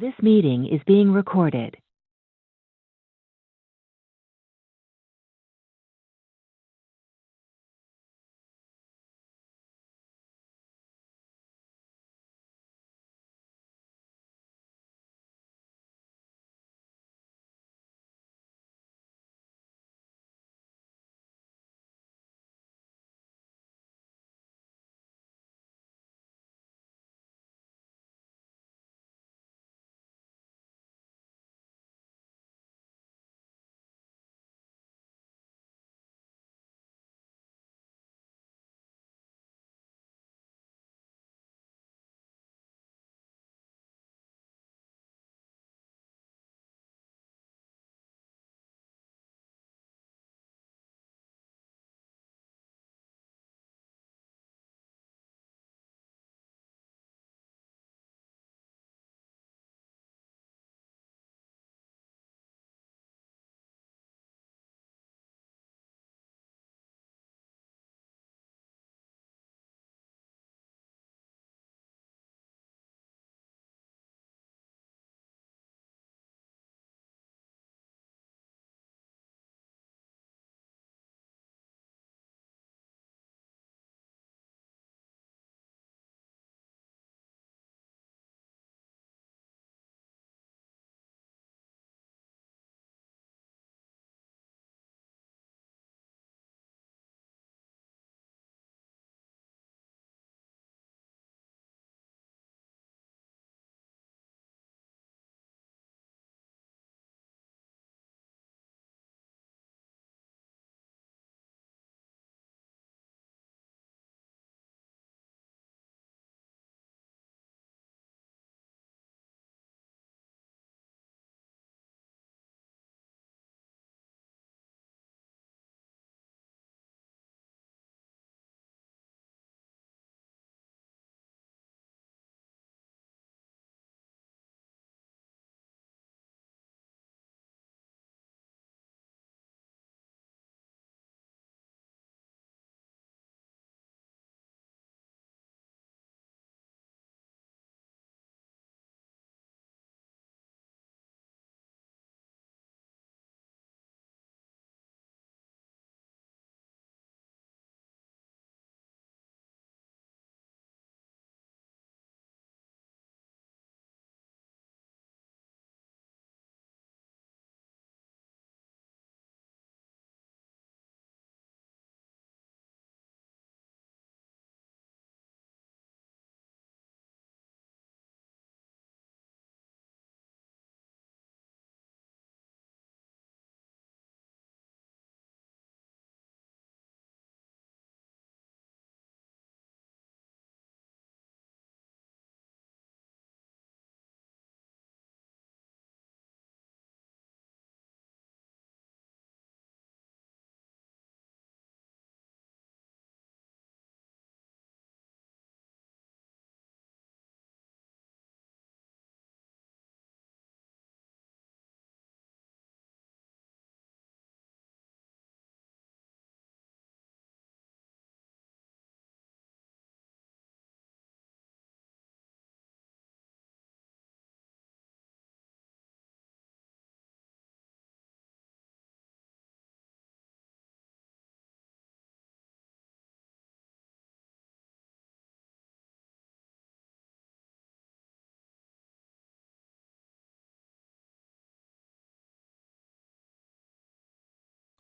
This meeting is being recorded.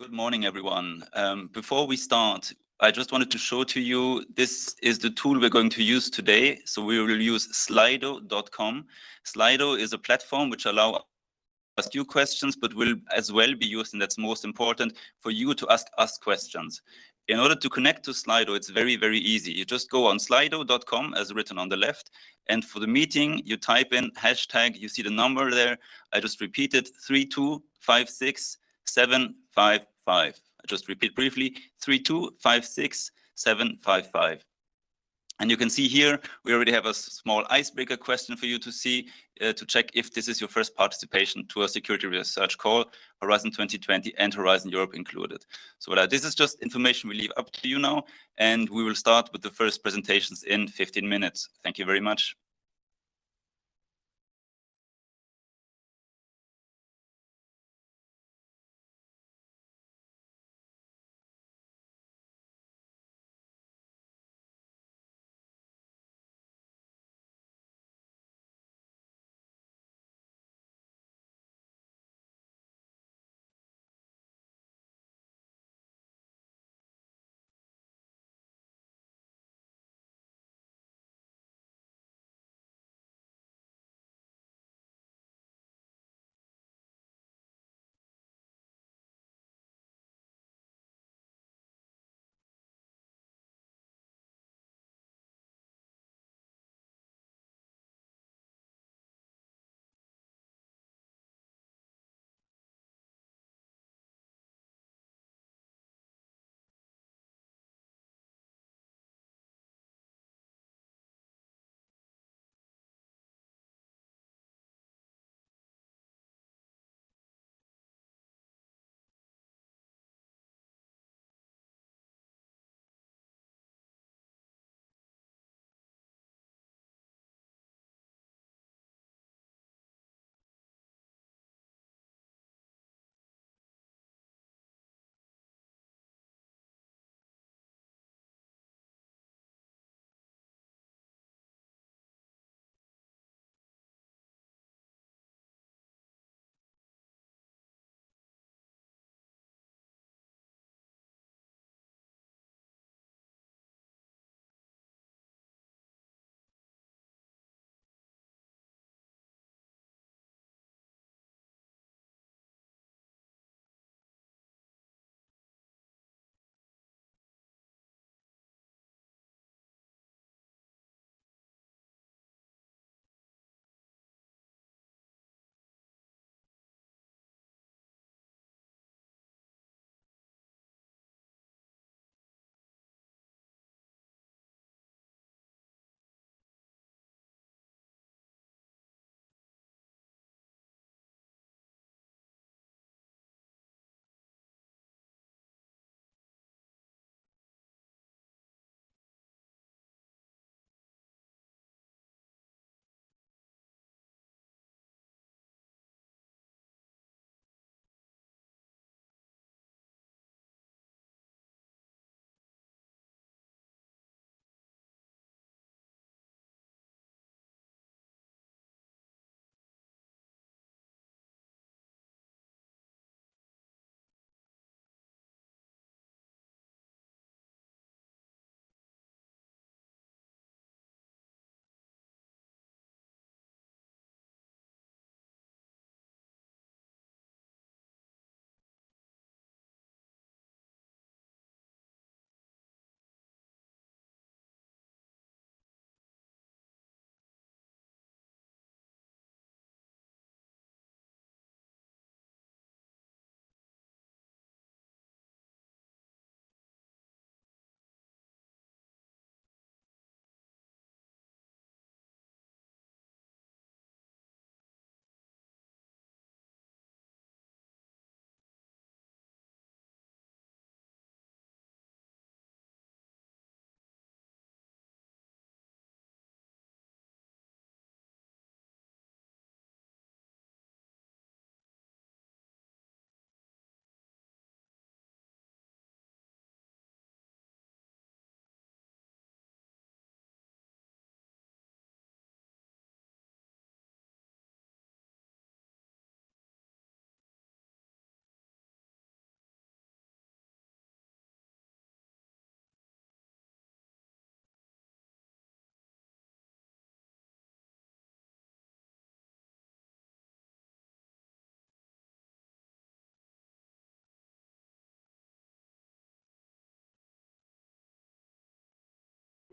Good morning, everyone. Before we start, I just wanted to show to you, this is the tool we're going to use today. So we will use slido.com. Slido is a platform which allows ask you questions, but will as well be used, and that's most important, for you to ask us questions. In order to connect to Slido, it's very, very easy. You just go on slido.com as written on the left. And for the meeting, you type in hashtag, you see the number there. I just repeated 3256755. I just repeat briefly, 3256755. And you can see here, we already have a small icebreaker question for you to see, to check if this is your first participation to a security research call, Horizon 2020 and Horizon Europe included. So this is just information we leave up to you now, and we will start with the first presentations in 15 minutes. Thank you very much.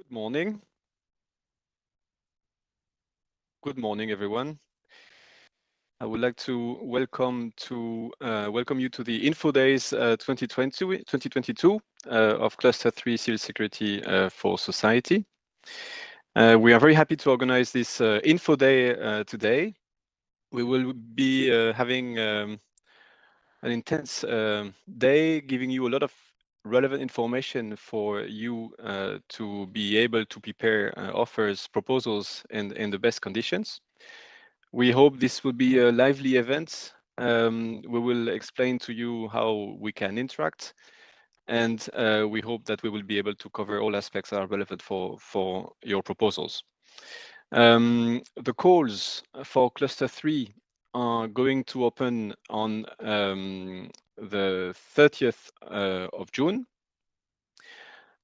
Good morning. Good morning, everyone. I would like to welcome you to the Info Days 2022 of Cluster 3 Civil Security for Society. We are very happy to organize this Info Day today. We will be having an intense day, giving you a lot of relevant information for you to be able to prepare offers, proposals in the best conditions. We hope this will be a lively event. We will explain to you how we can interact, and we hope that we will be able to cover all aspects that are relevant for your proposals. The calls for Cluster 3 are going to open on the 30th of June.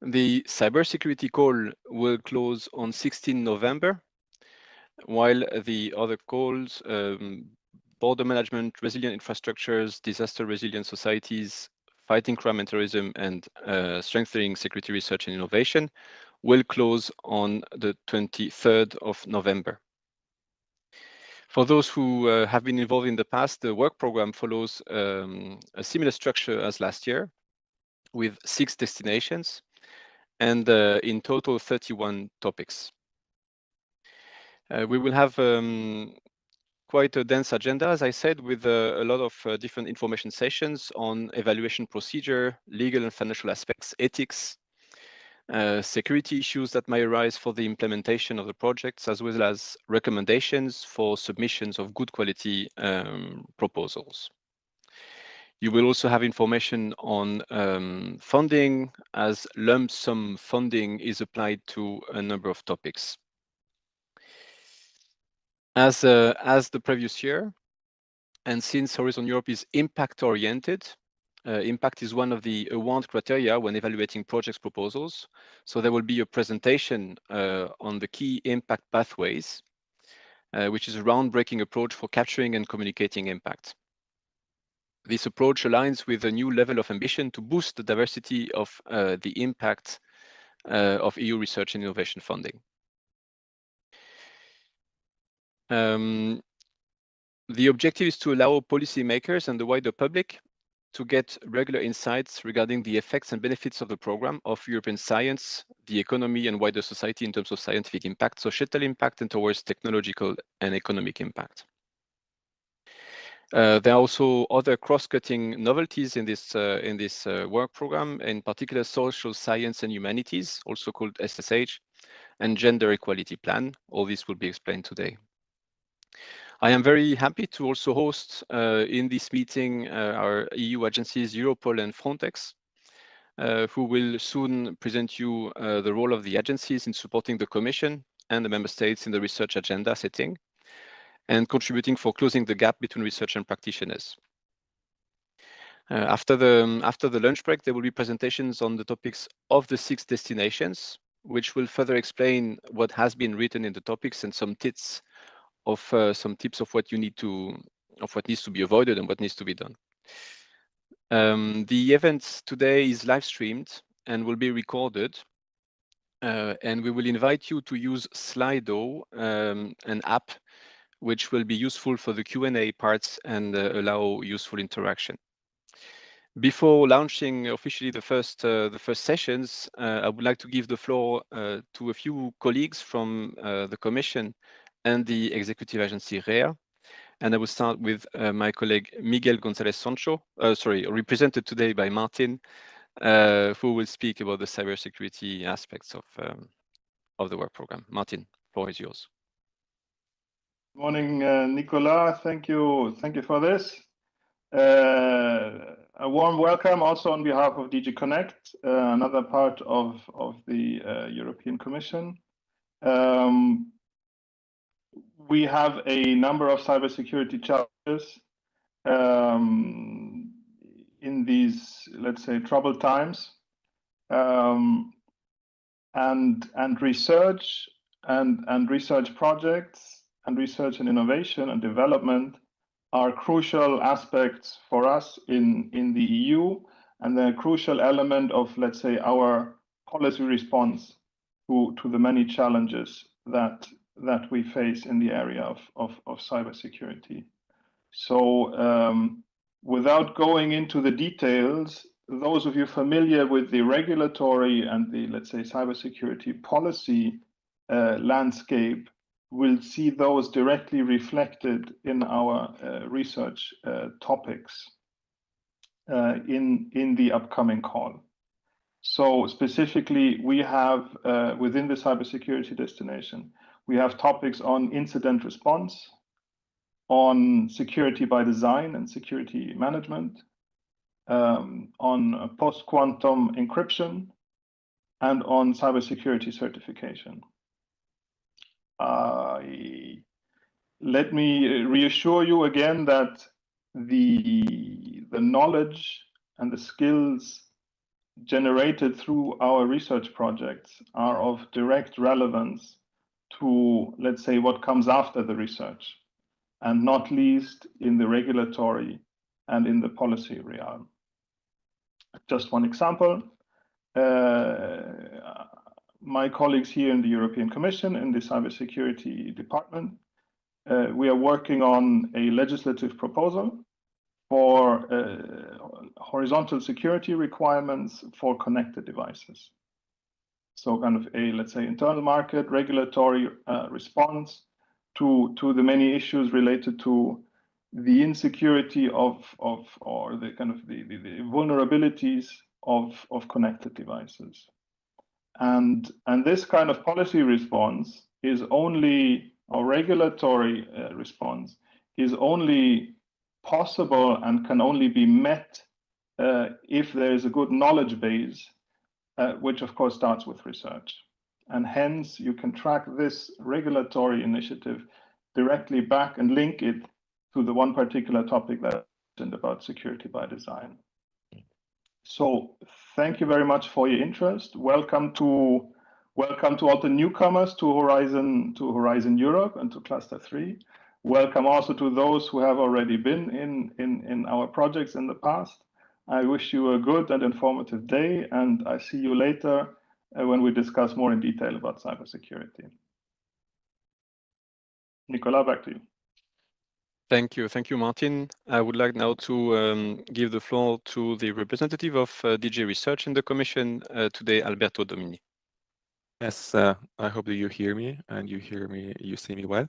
The cybersecurity call will close on 16 November, while the other calls, border management, resilient infrastructures, disaster resilient societies, fighting crime and terrorism, and strengthening security research and innovation, will close on the 23rd of November. For those who have been involved in the past, the work program follows a similar structure as last year, with 6 destinations and in total 31 topics. We will have quite a dense agenda, as I said, with a lot of different information sessions on evaluation procedure, legal and financial aspects, ethics, security issues that may arise for the implementation of the projects, as well as recommendations for submissions of good quality proposals. You will also have information on funding, as lump sum funding is applied to a number of topics. As the previous year, and since Horizon Europe is impact-oriented, impact is one of the award criteria when evaluating projects proposals. So there will be a presentation on the key impact pathways, which is a groundbreaking approach for capturing and communicating impact. This approach aligns with a new level of ambition to boost the diversity of the impact of EU research and innovation funding. The objective is to allow policymakers and the wider public to get regular insights regarding the effects and benefits of the program of European science, the economy, and wider society in terms of scientific impact, societal impact, and towards technological and economic impact. There are also other cross-cutting novelties in this work program, in particular social science and humanities, also called SSH, and gender equality plan. All this will be explained today. I am very happy to also host in this meeting our EU agencies Europol and Frontex, who will soon present you the role of the agencies in supporting the Commission and the Member States in the research agenda setting and contributing for closing the gap between research and practitioners. After the lunch break, there will be presentations on the topics of the 6 destinations, which will further explain what has been written in the topics and some tips of what needs to be avoided and what needs to be done. The event today is live streamed and will be recorded, and we will invite you to use Slido, an app which will be useful for the Q&A parts and allow useful interaction. Before launching officially the first sessions, I would like to give the floor to a few colleagues from the Commission and the Executive Agency REA. And I will start with my colleague Miguel González Sancho, represented today by Martin, who will speak about the cybersecurity aspects of the work program. Martin, the floor is yours. Good morning, Nicolas. Thank you for this. A warm welcome also on behalf of DG Connect, another part of the European Commission. We have a number of cybersecurity challenges in these, let's say, troubled times, and research and research projects and research and innovation and development are crucial aspects for us in the EU, and they're a crucial element of, let's say, our policy response to the many challenges that we face in the area of cybersecurity. So without going into the details, those of you familiar with the regulatory and the, let's say, cybersecurity policy landscape will see those directly reflected in our research topics in the upcoming call. So specifically, we have within the cybersecurity destination, we have topics on incident response, on security by design and security management, on post-quantum encryption, and on cybersecurity certification. Let me reassure you again that the knowledge and the skills generated through our research projects are of direct relevance to, let's say, what comes after the research, and not least in the regulatory and in the policy realm. Just one example, my colleagues here in the European Commission in the Cybersecurity Department, we are working on a legislative proposal for horizontal security requirements for connected devices. So kind of a, let's say, internal market regulatory response to the many issues related to the insecurity or the kind of the vulnerabilities of connected devices. And this kind of policy response is only, or regulatory response is only possible and can only be met if there is a good knowledge base, which of course starts with research. And hence you can track this regulatory initiative directly back and link it to the one particular topic that I mentioned about security by design. So thank you very much for your interest. Welcome to all the newcomers to Horizon Europe and to Cluster 3. Welcome also to those who have already been in our projects in the past. I wish you a good and informative day, and I see you later when we discuss more in detail about cybersecurity. Nicolas, back to you. Thank you, Martin. I would like now to give the floor to the representative of DG Research in the Commission today, Alberto Domini. Yes, I hope that you hear me and you see me well.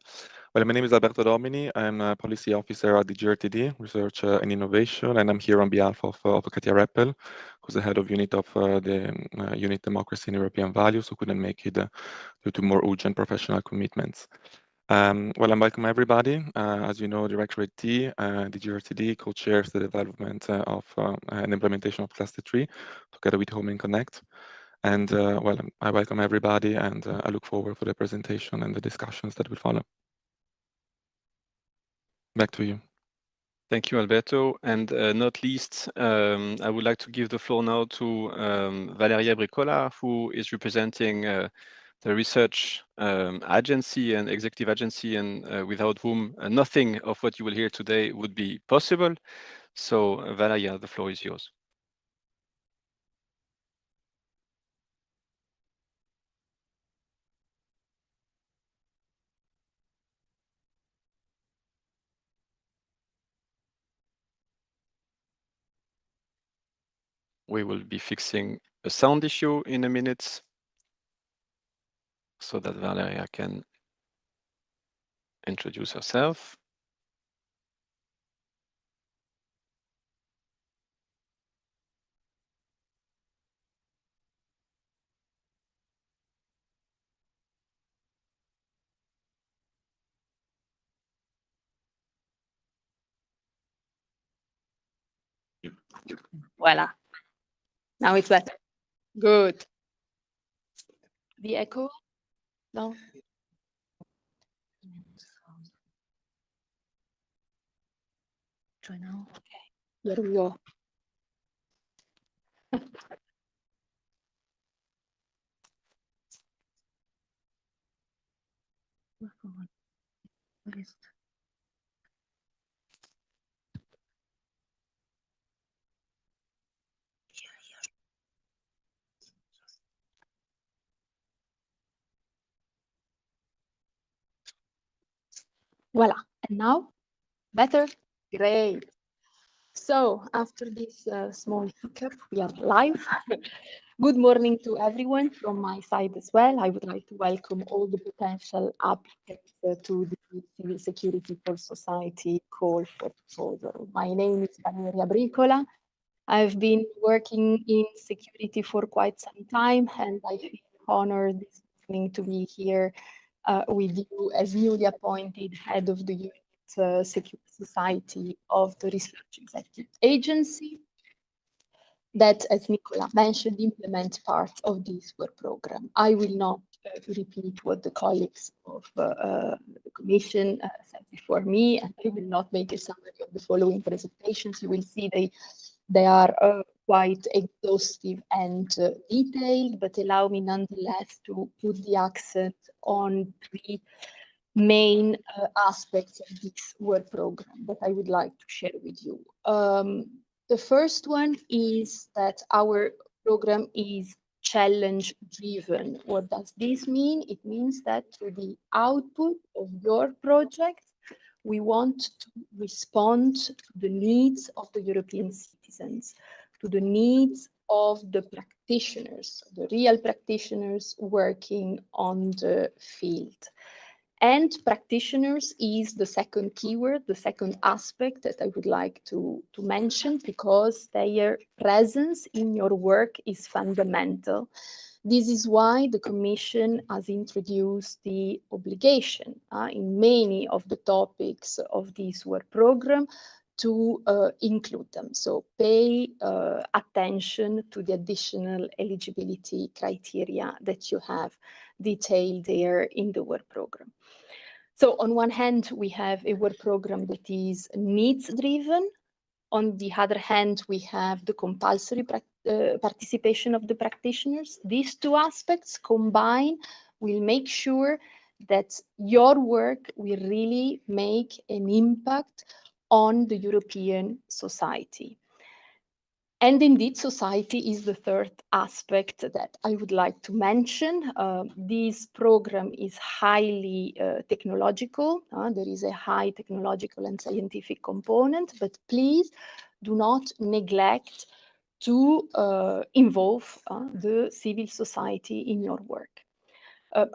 Well, my name is Alberto Domini. I'm a policy officer at the GRTD, Research and Innovation, and I'm here on behalf of Katia Reppel, who's the head of unit of the unit Democracy and European Values, who couldn't make it due to more urgent professional commitments. Well, I welcome everybody. As you know, Directorate D, the GRTD co-chairs the development of and implementation of Cluster 3 together with Home and Connect. And well, I welcome everybody, and I look forward for the presentation and the discussions that will follow. Back to you. Thank you, Alberto. And not least, I would like to give the floor now to Valeria Bricola, who is representing the research agency and executive agency, and without whom nothing of what you will hear today would be possible. So, Valeria, the floor is yours. We will be fixing a sound issue in a minute so that Valeria can introduce herself. Voila. Now it's better. Good. The echo? No? Try now. Okay. There we go. What is it? Voila, and now better? Great. So after this small hiccup, we are live. Good morning to everyone from my side as well. I would like to welcome all the potential applicants to the Civil Security for Society call for proposal. My name is Valeria Bricola. I've been working in security for quite some time, and I feel honored this morning to be here with you as newly appointed head of the Unit Security Society of the Research Executive Agency that, as Nicola mentioned, implement part of this work program. I will not repeat what the colleagues of the Commission said before me, and I will not make a summary of the following presentations. You will see they are quite exhaustive and detailed, but allow me nonetheless to put the accent on three main aspects of this work program that I would like to share with you. The first one is that our program is challenge driven. What does this mean? It means that through the output of your project, we want to respond to the needs of the European citizens, to the needs of the practitioners, the real practitioners working on the field. And practitioners is the second keyword, the second aspect that I would like to mention, because their presence in your work is fundamental. This is why the Commission has introduced the obligation in many of the topics of this work program to include them. So pay attention to the additional eligibility criteria that you have detailed there in the work program. So on one hand, we have a work program that is needs-driven. On the other hand, we have the compulsory participation of the practitioners. These two aspects combined will make sure that your work will really make an impact on the European society. And indeed, society is the third aspect that I would like to mention. This program is highly technological. There is a high technological and scientific component, but please do not neglect to involve the civil society in your work.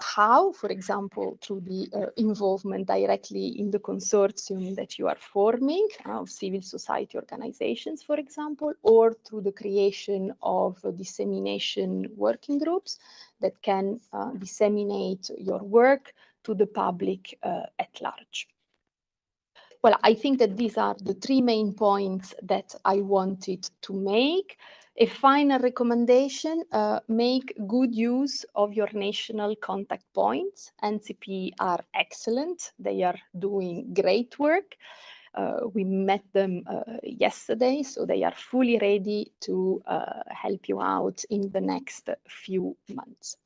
How, for example, through the involvement directly in the consortium that you are forming of civil society organizations, for example, or through the creation of dissemination working groups that can disseminate your work to the public at large. Well, I think that these are the three main points that I wanted to make. A final recommendation, make good use of your national contact points. NCP are excellent. They are doing great work. We met them yesterday, so they are fully ready to help you out in the next few months.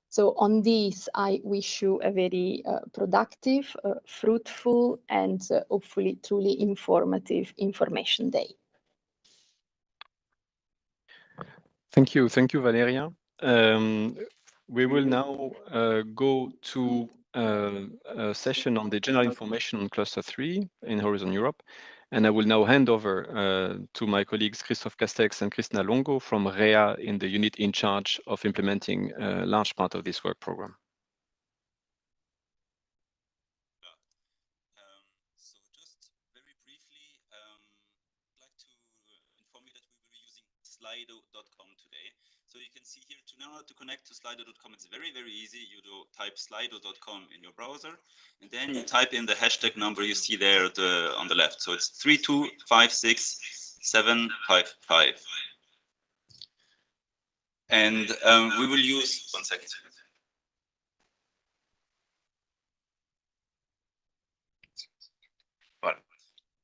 So on this, I wish you a very productive, fruitful, and hopefully truly informative information day. Thank you, Valeria. We will now go to a session on the general information on Cluster 3 in Horizon Europe. And I will now hand over to my colleagues Christophe Castex and Christina Longo from REA in the unit in charge of implementing a large part of this work program. So just very briefly, I'd like to inform you that we will be using slido.com today. So you can see here, to connect to slido.com, it's very, very easy. You do type slido.com in your browser, and then you type in the hashtag number you see there on the left. So it's 3256755. And we will use, one second.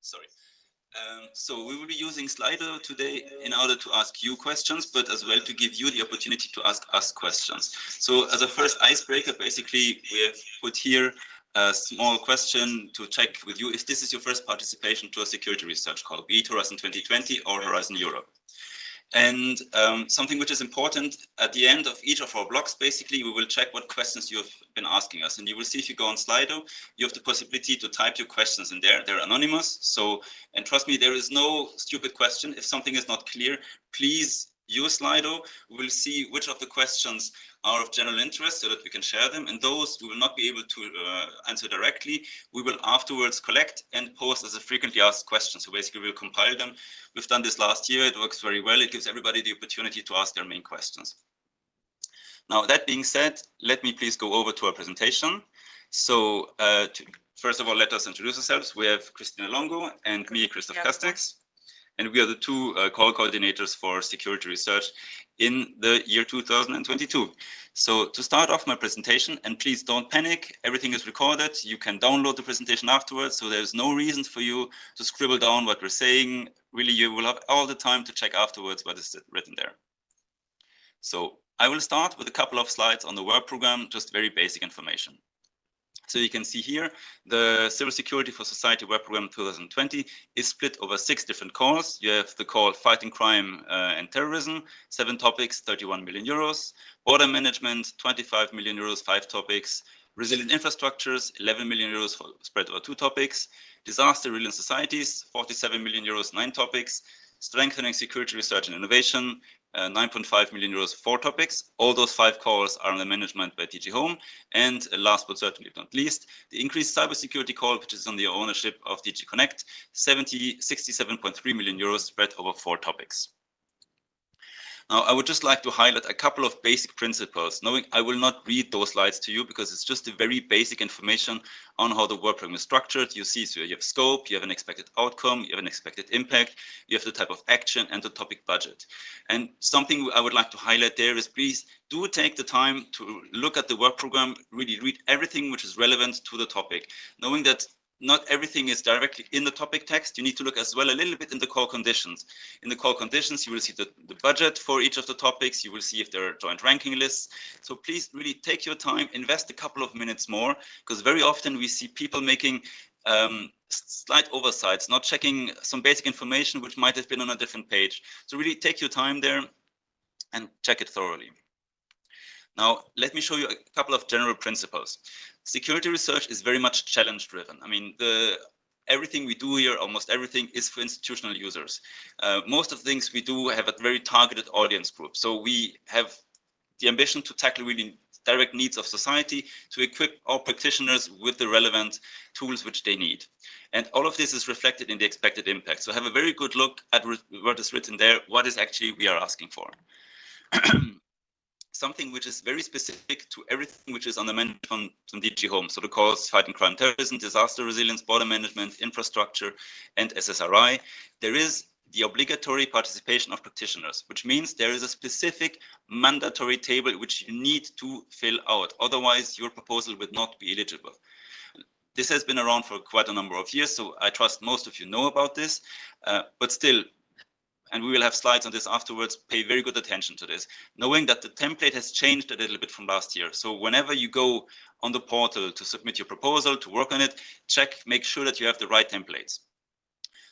Sorry. So we will be using Slido today in order to ask you questions, but as well to give you the opportunity to ask us questions. So as a first icebreaker, basically, we have put here a small question to check with you if this is your first participation to a security research call, be it Horizon 2020 or Horizon Europe. And something which is important at the end of each of our blocks, basically, we will check what questions you have been asking us. And you will see if you go on Slido, you have the possibility to type your questions in there. They're anonymous. So, and trust me, there is no stupid question. If something is not clear, please use Slido. We will see which of the questions are of general interest so that we can share them. And those we will not be able to answer directly. We will afterwards collect and post as a frequently asked question. So basically we'll compile them. We've done this last year. It works very well. It gives everybody the opportunity to ask their main questions. Now, that being said, let me please go over to our presentation. So first of all, let us introduce ourselves. We have Christina Longo and me, Christoph Castex. And we are the two call coordinators for security research in the year 2022. So to start off my presentation, and please don't panic, everything is recorded. You can download the presentation afterwards, so there's no reason for you to scribble down what we're saying. Really, you will have all the time to check afterwards what is written there. So I will start with a couple of slides on the work program, just very basic information. So you can see here, the Civil Security for Society Work Program 2020 is split over 6 different calls. You have the call Fighting Crime and Terrorism, 7 topics, 31 million euros. Border Management, 25 million euros, 5 topics. Resilient Infrastructures, 11 million euros spread over 2 topics. Disaster Resilient Societies, 47 million euros, 9 topics. Strengthening Security Research and Innovation, 9.5 million euros, 4 topics. All those 5 calls are under management by DG Home. And last but certainly not least, the increased cybersecurity call, which is on the ownership of DG Connect, 67.3 million euros spread over 4 topics. Now, I would just like to highlight a couple of basic principles, knowing I will not read those slides to you because it's just a very basic information on how the work program is structured. You see, so you have scope, you have an expected outcome, you have an expected impact, you have the type of action and the topic budget. And something I would like to highlight there is please do take the time to look at the work program, really read everything which is relevant to the topic, knowing that not everything is directly in the topic text. You need to look as well a little bit in the call conditions. In the call conditions, you will see the budget for each of the topics. You will see if there are joint ranking lists. So please really take your time, invest a couple of minutes more, because very often we see people making slight oversights, not checking some basic information which might have been on a different page. So really take your time there and check it thoroughly. Now, let me show you a couple of general principles. Security research is very much challenge driven. I mean, everything we do here, almost everything, is for institutional users. Most of the things we do have a very targeted audience group. So we have the ambition to tackle really direct needs of society, to equip our practitioners with the relevant tools which they need. And all of this is reflected in the expected impact. So have a very good look at what is written there, what is actually we are asking for. Something which is very specific to everything which is on the management from DG Home. So the calls Fighting Crime, Terrorism, Disaster Resilience, Border Management, Infrastructure, and SSRI. There is the obligatory participation of practitioners, which means there is a specific mandatory table which you need to fill out. Otherwise, your proposal would not be eligible. This has been around for quite a number of years, so I trust most of you know about this, but still, and we will have slides on this afterwards, pay very good attention to this, knowing that the template has changed a little bit from last year. So whenever you go on the portal to submit your proposal, to work on it, make sure that you have the right templates.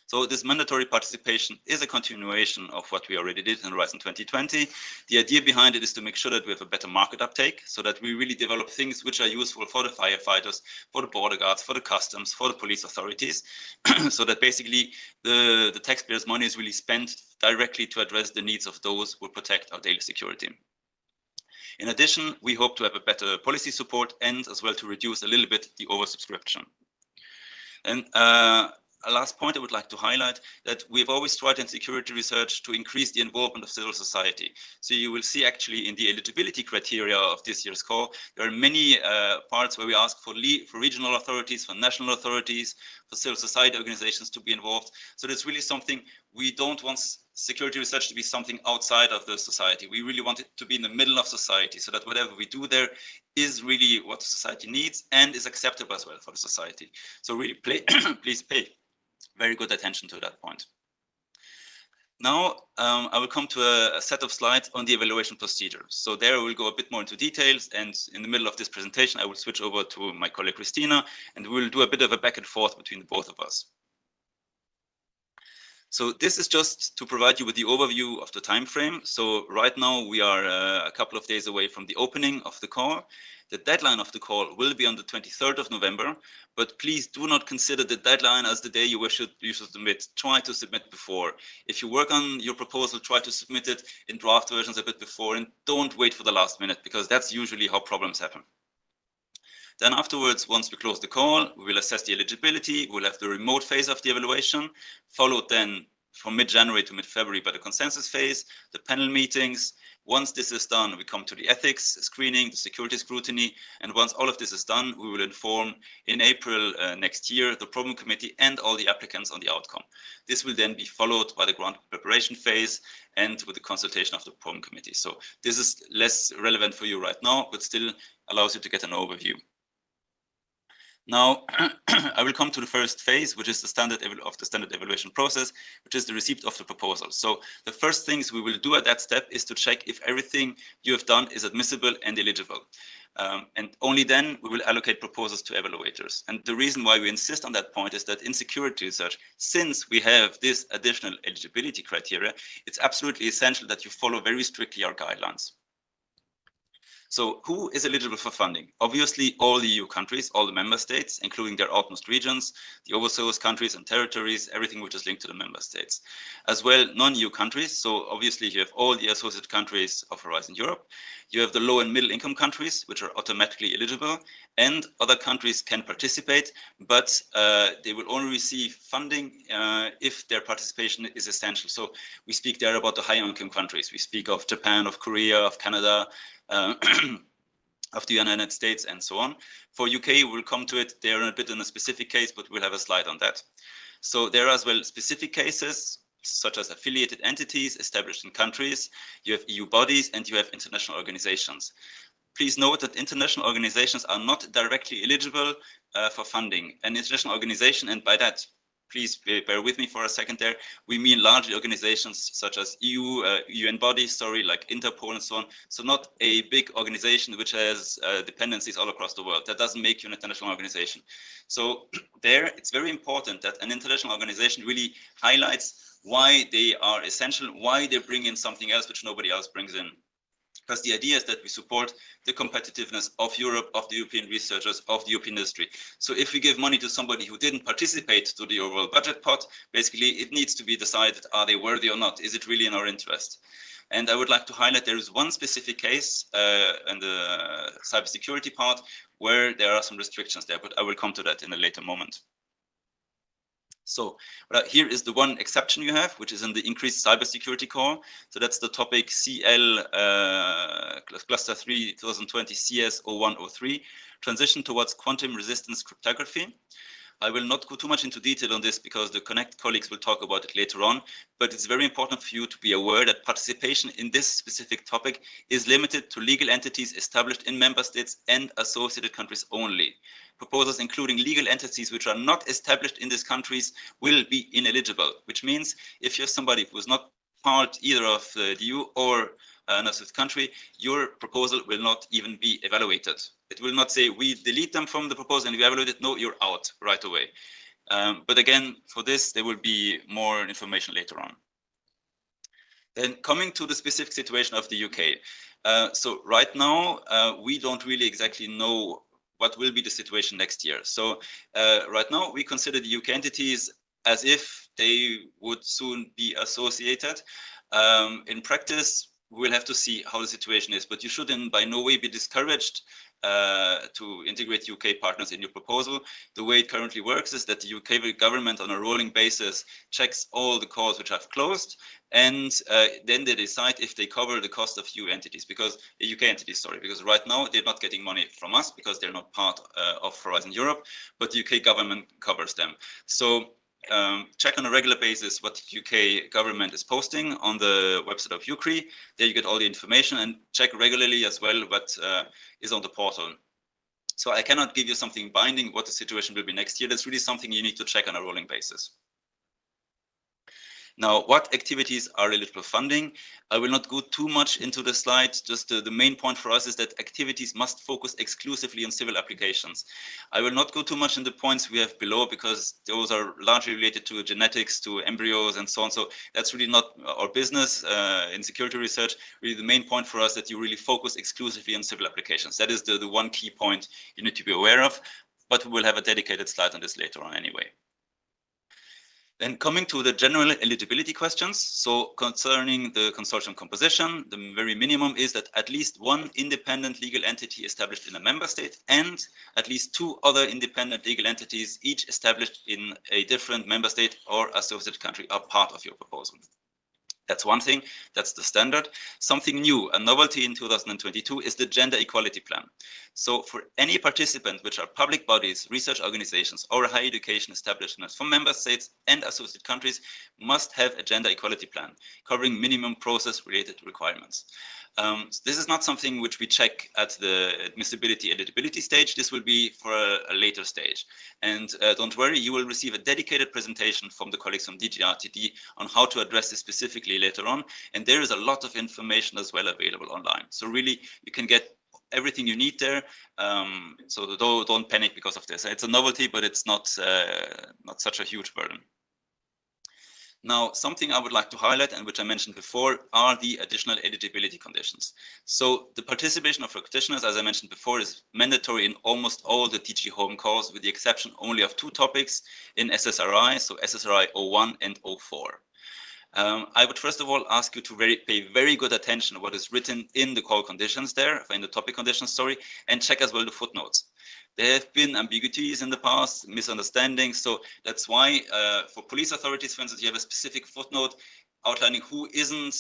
So this mandatory participation is a continuation of what we already did in Horizon 2020. The idea behind it is to make sure that we have a better market uptake, so that we really develop things which are useful for the firefighters, for the border guards, for the customs, for the police authorities, so that basically the taxpayers' money is really spent directly to address the needs of those who protect our daily security. In addition, we hope to have a better policy support and as well to reduce a little bit the oversubscription. And a last point I would like to highlight that we've always tried in security research to increase the involvement of civil society. So you will see actually in the eligibility criteria of this year's call, there are many parts where we ask for regional authorities, for national authorities, for civil society organizations to be involved. So that's really something we don't want security research to be something outside of the society. We really want it to be in the middle of society so that whatever we do there is really what the society needs and is acceptable as well for the society. So really please pay very good attention to that point. Now, I will come to a set of slides on the evaluation procedure. So there I will go a bit more into details, and in the middle of this presentation, I will switch over to my colleague Christina, and we will do a bit of a back and forth between the both of us. So this is just to provide you with the overview of the time frame. So right now we are a couple of days away from the opening of the call. The deadline of the call will be on the 23rd of November, but please do not consider the deadline as the day you should submit. Try to submit before. If you work on your proposal, try to submit it in draft versions a bit before, and don't wait for the last minute, because that's usually how problems happen. Then afterwards, once we close the call, we will assess the eligibility. We'll have the remote phase of the evaluation, followed then from mid-January to mid-February by the consensus phase, the panel meetings. Once this is done, we come to the ethics screening, the security scrutiny, and once all of this is done, we will inform in April next year the problem committee and all the applicants on the outcome. This will then be followed by the grant preparation phase and with the consultation of the problem committee. So this is less relevant for you right now, but still allows you to get an overview. Now, I will come to the first phase, which is the standard evaluation process, which is the receipt of the proposal. So the first things we will do at that step is to check if everything you have done is admissible and eligible. And only then we will allocate proposals to evaluators. And the reason why we insist on that point is that in security research, since we have this additional eligibility criteria, it's absolutely essential that you follow very strictly our guidelines. So who is eligible for funding? Obviously, all the EU countries, all the member states, including their outmost regions, the overseas countries and territories, everything which is linked to the member states. As well, non-EU countries. So obviously, you have all the associated countries of Horizon Europe. You have the low and middle income countries, which are automatically eligible, and other countries can participate, but they will only receive funding if their participation is essential. So we speak there about the high income countries. We speak of Japan, of Korea, of Canada, of the United States, and so on. For UK, we'll come to it. They're a bit in a specific case, but we'll have a slide on that. So there are as well specific cases, such as affiliated entities established in countries. You have EU bodies and you have international organizations. Please note that international organizations are not directly eligible for funding. An international organization, and by that, please bear with me for a second there, we mean large organizations such as UN bodies, like Interpol and so on. So not a big organization which has dependencies all across the world. That doesn't make you an international organization. So there, it's very important that an international organization really highlights why they are essential, why they bring in something else which nobody else brings in. Because the idea is that we support the competitiveness of Europe, of the European researchers, of the European industry. So if we give money to somebody who didn't participate to the overall budget pot, basically it needs to be decided, are they worthy or not? Is it really in our interest? And I would like to highlight there is one specific case in the cybersecurity part where there are some restrictions there, but I will come to that in a later moment. So here is the one exception you have, which is in the increased cybersecurity call. So that's the topic CL Cluster 3 2020 CS 0103, transition towards quantum resistance cryptography. I will not go too much into detail on this because the Connect colleagues will talk about it later on, but it's very important for you to be aware that participation in this specific topic is limited to legal entities established in member states and associated countries only. Proposals including legal entities which are not established in these countries will be ineligible, which means if you have somebody who is not part either of the EU or an associated country, your proposal will not even be evaluated. It will not say we delete them from the proposal and we evaluate it. No, you're out right away. But again, for this, there will be more information later on. Then coming to the specific situation of the UK. So right now, we don't really exactly know what will be the situation next year. So right now, we consider the UK entities as if they would soon be associated. In practice, we'll have to see how the situation is, but you should by no way be discouraged to integrate UK partners in your proposal. The way it currently works is that the UK government on a rolling basis checks all the calls which have closed, and then they decide if they cover the cost of UK entities, because right now they're not getting money from us because they're not part of Horizon Europe, but the UK government covers them. So check on a regular basis what the UK government is posting on the website of UCRI. There you get all the information, and check regularly as well what is on the portal. So I cannot give you something binding what the situation will be next year. That's really something you need to check on a rolling basis. Now, what activities are eligible for funding? I will not go too much into the slide. Just the main point for us is that activities must focus exclusively on civil applications. I will not go too much in the points we have below because those are largely related to genetics, to embryos and so on. So that's really not our business in security research. Really the main point for us that you really focus exclusively on civil applications. That is the one key point you need to be aware of, but we will have a dedicated slide on this later on anyway. Then coming to the general eligibility questions, so concerning the consortium composition, the very minimum is that at least one independent legal entity established in a member state and at least 2 other independent legal entities, each established in a different member state or associated country, are part of your proposal. That's one thing, that's the standard. Something new, a novelty in 2022 is the gender equality plan. So for any participant, which are public bodies, research organizations, or higher education establishments from member states and associated countries must have a gender equality plan covering minimum process related requirements. This is not something which we check at the admissibility eligibility stage. This will be for a later stage. And don't worry, you will receive a dedicated presentation from the colleagues from DGRTD on how to address this specifically later on. And there is a lot of information as well available online. So really, you can get everything you need there. So don't panic because of this. It's a novelty, but it's not such a huge burden. Now, something I would like to highlight, and which I mentioned before, are the additional eligibility conditions. So the participation of practitioners, as I mentioned before, is mandatory in almost all the DG Home calls, with the exception only of 2 topics in SSRI, so SSRI 01 and 04. I would first of all ask you to pay very good attention to what is written in the call conditions there, in the topic conditions, sorry, and check as well the footnotes. There have been ambiguities in the past, misunderstandings, so that's why for police authorities, for instance, you have a specific footnote outlining who isn't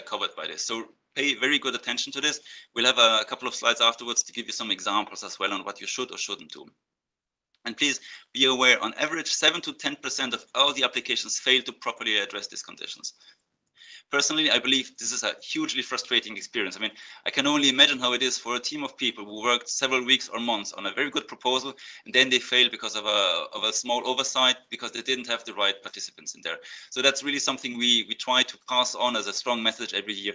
covered by this. So pay very good attention to this. We'll have a couple of slides afterwards to give you some examples as well on what you should or shouldn't do. And please be aware, on average, 7 to 10% of all the applications fail to properly address these conditions. Personally, I believe this is a hugely frustrating experience. I mean, I can only imagine how it is for a team of people who worked several weeks or months on a very good proposal, and then they fail because of a small oversight, because they didn't have the right participants in there. So that's really something we try to pass on as a strong message every year.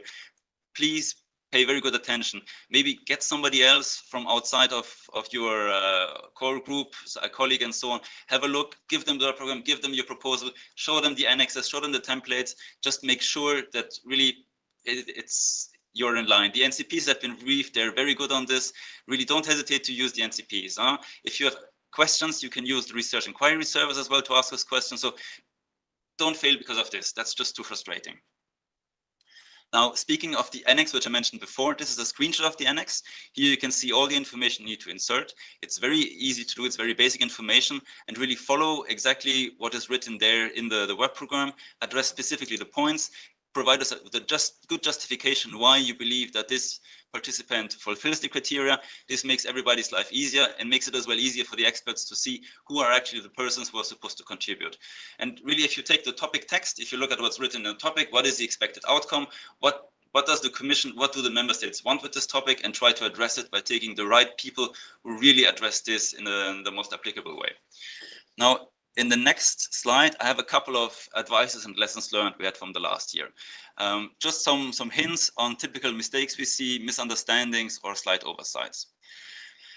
Please pay very good attention. Maybe get somebody else from outside of your core group, a colleague and so on. Have a look, give them the program, give them your proposal, show them the annexes, show them the templates. Just make sure that really you're in line. The NCPs have been briefed. They're very good on this. Really don't hesitate to use the NCPs. If you have questions, you can use the research inquiry service as well to ask us questions. So don't fail because of this. That's just too frustrating. Now, speaking of the annex, which I mentioned before, this is a screenshot of the annex. Here you can see all the information you need to insert. It's very easy to do. It's very basic information, and really follow exactly what is written there in the web program, address specifically the points, provide us with a good justification why you believe that this participant fulfills the criteria. This makes everybody's life easier and makes it as well easier for the experts to see who are actually the persons who are supposed to contribute. And really, if you take the topic text, if you look at what's written in the topic, what is the expected outcome? What does the Commission, what do the member states want with this topic, and try to address it by taking the right people who really address this in the most applicable way. Now, in the next slide, I have a couple of advices and lessons learned we had from the last year. Just some hints on typical mistakes we see, misunderstandings, or slight oversights.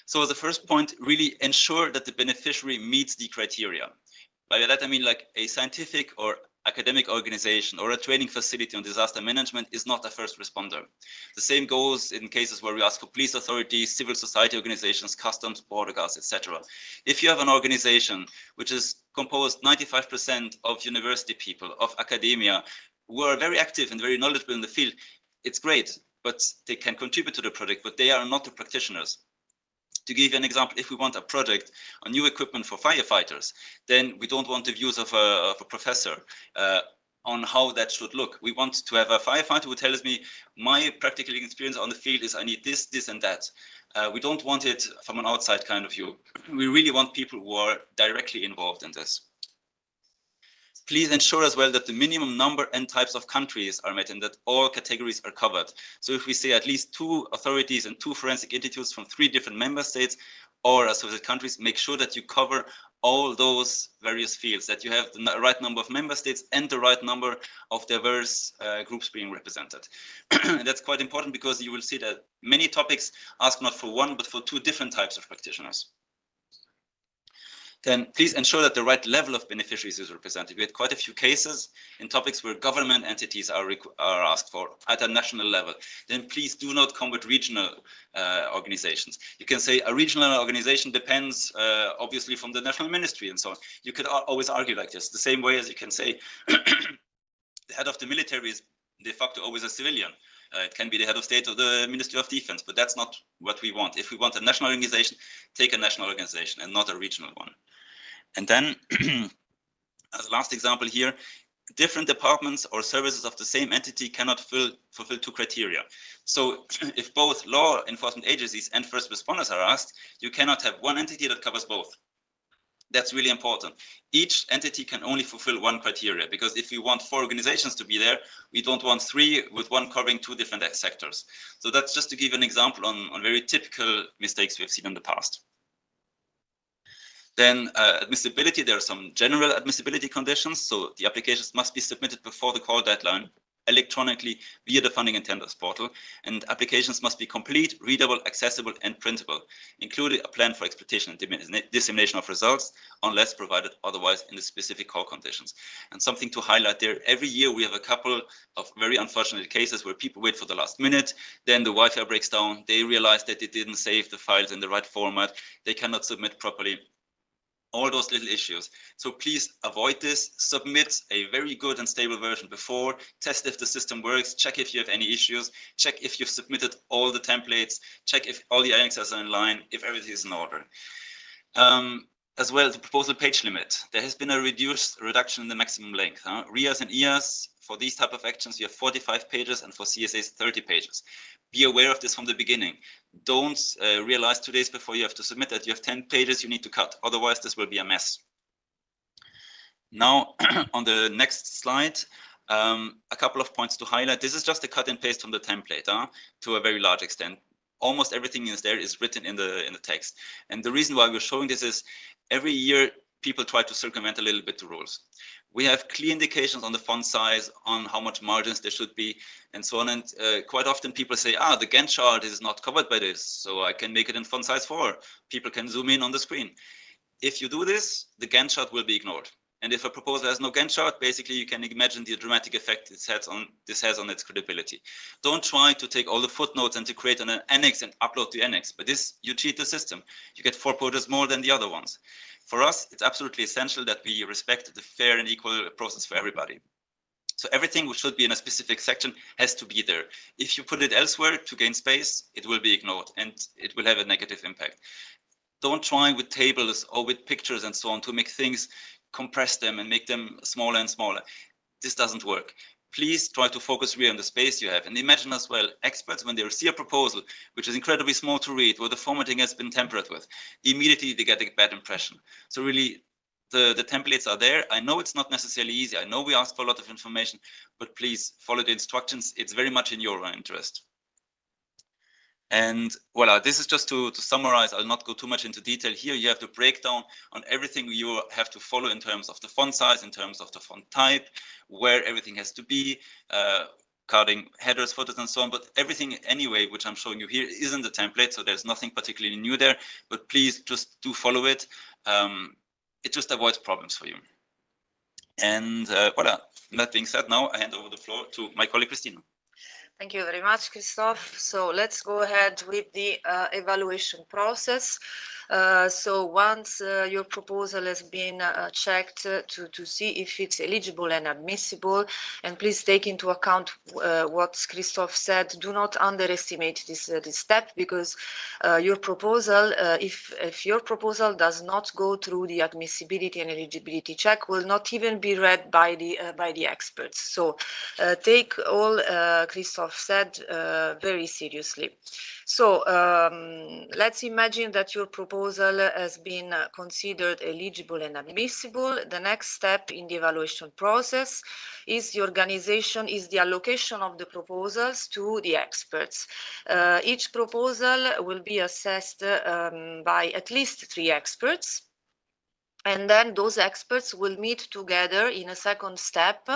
So the first point, really ensure that the beneficiary meets the criteria. By that I mean like a scientific or academic organization or a training facility on disaster management is not a first responder. The same goes in cases where we ask for police authorities, civil society organizations, customs, border guards, etc. If you have an organization which is composed 95% of university people, of academia, who are very active and very knowledgeable in the field, it's great, but they can contribute to the project, but they are not the practitioners. To give you an example, if we want a project on new equipment for firefighters, then we don't want the views of a professor on how that should look. We want to have a firefighter who tells me, my practical experience on the field is I need this, this, and that. We don't want it from an outside kind of view. We really want people who are directly involved in this. Please ensure as well that the minimum number and types of countries are met and that all categories are covered. So if we say at least 2 authorities and 2 forensic institutes from 3 different member states or associated countries, make sure that you cover all those various fields, that you have the right number of member states and the right number of diverse groups being represented. And that's quite important, because you will see that many topics ask not for one, but for two different types of practitioners. Then please ensure that the right level of beneficiaries is represented. We had quite a few cases in topics where government entities are asked for at a national level. Then please do not come with regional organizations. You can say a regional organization depends obviously from the national ministry and so on. You could always argue like this, the same way as you can say the head of the military is de facto always a civilian. It can be the head of state or the Ministry of Defense, but that's not what we want. If we want a national organization, take a national organization and not a regional one. And then, as a last example here, different departments or services of the same entity cannot fulfill two criteria. So if both law enforcement agencies and first responders are asked, you cannot have one entity that covers both. That's really important. Each entity can only fulfill one criteria, because if we want 4 organizations to be there, we don't want 3 with one covering 2 different sectors. So that's just to give an example on very typical mistakes we have seen in the past. Then admissibility, there are some general admissibility conditions. So the applications must be submitted before the call deadline electronically via the funding and tenders portal. And applications must be complete, readable, accessible, and printable, including a plan for exploitation and dissemination of results, unless provided otherwise in the specific call conditions. And something to highlight there, every year we have a couple of very unfortunate cases where people wait for the last minute, then the Wi-Fi breaks down, they realize that they didn't save the files in the right format, they cannot submit properly. All those little issues. So please avoid this, submit a very good and stable version before, test if the system works, check if you have any issues, check if you've submitted all the templates, check if all the annexes are in line, if everything is in order. As well, the proposal page limit. There has been a reduction in the maximum length. RIAs and IAs, for these type of actions, you have 45 pages, and for CSAs, 30 pages. Be aware of this from the beginning. Don't realize 2 days before you have to submit that you have 10 pages you need to cut. Otherwise, this will be a mess. Now, on the next slide, a couple of points to highlight. This is just a cut and paste from the template to a very large extent. Almost everything is there is written in the text. And the reason why we're showing this is every year people try to circumvent a little bit the rules. We have clear indications on the font size, on how much margins there should be, and so on. And quite often people say, the Gantt chart is not covered by this, so I can make it in font size 4. People can zoom in on the screen. If you do this, the Gantt chart will be ignored. And if a proposal has no Gantt chart, basically you can imagine the dramatic effect this has on its credibility. Don't try to take all the footnotes and to create an annex and upload the annex. But this, you cheat the system. You get 4 pages more than the other ones. For us, it's absolutely essential that we respect the fair and equal process for everybody. So everything which should be in a specific section has to be there. If you put it elsewhere to gain space, it will be ignored and it will have a negative impact. Don't try with tables or with pictures and so on to make things, compress them and make them smaller and smaller. This doesn't work. Please try to focus really on the space you have. And imagine as well, experts, when they see a proposal, which is incredibly small to read, where the formatting has been tampered with, immediately they get a bad impression. So really, the templates are there. I know it's not necessarily easy. I know we ask for a lot of information, but please follow the instructions. It's very much in your own interest. And voila, this is just to summarize. I'll not go too much into detail here. You have the breakdown on everything you have to follow in terms of the font size, in terms of the font type, where everything has to be, carding headers, footers, and so on. But everything anyway, which I'm showing you here, is in the template, so there's nothing particularly new there. But please just do follow it. It just avoids problems for you. And voila, that being said, now I hand over the floor to my colleague, Christina. Thank you very much, Christoph. So let's go ahead with the evaluation process. So once your proposal has been checked to see if it's eligible and admissible, and please take into account what Christoph said, do not underestimate this step, because your proposal, if your proposal does not go through the admissibility and eligibility check, will not even be read by the experts. So take all Christoph said very seriously. So let's imagine that your proposal has been considered eligible and admissible. The next step in the evaluation process is the allocation of the proposals to the experts. Each proposal will be assessed by at least 3 experts. And then those experts will meet together in a second step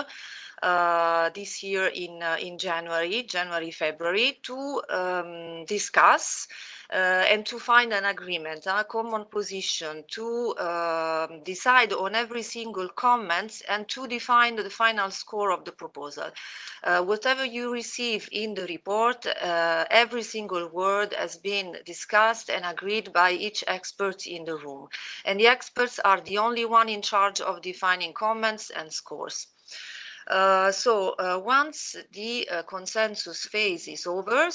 this year in January, February, to discuss and to find an agreement, a common position, to decide on every single comment and to define the final score of the proposal. Whatever you receive in the report, every single word has been discussed and agreed by each expert in the room. And the experts are the only one in charge of defining comments and scores. Once the consensus phase is over,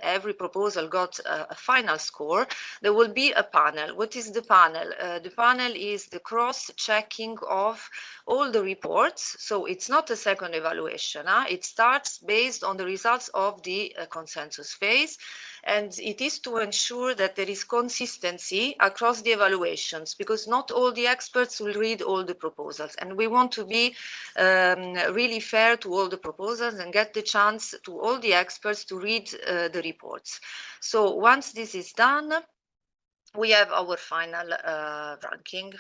every proposal got a final score, there will be a panel. What is the panel? The panel is the cross-checking of all the reports. So it's not a second evaluation. It starts based on the results of the consensus phase. And it is to ensure that there is consistency across the evaluations, because not all the experts will read all the proposals. And we want to be really fair to all the proposals and get the chance to all the experts to read the reports. So once this is done, we have our final ranking.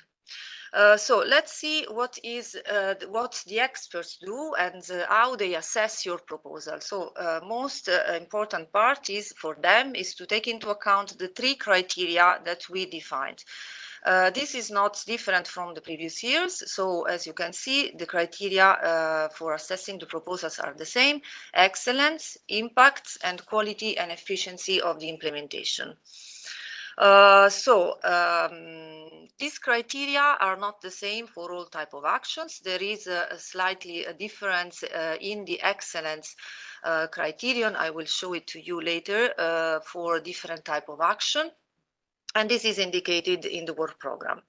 So let's see what the experts do and how they assess your proposal. So most important part is for them is to take into account the 3 criteria that we defined. This is not different from the previous years. So as you can see, the criteria for assessing the proposals are the same: excellence, impact, and quality and efficiency of the implementation. These criteria are not the same for all type of actions. There is a slightly a difference in the excellence criterion. I will show it to you later for different type of action. And this is indicated in the work program.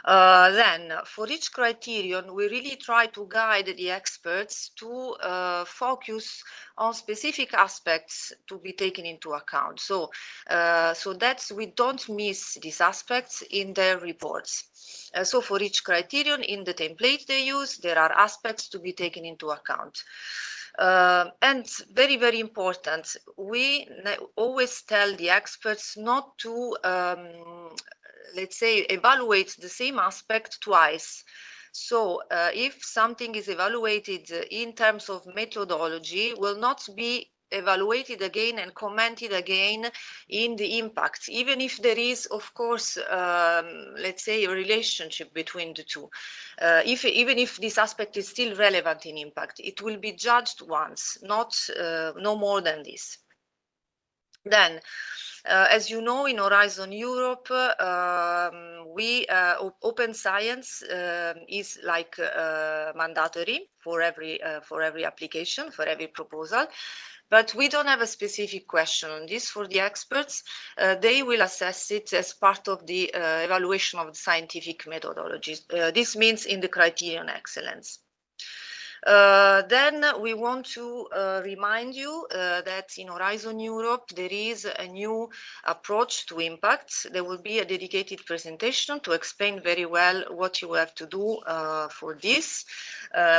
Then for each criterion, we really try to guide the experts to focus on specific aspects to be taken into account. So that we don't miss these aspects in their reports. So for each criterion in the template they use, there are aspects to be taken into account. And very, very important, we always tell the experts not to let's say, evaluate the same aspect twice. So if something is evaluated in terms of methodology, will not be evaluated again and commented again in the impact, even if there is, of course, let's say, a relationship between the two. Even if this aspect is still relevant in impact, it will be judged once, not no more than this. Then, as you know, in Horizon Europe, open science is like mandatory for every application, for every proposal. But we don't have a specific question on this for the experts. They will assess it as part of the evaluation of the scientific methodologies. This means in the criterion excellence. Then we want to remind you that in Horizon Europe, there is a new approach to impact. There will be a dedicated presentation to explain very well what you have to do for this,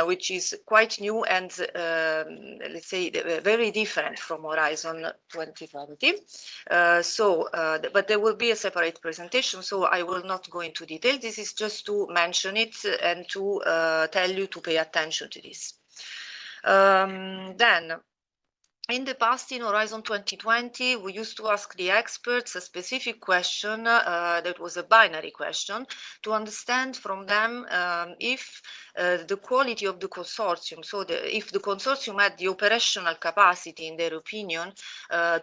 which is quite new and, let's say, very different from Horizon 2020. But there will be a separate presentation, so I will not go into detail. This is just to mention it and to tell you to pay attention to this. Then, in the past, in Horizon 2020, we used to ask the experts a specific question that was a binary question to understand from them if the quality of the consortium, so if the consortium had the operational capacity, in their opinion,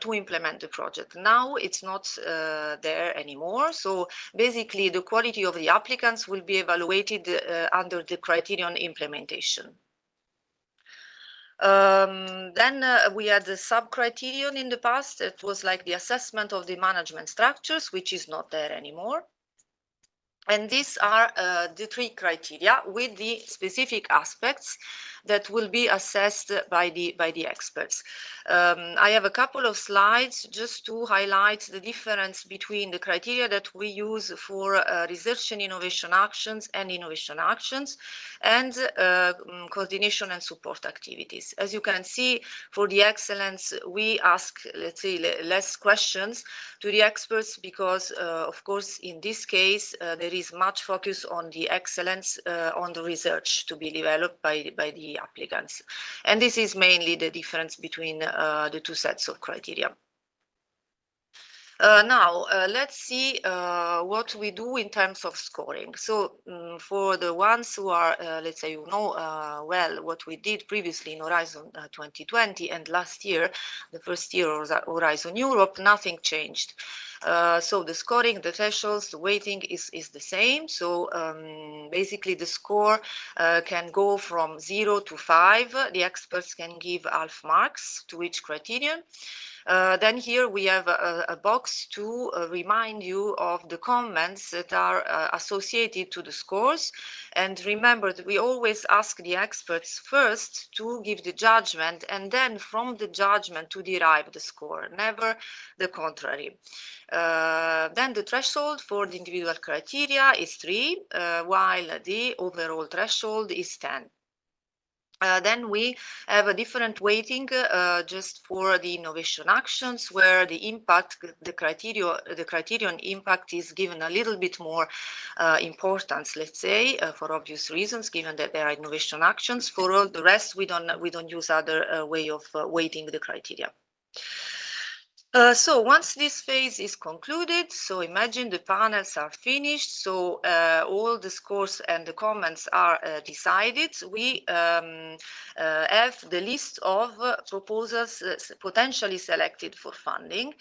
to implement the project. Now it's not there anymore. So basically, the quality of the applicants will be evaluated under the criterion implementation. Then we had the sub-criterion in the past. It was like the assessment of the management structures, which is not there anymore. And these are the 3 criteria with the specific aspects that will be assessed by the experts. I have a couple of slides just to highlight the difference between the criteria that we use for research and innovation actions and coordination and support activities. As you can see, for the excellence, we ask, let's say, less questions to the experts because, of course, in this case, there there is much focus on the excellence on the research to be developed by the applicants. And this is mainly the difference between the two sets of criteria. Now, let's see what we do in terms of scoring. So for the ones who are, let's say, well, what we did previously in Horizon 2020 and last year, the first year of Horizon Europe, nothing changed. So the scoring, the thresholds, the weighting is the same. So basically the score can go from 0 to 5. The experts can give half marks to each criterion. Then here we have a box to remind you of the comments that are associated to the scores. And remember that we always ask the experts first to give the judgment and then from the judgment to derive the score, never the contrary. Then the threshold for the individual criteria is 3, while the overall threshold is 10. Then we have a different weighting just for the innovation actions, where the impact, the criterion impact is given a little bit more importance, let's say, for obvious reasons, given that there are innovation actions. For all the rest, we don't use other way of weighting the criteria. So once this phase is concluded, so imagine the panels are finished, so all the scores and the comments are decided. We have the list of proposals potentially selected for funding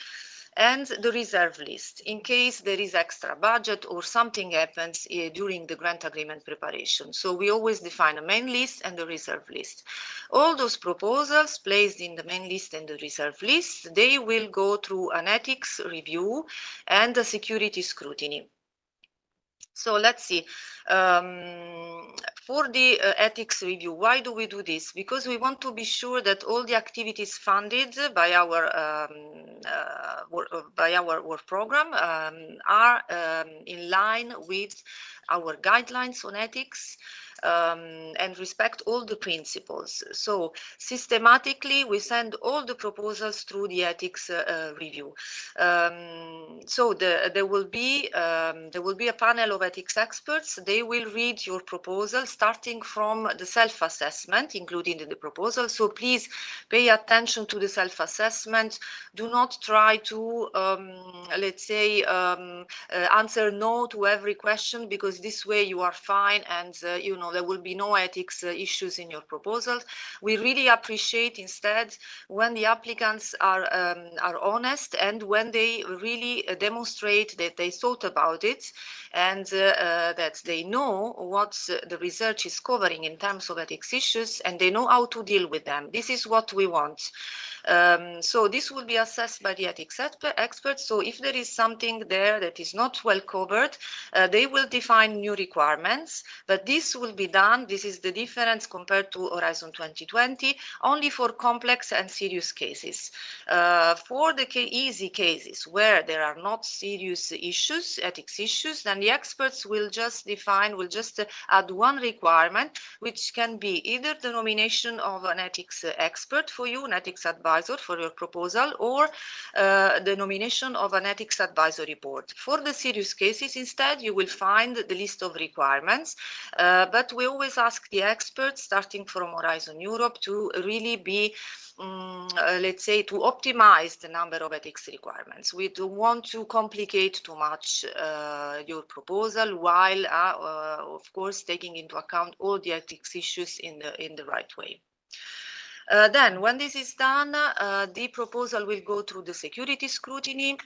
and the reserve list in case there is extra budget or something happens during the grant agreement preparation. So we always define a main list and the reserve list. All those proposals placed in the main list and the reserve list, they will go through an ethics review and a security scrutiny. So let's see, for the ethics review, why do we do this? Because we want to be sure that all the activities funded by our work program are in line with our guidelines on ethics and respect all the principles. So systematically, we send all the proposals through the ethics review. So there will be a panel of ethics experts. They will read your proposal, starting from the self-assessment included in the proposal. So please pay attention to the self-assessment. Do not try to, let's say, answer no to every question, because this way you are fine and there will be no ethics issues in your proposal. We really appreciate instead when the applicants are honest and when they really demonstrate that they thought about it and that they know what the research is covering in terms of ethics issues and they know how to deal with them. This is what we want. So this will be assessed by the ethics experts. So if there is something there that is not well covered, they will define new requirements, but this will be done. This is the difference compared to Horizon 2020, only for complex and serious cases. For the easy cases where there are not serious issues, ethics issues, then the experts will just add one requirement, which can be either the nomination of an ethics expert for you, an ethics advisor for your proposal, or the nomination of an ethics advisory board. For the serious cases, instead, you will find the list of requirements, but we always ask the experts, starting from Horizon Europe, to really be let's say, to optimize the number of ethics requirements. We don't want to complicate too much your proposal, while of course taking into account all the ethics issues in the right way. Then when this is done, the proposal will go through the security scrutiny.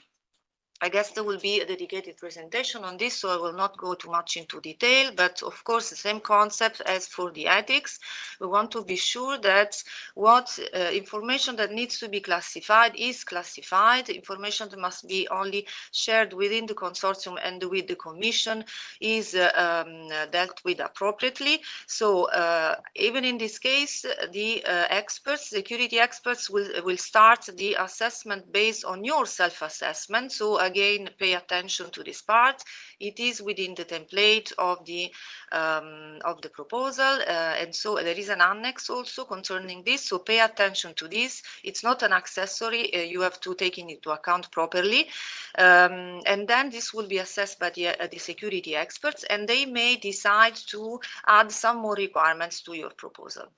I guess there will be a dedicated presentation on this, so I will not go too much into detail, but of course the same concept as for the ethics. We want to be sure that what information that needs to be classified is classified. Information that must be only shared within the consortium and with the Commission is dealt with appropriately. So even in this case, the security experts will start the assessment based on your self-assessment. So again, pay attention to this part. It is within the template of the proposal, and so there is an annex also concerning this. So pay attention to this. It's not an accessory. You have to take it into account properly, and then this will be assessed by the security experts, and they may decide to add some more requirements to your proposal.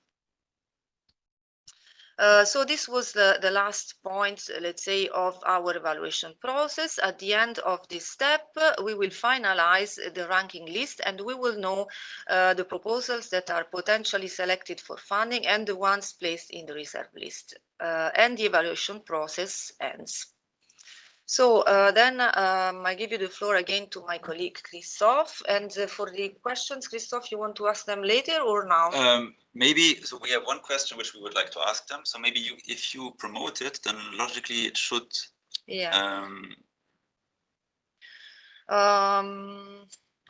So this was the last point, let's say, of our evaluation process. At the end of this step, we will finalize the ranking list, and we will know the proposals that are potentially selected for funding and the ones placed in the reserve list. And the evaluation process ends. So then I give you the floor again to my colleague Christophe. And for the questions, Christophe, you want to ask them later or now? Maybe, so we have one question which we would like to ask them. So maybe if you promote it, then logically it should. Yeah.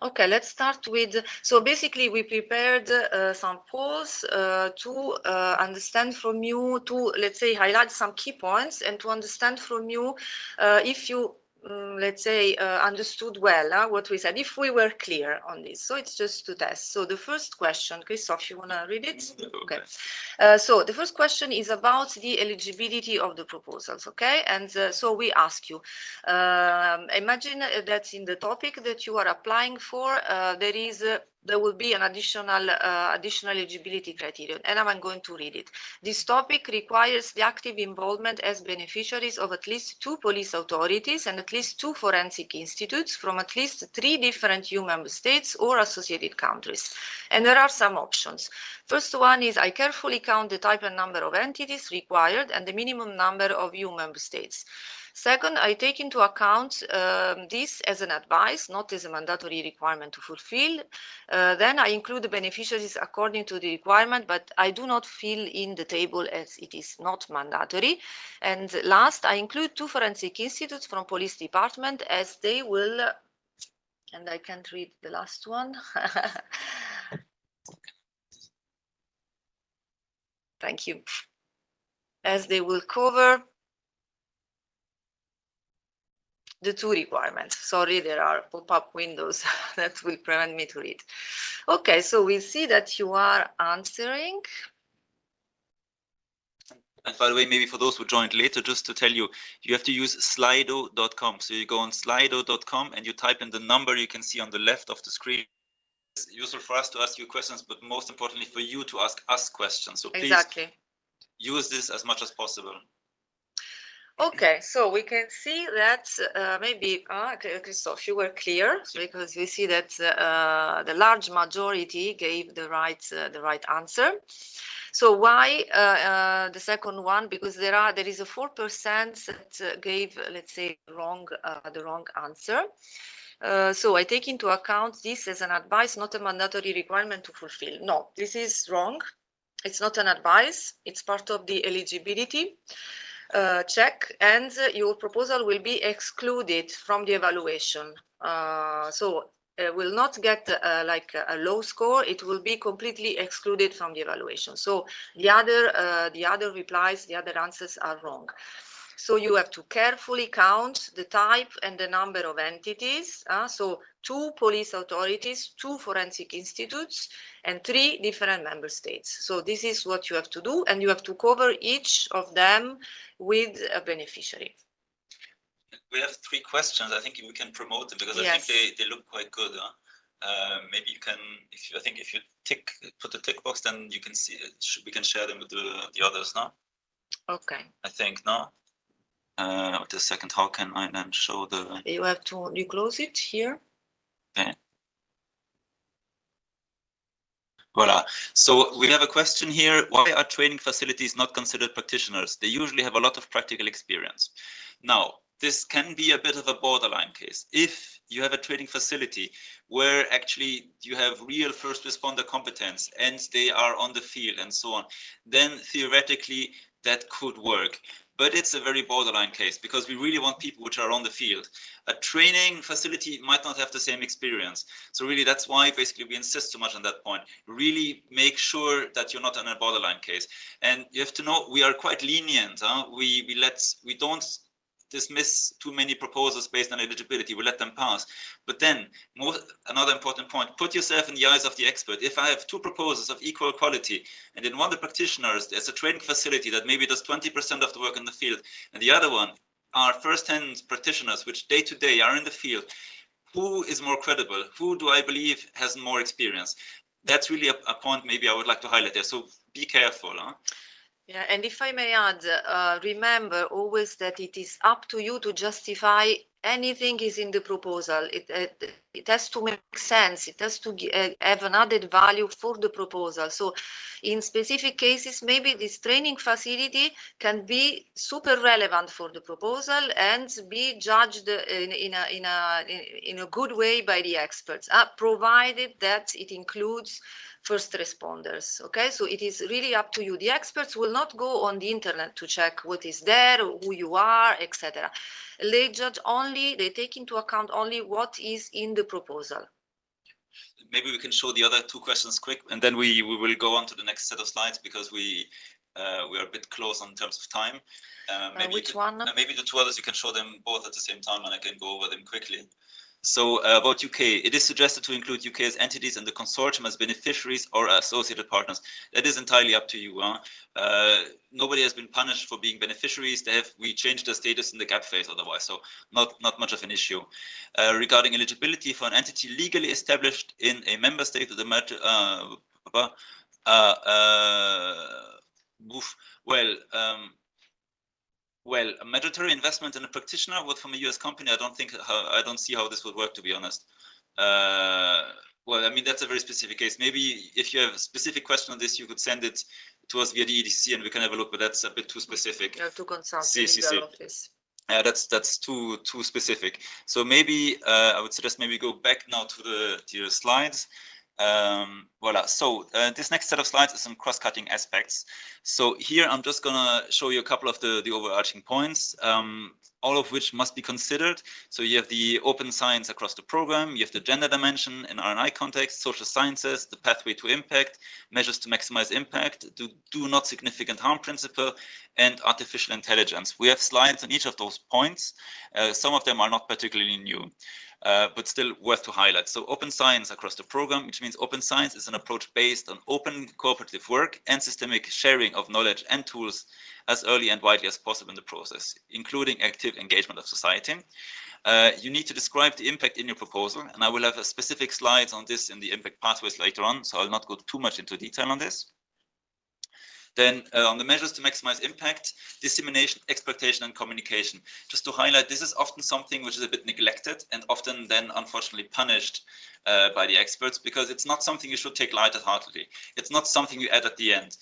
Okay, let's start with, so basically we prepared some polls to understand from you, to, let's say, highlight some key points and to understand from you if you, let's say, understood well what we said, if we were clear on this. So it's just to test. So the first question, Christophe, you want to read it? Okay. So the first question is about the eligibility of the proposals, okay? And so we ask you, imagine that in the topic that you are applying for, there will be an additional eligibility criterion, and I'm going to read it. This topic requires the active involvement as beneficiaries of at least 2 police authorities and at least 2 forensic institutes from at least 3 different EU member states or associated countries. And there are some options. First one is I carefully count the type and number of entities required and the minimum number of EU member states. Second, I take into account this as an advice, not as a mandatory requirement to fulfill. Then I include the beneficiaries according to the requirement, but I do not fill in the table as it is not mandatory. And last, I include 2 forensic institutes from police department as they will, and I can't read the last one. Thank you. As they will cover the 2 requirements. Sorry, there are pop-up windows that will prevent me to read. Okay, so we see that you are answering. And by the way, maybe for those who joined later, just to tell you, you have to use slido.com. So you go on slido.com and you type in the number you can see on the left of the screen. It's useful for us to ask you questions, but most importantly for you to ask us questions. So please use this as much as possible. Okay, so we can see that maybe, Christophe, you were clear because we see that the large majority gave the right answer. So why the second one? Because there is a 4% that gave, let's say, the wrong answer. So I take into account this as an advice, not a mandatory requirement to fulfill. No, this is wrong. It's not an advice. It's part of the eligibility check, and your proposal will be excluded from the evaluation. So will not get like a low score. It will be completely excluded from the evaluation. So the other replies, the other answers are wrong. So you have to carefully count the type and the number of entities. So 2 police authorities, 2 forensic institutes, and 3 different member states. So this is what you have to do, and you have to cover each of them with a beneficiary. We have 3 questions. I think we can promote them because I think they look quite good. Maybe you can, if you put the tick box, then you can see it. We can share them with the others now. Okay. I think now. The second, how can I then show the? You close it here. Okay. Voila. So we have a question here. Why are training facilities not considered practitioners? They usually have a lot of practical experience. Now, this can be a bit of a borderline case. If you have a training facility where actually you have real first responder competence and they are on the field and so on, then theoretically that could work. But it's a very borderline case because we really want people which are on the field. A training facility might not have the same experience. So really that's why basically we insist so much on that point. Really make sure that you're not in a borderline case. And you have to know we are quite lenient. We don't dismiss too many proposals based on eligibility. We'll let them pass. But then, another important point, put yourself in the eyes of the expert. If I have two proposals of equal quality, and in one of the practitioners, there's a training facility that maybe does 20% of the work in the field, and the other one are first-hand practitioners, which day to day are in the field, who is more credible? Who do I believe has more experience? That's really a point maybe I would like to highlight there. So be careful. Huh? Yeah, and if I may add, remember always that it is up to you to justify anything is in the proposal. It has to make sense. It has to have an added value for the proposal. So in specific cases, maybe this training facility can be super relevant for the proposal and be judged in a good way by the experts, provided that it includes first responders. Okay, so it is really up to you. The experts will not go on the internet to check what is there, who you are, etc. They judge only, they take into account only what is in the proposal. Maybe we can show the other two questions quick, and then we will go on to the next set of slides because we are a bit close on terms of time. Which one? Maybe the two others, you can show them both at the same time and I can go over them quickly. So about UK, it is suggested to include UK as entities and the consortium as beneficiaries or associated partners. That is entirely up to you. Nobody has been punished for being beneficiaries. We changed their status in the gap phase otherwise, so not much of an issue. Regarding eligibility for an entity legally established in a member state of the matter, well, a mandatory investment in a practitioner from a US company, I don't see how this would work, to be honest. Well, I mean, that's a very specific case. Maybe if you have a specific question on this, you could send it to us via the EDC and we can have a look, but that's a bit too specific. You have to consult the legal office. That's too specific. So maybe I would suggest maybe go back now to your slides. Voila. So this next set of slides is some cross-cutting aspects. So here I'm just gonna show you a couple of the overarching points, all of which must be considered. So you have the open science across the program, you have the gender dimension in R&I context, social sciences, the pathway to impact, measures to maximize impact, do not significant harm principle, and artificial intelligence. We have slides on each of those points. Some of them are not particularly new. But still worth to highlight. So open science across the program, which means open science is an approach based on open cooperative work and systemic sharing of knowledge and tools as early and widely as possible in the process, including active engagement of society. You need to describe the impact in your proposal, and I will have a specific slides on this in the impact pathways later on, so I'll not go too much into detail on this. Then on the measures to maximize impact, dissemination, exploitation, and communication. Just to highlight, this is often something which is a bit neglected and often then unfortunately punished by the experts because it's not something you should take lightheartedly. It's not something you add at the end.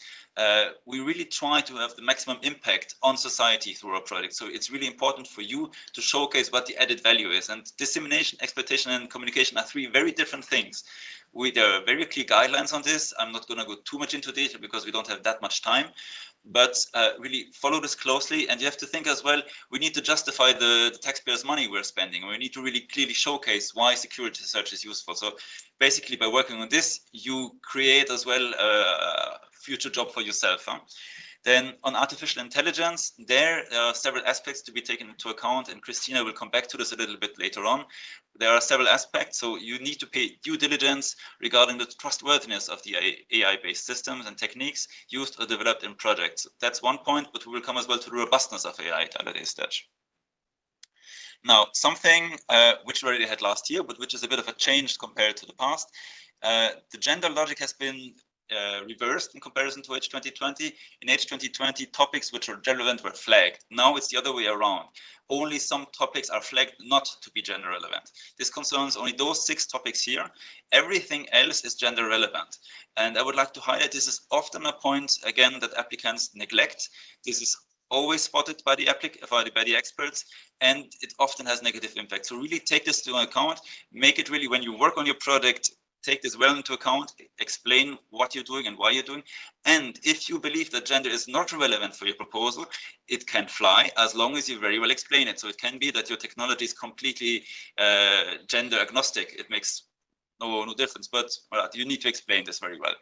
We really try to have the maximum impact on society through our project. So it's really important for you to showcase what the added value is. And dissemination, exploitation, and communication are three very different things. There are very clear guidelines on this. I'm not going to go too much into detail because we don't have that much time, but really follow this closely. And you have to think as well, we need to justify the taxpayers' money we're spending. We need to really clearly showcase why security research is useful. So basically by working on this, you create as well a future job for yourself. Huh? Then on artificial intelligence, there are several aspects to be taken into account, and Christina will come back to this a little bit later on. There are several aspects, so you need to pay due diligence regarding the trustworthiness of the AI-based systems and techniques used or developed in projects. That's one point, but we will come as well to the robustness of AI at a later stage. Now, something which we already had last year, but which is a bit of a change compared to the past. The gender logic has been reversed in comparison to H2020. In H2020, topics which are relevant were flagged. Now it's the other way around. Only some topics are flagged not to be gender relevant. This concerns only those 6 topics here. Everything else is gender relevant. And I would like to highlight this is often a point, again, that applicants neglect. This is always spotted by the experts, and it often has negative impact. So really take this into account, make it really, when you work on your project, take this well into account, explain what you're doing and why you're doing. And if you believe that gender is not relevant for your proposal, it can fly as long as you very well explain it. So it can be that your technology is completely gender agnostic. It makes no difference, but you need to explain this very well.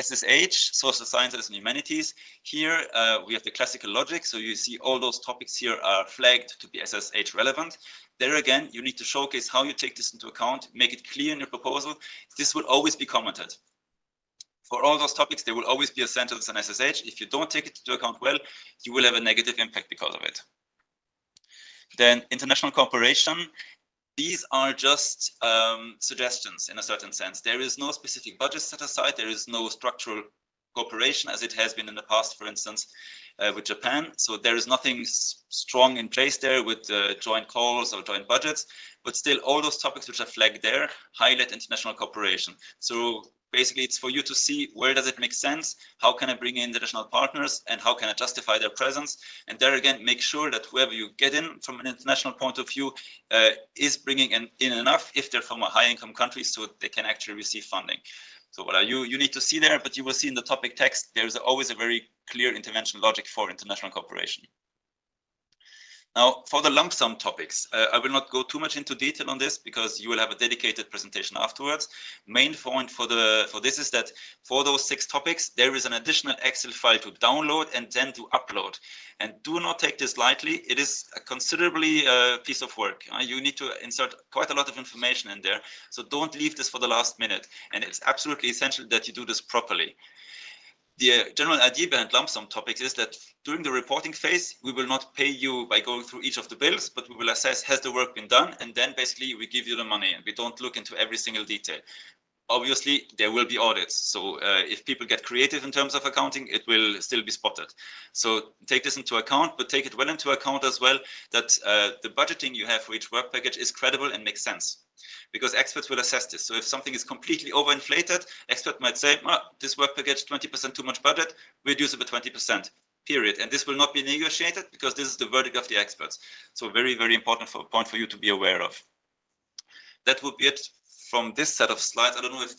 SSH, social sciences and humanities. Here we have the classical logic. So you see all those topics here are flagged to be SSH relevant. There again, you need to showcase how you take this into account, make it clear in your proposal. This will always be commented. For all those topics, there will always be a sentence on SSH. If you don't take it into account well, you will have a negative impact because of it. Then international cooperation. These are just suggestions in a certain sense. There is no specific budget set aside. There is no structural cooperation as it has been in the past, for instance, with Japan. So there is nothing strong in place there with joint calls or joint budgets, but still all those topics which are flagged there highlight international cooperation. So basically it's for you to see where does it make sense, how can I bring in international partners, and how can I justify their presence. And there again, make sure that whoever you get in from an international point of view is bringing in enough if they're from a high income country so they can actually receive funding. So what you need to see there, but you will see in the topic text, there's always a very clear intervention logic for international cooperation. Now, for the lump sum topics, I will not go too much into detail on this because you will have a dedicated presentation afterwards. Main point for this is that for those 6 topics, there is an additional Excel file to download and then to upload. And do not take this lightly. It is a considerably piece of work. You need to insert quite a lot of information in there. So don't leave this for the last minute. And it's absolutely essential that you do this properly. The general idea behind lump sum topics is that during the reporting phase, we will not pay you by going through each of the bills, but we will assess, has the work been done? And then basically we give you the money and we don't look into every single detail. Obviously, there will be audits. So if people get creative in terms of accounting, it will still be spotted. So take this into account, but take it well into account as well that the budgeting you have for each work package is credible and makes sense. Because experts will assess this. So if something is completely overinflated, expert might say, oh, this work package, 20% too much budget, reduce it by 20%, period. And this will not be negotiated because this is the verdict of the experts. So very, very important point for you to be aware of. That would be it from this set of slides. I don't know if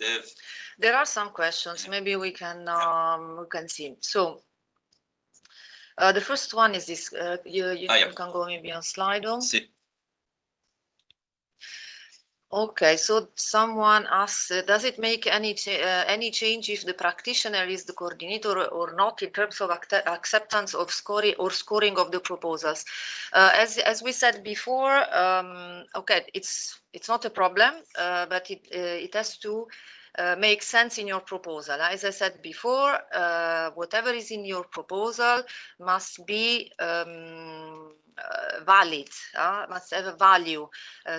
there are some questions. Yeah. Maybe we can see. So the first one is this. You can go maybe on Slido. See. Okay, so someone asks, does it make any change if the practitioner is the coordinator or not in terms of acceptance of scoring of the proposals? As we said before, okay, it's not a problem, but it has to make sense in your proposal. As I said before, whatever is in your proposal must be valid, must have a value.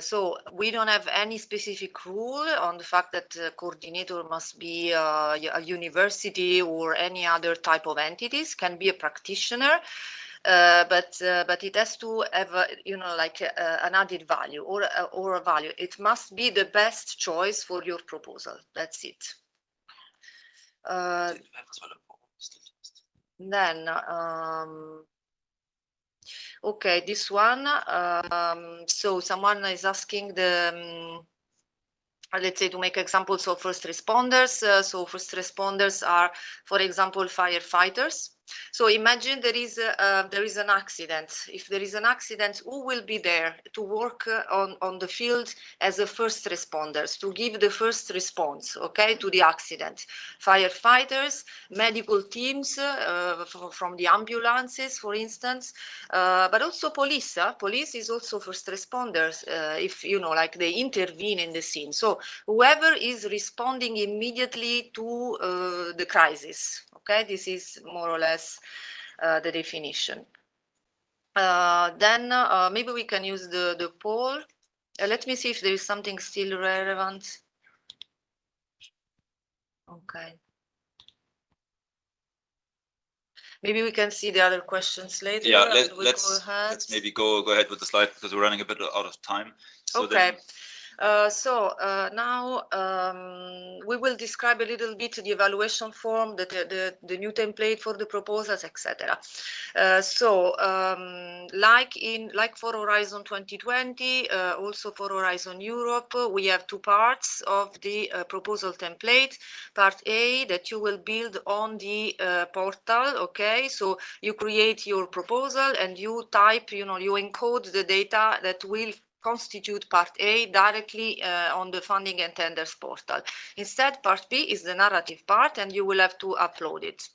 So we don't have any specific rule on the fact that the coordinator must be a university or any other type of entities, can be a practitioner, but it has to have an added value or a value. It must be the best choice for your proposal. That's it. Then okay, this one. So someone is asking let's say to make examples of first responders. So first responders are, for example, firefighters. So imagine there is an accident. If there is an accident, who will be there to work on the field as a first responders, to give the first response, okay, to the accident? Firefighters, medical teams from the ambulances, for instance, but also police. Police is also first responders if, like they intervene in the scene. So whoever is responding immediately to the crisis. Okay, this is more or less the definition. Then maybe we can use the poll. Let me see if there is something still relevant. Okay. Maybe we can see the other questions later. Yeah, let's maybe go ahead with the slide because we're running a bit out of time. So okay. Now we will describe a little bit the evaluation form, the new template for the proposals, etc. Like for Horizon 2020, also for Horizon Europe, we have 2 parts of the proposal template. Part A that you will build on the portal. Okay, so you create your proposal and you type, you encode the data that will constitute part A directly on the funding and tenders portal. Instead, part B is the narrative part, and you will have to upload it.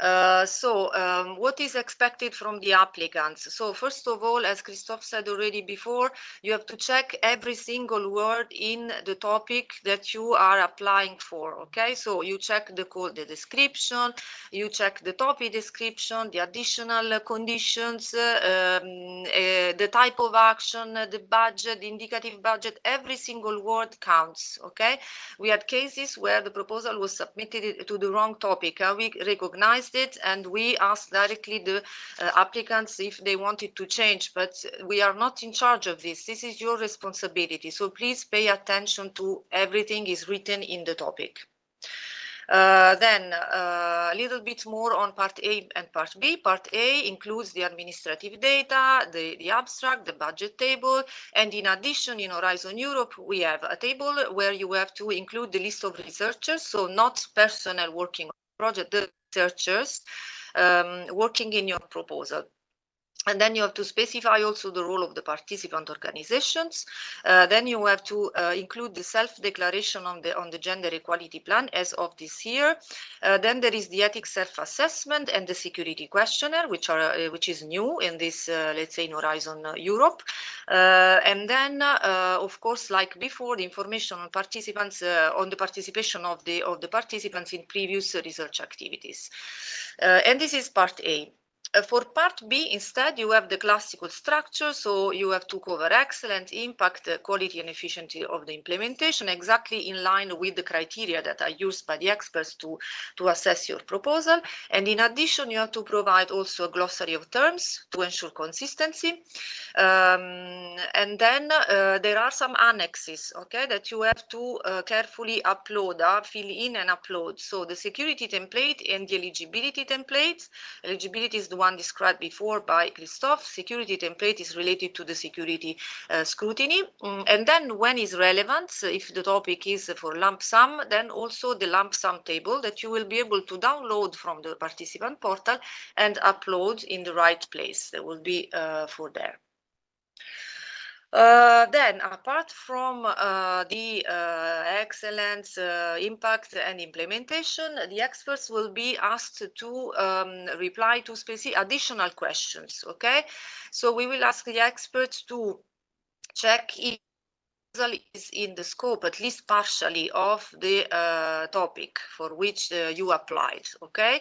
What is expected from the applicants? So first of all, as Christophe said already before, you have to check every single word in the topic that you are applying for, okay? So you check the description, you check the topic description, the additional conditions, the type of action, the budget, the indicative budget, every single word counts, okay? We had cases where the proposal was submitted to the wrong topic. We recognized it and we asked directly the applicants if they wanted to change, but we are not in charge of this. This is your responsibility. So please pay attention to everything is written in the topic. Then a little bit more on part A and part B. Part A includes the administrative data, the abstract, the budget table, and in addition, in Horizon Europe, we have a table where you have to include the list of researchers, so not personnel working on the project, the researchers working in your proposal. And then you have to specify also the role of the participant organizations. Then you have to include the self-declaration on the gender equality plan as of this year. Then there is the ethics self-assessment and the security questionnaire, which is new in this, let's say, in Horizon Europe. And then, of course, like before, the information on participants, on the participation of the participants in previous research activities. And this is part A. For part B, instead, you have the classical structure. So you have to cover excellence, impact, quality and efficiency of the implementation, exactly in line with the criteria that are used by the experts to assess your proposal. And in addition, you have to provide also a glossary of terms to ensure consistency. And then there are some annexes, okay, that you have to carefully upload, fill in and upload. So the security template and the eligibility template. Eligibility is the one described before by Christophe. Security template is related to the security scrutiny. And then when is relevant, if the topic is for lump sum, then also the lump sum table that you will be able to download from the participant portal and upload in the right place. There will be for there. Then, apart from the excellence, impact and implementation, the experts will be asked to reply to specific additional questions, okay? So we will ask the experts to check if is in the scope, at least partially, of the topic for which you applied, okay?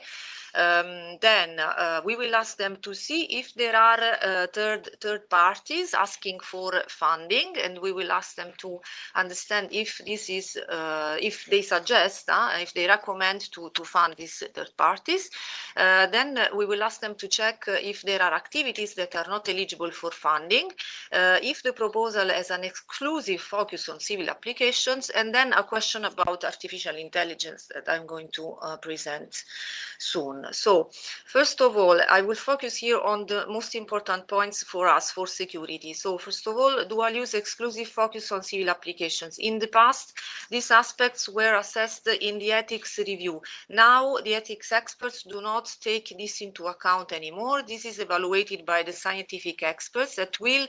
Then we will ask them to see if there are third parties asking for funding, and we will ask them to understand if this is, if they suggest, if they recommend to fund these third parties. Then we will ask them to check if there are activities that are not eligible for funding, if the proposal has an exclusive focus on civil applications, and then a question about artificial intelligence that I'm going to present soon. So first of all, I will focus here on the most important points for us for security. So first of all, dual use exclusive focus on civil applications. In the past, these aspects were assessed in the ethics review. Now the ethics experts do not take this into account anymore. This is evaluated by the scientific experts that will,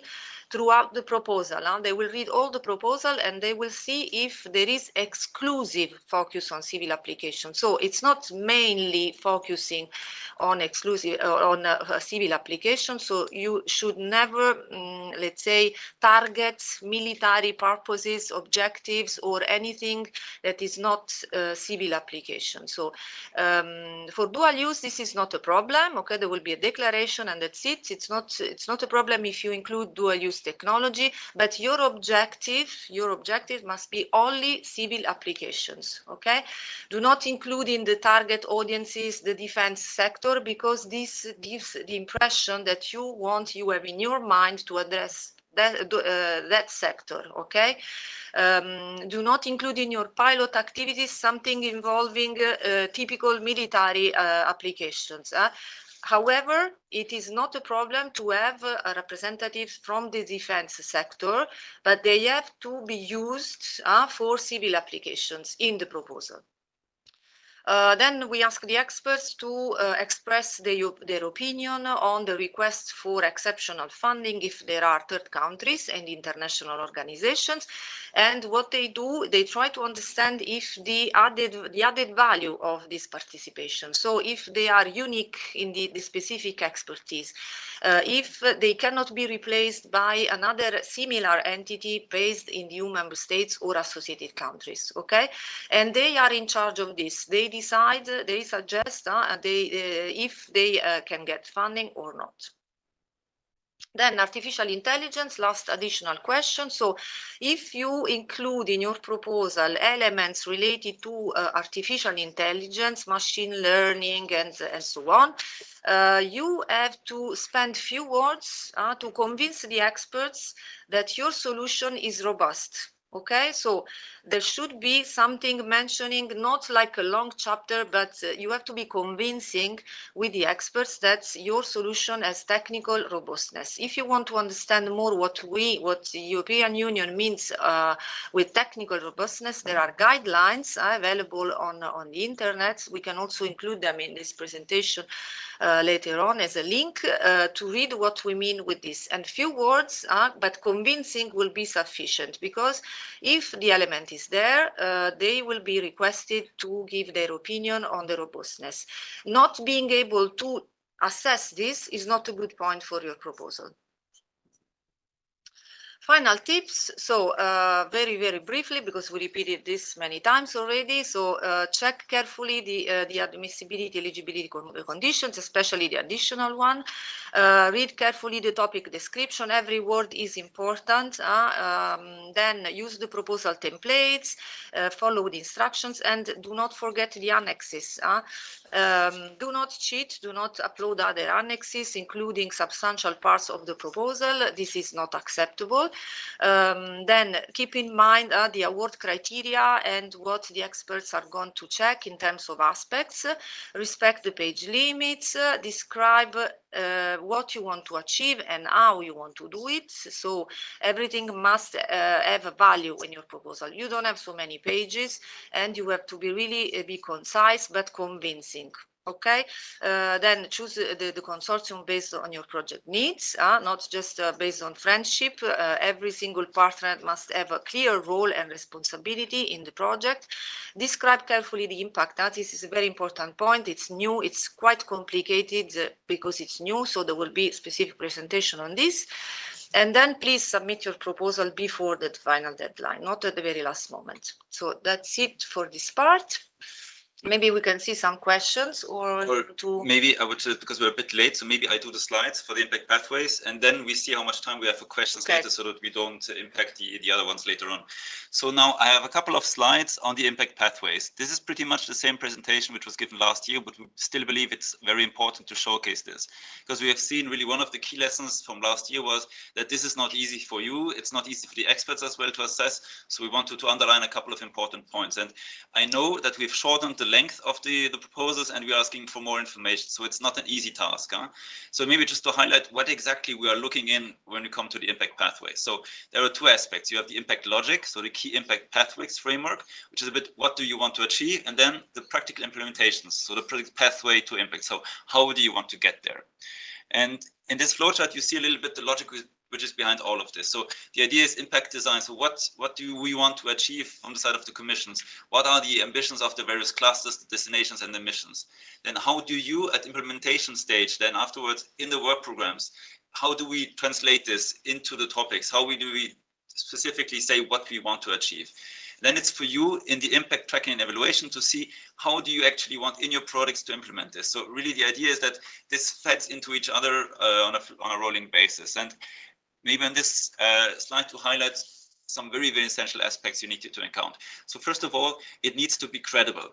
throughout the proposal, they will read all the proposal and they will see if there is exclusive focus on civil applications. So it's not mainly focusing on exclusive on civil applications. So you should never, let's say, target military purposes, objectives, or anything that is not civil application. So for dual use, this is not a problem. Okay, there will be a declaration and that's it. It's not a problem if you include dual use technology, but your objective must be only civil applications. Okay, do not include in the target audiences the defense sector, because this gives the impression that you have in your mind to address that sector. Okay, do not include in your pilot activities something involving typical military applications. However, it is not a problem to have representatives from the defense sector, but they have to be used for civil applications in the proposal. Then we ask the experts to express their opinion on the request for exceptional funding if there are third countries and international organizations. And what they do, they try to understand if the added value of this participation. So if they are unique in the specific expertise, if they cannot be replaced by another similar entity based in the EU member states or associated countries, okay? And they are in charge of this. They decide, they suggest if they can get funding or not. Then artificial intelligence, last additional question. So if you include in your proposal elements related to artificial intelligence, machine learning, and so on, you have to spend few words to convince the experts that your solution is robust. Okay, so there should be something mentioning, not like a long chapter, but you have to be convincing with the experts that your solution has technical robustness. If you want to understand more what the European Union means with technical robustness, there are guidelines available on the internet. We can also include them in this presentation later on as a link to read what we mean with this. And few words, but convincing will be sufficient, because if the element is there, they will be requested to give their opinion on the robustness. Not being able to assess this is not a good point for your proposal. Final tips. So very, very briefly, because we repeated this many times already. So check carefully the admissibility, eligibility conditions, especially the additional one. Read carefully the topic description. Every word is important. Then use the proposal templates, follow the instructions, and do not forget the annexes. Do not cheat, do not upload other annexes, including substantial parts of the proposal. This is not acceptable. Then keep in mind the award criteria and what the experts are going to check in terms of aspects. Respect the page limits, describe what you want to achieve and how you want to do it. So everything must have a value in your proposal. You don't have so many pages, and you have to be really be concise but convincing. Okay, then choose the consortium based on your project needs, not just based on friendship. Every single partner must have a clear role and responsibility in the project. Describe carefully the impact. This is a very important point. It's new, it's quite complicated because it's new, so there will be specific presentation on this. And then please submit your proposal before the final deadline, not at the very last moment. So that's it for this part. Maybe we can see some questions or to... Maybe I would, because we're a bit late, so maybe I do the slides for the impact pathways, and then we see how much time we have for questions later, so that we don't impact the other ones later on. So now I have a couple of slides on the impact pathways. This is pretty much the same presentation which was given last year, but we still believe it's very important to showcase this, because we have seen really one of the key lessons from last year was that this is not easy for you. It's not easy for the experts as well to assess. So we wanted to underline a couple of important points. And I know that we've shortened the length of the proposals, and we're asking for more information, so it's not an easy task. So maybe just to highlight what exactly we are looking in when we come to the impact pathway. So there are two aspects. You have the impact logic, so the key impact pathways framework, which is a bit what do you want to achieve, and then the practical implementations, so the project pathway to impact. So how do you want to get there? And in this flowchart, you see a little bit the logic which is behind all of this. So the idea is impact design. So what do we want to achieve from the side of the commissions? What are the ambitions of the various clusters, the destinations, and the missions? Then how do you, at implementation stage, then afterwards in the work programs, how do we translate this into the topics? How do we specifically say what we want to achieve? Then it's for you in the impact tracking and evaluation to see how do you actually want in your products to implement this. So really the idea is that this fits into each other on a rolling basis. And maybe on this slide to highlight some very, very essential aspects you need to account. So first of all, it needs to be credible.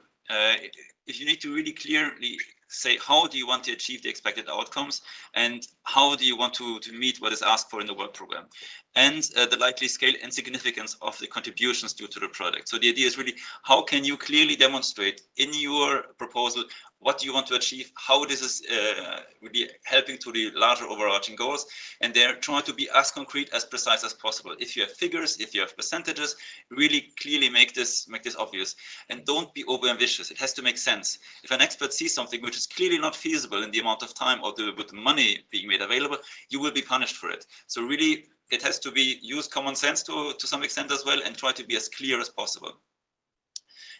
If you need to really clearly say how do you want to achieve the expected outcomes and how do you want to meet what is asked for in the work program. and the likely scale and significance of the contributions due to the product. So the idea is really, how can you clearly demonstrate in your proposal what you want to achieve, how this is really helping to the larger overarching goals, and they're trying to be as concrete, as precise as possible. If you have figures, if you have percentages, really clearly make this obvious, and don't be over ambitious. It has to make sense. If an expert sees something which is clearly not feasible in the amount of time or with the money being made available, you will be punished for it. So really, it has to be use common sense to some extent as well, and try to be as clear as possible.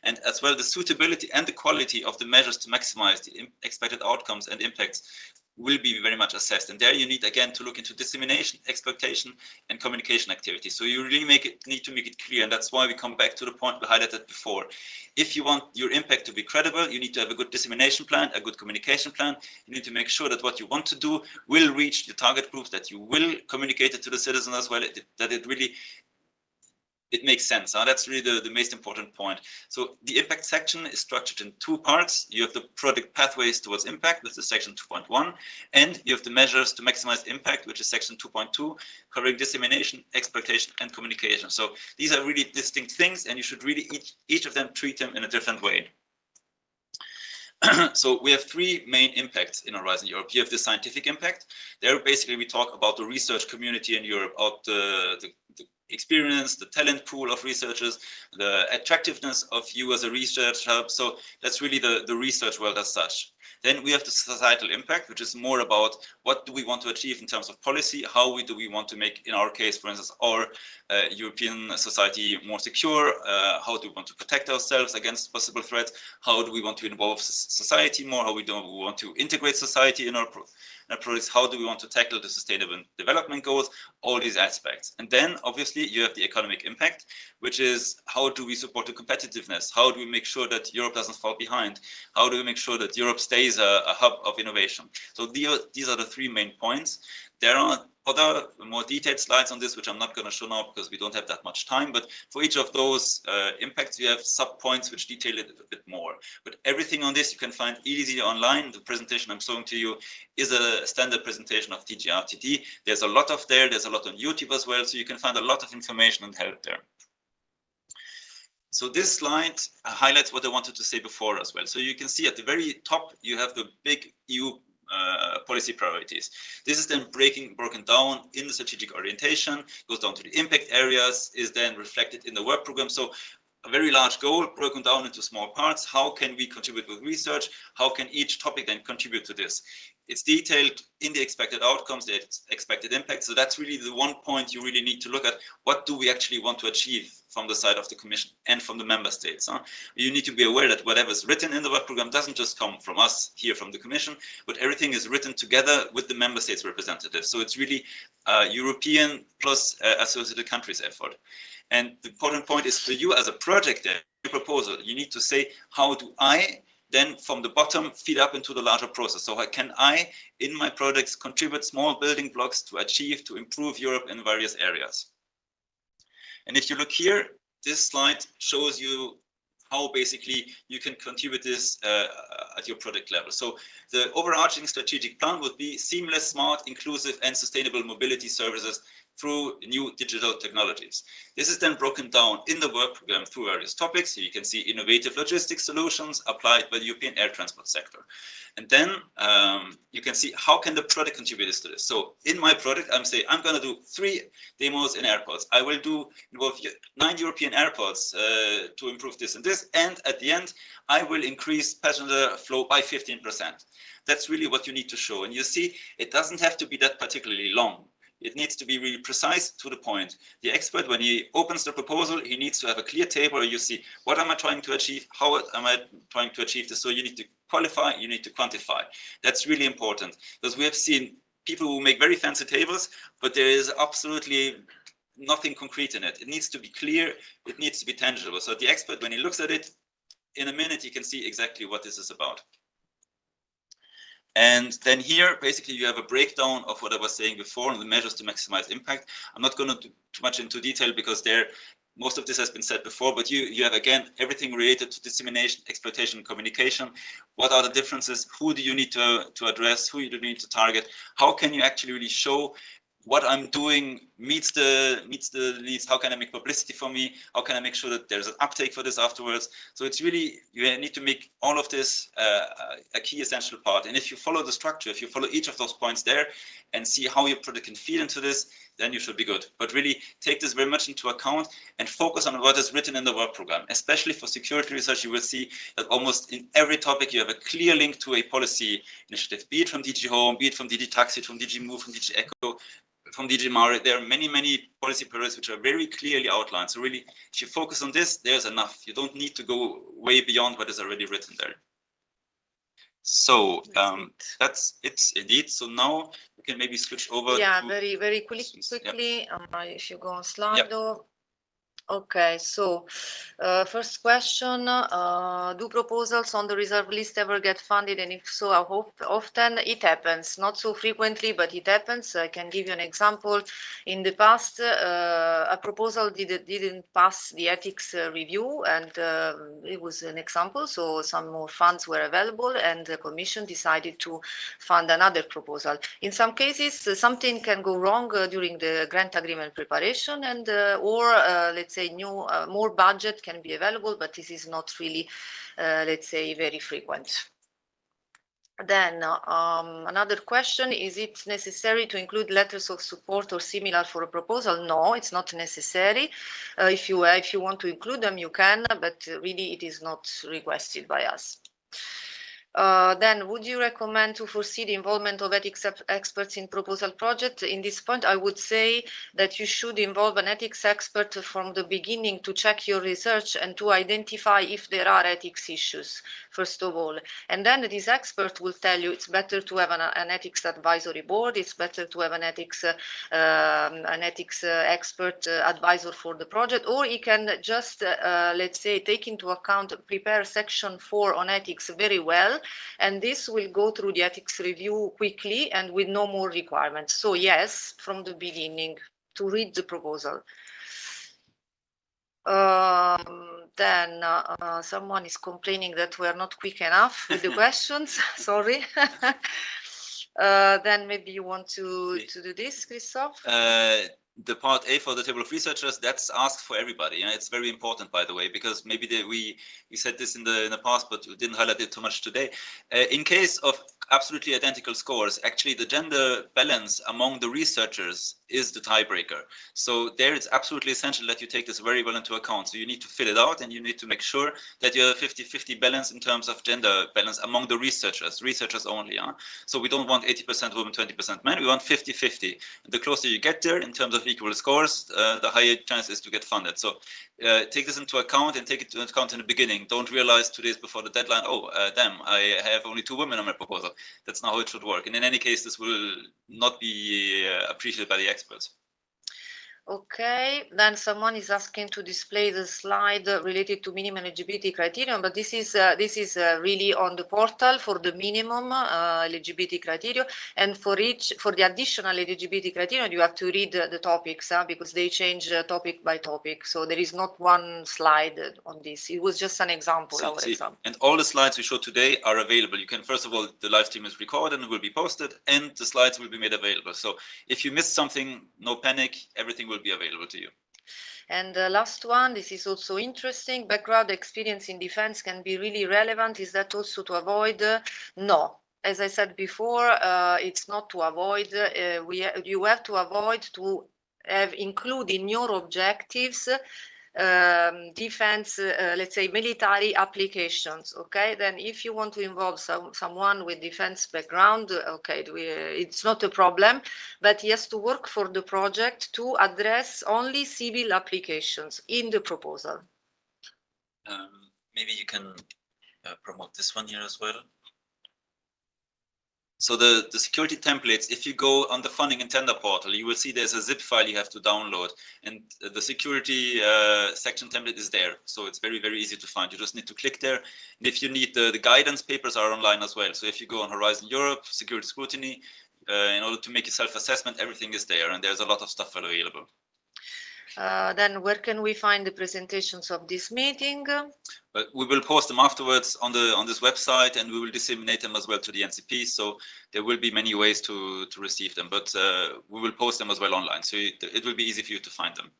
And as well, the suitability and the quality of the measures to maximize the expected outcomes and impacts will be very much assessed. And there you need, again, to look into dissemination, exploitation, and communication activities. So you really need to make it clear. And that's why we come back to the point we highlighted before. If you want your impact to be credible, you need to have a good dissemination plan, a good communication plan. You need to make sure that what you want to do will reach the target groups, that you will communicate it to the citizen as well, that it really makes sense. That's really the most important point. So the impact section is structured in two parts. You have the product pathways towards impact, which is section 2.1, and you have the measures to maximize impact, which is section 2.2, covering dissemination, exploitation, and communication. So these are really distinct things, and you should really each of them treat them in a different way. So we have three main impacts in Horizon Europe. You have the scientific impact. There basically we talk about the research community in Europe, about the experience, the talent pool of researchers, the attractiveness of you as a research hub. So that's really the research world as such. Then we have the societal impact, which is more about what do we want to achieve in terms of policy, how do we want to make, in our case, for instance, our European society more secure, how do we want to protect ourselves against possible threats, how do we want to involve society more, how we want to integrate society in our projects, how do we want to tackle the sustainable development goals, all these aspects. And then obviously you have the economic impact, which is how do we support the competitiveness, how do we make sure that Europe doesn't fall behind, how do we make sure that Europe stays a hub of innovation. So these are the three main points. There are other more detailed slides on this, which I'm not going to show now because we don't have that much time, but for each of those impacts, you have sub-points which detail it a bit more. But everything on this you can find easily online. The presentation I'm showing to you is a standard presentation of TGRTD. There's a lot there's a lot on YouTube as well, so you can find a lot of information and help there. So this slide highlights what I wanted to say before as well. So you can see at the very top, you have the big EU policy priorities. This is then broken down in the strategic orientation, goes down to the impact areas, is then reflected in the work program. So a very large goal broken down into small parts. How can we contribute with research? How can each topic then contribute to this? It's detailed in the expected outcomes, the expected impact. So that's really the one point you really need to look at. What do we actually want to achieve from the side of the Commission and from the member states? You need to be aware that whatever's written in the work program doesn't just come from us here from the Commission, but everything is written together with the member states representatives. So it's really European plus associated countries effort. And the important point is for you as a project, your proposal, you need to say, how do I then from the bottom feed up into the larger process? So how can I, in my projects, contribute small building blocks to achieve, to improve Europe in various areas? And if you look here, this slide shows you how basically you can contribute this at your project level. So the overarching strategic plan would be seamless, smart, inclusive, and sustainable mobility services through new digital technologies. This is then broken down in the work program through various topics. So you can see innovative logistics solutions applied by the European air transport sector. And then you can see how can the product contribute to this. So in my product, I'm saying I'm going to do 3 demos in airports. I will involve 9 European airports to improve this and this. And at the end, I will increase passenger flow by 15%. That's really what you need to show. And you see, it doesn't have to be that particularly long. It needs to be really precise, to the point. The expert, when he opens the proposal, he needs to have a clear table where you see, what am I trying to achieve? How am I trying to achieve this? So you need to qualify, you need to quantify. That's really important, because we have seen people who make very fancy tables, but there is absolutely nothing concrete in it. It needs to be clear, it needs to be tangible. So the expert, when he looks at it, in a minute, he can see exactly what this is about. And then here, basically, you have a breakdown of what I was saying before on the measures to maximize impact. I'm not going to do too much into detail because most of this has been said before, but you have, again, everything related to dissemination, exploitation, communication. What are the differences? Who do you need to address? Who do you need to target? How can you actually really show what I'm doing meets the needs? How can I make publicity for me? How can I make sure that there's an uptake for this afterwards? So it's really, you need to make all of this a key essential part. And if you follow the structure, if you follow each of those points there and see how your product can feed into this, then you should be good. But really take this very much into account and focus on what is written in the work program. Especially for security research, you will see that almost in every topic you have a clear link to a policy initiative, be it from DG Home, be it from DG Taxi, from DG Move, from DG Echo, from DG Mare. There are many policy priorities which are very clearly outlined. So really, if you focus on this, there's enough. You don't need to go way beyond what is already written there. So that's it indeed. So now we can maybe switch over. Yeah, to very quickly. If you go on Slido. Okay, so first question, do proposals on the reserve list ever get funded, and if so, how often? It happens, not so frequently, but it happens. I can give you an example. In the past, a proposal didn't pass the ethics review, and it was an example, so some more funds were available, and the Commission decided to fund another proposal. In some cases, something can go wrong during the grant agreement preparation, and or let's say more budget can be available, but this is not really, let's say, very frequent. Then another question, is it necessary to include letters of support or similar for a proposal? No, it's not necessary. If you want to include them, you can, but really it is not requested by us. Then would you recommend to foresee the involvement of ethics experts in proposal project? In this point, I would say that you should involve an ethics expert from the beginning to check your research and to identify if there are ethics issues, first of all. And then this expert will tell you it's better to have an ethics advisory board, it's better to have an ethics expert advisor for the project, or he can just, let's say, take into account, prepare section 4 on ethics very well, and this will go through the ethics review quickly and with no more requirements. So yes, from the beginning, to read the proposal. Then someone is complaining that we are not quick enough with the questions. Sorry. Then maybe you want to do this, Christoph? The part A for the table of researchers, that's asked for everybody. And it's very important, by the way, because maybe we said this in the past, but we didn't highlight it too much today. In case of absolutely identical scores, actually the gender balance among the researchers is the tiebreaker. So there it's absolutely essential that you take this very well into account. So you need to fill it out and you need to make sure that you have a 50-50 balance in terms of gender balance among the researchers only. So we don't want 80% women, 20% men, we want 50-50. The closer you get there in terms of equal scores, the higher chance is to get funded. So take this into account and take it into account in the beginning. Don't realize 2 days before the deadline, oh, damn, I have only 2 women on my proposal. That's not how it should work. And in any case, this will not be appreciated by the experts. Okay, then someone is asking to display the slide related to minimum eligibility criterion, but this is really on the portal for the minimum eligibility criteria, and for the additional eligibility criterion, you have to read the topics because they change topic by topic. So there is not one slide on this. It was just an example. Example. And all the slides we showed today are available. You can, first of all, the live stream is recorded and will be posted, and the slides will be made available. So if you missed something, no panic, everything will be available to you. And the last one, this is also interesting. Background experience in defense can be really relevant. Is that also to avoid? No. As I said before, it's not to avoid. You have to avoid to include in your objectives defense, let's say military applications. Okay, then if you want to involve someone with defense background, okay, it's not a problem, but he has to work for the project to address only civil applications in the proposal. Maybe you can promote this one here as well. So the security templates, if you go on the funding and tender portal, you will see there's a zip file you have to download, and the security section template is there. So it's very, very easy to find. You just need to click there. And if you need the guidance papers are online as well. So if you go on Horizon Europe, security scrutiny, in order to make a self-assessment, everything is there, and there's a lot of stuff available. Then where can we find the presentations of this meeting? But we will post them afterwards on this website, and we will disseminate them as well to the NCP. So there will be many ways to receive them, but we will post them as well online. So it will be easy for you to find them.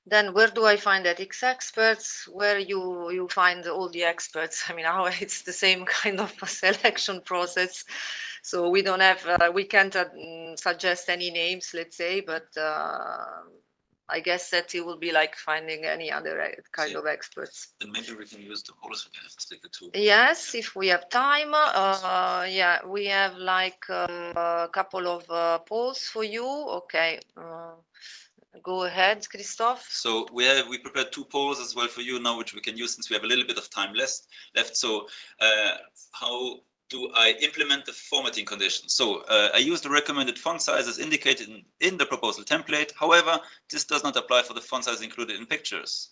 Then where do I find ethics experts? Where you find all the experts? I mean, how it's the same kind of a selection process. So we don't have, we can't suggest any names, let's say, but I guess that it will be like finding any other kind of experts. Then maybe we can use the policy sticker too. Yes, if we have time. Yeah, we have like a couple of polls for you. Okay. Go ahead, Christophe. So we prepared 2 polls as well for you now, which we can use since we have a little bit of time left. So how do I implement the formatting conditions? So I use the recommended font size as indicated in the proposal template. However, this does not apply for the font size included in pictures.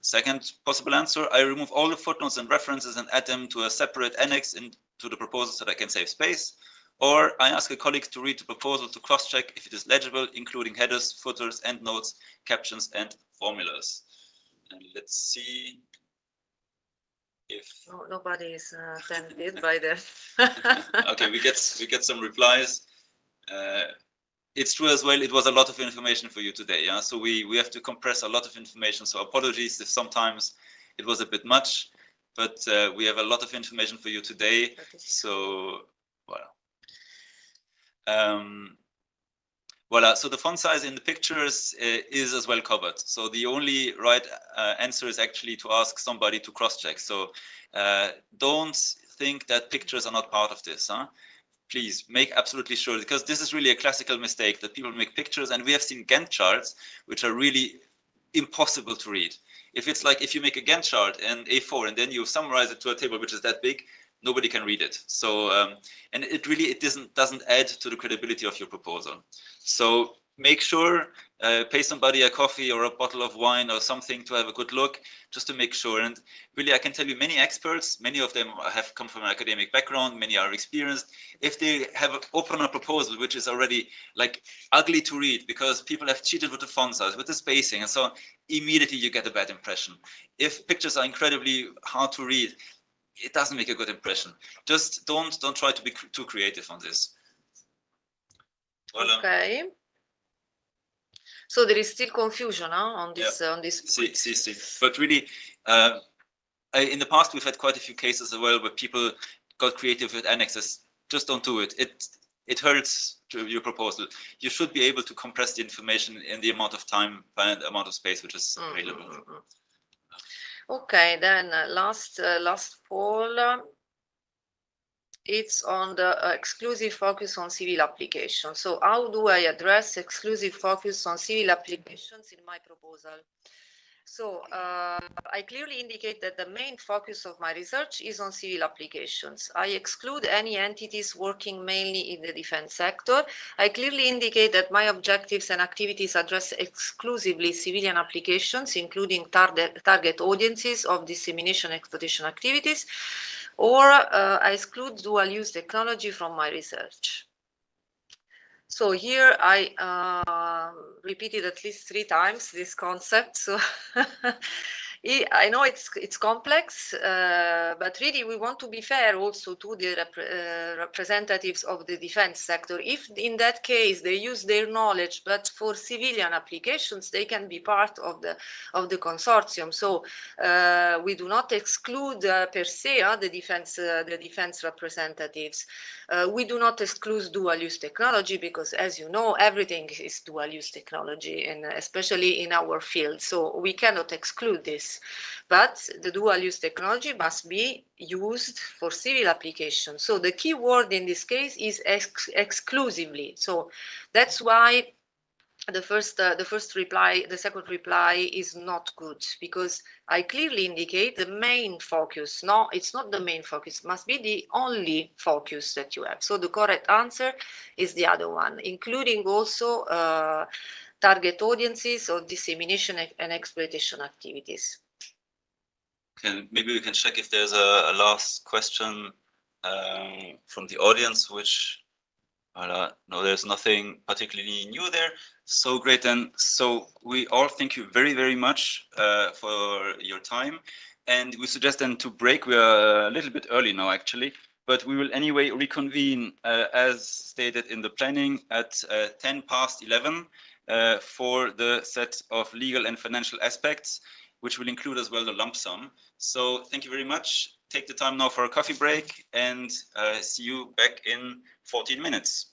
Second possible answer, I remove all the footnotes and references and add them to a separate annex into the proposal so that I can save space. Or I ask a colleague to read the proposal to cross-check if it is legible, including headers, footers, endnotes, captions, and formulas. And let's see if nobody is tempted by that. Okay, we get some replies. It's true as well. It was a lot of information for you today. Yeah, so we have to compress a lot of information. So apologies if sometimes it was a bit much, but we have a lot of information for you today. So well. Voila, so the font size in the pictures is as well covered. So the only right answer is actually to ask somebody to cross-check. So don't think that pictures are not part of this. Huh? Please make absolutely sure, because this is really a classical mistake that people make pictures, and we have seen Gantt charts, which are really impossible to read. If it's like, if you make a Gantt chart in A4 and then you summarize it to a table which is that big, nobody can read it. So and it really doesn't add to the credibility of your proposal. So make sure, pay somebody a coffee or a bottle of wine or something to have a good look, just to make sure. And really, I can tell you, many experts, many of them have come from an academic background, many are experienced. If they have opened a proposal which is already like ugly to read because people have cheated with the font size, with the spacing, and so on, immediately you get a bad impression. If pictures are incredibly hard to read, it doesn't make a good impression. Just don't try to be too creative on this. Voilà. Okay. So there is still confusion on this. Yeah. On this. See. But really, in the past we've had quite a few cases as well where people got creative with annexes. Just don't do it. It hurts your proposal. You should be able to compress the information in the amount of time and amount of space which is available. Okay, then last poll. It's on the exclusive focus on civil applications. So how do I address exclusive focus on civil applications in my proposal? So I clearly indicate that the main focus of my research is on civil applications. I exclude any entities working mainly in the defense sector. I clearly indicate that my objectives and activities address exclusively civilian applications, including target audiences of dissemination exploitation activities, or I exclude dual-use technology from my research. So here I repeated at least 3 times this concept. So I know it's complex, but really we want to be fair also to the representatives of the defense sector. If in that case they use their knowledge, but for civilian applications, they can be part of the consortium. So we do not exclude per se the defense representatives. We do not exclude dual-use technology because, as you know, everything is dual-use technology, and especially in our field. So we cannot exclude this. But the dual-use technology must be used for civil applications. So the key word in this case is exclusively. So that's why the second reply is not good, because I clearly indicate the main focus. No, it's not the main focus, it must be the only focus that you have. So the correct answer is the other one, including also target audiences or dissemination and exploitation activities. Okay, maybe we can check if there's a last question from the audience, which Voilà. No, there's nothing particularly new there. So great. And so we all thank you very, very much for your time. And we suggest then to break. We are a little bit early now, actually, but we will anyway reconvene as stated in the planning at 10 past 11 for the set of legal and financial aspects, which will include as well the lump sum. So thank you very much. Take the time now for a coffee break, and see you back in 14 minutes.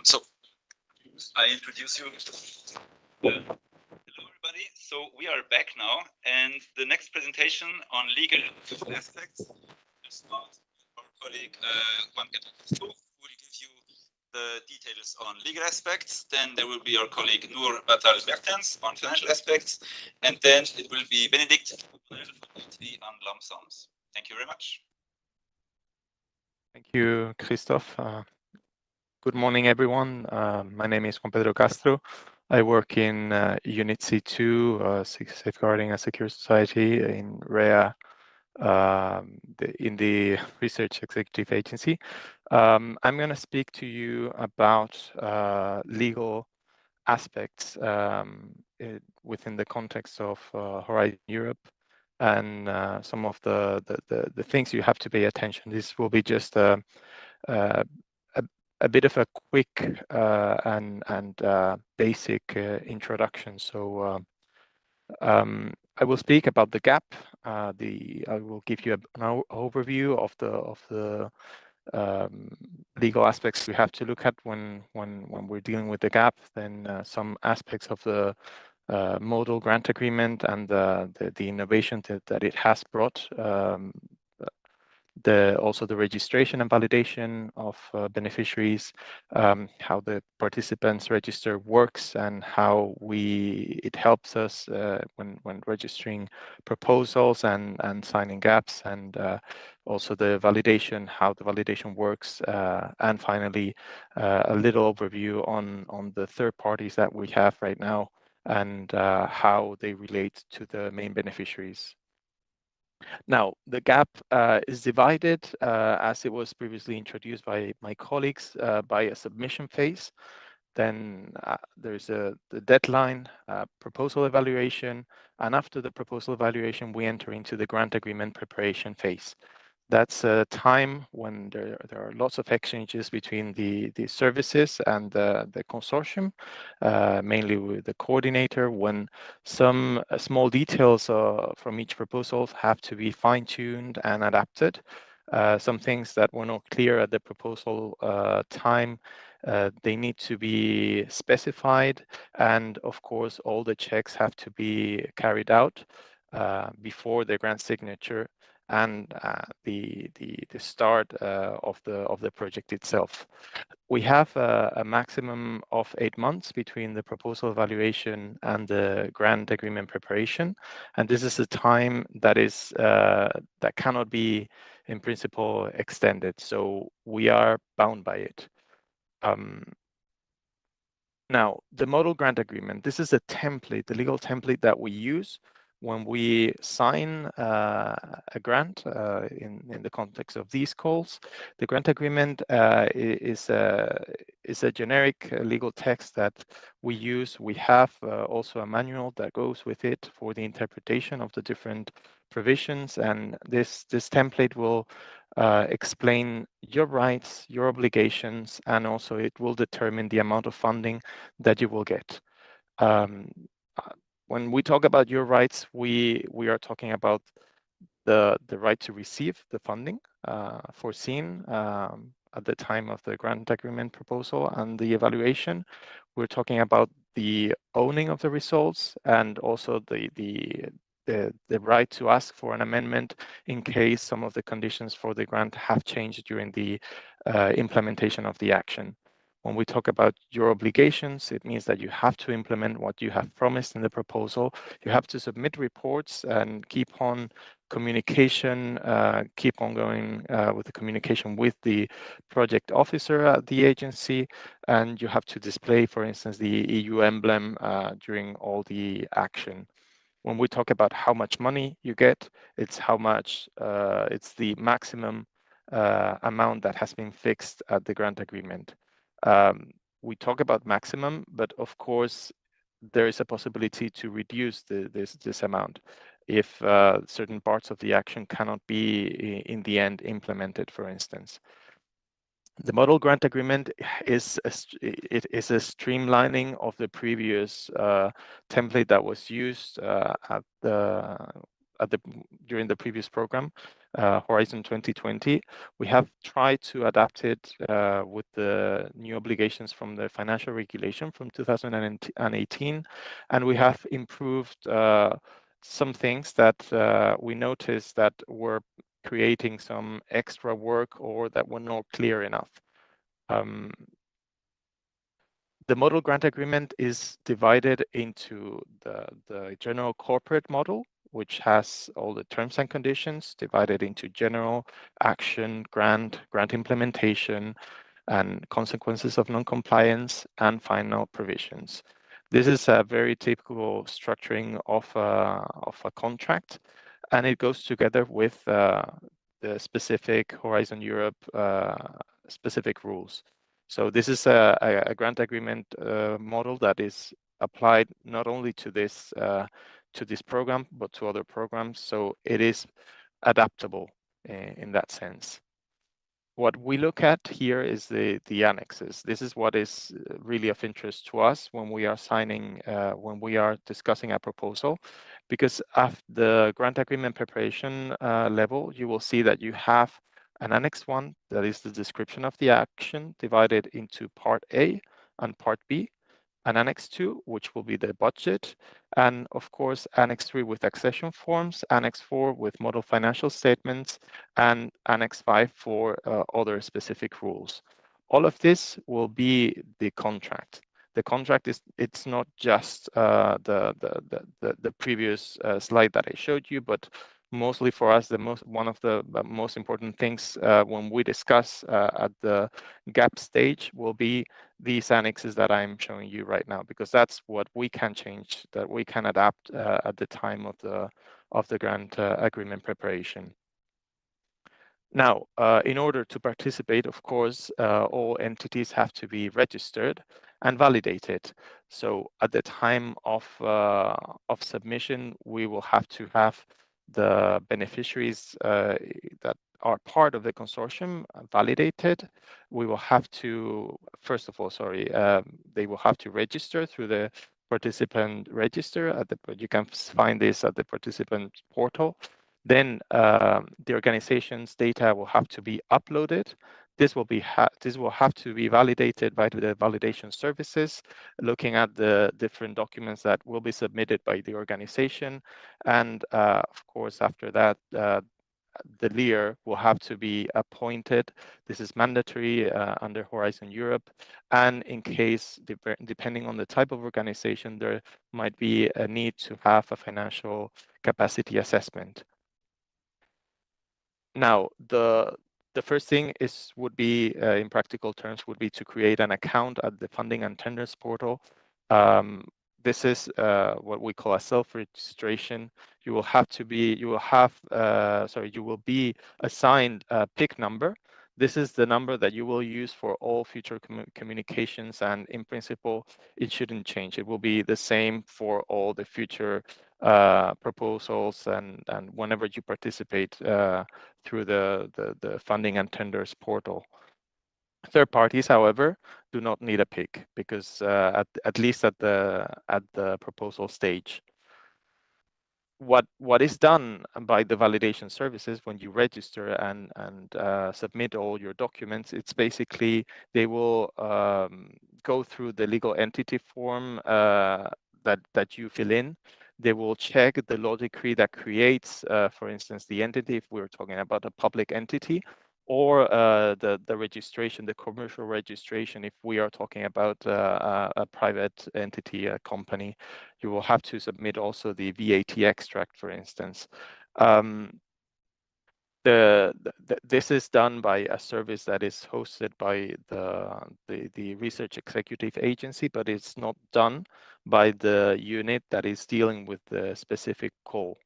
So I introduce you. Hello, everybody. So we are back now, and the next presentation on legal aspects will start with our colleague Juan Pedro, who will give you the details on legal aspects. Then there will be our colleague Noor Batal Bertens on financial aspects, and then it will be Benedict on lump sums. Thank you very much. Thank you, Christoph. Good morning, everyone. My name is Juan Pedro Castro. I work in Unit C2, Safeguarding a Secure Society in REA, in the Research Executive Agency. I'm going to speak to you about legal aspects within the context of Horizon Europe and some of the things you have to pay attention. This will be just a bit of a quick and basic introduction. So I will speak about the gap. I will give you an overview of the legal aspects we have to look at when we're dealing with the gap. Then some aspects of the model grant agreement and the innovation that it has brought. Also the registration and validation of beneficiaries, how the participants register works, and how it helps us when registering proposals and signing gaps, and also the validation, how the validation works, and finally a little overview on the third parties that we have right now and how they relate to the main beneficiaries. Now, the gap is divided, as it was previously introduced by my colleagues, by a submission phase. Then there's the deadline, proposal evaluation, and after the proposal evaluation, we enter into the grant agreement preparation phase. That's a time when there are lots of exchanges between the services and the consortium, mainly with the coordinator, when some small details from each proposal have to be fine-tuned and adapted. Some things that were not clear at the proposal time, they need to be specified, and of course all the checks have to be carried out before the grant signature and the start of the project itself. We have a maximum of 8 months between the proposal evaluation and the grant agreement preparation, and this is a time that is that cannot be in principle extended, so we are bound by it. Now, the model grant agreement, this is a template, the legal template that we use when we sign a grant in the context of these calls. The grant agreement is a generic legal text that we use. We have also a manual that goes with it for the interpretation of the different provisions, and this template will explain your rights, your obligations, and also it will determine the amount of funding that you will get. When we talk about your rights, we are talking about the right to receive the funding foreseen at the time of the grant agreement proposal and the evaluation. We're talking about the owning of the results and also the right to ask for an amendment in case some of the conditions for the grant have changed during the implementation of the action. When we talk about your obligations, it means that you have to implement what you have promised in the proposal. You have to submit reports and keep on communication, keep on going with the communication with the project officer at the agency, and you have to display, for instance, the EU emblem during all the action. When we talk about how much money you get, it's how much, it's the maximum amount that has been fixed at the grant agreement. We talk about maximum, but of course, there is a possibility to reduce this amount if certain parts of the action cannot be in the end implemented, for instance. The model grant agreement is a streamlining of the previous template that was used during the previous program. Horizon 2020. We have tried to adapt it with the new obligations from the financial regulation from 2018, and we have improved some things that we noticed that were creating some extra work or that were not clear enough. The model grant agreement is divided into the general corporate model, which has all the terms and conditions divided into general, action, grant implementation, and consequences of non-compliance, and final provisions. This is a very typical structuring of a contract, and it goes together with the specific Horizon Europe specific rules. So this is a grant agreement model that is applied not only to this program, but to other programs. So it is adaptable in that sense. What we look at here is the annexes. This is what is really of interest to us when we are signing, when we are discussing a proposal, because at the grant agreement preparation level, you will see that you have an Annex 1, that is the description of the action, divided into Part A and Part B, an Annex 2, which will be the budget, and of course, Annex 3 with accession forms, Annex 4 with model financial statements, and Annex 5 for other specific rules. All of this will be the contract. The contract it's not just the previous slide that I showed you, but mostly for us, one of the most important things when we discuss at the gap stage will be these annexes that I'm showing you right now, because that's what we can change, that we can adapt at the time of the grant agreement preparation. Now, in order to participate, of course, all entities have to be registered and validated. So at the time of submission, we will have to have the beneficiaries that are part of the consortium validated. We will have to, first of all, they will have to register through the participant register. You can find this at the participant portal. Then the organization's data will have to be uploaded. This will have to be validated by the validation services, looking at the different documents that will be submitted by the organization. And of course, after that, the leader will have to be appointed. This is mandatory under Horizon Europe. And in case, depending on the type of organization, there might be a need to have a financial capacity assessment. Now, the first thing would be, in practical terms, would be to create an account at the Funding and Tenders portal. This is what we call a self-registration. You will be assigned a PIC number. This is the number that you will use for all future communications, and in principle, it shouldn't change. It will be the same for all the future proposals and whenever you participate through the Funding and Tenders portal. Third parties, however, do not need a PIC because at least at the proposal stage. What is done by the validation services when you register and submit all your documents, it's basically they will go through the legal entity form that you fill in. They will check the law decree that creates, for instance, the entity, if we're talking about a public entity, or the registration, the commercial registration, if we are talking about a private entity, a company. You will have to submit also the VAT extract, for instance. This is done by a service that is hosted by the Research Executive Agency, but it's not done by the unit that is dealing with the specific call.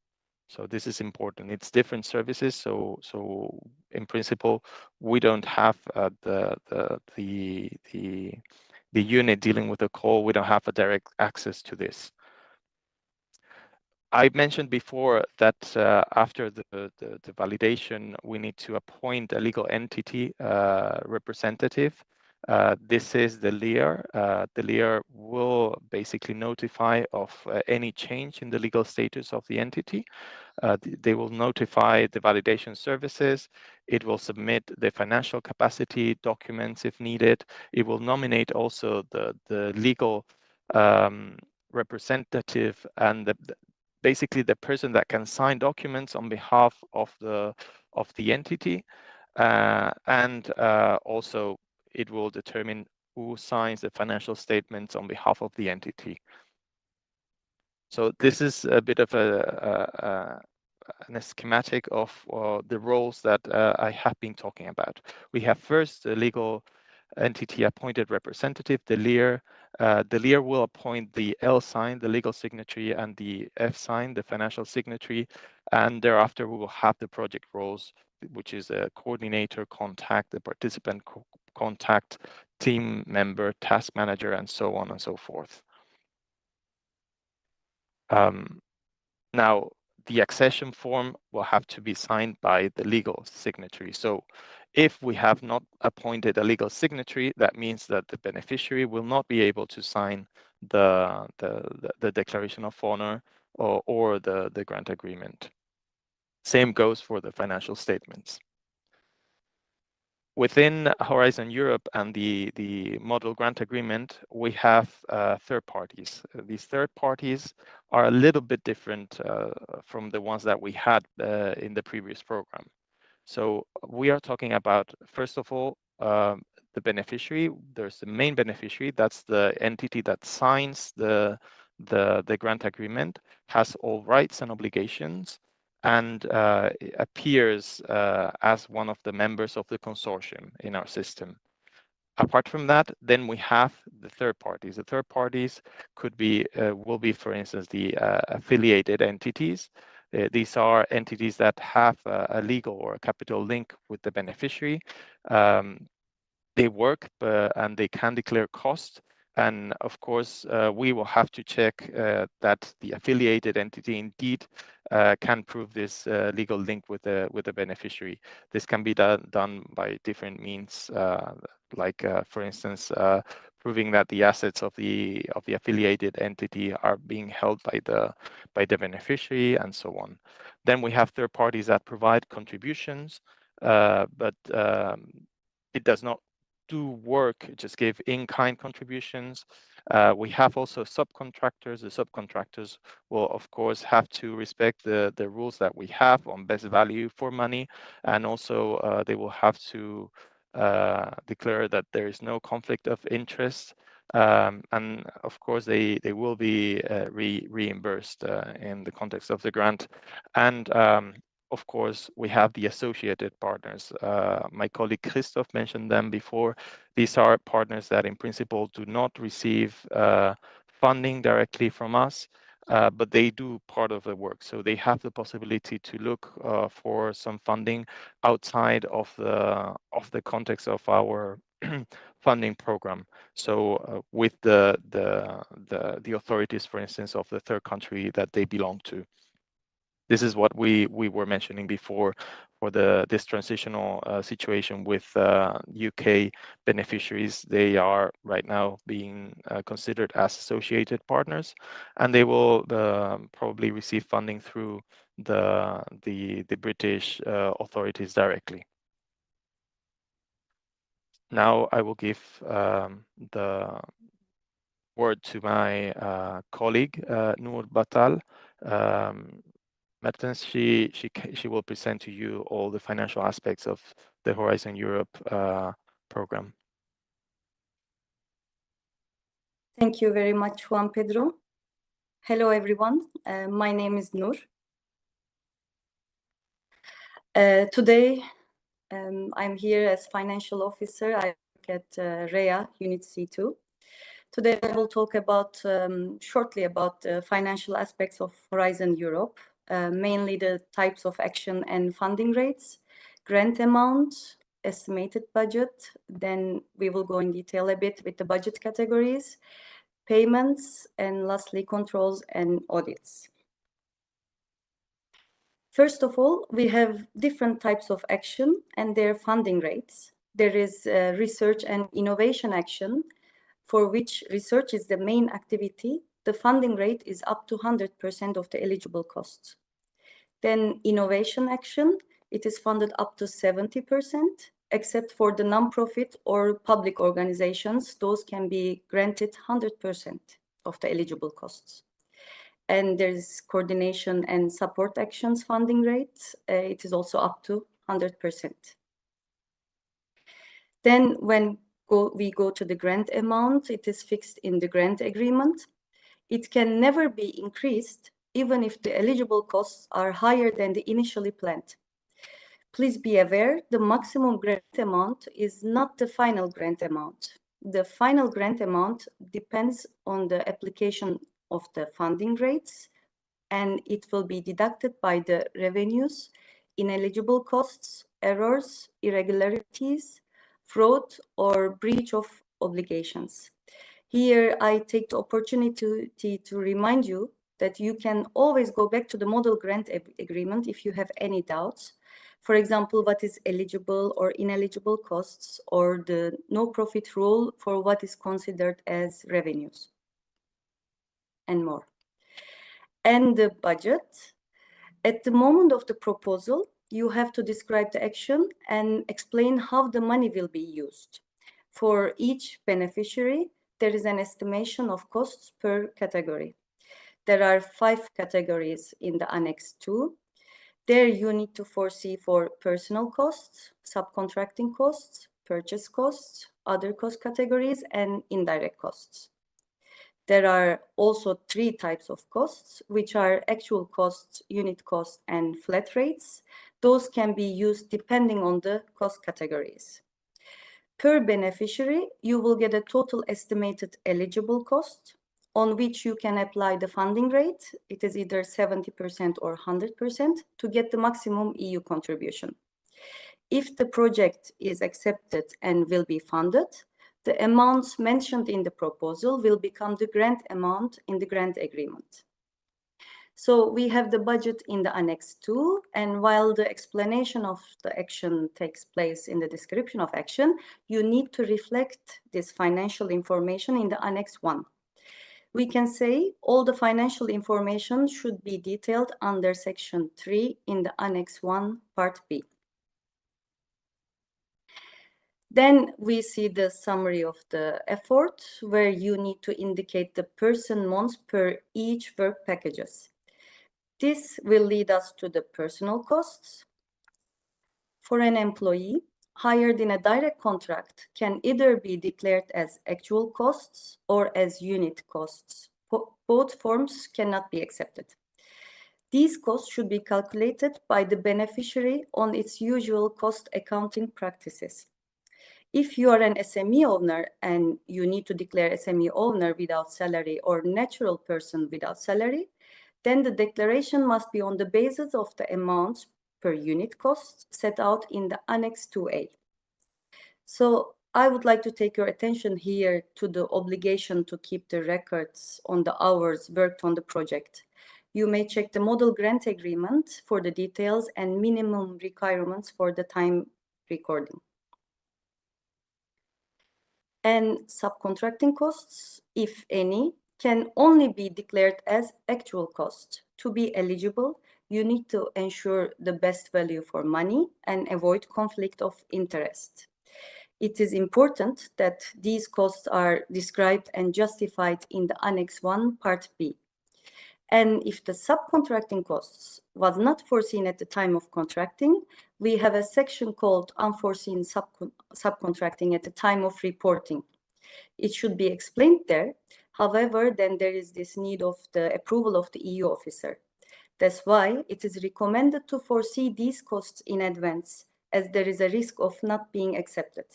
So this is important. It's different services. So in principle, we don't have the unit dealing with the call. We don't have a direct access to this. I mentioned before that after the validation, we need to appoint a legal entity representative. This is the LEAR. The LEAR will basically notify of any change in the legal status of the entity. They will notify the validation services. It will submit the financial capacity documents if needed. It will nominate also the legal representative and basically the person that can sign documents on behalf of the entity, and also it will determine who signs the financial statements on behalf of the entity. So this is a bit of a schematic of the roles that I have been talking about. We have first the legal entity appointed representative, the LEAR. The LEAR will appoint the L sign, the legal signatory, and the F sign, the financial signatory. And thereafter, we will have the project roles, which is a coordinator, contact, the participant contact, team member, task manager, and so on and so forth. Now, the accession form will have to be signed by the legal signatory. So if we have not appointed a legal signatory, that means that the beneficiary will not be able to sign the declaration of honor or the grant agreement. Same goes for the financial statements. Within Horizon Europe and the model grant agreement, we have third parties. These third parties are a little bit different from the ones that we had in the previous program. So we are talking about, first of all, the beneficiary. There's the main beneficiary. That's the entity that signs the grant agreement, has all rights and obligations, and appears as one of the members of the consortium in our system. Apart from that, then we have the third parties. The third parties could be, will be, for instance, the affiliated entities. These are entities that have a legal or a capital link with the beneficiary. They work and they can declare cost. And of course, we will have to check that the affiliated entity indeed can prove this legal link with the beneficiary. This can be done by different means, like, for instance, proving that the assets of the affiliated entity are being held by the beneficiary, and so on. Then we have third parties that provide contributions, but it does not do work, just give in-kind contributions. We have also subcontractors. The subcontractors will, of course, have to respect the rules that we have on best value for money, and also they will have to declare that there is no conflict of interest, and of course they will be reimbursed in the context of the grant. And of course, we have the associated partners. My colleague Christoph mentioned them before. These are partners that in principle do not receive funding directly from us, but they do part of the work. So they have the possibility to look for some funding outside of the context of our funding program. So with the authorities, for instance, of the third country that they belong to. This is what we were mentioning before for this transitional situation with UK beneficiaries. They are right now being considered as associated partners, and they will probably receive funding through the British authorities directly. Now I will give the word to my colleague Noor Batal. Mertens, she will present to you all the financial aspects of the Horizon Europe program. Thank you very much, Juan Pedro. Hello, everyone. My name is Noor. Today, I'm here as financial officer. I work at REA Unit C2. Today, I will talk about shortly about the financial aspects of Horizon Europe. Mainly the types of action and funding rates, grant amount, estimated budget. Then we will go in detail a bit with the budget categories, payments, and lastly, controls and audits. First of all, we have different types of action and their funding rates. there is research and innovation action, for which research is the main activity. The funding rate is up to 100% of the eligible costs. Then innovation action, it is funded up to 70%, except for the non-profit or public organizations. Those can be granted 100% of the eligible costs. And there's coordination and support actions funding rate. It is also up to 100%. Then when we go to the grant amount, it is fixed in the grant agreement. It can never be increased, even if the eligible costs are higher than the initially planned. Please be aware, the maximum grant amount is not the final grant amount. The final grant amount depends on the application of the funding rates, and it will be deducted by the revenues, ineligible costs, errors, irregularities, fraud, or breach of obligations. Here, I take the opportunity to remind you that you can always go back to the model grant agreement if you have any doubts. For example, what is eligible or ineligible costs, or the no profit rule for what is considered as revenues, and more. And the budget. At the moment of the proposal, you have to describe the action and explain how the money will be used. For each beneficiary, there is an estimation of costs per category. There are 5 categories in the Annex 2. There you need to foresee for personal costs, subcontracting costs, purchase costs, other cost categories, and indirect costs. There are also 3 types of costs, which are actual costs, unit costs, and flat rates. Those can be used depending on the cost categories. Per beneficiary, you will get a total estimated eligible cost on which you can apply the funding rate. It is either 70% or 100% to get the maximum EU contribution. If the project is accepted and will be funded, the amounts mentioned in the proposal will become the grant amount in the grant agreement. So we have the budget in the Annex 2, and while the explanation of the action takes place in the description of action, you need to reflect this financial information in the Annex 1. We can say all the financial information should be detailed under Section 3 in the Annex 1, Part B. Then we see the summary of the effort, where you need to indicate the person months per each work packages. This will lead us to the personal costs. For an employee hired in a direct contract can either be declared as actual costs or as unit costs. Both forms cannot be accepted. These costs should be calculated by the beneficiary on its usual cost accounting practices. If you are an SME owner and you need to declare SME owner without salary or natural person without salary, then the declaration must be on the basis of the amounts per unit costs set out in the Annex 2A. So I would like to take your attention here to the obligation to keep the records on the hours worked on the project. You may check the model grant agreement for the details and minimum requirements for the time recording. And subcontracting costs, if any, can only be declared as actual cost. To be eligible, you need to ensure the best value for money and avoid conflict of interest. It is important that these costs are described and justified in the Annex 1, Part B. And if the subcontracting costs was not foreseen at the time of contracting, we have a section called unforeseen subcontracting at the time of reporting. It should be explained there. However, then there is this need of the approval of the EU officer. That's why it is recommended to foresee these costs in advance, as there is a risk of not being accepted.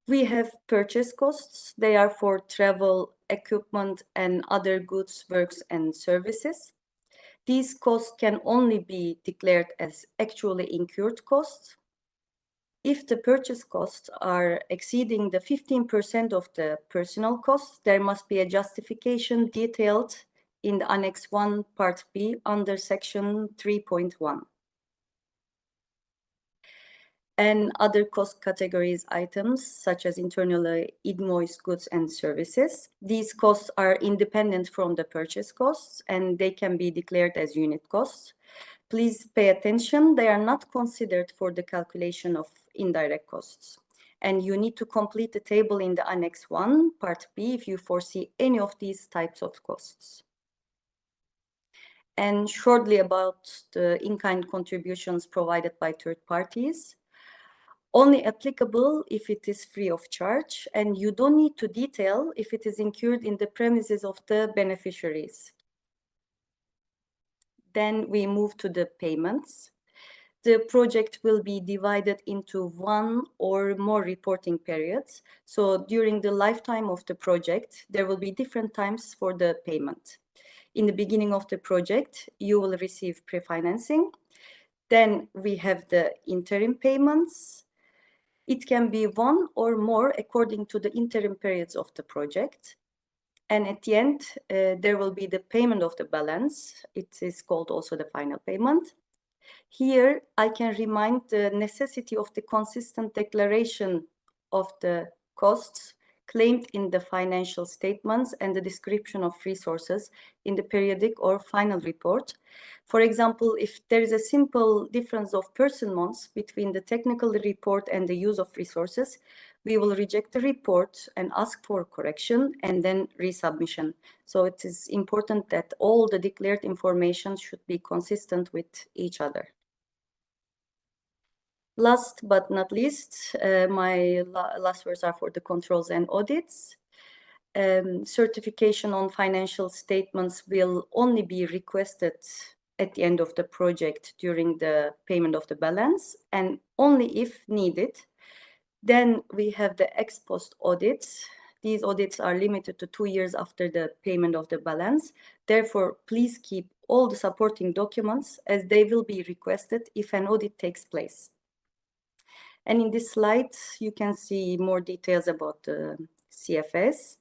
We have purchase costs. They are for travel, equipment, and other goods, works, and services. These costs can only be declared as actually incurred costs. If the purchase costs are exceeding the 15% of the personal costs, there must be a justification detailed in the Annex 1, Part B under Section 3.1. and other cost categories items such as internally invoiced goods and services. These costs are independent from the purchase costs and they can be declared as unit costs. Please pay attention, they are not considered for the calculation of indirect costs. And you need to complete the table in the Annex 1, Part B, if you foresee any of these types of costs. And shortly about the in-kind contributions provided by third parties. Only applicable if it is free of charge, and you don't need to detail if it is incurred in the premises of the beneficiaries. Then we move to the payments. The project will be divided into one or more reporting periods. So during the lifetime of the project, there will be different times for the payment. In the beginning of the project, you will receive pre-financing. Then we have the interim payments. It can be one or more according to the interim periods of the project. And at the end, there will be the payment of the balance. It is called also the final payment. Here, I can remind the necessity of the consistent declaration of the costs claimed in the financial statements and the description of resources in the periodic or final report. For example, if there is a simple difference of person months between the technical report and the use of resources, we will reject the report and ask for correction and then resubmission. So it is important that all the declared information should be consistent with each other. Last but not least, my last words are for the controls and audits. Certification on financial statements will only be requested at the end of the project during the payment of the balance and only if needed. Then we have the ex post audits. These audits are limited to 2 years after the payment of the balance. Therefore, please keep all the supporting documents as they will be requested if an audit takes place. And in this slide, you can see more details about the CFS.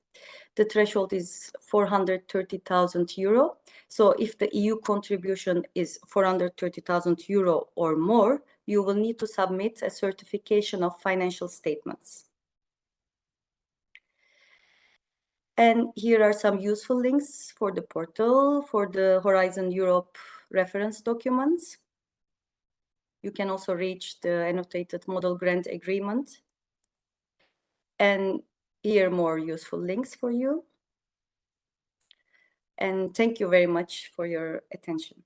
The threshold is 430,000 euro. So if the EU contribution is 430,000 euro or more, you will need to submit a certification of financial statements. And here are some useful links for the portal, for the Horizon Europe reference documents. You can also reach the annotated model grant agreement. And here more useful links for you. And thank you very much for your attention.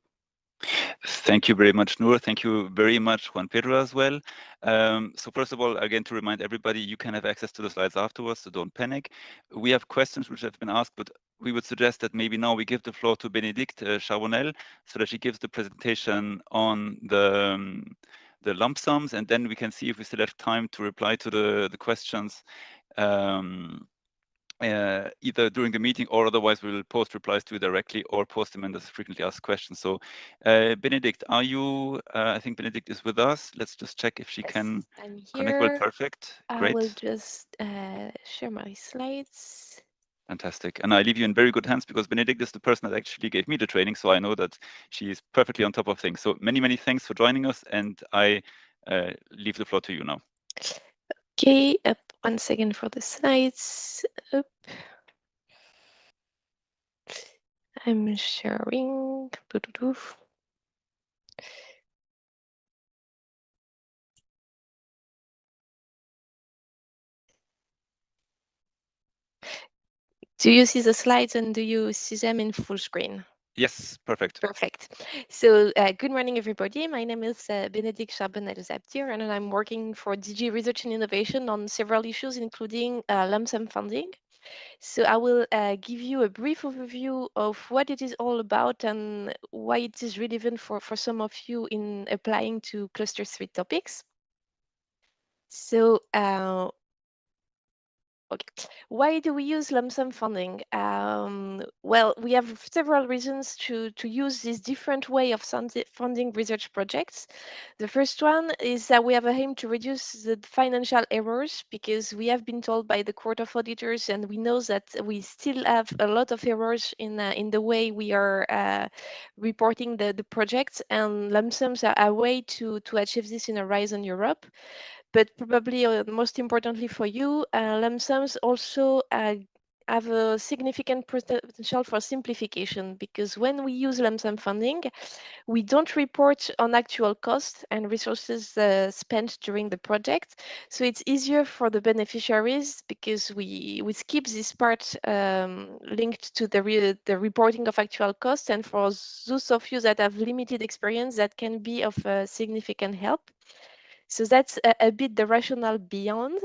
Thank you very much, Noor. Thank you very much, Juan Pedro, as well. So first of all, again, to remind everybody, you can have access to the slides afterwards, so don't panic. We have questions which have been asked, but we would suggest that maybe now we give the floor to Bénédicte Charbonnel so that she gives the presentation on the lump sums, and then we can see if we still have time to reply to the questions either during the meeting or otherwise we will post replies to you directly or post them in the frequently asked questions. So Bénédicte, are you, I think Bénédicte is with us. Let's just check if she can connect well. Perfect. Great. I will just share my slides. Fantastic. And I leave you in very good hands because Bénédicte is the person that actually gave me the training. So I know that she is perfectly on top of things. So many, many thanks for joining us. And I leave the floor to you now. Okay, up 1 second for the slides. Up. I'm sharing. Do you see the slides and do you see them in full screen? Yes, perfect. Perfect. So good morning, everybody. My name is Bénédicte Charbonnel-Zaptier, and I'm working for DG Research and Innovation on several issues, including lump sum funding. So I will give you a brief overview of what it is all about and why it is relevant for some of you in applying to Cluster 3 topics. So Okay. Why do we use lump sum funding? Well, we have several reasons to use this different way of funding research projects. The first one is that we have a aim to reduce the financial errors, because we have been told by the Court of Auditors, and we know that we still have a lot of errors in the way we are reporting the projects, and lump sums are a way to achieve this in Horizon Europe. But probably most importantly for you, lump sums also have a significant potential for simplification, because when we use lump sum funding, we don't report on actual costs and resources spent during the project. So it's easier for the beneficiaries, because we skip this part linked to the reporting of actual costs. And for those of you that have limited experience, that can be of significant help. So that's a bit the rationale beyond.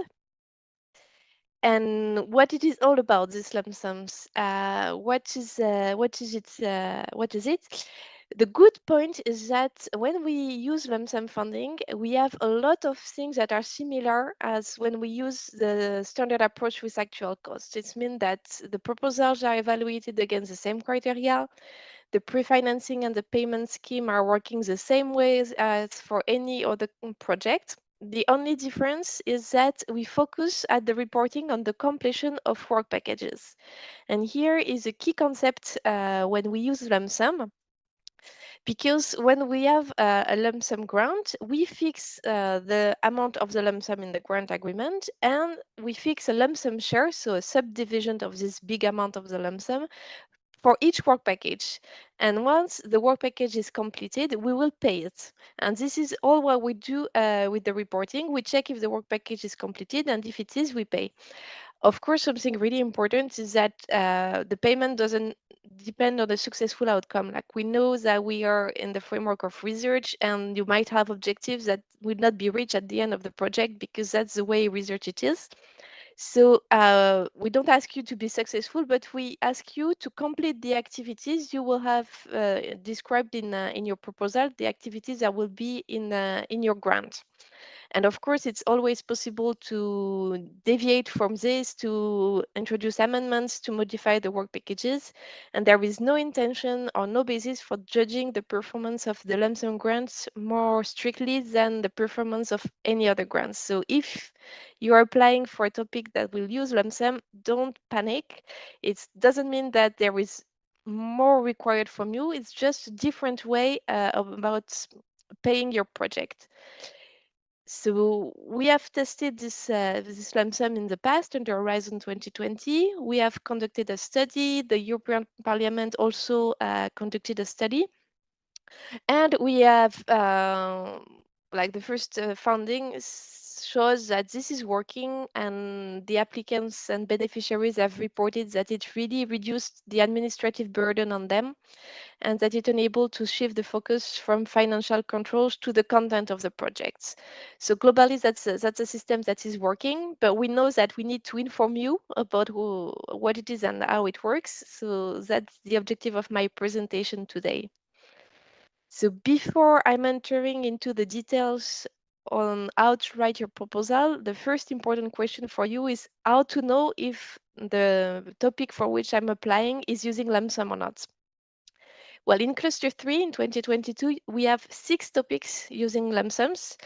And what it is all about, these lump sums. What is it? The good point is that when we use lump sum funding, we have a lot of things that are similar as when we use the standard approach with actual costs. It means that the proposals are evaluated against the same criteria. The pre-financing and the payment scheme are working the same way as for any other project. The only difference is that we focus at the reporting on the completion of work packages. And here is a key concept when we use lump sum, because when we have a lump sum grant, we fix the amount of the lump sum in the grant agreement, and we fix a lump sum share, so a subdivision of this big amount of the lump sum for each work package. And once the work package is completed, we will pay it. And this is all what we do with the reporting. We check if the work package is completed, and if it is, we pay. Of course, something really important is that the payment doesn't depend on the successful outcome. Like, we know that we are in the framework of research, and you might have objectives that will not be reached at the end of the project, because that's the way research it is. So we don't ask you to be successful, but we ask you to complete the activities you will have described in your proposal, the activities that will be in your grant. And of course, it's always possible to deviate from this, to introduce amendments, to modify the work packages. And there is no intention or no basis for judging the performance of the lump sum grants more strictly than the performance of any other grants. So if you are applying for a topic that will use lump sum, don't panic. It doesn't mean that there is more required from you. It's just a different way about paying your project. So we have tested this lump sum in the past under Horizon 2020. We have conducted a study. The European Parliament also conducted a study. And we have, like, the first funding shows that this is working, and the applicants and beneficiaries have reported that it really reduced the administrative burden on them, and that it enabled to shift the focus from financial controls to the content of the projects. So globally, that's a system that is working, but we know that we need to inform you about what it is and how it works. So that's the objective of my presentation today. So before I'm entering into the details on how to write your proposal, the first important question for you is how to know if the topic for which I'm applying is using lump sum or not. Well, in cluster 3 in 2022, we have 6 topics using lump sums.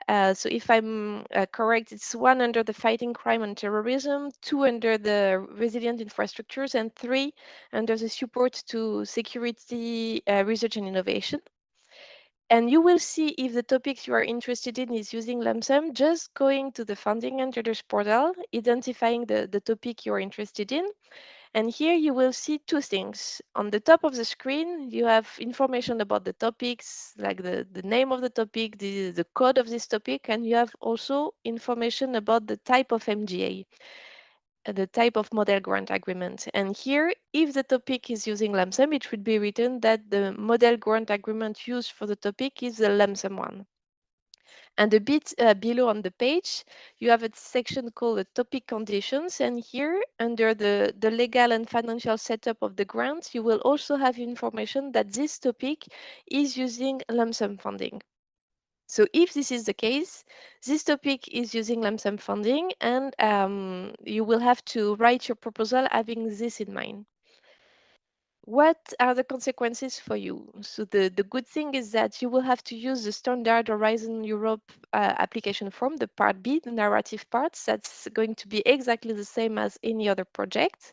So if I'm correct, it's 1 under the fighting crime and terrorism, 2 under the resilient infrastructures, and 3 under the support to security, research and innovation. And you will see if the topics you are interested in is using lump sum, just going to the funding entitlements portal, identifying the topic you're interested in. And here you will see 2 things. On the top of the screen, you have information about the topics, like the name of the topic, the code of this topic, and you have also information about the type of MGA, the type of model grant agreement. And here, if the topic is using lump sum, it should be written that the model grant agreement used for the topic is the lump sum one. And a bit below on the page, you have a section called the topic conditions. And here, under the legal and financial setup of the grant, you will also have information that this topic is using lump sum funding. So if this is the case, this topic is using lump sum funding, and you will have to write your proposal having this in mind. What are the consequences for you? So the good thing is that you will have to use the standard Horizon Europe application form, the part B, the narrative parts. That's going to be exactly the same as any other project.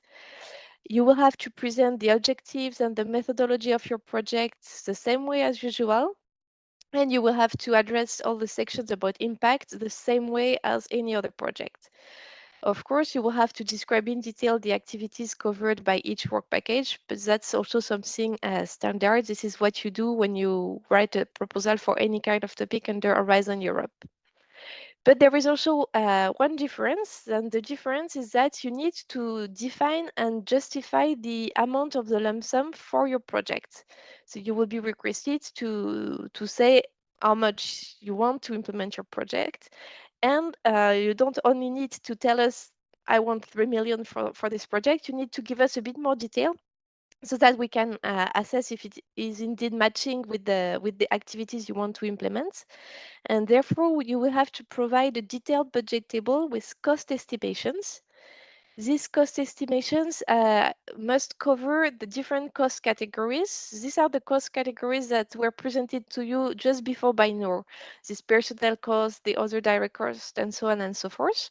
You will have to present the objectives and the methodology of your project the same way as usual. And you will have to address all the sections about impact the same way as any other project. Of course, you will have to describe in detail the activities covered by each work package, but that's also something standard. This is what you do when you write a proposal for any kind of topic under Horizon Europe. But there is also one difference, and the difference is that you need to define and justify the amount of the lump sum for your project. So you will be requested to say how much you want to implement your project. And you don't only need to tell us, I want 3 million for this project, you need to give us a bit more detail so that we can assess if it is indeed matching with the activities you want to implement. And therefore, you will have to provide a detailed budget table with cost estimations. These cost estimations must cover the different cost categories. These are the cost categories that were presented to you just before by Noor. This personnel cost, the other direct cost, and so on and so forth.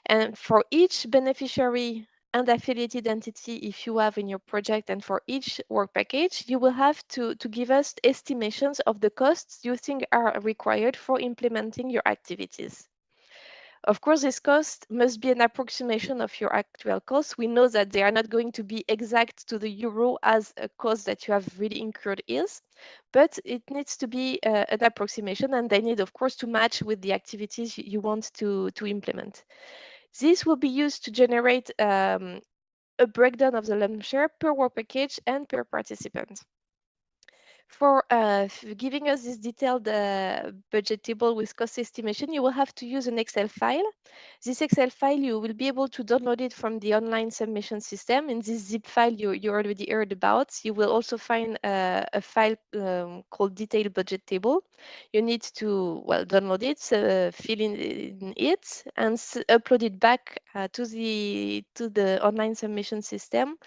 And for each beneficiary and affiliated entity, if you have in your project, and for each work package, you will have to give us estimations of the costs you think are required for implementing your activities. Of course, this cost must be an approximation of your actual costs. We know that they are not going to be exact to the euro as a cost that you have really incurred is, but it needs to be an approximation, and they need, of course, to match with the activities you want to implement. This will be used to generate a breakdown of the lump share per work package and per participant. For giving us this detailed budget table with cost estimation, you will have to use an Excel file. This Excel file, you will be able to download it from the online submission system. In this zip file you already heard about, you will also find a file called detailed budget table. You need to, well, download it, fill in it, and upload it back to the online submission system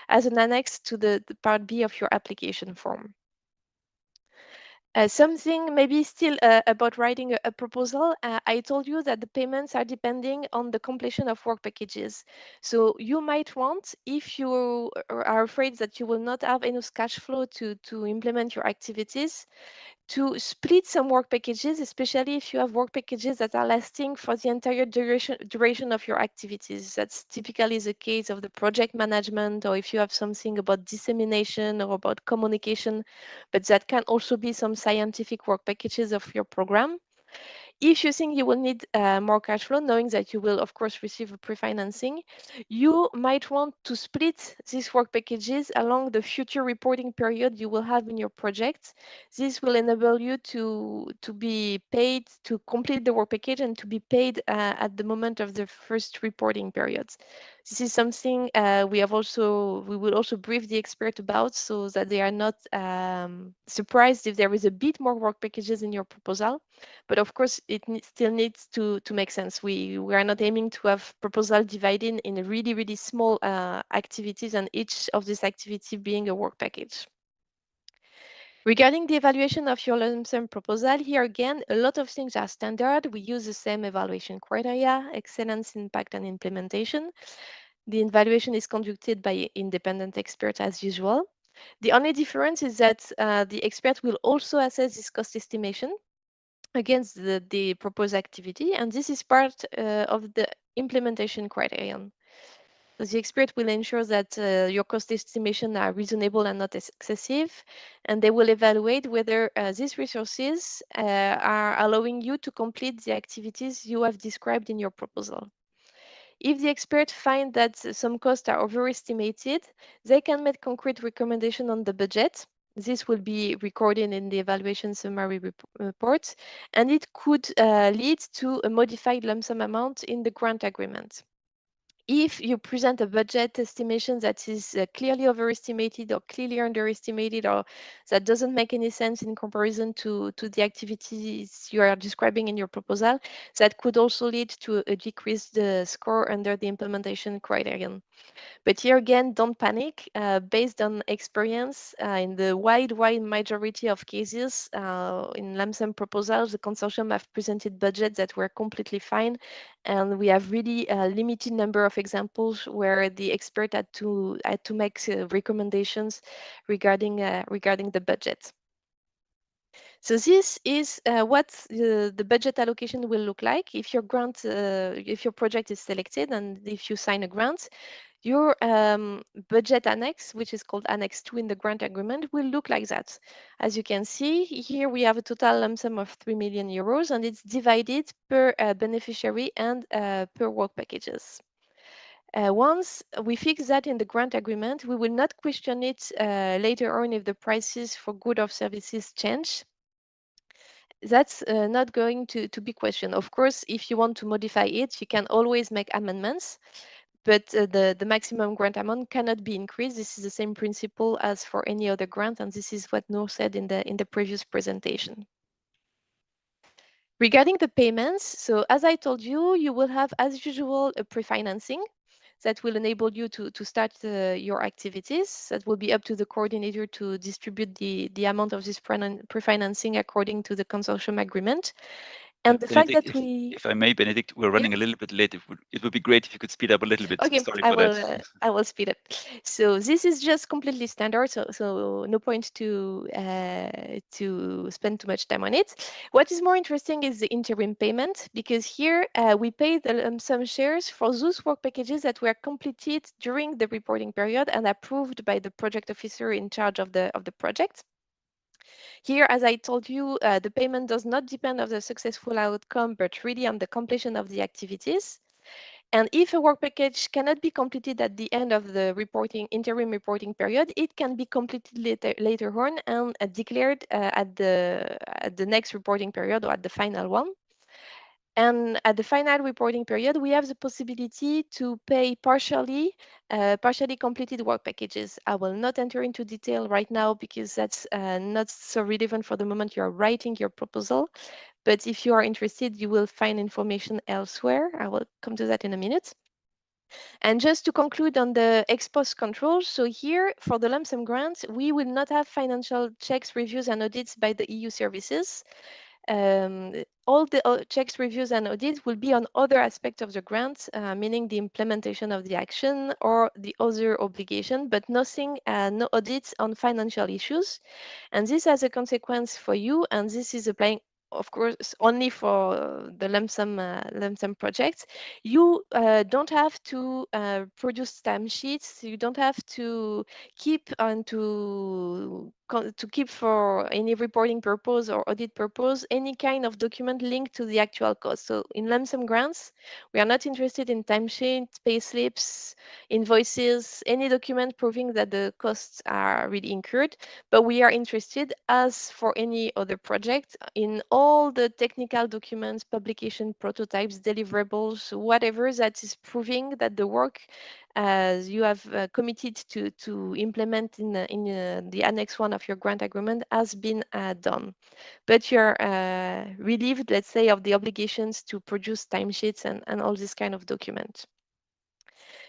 as an annex to the part B of your application form. Something maybe still about writing a proposal. I told you that the payments are depending on the completion of work packages. So you might want, if you are afraid that you will not have enough cash flow to implement your activities, to split some work packages, especially if you have work packages that are lasting for the entire duration of your activities. That's typically the case of the project management, or if you have something about dissemination or about communication, but that can also be some scientific work packages of your program. If you think you will need more cash flow, knowing that you will, of course, receive a pre-financing, you might want to split these work packages along the future reporting period you will have in your project. This will enable you to be paid, to complete the work package, and to be paid at the moment of the first reporting periods. This is something we will also brief the expert about, so that they are not surprised if there is a bit more work packages in your proposal. But of course, it still needs to make sense. We are not aiming to have proposal divided in a really small activities, and each of these activity being a work package. Regarding the evaluation of your lump sum proposal, here again, a lot of things are standard. We use the same evaluation criteria: excellence, impact, and implementation. The evaluation is conducted by independent experts as usual. The only difference is that the expert will also assess this cost estimation against the proposed activity, and this is part of the implementation criterion. The expert will ensure that your cost estimation are reasonable and not excessive, and they will evaluate whether these resources are allowing you to complete the activities you have described in your proposal. If the experts find that some costs are overestimated, they can make concrete recommendation on the budget. This will be recorded in the evaluation summary report, and it could lead to a modified lump sum amount in the grant agreement. If you present a budget estimation that is clearly overestimated or clearly underestimated, or that doesn't make any sense in comparison to the activities you are describing in your proposal, that could also lead to a decreased score under the implementation criterion. But here again, don't panic. Based on experience, in the wide majority of cases, in lump sum proposals, the consortium have presented budgets that were completely fine. And we have really a limited number of examples where the expert had to make recommendations regarding the budget. So this is what the budget allocation will look like if your grant, if your project is selected and if you sign a grant. Your budget annex, which is called Annex 2 in the grant agreement, will look like that. As you can see, here we have a total lump sum of 3 million euros, and it's divided per beneficiary and per work packages. Once we fix that in the grant agreement, we will not question it later on if the prices for goods or services change. That's not going to be questioned. Of course, if you want to modify it, you can always make amendments, but the maximum grant amount cannot be increased. This is the same principle as for any other grant, and this is what Noor said in the previous presentation. Regarding the payments, so as I told you, you will have, as usual, a pre-financing that will enable you to start your activities. That will be up to the coordinator to distribute the amount of this pre-financing according to the consortium agreement. And the fact that if I may, Benedict, we're running a little bit late. It would be great if you could speed up a little bit. Okay, Sorry for that. I will speed up. So this is just completely standard, so no point to spend too much time on it. What is more interesting is the interim payment, because here we pay the lump sum shares for those work packages that were completed during the reporting period and approved by the project officer in charge of the project. Here, as I told you, the payment does not depend on the successful outcome, but really on the completion of the activities. And if a work package cannot be completed at the end of the interim reporting period, it can be completed later on and declared at the next reporting period or at the final one. And at the final reporting period, we have the possibility to pay partially completed work packages. I will not enter into detail right now because that's not so relevant for the moment you are writing your proposal. But if you are interested, you will find information elsewhere. I will come to that in a minute. And just to conclude on the ex post controls, so here for the lump sum grants, we will not have financial checks, reviews, and audits by the EU services. All the checks, reviews, and audits will be on other aspects of the grant, meaning the implementation of the action or the other obligation, but nothing, no audits on financial issues. And this has a consequence for you, and this is applying, of course, only for the lump sum projects. You don't have to produce timesheets. You don't have to keep and to keep for any reporting purpose or audit purpose any kind of document linked to the actual cost. So in lump sum grants, we are not interested in timesheets, pay slips, invoices, any document proving that the costs are really incurred. But we are interested, as for any other project, in all the technical documents, publication prototypes, deliverables, whatever that is proving that the work as you have committed to implement in the Annex 1 of your grant agreement has been done. But you're relieved, let's say, of the obligations to produce timesheets and all this kind of document.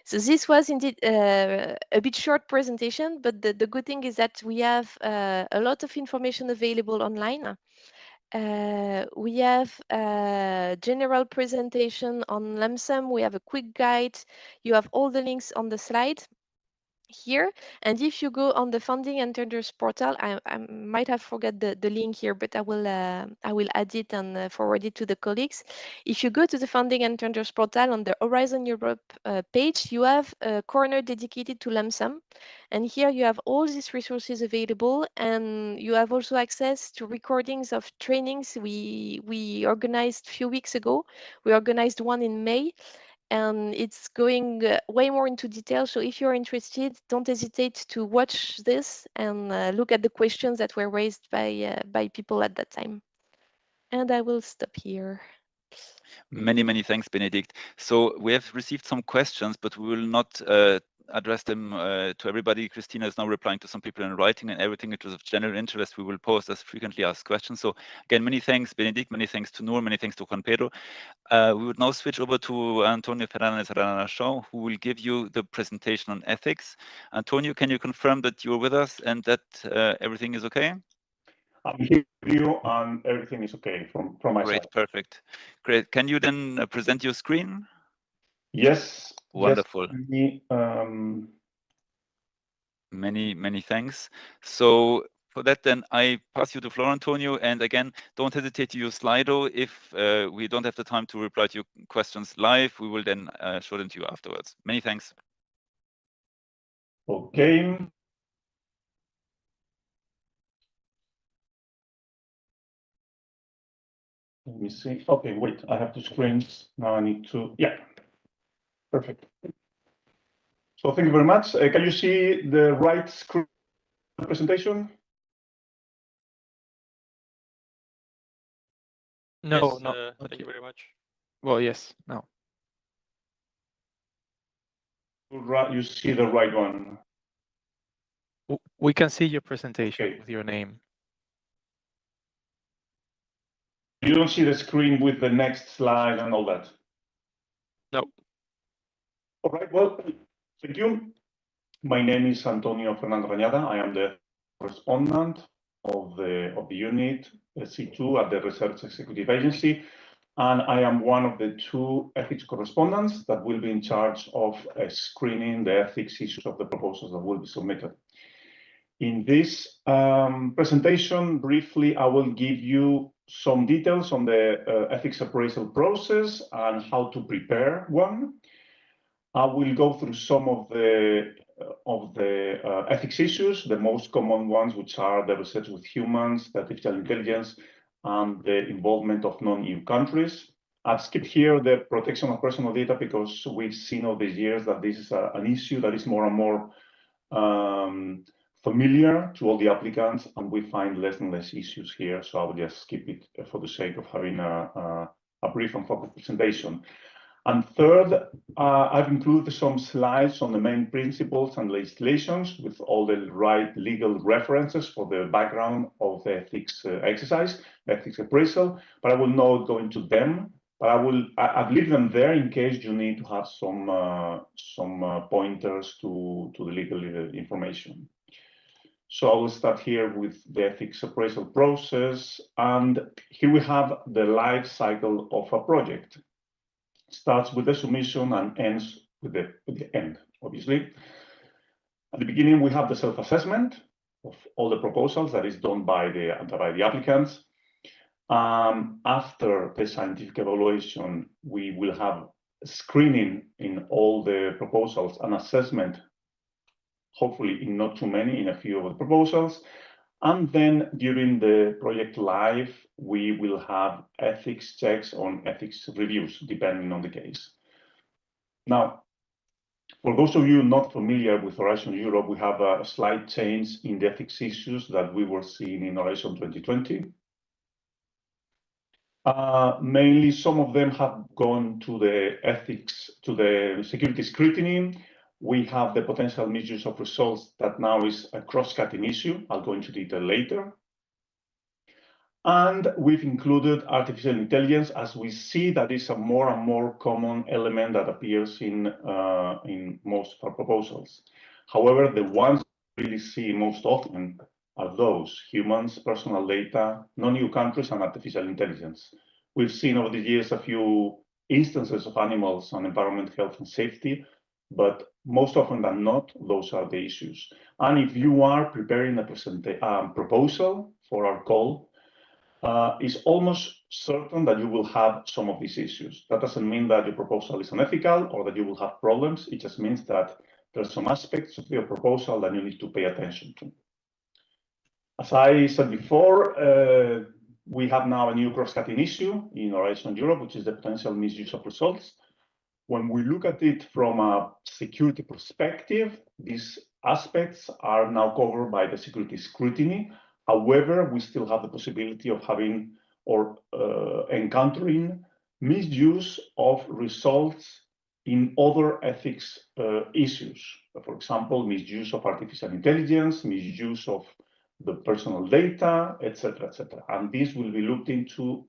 So this was indeed a bit short presentation, but the good thing is that we have a lot of information available online. We have a general presentation on lump sum. We have a quick guide. You have all the links on the slide here. And if you go on the funding and tenders portal, I might have forgot the link here, but I will add it and forward it to the colleagues. If you go to the funding and tenders portal on the Horizon Europe page, you have a corner dedicated to lump sum. And here you have all these resources available, and you have also access to recordings of trainings we organized a few weeks ago. We organized one in May, and it's going way more into detail. So if you're interested, don't hesitate to watch this and look at the questions that were raised by people at that time. And I will stop here. Many thanks, Benedict. So we have received some questions, but we will not address them to everybody. Christina is now replying to some people in writing, and everything which was of general interest we will post as frequently asked questions. So again, many thanks, Benedict, many thanks to Noor, many thanks to Juan Pedro. We would now switch over to Antonio Fernández-Ranachón, who will give you the presentation on ethics. Antonio, can you confirm that you're with us and that everything is okay? I'm here with you and everything is okay from my Great, side. perfect. Great. Can you then present your screen? Yes. Wonderful. Yes, many thanks. So for that, then I pass you the floor, Antonio. And again, don't hesitate to use Slido. If we don't have the time to reply to your questions live, we will then show them to you afterwards. Many thanks. Okay. Let me see. Okay, wait, I have two screens. Now I need to, yeah, perfect. So thank you very much. Can you see the right screen presentation? No, Yes, no. thank you very much. Well, yes, no. You see the right one. We can see your presentation Okay. with your name. You don't see the screen with the next slide and all that? No. All right, well, thank you. My name is Antonio Fernando Rañada. I am the correspondent of the unit C2 at the Research Executive Agency, and I am one of the two ethics correspondents that will be in charge of screening the ethics issues of the proposals that will be submitted. In this presentation, briefly, I will give you some details on the ethics appraisal process and how to prepare one. I will go through some of the ethics issues, the most common ones, which are the research with humans, the artificial intelligence, and the involvement of non-EU countries. I've skipped here the protection of personal data because we've seen over the years that this is an issue that is more and more familiar to all the applicants, and we find less and less issues here. So I will just skip it for the sake of having a brief and focused presentation. And third, I've included some slides on the main principles and legislations with all the right legal references for the background of the ethics exercise, ethics appraisal, but I will not go into them. But I've leave them there in case you need to have some pointers to the legal information. So I will start here with the ethics appraisal process, and here we have the life cycle of a project. Starts with the submission and ends with the end, obviously. At the beginning, we have the self-assessment of all the proposals that is done by the applicants. After the scientific evaluation, we will have screening in all the proposals and assessment, hopefully in not too many, in a few of the proposals. And then during the project life, we will have ethics checks on ethics reviews, depending on the case. Now, for those of you not familiar with Horizon Europe, we have a slight change in the ethics issues that we were seeing in Horizon 2020. Mainly, some of them have gone to the ethics, to the security scrutiny. We have the potential misuse of results that now is a cross-cutting issue. I'll go into detail later. And we've included artificial intelligence as we see that is a more and more common element that appears in most of our proposals. However, the ones we really see most often are those: humans, personal data, non-EU countries, and artificial intelligence. We've seen over the years a few instances of animals on environment, health, and safety, but most often than not, those are the issues. And if you are preparing a proposal for our call, it's almost certain that you will have some of these issues. That doesn't mean that your proposal is unethical or that you will have problems. It just means that there's some aspects of your proposal that you need to pay attention to. As I said before, we have now a new cross-cutting issue in Horizon Europe, which is the potential misuse of results. When we look at it from a security perspective, these aspects are now covered by the security scrutiny. However, we still have the possibility of having or encountering Misuse of results in other ethics issues. For example, misuse of artificial intelligence, misuse of the personal data, etc., etc. And this will be looked into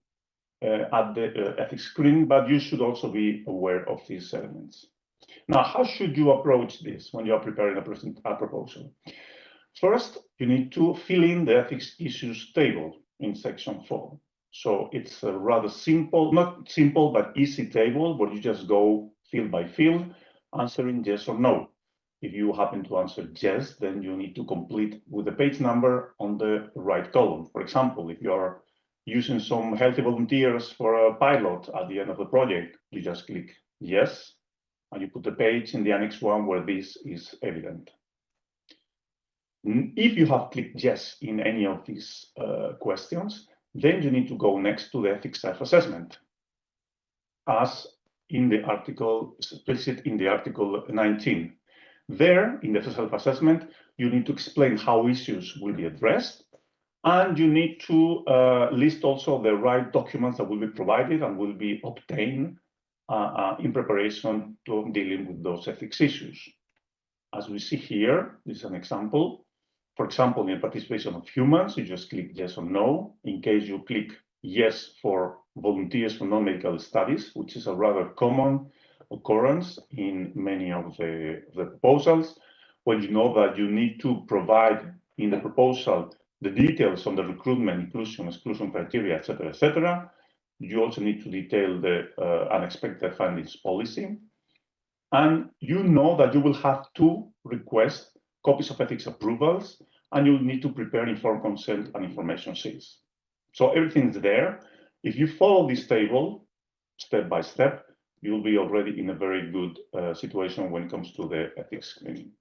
at the ethics screening, but you should also be aware of these elements. Now, how should you approach this when you are preparing a proposal? First, you need to fill in the ethics issues table in section 4. So it's a rather simple, not simple, but easy table where you just go field by field, answering yes or no. If you happen to answer yes, then you need to complete with the page number on the right column. For example, if you're using some healthy volunteers for a pilot at the end of the project, you just click yes, and you put the page in the annex 1 where this is evident. If you have clicked yes in any of these questions, then you need to go next to the ethics self-assessment, as in the article, explicit in the article 19. There, in the self-assessment, you need to explain how issues will be addressed, and you need to list also the right documents that will be provided and will be obtained in preparation to dealing with those ethics issues. As we see here, this is an example. For example, in the participation of humans, you just click yes or no. In case you click yes for volunteers for non-medical studies, which is a rather common occurrence in many of the proposals, when you know that you need to provide in the proposal the details on the recruitment, inclusion, exclusion criteria, etc., you also need to detail the unexpected findings policy. And you know that you will have to request copies of ethics approvals, and you'll need to prepare informed consent and information sheets. So everything's there. If you follow this table step by step, you'll be already in a very good situation when it comes to the ethics screening.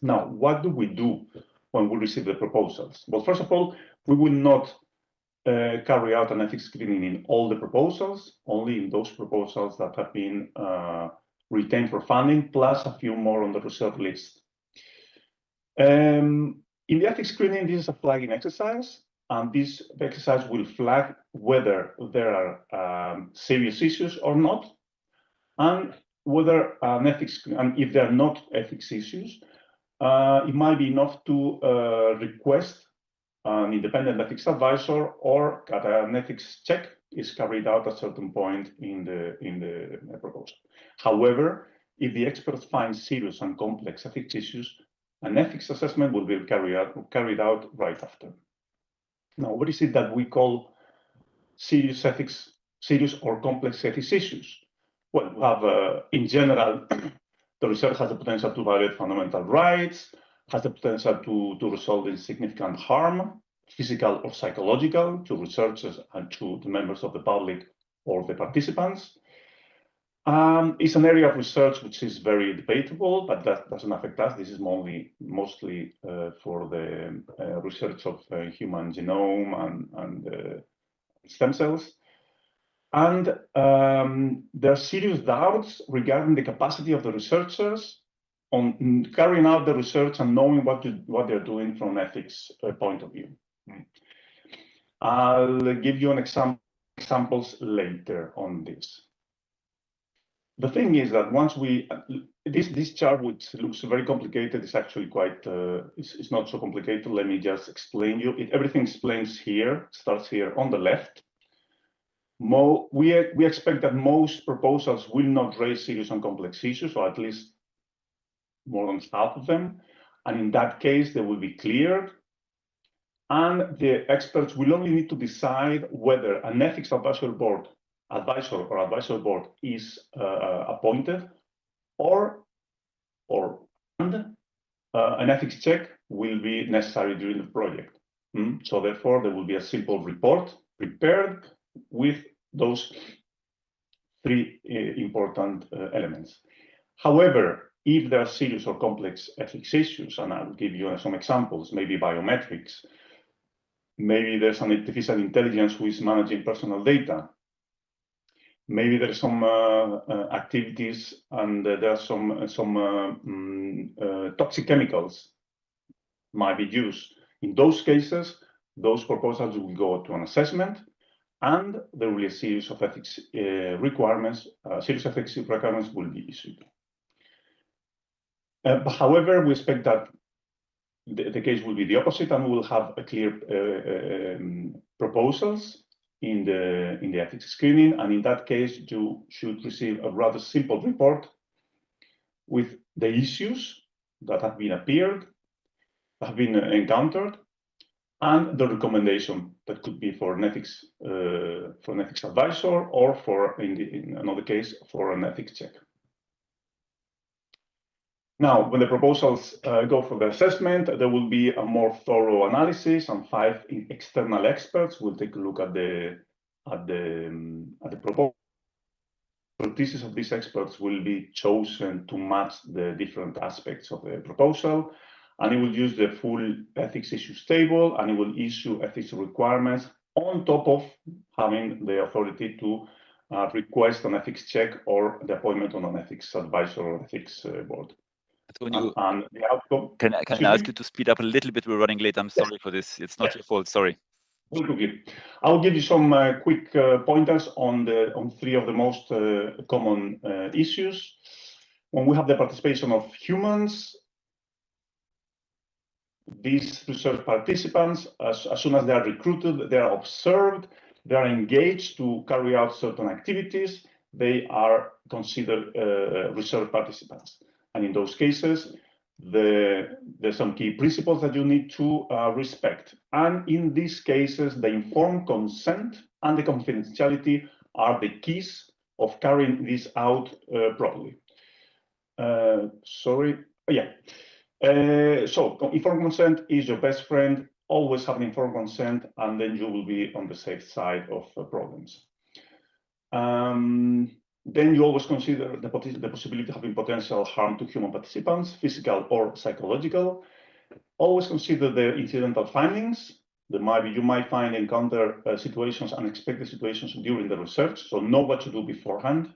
Now, what do we do when we receive the proposals? Well, first of all, we will not carry out an ethics screening in all the proposals, only in those proposals that have been retained for funding, plus a few more on the reserve list. In the ethics screening, this is a flagging exercise, and this exercise will flag whether there are serious issues or not, and whether an ethics, and if there are not ethics issues, it might be enough to request an independent ethics advisor, or that an ethics check is carried out at a certain point in the proposal. However, if the experts find serious and complex ethics issues, an ethics assessment will be carried out right after. Now, what is it that we call serious or complex ethics issues? Well, we have, in general, the research has the potential to violate fundamental rights, has the potential to result in significant harm, physical or psychological, to researchers and to the members of the public or the participants. It's an area of research which is very debatable, but that doesn't affect us. This is mostly for the research of human genome and stem cells. And there are serious doubts regarding the capacity of the researchers on carrying out the research and knowing what they're doing from an ethics point of view. I'll give you an examples later on this. The thing is that once this chart, which looks very complicated, is actually quite, it's not so complicated. Let me just explain you. Everything explains here, starts here on the left. We expect that most proposals will not raise serious and complex issues, or at least more than half of them. And in that case, they will be cleared. And the experts will only need to decide whether an ethics advisory board is appointed, or an ethics check will be necessary during the project. So therefore, there will be a simple report prepared with those three important elements. However, if there are serious or complex ethics issues, and I'll give you some examples, maybe biometrics, maybe there's an artificial intelligence who is managing personal data, maybe there's some activities and there are some toxic chemicals might be used. In those cases, those proposals will go to an assessment, and there will be a series of ethics requirements. Serious ethics requirements will be issued. However, we expect that the case will be the opposite, and we will have a clear proposals in the ethics screening. And in that case, you should receive a rather simple report with the issues that have been encountered, and the recommendation that could be for an ethics advisor, or in another case for an ethics check. Now, when the proposals go for the assessment, there will be a more thorough analysis, and 5 external experts will take a look at the proposal. The thesis of these experts will be chosen to match the different aspects of the proposal, and it will use the full ethics issues table, and it will issue ethics requirements on top of having the authority to request an ethics check or the appointment on an ethics advisor or ethics board. And the outcome. Can I ask you to speed up a little bit? We're running late. I'm sorry for this. It's not your fault. Sorry. I will give you some quick pointers on 3 of the most common issues. When we have the participation of humans, these research participants, as soon as they are recruited, they are observed, they are engaged to carry out certain activities, they are considered research participants. And in those cases, there's some key principles that you need to respect. And in these cases, the informed consent and the confidentiality are the keys of carrying this out properly. So informed consent is your best friend. Always have an informed consent, and then you will be on the safe side of problems. Then you always consider the possibility of having potential harm to human participants, physical or psychological. Always consider the incidental findings. You might encounter situations, unexpected situations during the research, so know what to do beforehand.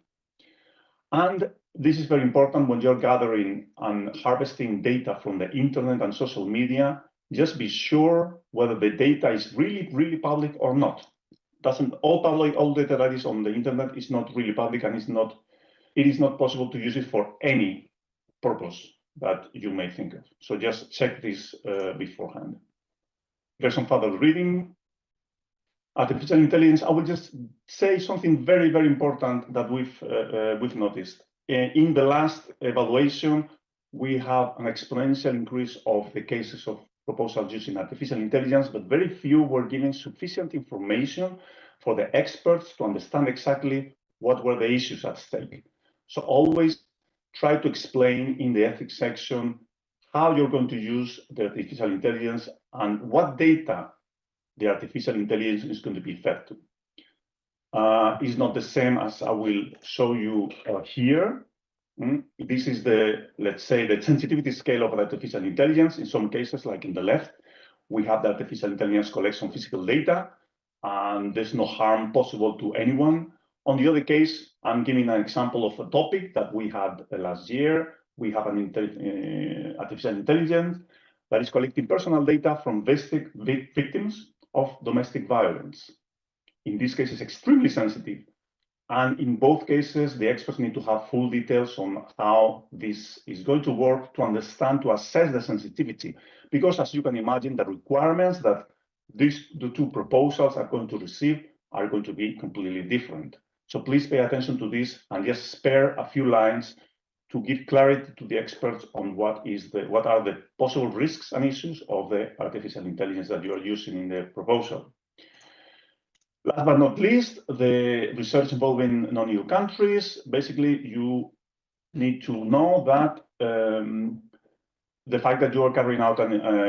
And this is very important when you're gathering and harvesting data from the internet and social media. Just be sure whether the data is really, really public or not. All data that is on the internet is not really public, and it is not possible to use it for any purpose that you may think of. So just check this beforehand. There's some further reading. Artificial intelligence, I will just say something very, very important that we've noticed. In the last evaluation, we have an exponential increase of the cases of proposals using artificial intelligence, but very few were given sufficient information for the experts to understand exactly what were the issues at stake. So always try to explain in the ethics section how you're going to use the artificial intelligence and what data the artificial intelligence is going to be fed to. It's not the same as I will show you here. This is let's say, the sensitivity scale of artificial intelligence. In some cases, like in the left, we have the artificial intelligence collects some physical data, and there's no harm possible to anyone. On the other case, I'm giving an example of a topic that we had last year. We have an artificial intelligence that is collecting personal data from victims of domestic violence. In this case, it's extremely sensitive. And in both cases, the experts need to have full details on how this is going to work to understand, to assess the sensitivity. Because as you can imagine, the requirements that the 2 proposals are going to receive are going to be completely different. So please pay attention to this and just spare a few lines to give clarity to the experts on what are the possible risks and issues of the artificial intelligence that you are using in the proposal. Last but not least, the research involving non-EU countries. Basically, you need to know that the fact that you are carrying out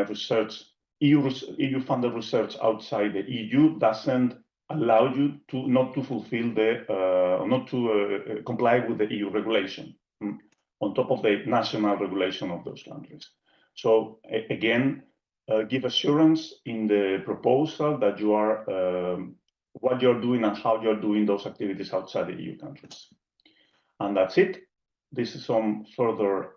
research, EU-funded research outside the EU doesn't allow you to not to fulfill comply with the EU regulation on top of the national regulation of those countries. So again, give assurance in the proposal that you are what you're doing and how you're doing those activities outside the EU countries. And that's it. This is some further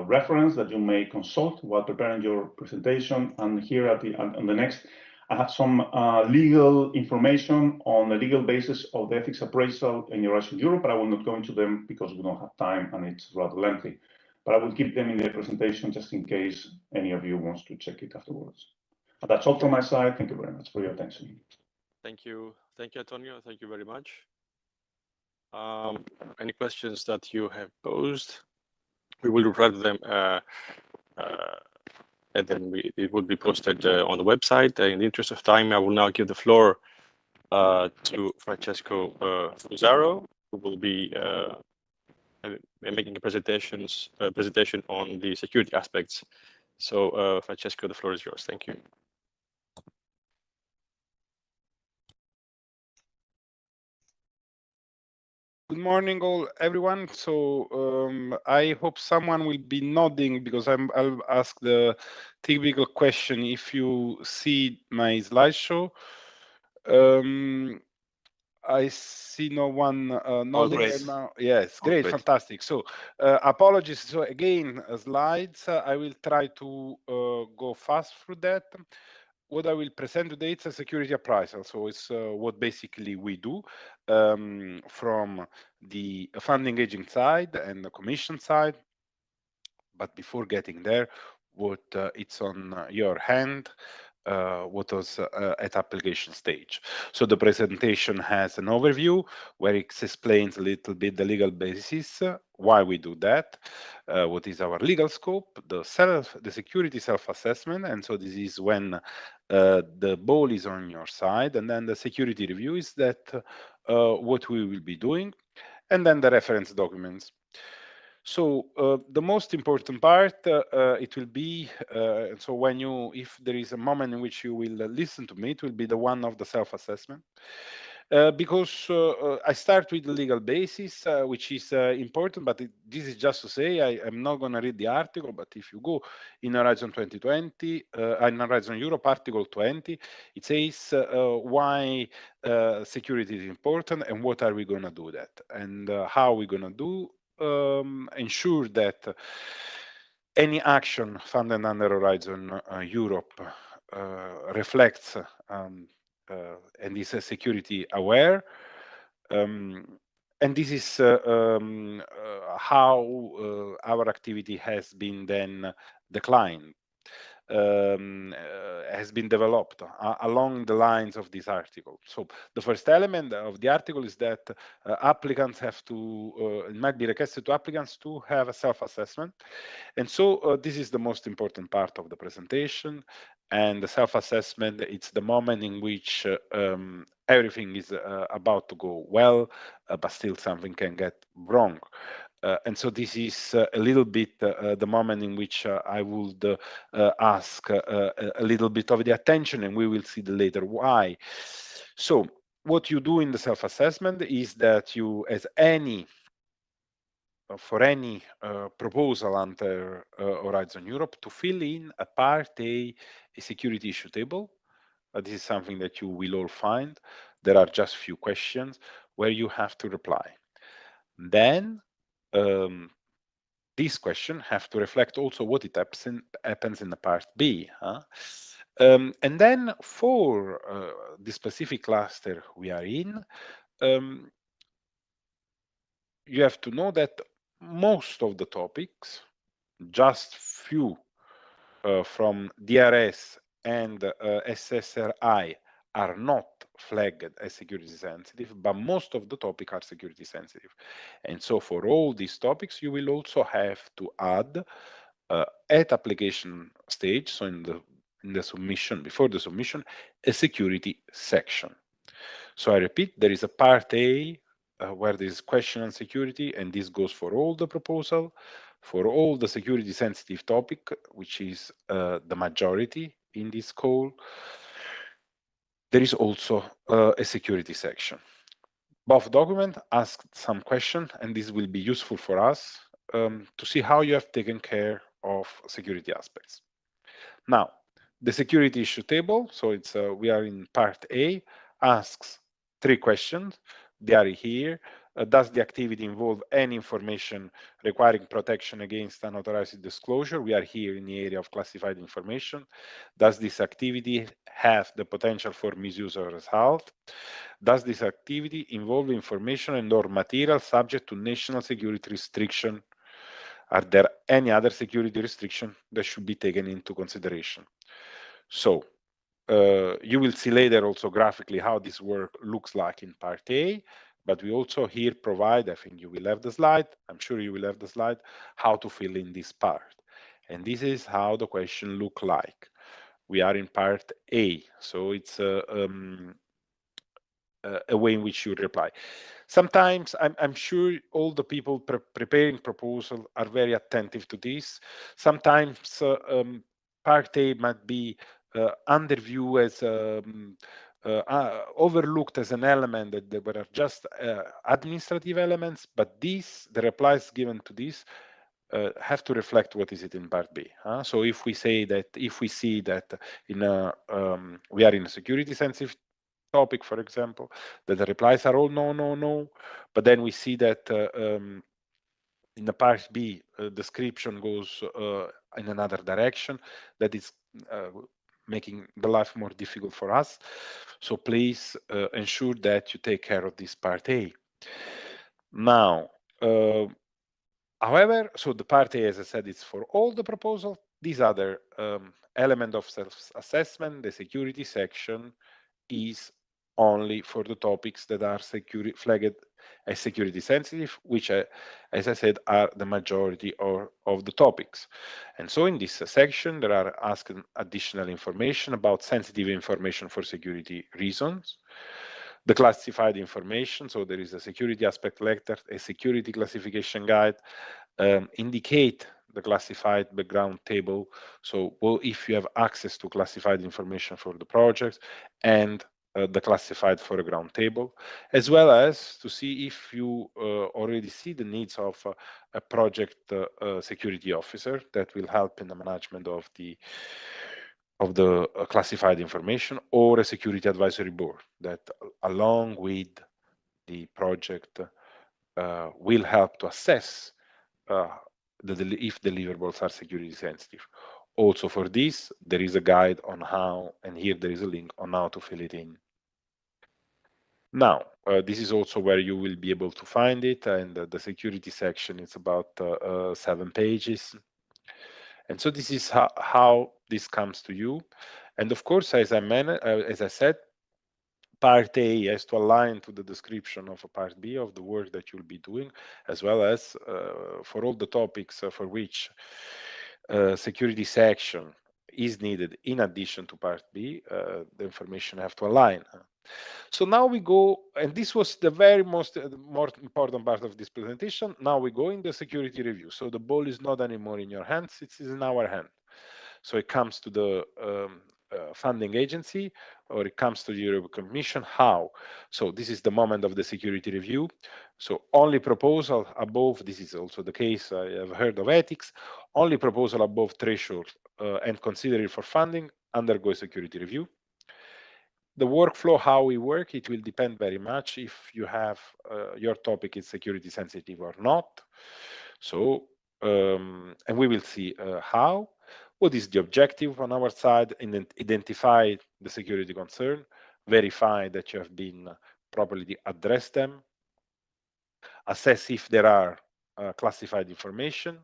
reference that you may consult while preparing your presentation. And here on the next, I have some legal information on the legal basis of the ethics appraisal in Horizon Europe, but I will not go into them because we don't have time and it's rather lengthy. But I will keep them in the presentation just in case any of you wants to check it afterwards. But that's all from my side. Thank you very much for your attention. Thank you, Antonio. Thank you very much. Any questions that you have posed? We will reply to them, and then it will be posted on the website. In the interest of time, I will now give the floor to Francesco Fusaro, who will be making a presentation on the security aspects. So, Francesco, the floor is yours. Thank you. Good morning, everyone. So I hope someone will be nodding because I'll ask the typical question if you see my slideshow. I see no one nodding right now. Yes, great, fantastic. So apologies. So again, slides. I will try to go fast through that. What I will present today is a security appraisal. So it's what basically we do from the funding agent side and the commission side. But before getting there, what it's on your hand, what was at application stage. So the presentation has an overview where it explains a little bit the legal basis, why we do that, what is our legal scope, the security self-assessment, and so this is when the ball is on your side, and then the security review is that what we will be doing, and then the reference documents. So the most important part, it will be, so when if there is a moment in which you will listen to me, it will be the one of the self-assessment. Because I start with the legal basis, which is important, but this is just to say, I'm not going to read the article, but if you go in Horizon 2020, in Horizon Europe, Article 20, it says why security is important and what are we going to do that, and how we're going to do ensure that any action funded under Horizon Europe reflects and is security aware. And this is how our activity has been then declined. Has been developed along the lines of this article. So the first element of the article is that applicants have to, it might be requested to applicants to have a self-assessment. And so this is the most important part of the presentation. And the self-assessment, it's the moment in which everything is about to go well, but still something can get wrong. And so this is a little bit the moment in which I would ask a little bit of the attention, and we will see later why. So what you do in the self-assessment is that you, as any for any proposal under Horizon Europe, to fill in a Part A security issue table. This is something that you will all find. There are just few questions where you have to reply. Then these questions have to reflect also what it happens in the Part B. And then for the specific cluster we are in, you have to know that most of the topics, just few from DRS and SSRI are not flagged as security sensitive, but most of the topics are security sensitive. And so for all these topics, you will also have to add at application stage, so in the submission, before the submission, a security section. So I repeat, there is a Part A where there is question on security, and this goes for all the proposal, for all the security sensitive topic, which is the majority in this call. There is also a security section. Both documents ask some questions, and this will be useful for us to see how you have taken care of security aspects. Now, the security issue table, so it's we are in Part A, asks 3 questions. They are here. Does the activity involve any information requiring protection against unauthorized disclosure? We are here in the area of classified information. Does this activity have the potential for misuse or assault? Does this activity involve information and or material subject to national security restriction? Are there any other security restriction that should be taken into consideration? So you will see later also graphically how this work looks like in part A, but we also here provide, I think you will have the slide, I'm sure you will have the slide, how to fill in this part. And this is how the question look like. We are in part A, so it's a way in which you reply. Sometimes I'm sure all the people preparing proposal are very attentive to this. Sometimes part A might be under view as overlooked as an element that they were just administrative elements, but these, the replies given to this, have to reflect what is it in part B. So if we say that, if we see that in a, we are in a security sensitive topic, for example, that the replies are all no, no, no, but then we see that in the part B, description goes in another direction, that is making the life more difficult for us. So please ensure that you take care of this part A. Now, however, so the part A, as I said, it's for all the proposal. These other element of self-assessment, the security section, is only for the topics that are flagged as security sensitive, which, as I said, are the majority of the topics. And so in this section, there are asked additional information about sensitive information for security reasons, the classified information, so there is a security aspect letter, a security classification guide, indicate the classified background table, so well, if you have access to classified information for the project, and the classified foreground table, as well as to see if you already see the needs of a project security officer that will help in the management of the classified information, or a security advisory board that, along with the project, will help to assess if deliverables are security sensitive. Also for this, there is a guide on how, and here there is a link on how to fill it in. Now, this is also where you will be able to find it, and the security section is about 7 pages. And so this is how this comes to you. And of course, as I said, part A has to align to the description of a part B of the work that you'll be doing, as well as for all the topics for which security section is needed in addition to part B, the information have to align. So now we go, and this was the very most important part of this presentation. Now we go in the security review. So the ball is not anymore in your hands, it is in our hand. So it comes to the funding agency, or it comes to the European Commission. How? So this is the moment of the security review. So only proposal above, this is also the case, I have heard of ethics, only proposal above threshold and consider it for funding undergo security review. The workflow, how we work, it will depend very much if you have your topic is security sensitive or not. So, and we will see how. What is the objective on our side? And identify the security concern, verify that you have been properly addressed them, assess if there are classified information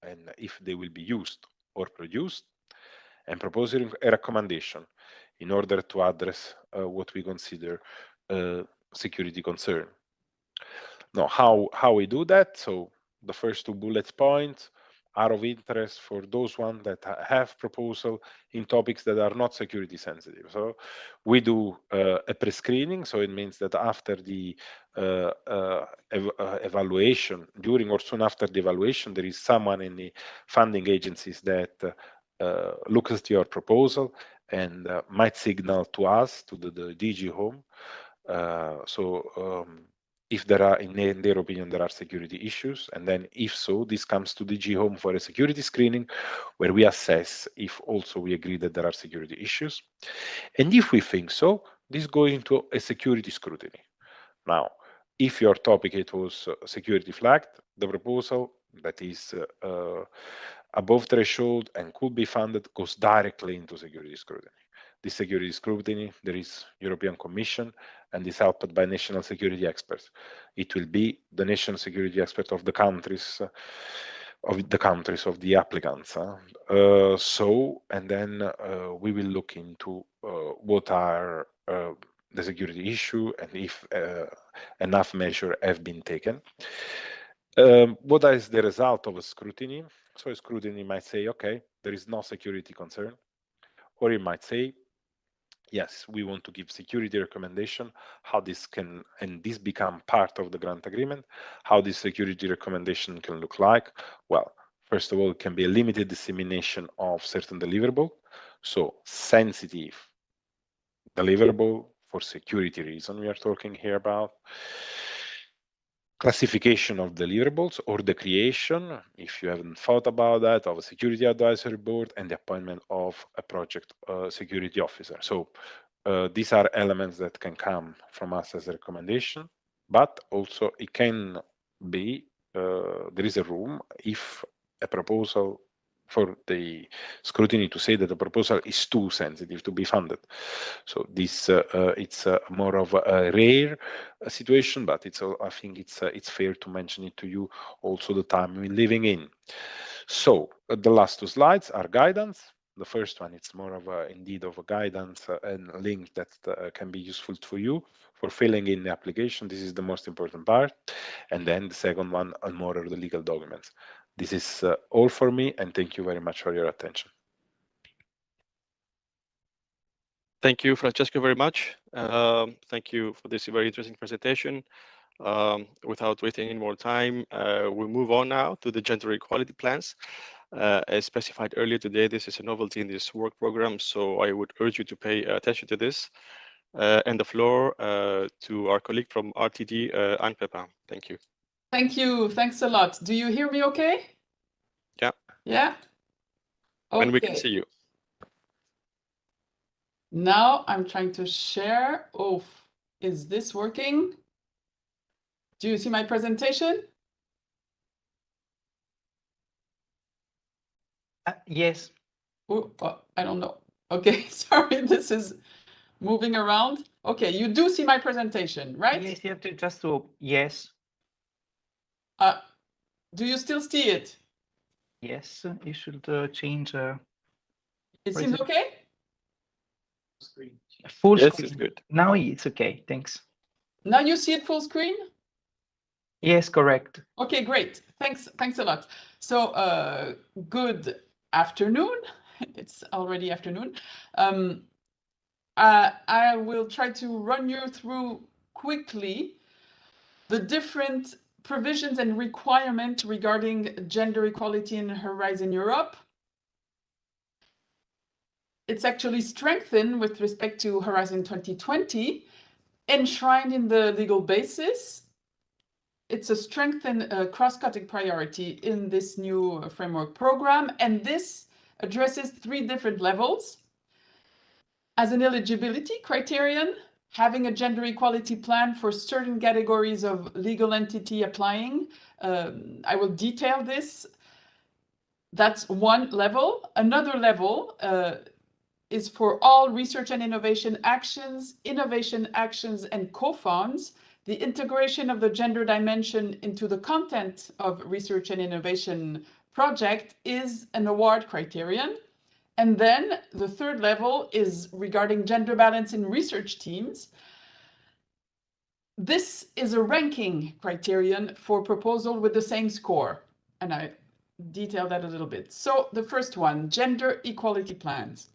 and if they will be used or produced, and proposing a recommendation in order to address what we consider security concern. Now, how we do that? So the first 2 bullet points are of interest for those ones that have proposal in topics that are not security sensitive. So we do a pre-screening, so it means that after the evaluation, during or soon after the evaluation, there is someone in the funding agencies that looks at your proposal and might signal to us, to the DG Home, if there are, in their opinion, there are security issues, and then if so, this comes to DG Home for a security screening, where we assess if also we agree that there are security issues. And if we think so, this goes into a security scrutiny. Now, if your topic it was security flagged, the proposal that is above threshold and could be funded goes directly into security scrutiny. This security scrutiny, there is European Commission and is helped by national security experts. It will be the national security expert of the countries of the applicants. And then we will look into what are the security issue and if enough measures have been taken. What is the result of a scrutiny? So a scrutiny might say, okay, there is no security concern, or it might say, yes, we want to give security recommendation, how this can, and this become part of the grant agreement, how this security recommendation can look like. Well, first of all, it can be a limited dissemination of certain deliverable, so sensitive deliverable for security reason we are talking here about. Classification of deliverables or the creation, if you haven't thought about that, of a security advisory board and the appointment of a project security officer. So these are elements that can come from us as a recommendation, but also it can be, there is a room if a proposal for the scrutiny to say that the proposal is too sensitive to be funded. So this it's more of a rare situation, but it's I think it's fair to mention it to you also the time we're living in. So the last two slides are guidance. The first one, it's more of a, indeed of a guidance and a link that can be useful for you for filling in the application. This is the most important part. And then the second one are more of the legal documents. This is all for me, and thank you very much for your attention. Thank you, Francesco, very much. Thank you for this very interesting presentation. Without wasting any more time, we'll move on now to the gender equality plans. As specified earlier today, this is a novelty in this work program, so I would urge you to pay attention to this. And the floor to our colleague from RTD, Anne Pepin. Thank you. Thank you. Thanks a lot. Do you hear me okay? Yeah. Yeah? Okay. And we can see you. Now I'm trying to share. Oh, is this working? Do you see my presentation? Yes. Oh, I don't know. Okay, sorry, this is moving around. Okay, you do see my presentation, right? Yes, you have to just to, yes. Do you still see it? Yes, you should change. It seems okay? Full yes, screen. it's good. Now it's okay, thanks. Now you see it full screen? Yes, correct. Okay, great. Thanks a lot. So good afternoon. It's already afternoon. I will try to run you through quickly the different provisions and requirements regarding gender equality in Horizon Europe. It's actually strengthened with respect to Horizon 2020, enshrined in the legal basis. It's a strengthened cross-cutting priority in this new framework program, and this addresses 3 different levels. As an eligibility criterion, having a gender equality plan for certain categories of legal entity applying. I will detail this. That's one level. Another level is for all research and innovation actions, and co-funds. The integration of the gender dimension into the content of research and innovation project is an award criterion. And then the third level is regarding gender balance in research teams. This is a ranking criterion for proposal with the same score. And I detail that a little bit. So the first one, gender equality plans.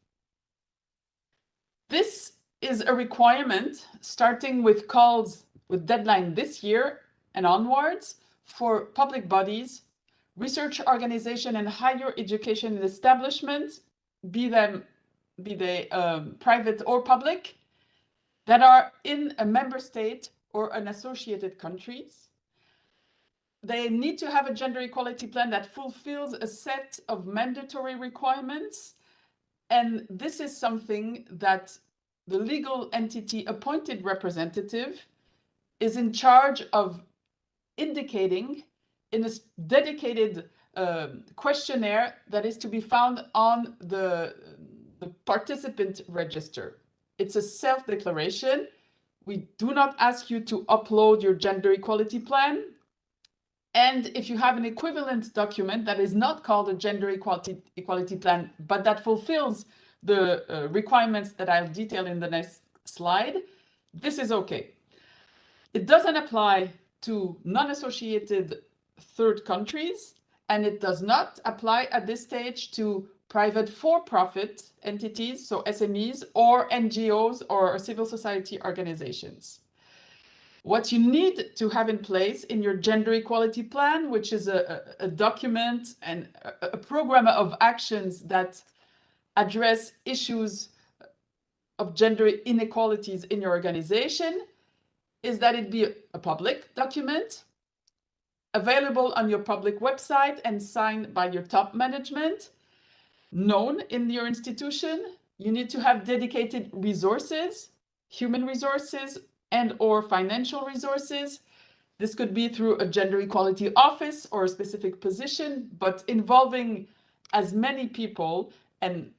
This is a requirement starting with calls with deadline this year and onwards for public bodies, research organization and higher education establishments, be they private or public, that are in a member state or an associated countries. They need to have a gender equality plan that fulfills a set of mandatory requirements. And this is something that the legal entity appointed representative is in charge of indicating in a dedicated questionnaire that is to be found on the participant register. It's a self-declaration. We do not ask you to upload your gender equality plan. And if you have an equivalent document that is not called a gender equality plan, but that fulfills the requirements that I'll detail in the next slide, this is okay. It doesn't apply to non-associated third countries, and it does not apply at this stage to private for-profit entities, so SMEs, or NGOs or civil society organizations. What you need to have in place in your gender equality plan, which is a document and a program of actions that address issues of gender inequalities in your organization, is that it be a public document, available on your public website and signed by your top management, known in your institution. You need to have dedicated resources, human resources, and/or financial resources. This could be through a gender equality office or a specific position, but involving as many people and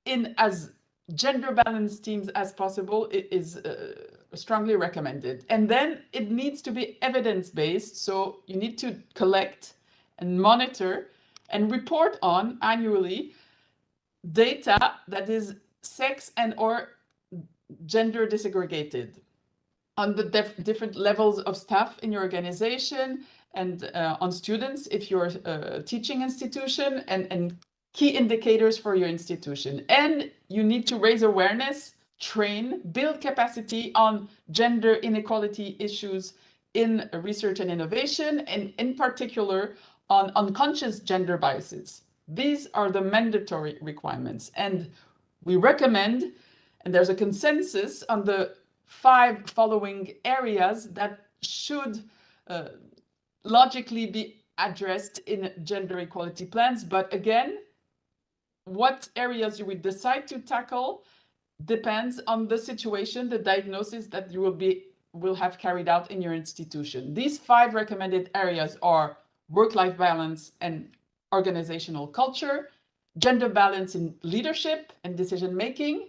in as gender balanced teams as possible is strongly recommended. And then it needs to be evidence-based, so you need to collect and monitor and report on annually data that is sex and/or gender disaggregated on the different levels of staff in your organization and on students if you're a teaching institution, and key indicators for your institution. And you need to raise awareness, train, build capacity on gender inequality issues in research and innovation, and in particular on unconscious gender biases. These are the mandatory requirements. And we recommend, and there's a consensus on the 5 following areas that should logically be addressed in gender equality plans. But again, what areas you will decide to tackle depends on the situation, the diagnosis that you will have carried out in your institution. These 5 recommended areas are work-life balance and organizational culture, gender balance in leadership and decision-making,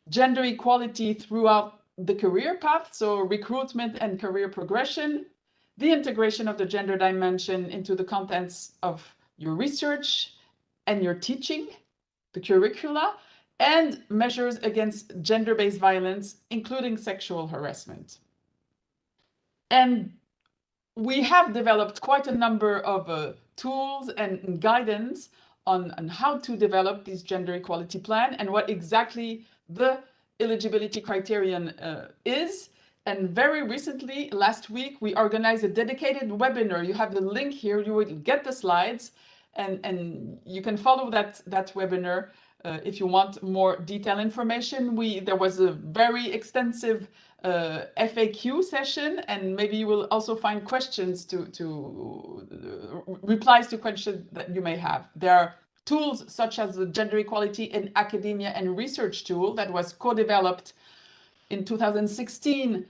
gender equality throughout the career path, so recruitment and career progression, the integration of the gender dimension into the contents of your research and your teaching, the curricula, and measures against gender-based violence, including sexual harassment. And we have developed quite a number of tools and guidance on how to develop this gender equality plan and what exactly the eligibility criterion is. And very recently, last week, we organized a dedicated webinar. You have the link here, you will get the slides, and you can follow that webinar if you want more detailed information. There was a very extensive FAQ session, and maybe you will also find questions replies to questions that you may have. There are tools such as the Gender Equality in Academia and Research tool that was co-developed in 2016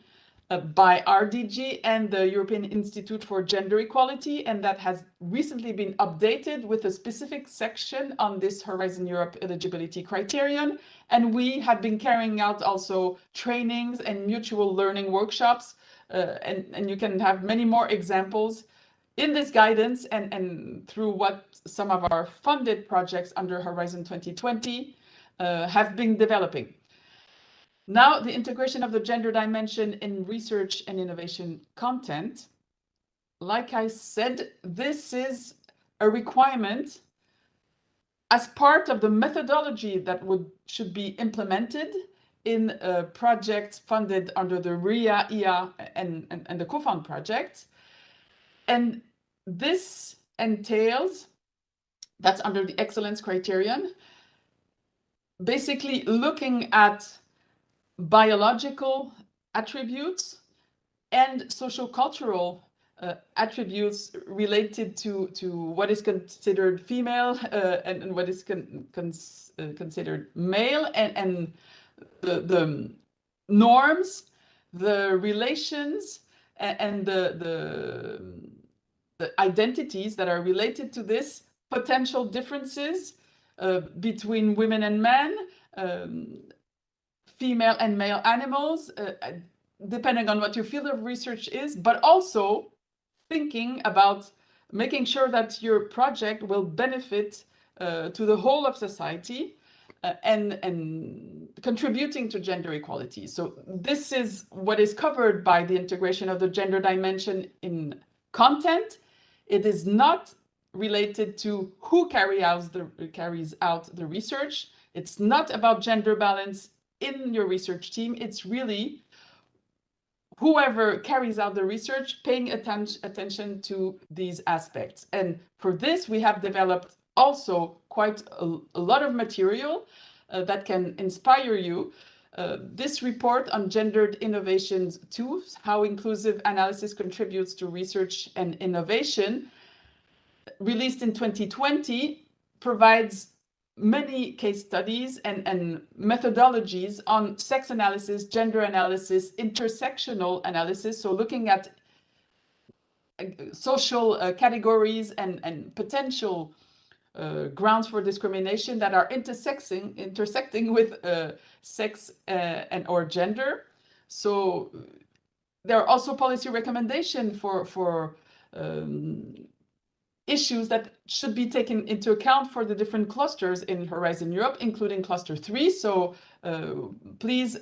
by RDG and the European Institute for Gender Equality, and that has recently been updated with a specific section on this Horizon Europe eligibility criterion. And we have been carrying out also trainings and mutual learning workshops, and you can have many more examples in this guidance and through what some of our funded projects under Horizon 2020 have been developing. Now, the integration of the gender dimension in research and innovation content. Like I said, this is a requirement as part of the methodology that should be implemented in projects funded under the RIA, IA, and the COFOUND project. And this entails, that's under the excellence criterion, basically looking at biological attributes and sociocultural attributes related to what is considered female and what is considered male, and the norms, the relations, and the identities that are related to this, potential differences between women and men, female and male animals, depending on what your field of research is, but also thinking about making sure that your project will benefit to the whole of society and contributing to gender equality. So this is what is covered by the integration of the gender dimension in content. It is not related to who carries out the research. It's not about gender balance in your research team. It's really whoever carries out the research paying attention to these aspects. And for this, we have developed also quite a lot of material that can inspire you. This report on gendered innovations 2, how inclusive analysis contributes to research and innovation, released in 2020, provides many case studies and methodologies on sex analysis, gender analysis, intersectional analysis, so looking at social categories and potential grounds for discrimination that are intersecting with sex and or gender. So there are also policy recommendations for issues that should be taken into account for the different clusters in Horizon Europe, including Cluster 3. So please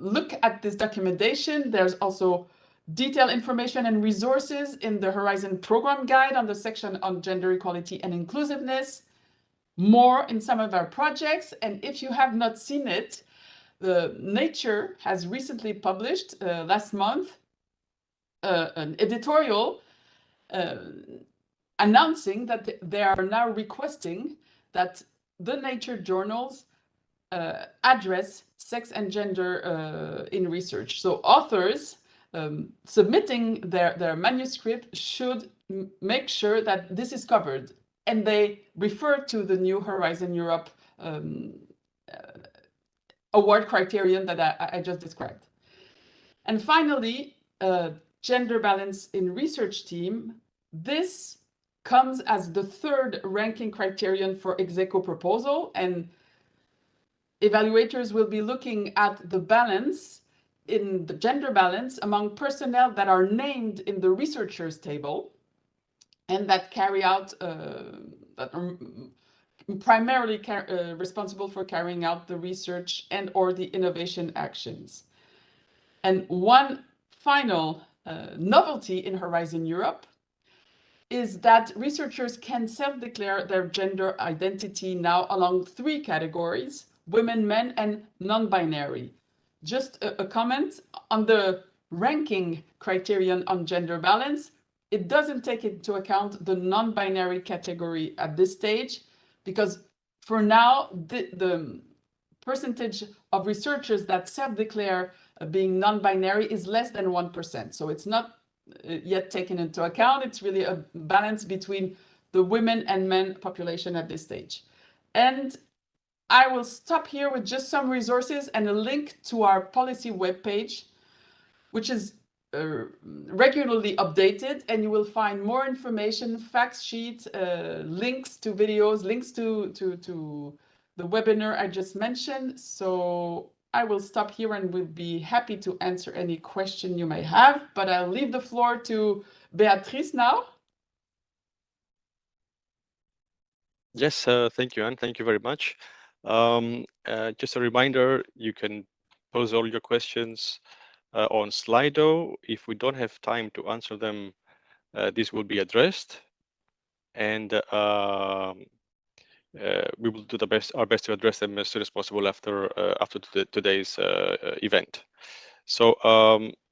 look at this documentation. There's also detailed information and resources in the Horizon Program Guide on the section on gender equality and inclusiveness, more in some of our projects. And if you have not seen it, Nature has recently published last month an editorial announcing that they are now requesting that the Nature journals address sex and gender in research. So authors submitting their manuscript should make sure that this is covered. And they refer to the new Horizon Europe award criterion that I just described. And finally, gender balance in research team. This comes as the third ranking criterion for Execo proposal, and evaluators will be looking at the balance in the gender balance among personnel that are named in the researchers table and that carry out, that are primarily responsible for carrying out the research and or the innovation actions. And one final novelty in Horizon Europe is that researchers can self-declare their gender identity now along 3 categories: women, men, and non-binary. Just a comment on the ranking criterion on gender balance. It doesn't take into account the non-binary category at this stage, because for now, the percentage of researchers that self-declare being non-binary is less than 1%. So it's not yet taken into account. It's really a balance between the women and men population at this stage. And I will stop here with just some resources and a link to our policy webpage, which is regularly updated, and you will find more information, fact sheets, links to videos, links to the webinar I just mentioned. So I will stop here and will be happy to answer any question you may have, but I'll leave the floor to Beatrice now. Yes, thank you, Anne. Thank you very much. Just a reminder, you can pose all your questions on Slido. If we don't have time to answer them, this will be addressed, and we will do our best to address them as soon as possible after today's event. So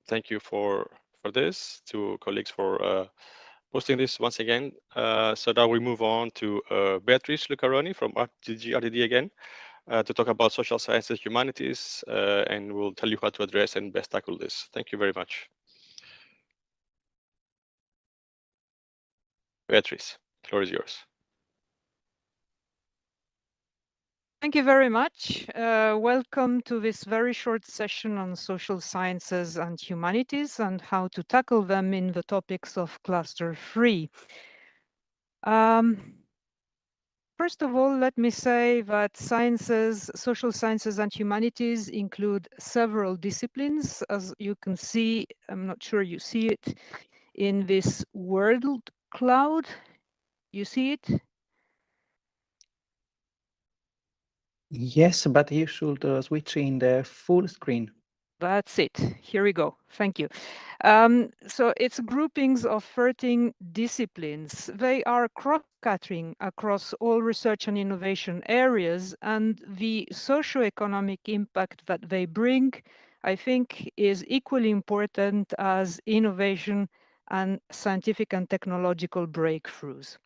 thank you for this, to colleagues for posting this once again. So now we move on to Beatrice Lucaroni from DG RTD again to talk about social sciences, humanities, and we'll tell you how to address and best tackle this. Thank you very much. Beatrice, the floor is yours. Thank you very much. Welcome to this very short session on social sciences and humanities and how to tackle them in the topics of cluster 3. First of all, let me say that sciences, social sciences and humanities include several disciplines. As you can see, I'm not sure you see it in this word cloud. You see it? Yes, but you should switch in the full screen. That's it. Here we go. Thank you. So it's groupings of 13 disciplines. They are cross-cutting across all research and innovation areas, and the socio-economic impact that they bring, I think, is equally important as innovation and scientific and technological breakthroughs.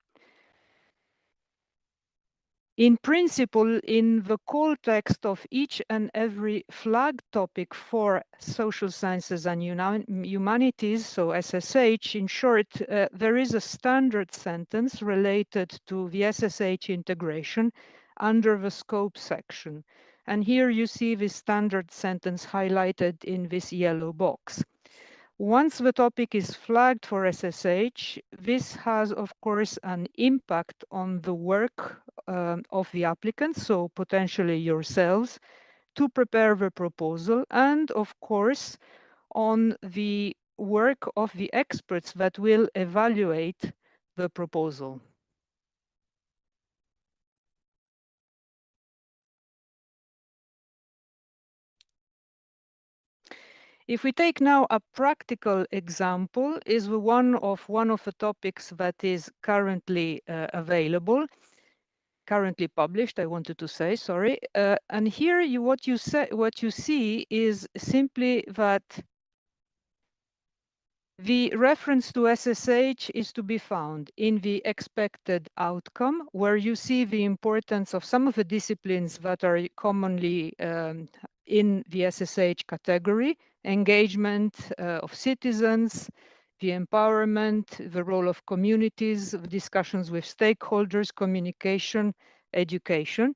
In principle, in the call text of each and every flag topic for social sciences and humanities, so SSH, in short, there is a standard sentence related to the SSH integration under the scope section. And here you see the standard sentence highlighted in this yellow box. Once the topic is flagged for SSH, this has, of course, an impact on the work of the applicants, so potentially yourselves, to prepare the proposal, and, of course, on the work of the experts that will evaluate the proposal. If we take now a practical example, is one of the topics that is currently available, currently published, I wanted to say, sorry. And here what you see is simply that the reference to SSH is to be found in the expected outcome, where you see the importance of some of the disciplines that are commonly in the SSH category: engagement of citizens, the empowerment, the role of communities, discussions with stakeholders, communication, education.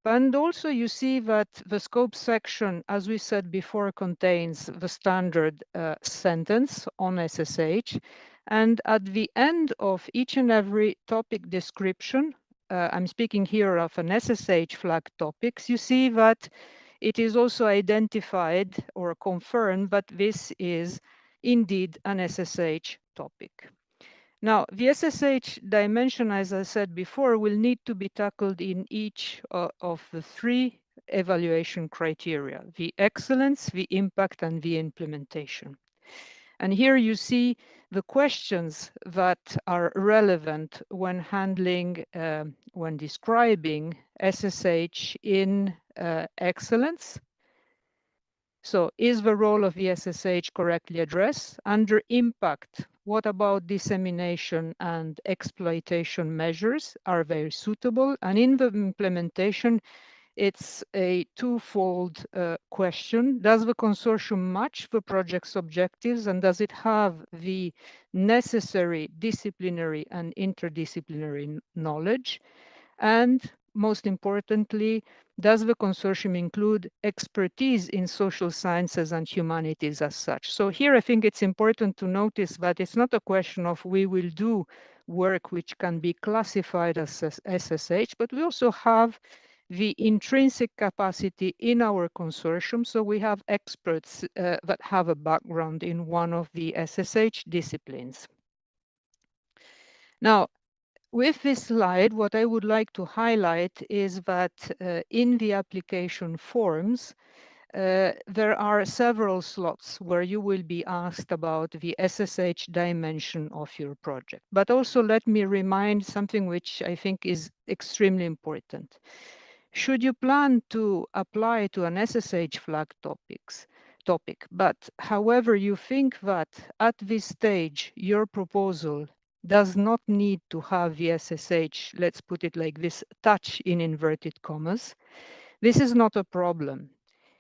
And also you see that the scope section, as we said before, contains the standard sentence on SSH. And at the end of each and every topic description, I'm speaking here of an SSH flag topics, you see that it is also identified or confirmed that this is indeed an SSH topic. Now, the SSH dimension, as I said before, will need to be tackled in each of the 3 evaluation criteria: the excellence, the impact, and the implementation. And here you see the questions that are relevant when handling, when describing SSH in excellence. So is the role of the SSH correctly addressed? Under impact, what about dissemination and exploitation measures? Are they suitable? And in the implementation, it's a twofold question. Does the consortium match the project's objectives, and does it have the necessary disciplinary and interdisciplinary knowledge? And most importantly, does the consortium include expertise in social sciences and humanities as such? So here I think it's important to notice that it's not a question of we will do work which can be classified as SSH, but we also have the intrinsic capacity in our consortium. So we have experts that have a background in one of the SSH disciplines. Now, with this slide, what I would like to highlight is that in the application forms, there are several slots where you will be asked about the SSH dimension of your project. But also let me remind something which I think is extremely important. Should you plan to apply to an SSH flag topic, but however you think that at this stage your proposal does not need to have the SSH, let's put it like this, touch in inverted commas, this is not a problem.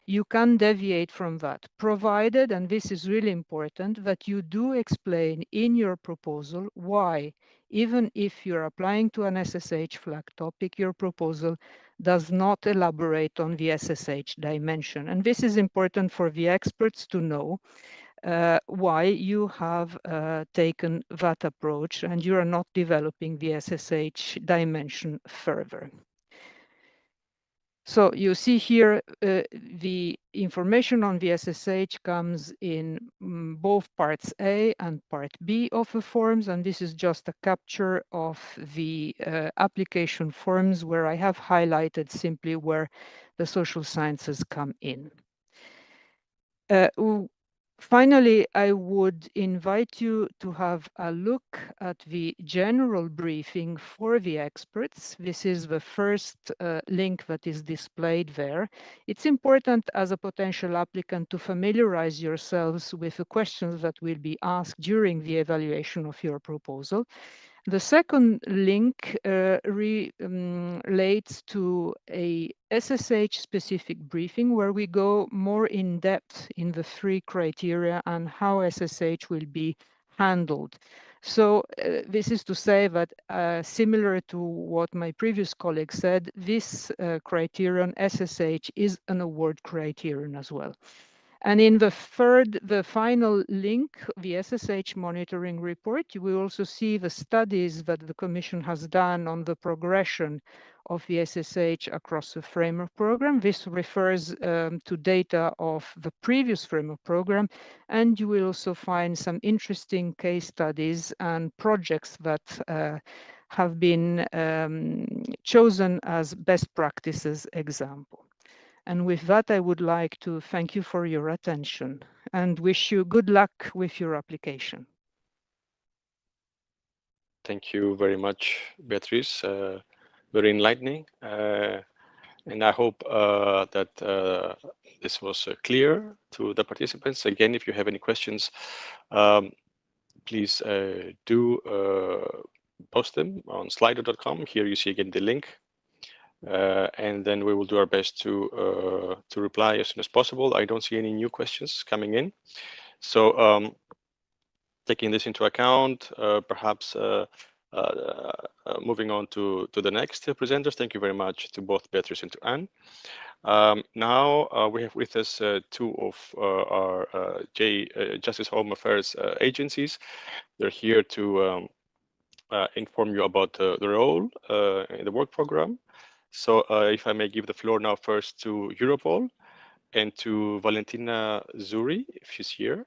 You can deviate from that, provided, and this is really important, that you do explain in your proposal why, even if you're applying to an SSH flag topic, your proposal does not elaborate on the SSH dimension. And this is important for the experts to know why you have taken that approach and you are not developing the SSH dimension further. So you see here the information on the SSH comes in both parts A and part B of the forms, and this is just a capture of the application forms where I have highlighted simply where the social sciences come in. Finally, I would invite you to have a look at the general briefing for the experts. This is the first link that is displayed there. It's important as a potential applicant to familiarize yourselves with the questions that will be asked during the evaluation of your proposal. The second link relates to a SSH-specific briefing where we go more in depth in the 3 criteria and how SSH will be handled. So this is to say that similar to what my previous colleague said, this criterion SSH is an award criterion as well. And in the final link, the SSH monitoring report, you will also see the studies that the Commission has done on the progression of the SSH across the framework program. This refers to data of the previous framework program, and you will also find some interesting case studies and projects that have been chosen as best practices example. And with that, I would like to thank you for your attention and wish you good luck with your application. Thank you very much, Beatrice. Very enlightening. And I hope that this was clear to the participants. Again, if you have any questions, please do post them on slido.com. Here you see again the link. And then we will do our best to reply as soon as possible. I don't see any new questions coming in. So taking this into account, perhaps moving on to the next presenters. Thank you very much to both Beatrice and to Anne. Now we have with us 2 of our Justice Home Affairs agencies. They're here to inform you about the role in the work program. So if I may give the floor now first to Europol and to Valentina Zuri, if she's here.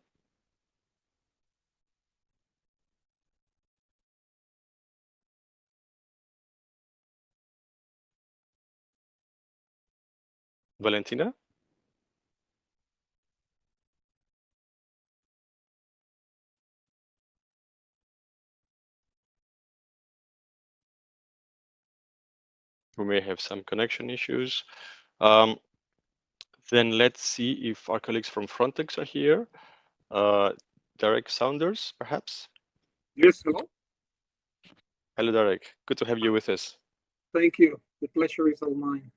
Valentina? We may have some connection issues. Then let's see if our colleagues from Frontex are here. Derek Saunders, perhaps? Yes, hello. Hello, Derek. Good to have you with us. Thank you. The pleasure is all mine.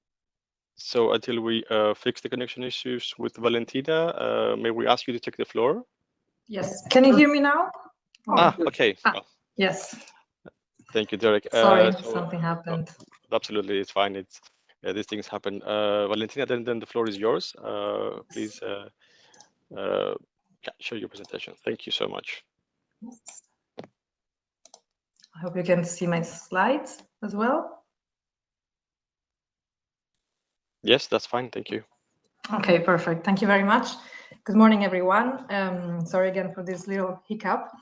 So until we fix the connection issues with Valentina, may we ask you to take the floor? Yes. Can you hear me now? Okay. Yes. Thank you, Derek. Sorry, something happened. Absolutely, it's fine. It's these things happen. Valentina, then the floor is yours. Please show your presentation. Thank you so much. I hope you can see my slides as well. Yes, that's fine. Thank you. Okay, perfect. Thank you very much. Good morning, everyone. Sorry again for this little hiccup.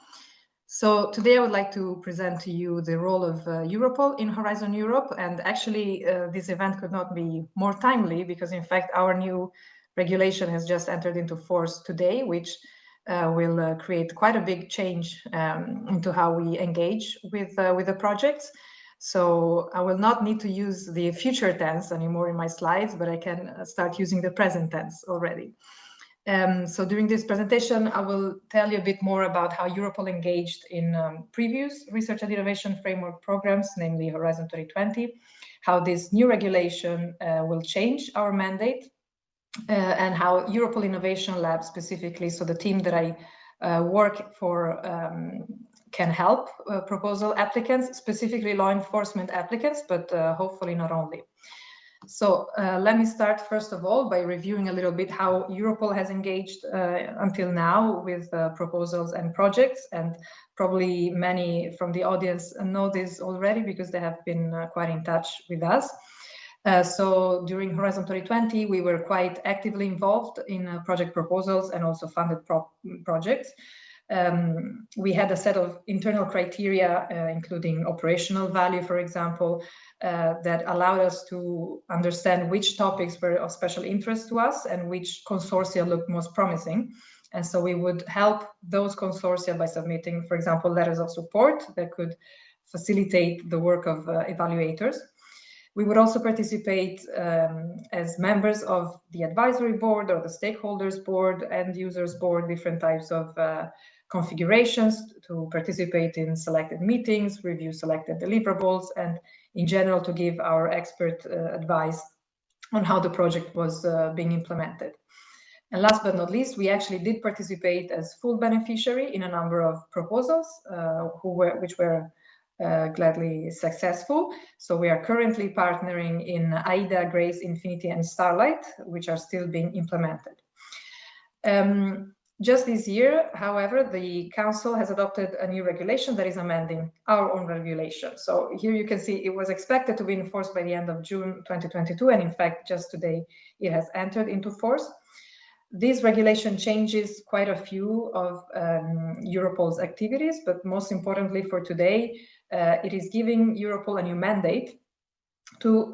So today I would like to present to you the role of Europol in Horizon Europe. And actually, this event could not be more timely because, in fact, our new regulation has just entered into force today, which will create quite a big change into how we engage with the projects. So I will not need to use the future tense anymore in my slides, but I can start using the present tense already. So during this presentation, I will tell you a bit more about how Europol engaged in previous research and innovation framework programs, namely Horizon 2020, how this new regulation will change our mandate, and how Europol Innovation Lab specifically, so the team that I work for, can help proposal applicants, specifically law enforcement applicants, but hopefully not only. So let me start first of all by reviewing a little bit how Europol has engaged until now with proposals and projects, and probably many from the audience know this already because they have been quite in touch with us. So during Horizon 2020, we were quite actively involved in project proposals and also funded projects. We had a set of internal criteria, including operational value, for example, that allowed us to understand which topics were of special interest to us and which consortia looked most promising. And so we would help those consortia by submitting, for example, letters of support that could facilitate the work of evaluators. We would also participate as members of the advisory board or the stakeholders board, end users board, different types of configurations to participate in selected meetings, review selected deliverables, and in general to give our expert advice on how the project was being implemented. And last but not least, we actually did participate as full beneficiary in a number of proposals which were gladly successful. So we are currently partnering in AIDA, Grace, Infinity, and Starlight, which are still being implemented. Just this year, however, the Council has adopted a new regulation that is amending our own regulation. So here you can see it was expected to be enforced by the end of June 2022, and in fact, just today, it has entered into force. This regulation changes quite a few of Europol's activities, but most importantly for today, it is giving Europol a new mandate to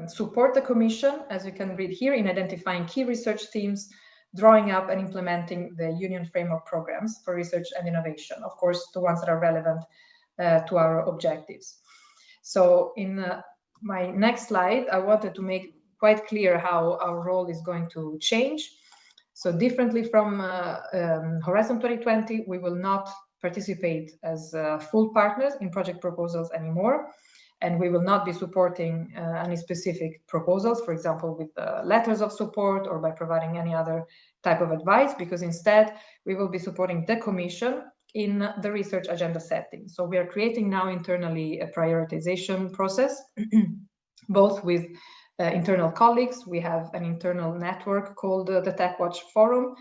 support the Commission, as you can read here, in identifying key research themes, drawing up and implementing the Union framework programs for research and innovation, of course, the ones that are relevant to our objectives. So in my next slide, I wanted to make quite clear how our role is going to change. So differently from Horizon 2020, we will not participate as full partners in project proposals anymore. And we will not be supporting any specific proposals, for example, with letters of support or by providing any other type of advice, because instead we will be supporting the Commission in the research agenda setting. So we are creating now internally a prioritization process, both with internal colleagues. We have an internal network called the TechWatch Forum,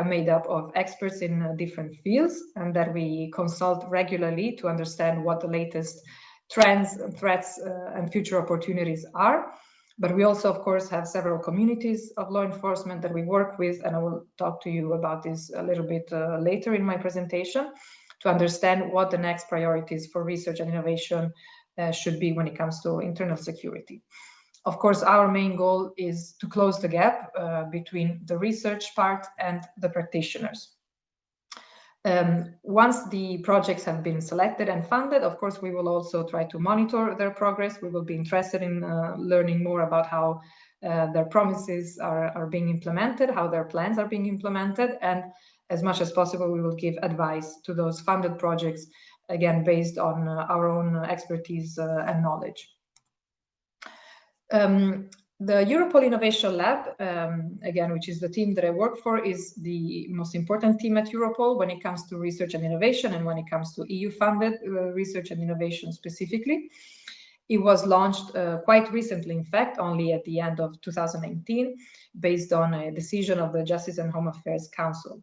made up of experts in different fields, and that we consult regularly to understand what the latest trends, threats, and future opportunities are. But we also, of course, have several communities of law enforcement that we work with, and I will talk to you about this a little bit later in my presentation, to understand what the next priorities for research and innovation should be when it comes to internal security. Of course, our main goal is to close the gap between the research part and the practitioners. Once the projects have been selected and funded, of course, we will also try to monitor their progress. We will be interested in learning more about how their promises are being implemented, how their plans are being implemented, and as much as possible, we will give advice to those funded projects, again, based on our own expertise and knowledge. The Europol Innovation Lab, again, which is the team that I work for, is the most important team at Europol when it comes to research and innovation and when it comes to EU-funded research and innovation specifically. It was launched quite recently, in fact, only at the end of 2019, based on a decision of the Justice and Home Affairs Council.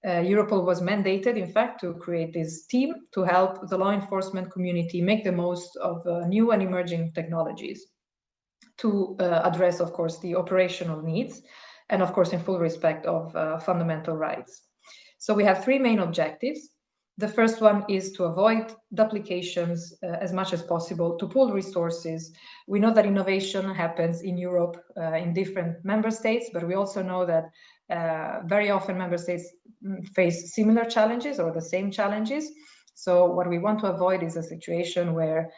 Europol was mandated, in fact, to create this team to help the law enforcement community make the most of new and emerging technologies, to address, of course, the operational needs, and of course, in full respect of fundamental rights. So we have three main objectives. The first one is to avoid duplications as much as possible, to pool resources. We know that innovation happens in Europe in different member states, but we also know that very often member states face similar challenges or the same challenges. So what we want to avoid is a situation where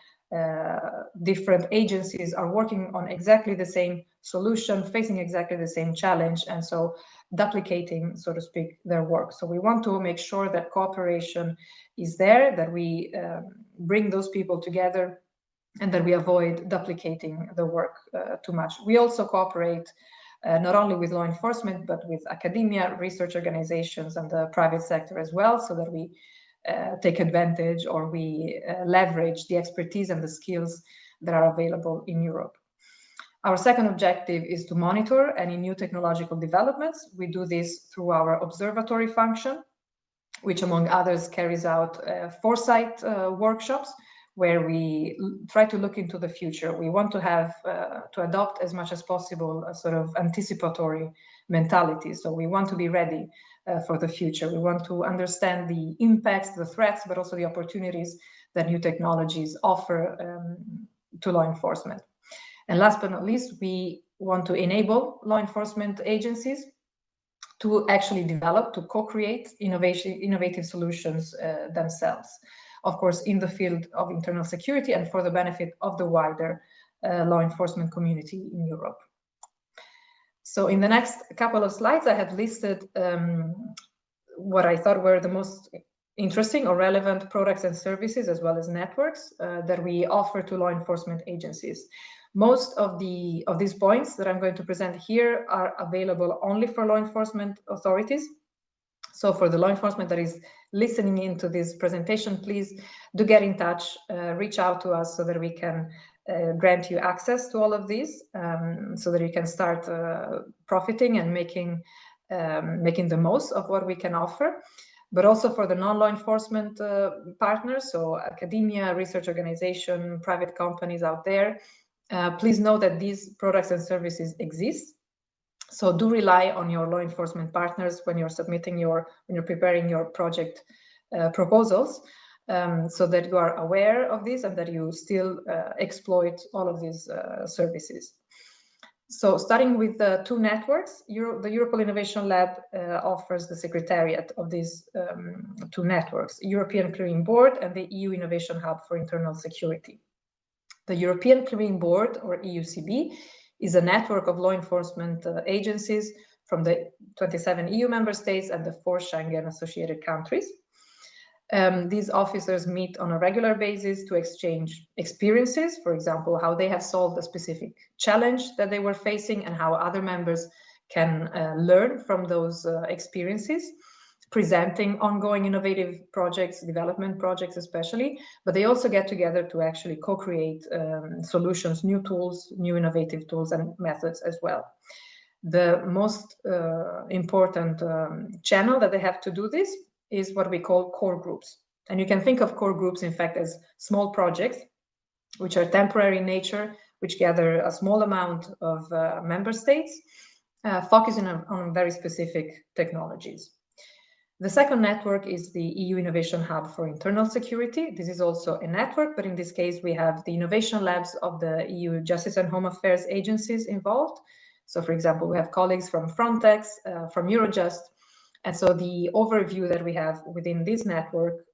different agencies are working on exactly the same solution, facing exactly the same challenge, and so duplicating, so to speak, their work. So we want to make sure that cooperation is there, that we bring those people together, and that we avoid duplicating the work too much. We also cooperate not only with law enforcement, but with academia, research organizations, and the private sector as well, so that we take advantage or we leverage the expertise and the skills that are available in Europe. Our second objective is to monitor any new technological developments. We do this through our observatory function, which among others carries out foresight workshops where we try to look into the future. We want to have, to adopt as much as possible a sort of anticipatory mentality. So we want to be ready for the future. We want to understand the impacts, the threats, but also the opportunities that new technologies offer to law enforcement. And last but not least, we want to enable law enforcement agencies to actually develop, to co-create innovative solutions themselves. Of course, in the field of internal security and for the benefit of the wider law enforcement community in Europe. So in the next couple of slides, I have listed what I thought were the most interesting or relevant products and services, as well as networks that we offer to law enforcement agencies. Most of these points that I'm going to present here are available only for law enforcement authorities. So for the law enforcement that is listening into this presentation, please do get in touch, reach out to us so that we can grant you access to all of these, so that you can start profiting and making the most of what we can offer. But also for the non-law enforcement partners, so academia, research organization, private companies out there, please know that these products and services exist. So do rely on your law enforcement partners when you're submitting when you're preparing your project proposals, so that you are aware of this and that you still exploit all of these services. So starting with the two networks, the Europol Innovation Lab offers the secretariat of these two networks, European Clearing Board and the EU Innovation Hub for Internal Security. The European Clearing Board, or EUCB, is a network of law enforcement agencies from the 27 EU member states and the 4 Schengen associated countries. These officers meet on a regular basis to exchange experiences, for example, how they have solved a specific challenge that they were facing and how other members can learn from those experiences, presenting ongoing innovative projects, development projects especially, but they also get together to actually co-create solutions, new tools, new innovative tools and methods as well. The most important channel that they have to do this is what we call core groups. And you can think of core groups, in fact, as small projects, which are temporary in nature, which gather a small amount of member states, focusing on very specific technologies. The second network is the EU Innovation Hub for Internal Security. This is also a network, but in this case, we have the innovation labs of the EU Justice and Home Affairs agencies involved. So, for example, we have colleagues from Frontex, from Eurojust. And so the overview that we have within this network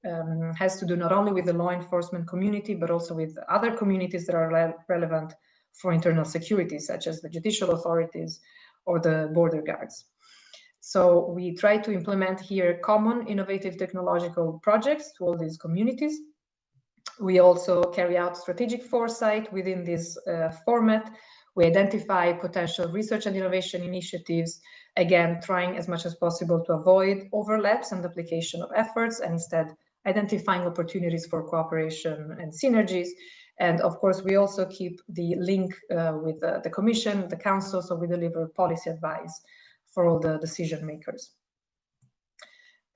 has to do not only with the law enforcement community, but also with other communities that are relevant for internal security, such as the judicial authorities or the border guards. So we try to implement here common innovative technological projects to all these communities. We also carry out strategic foresight within this format. We identify potential research and innovation initiatives, again, trying as much as possible to avoid overlaps and duplication of efforts, and instead identifying opportunities for cooperation and synergies. And of course, we also keep the link with the Commission, the Council, so we deliver policy advice for all the decision makers.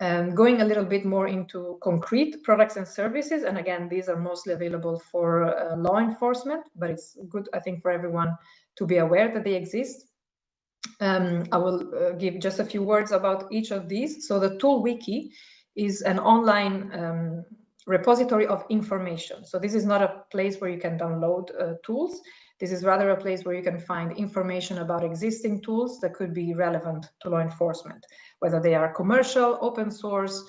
Going a little bit more into concrete products and services, and again, these are mostly available for law enforcement, but it's good, I think, for everyone to be aware that they exist. I will give just a few words about each of these. So the Tool Wiki is an online repository of information. So this is not a place where you can download tools. This is rather a place where you can find information about existing tools that could be relevant to law enforcement, whether they are commercial, open source,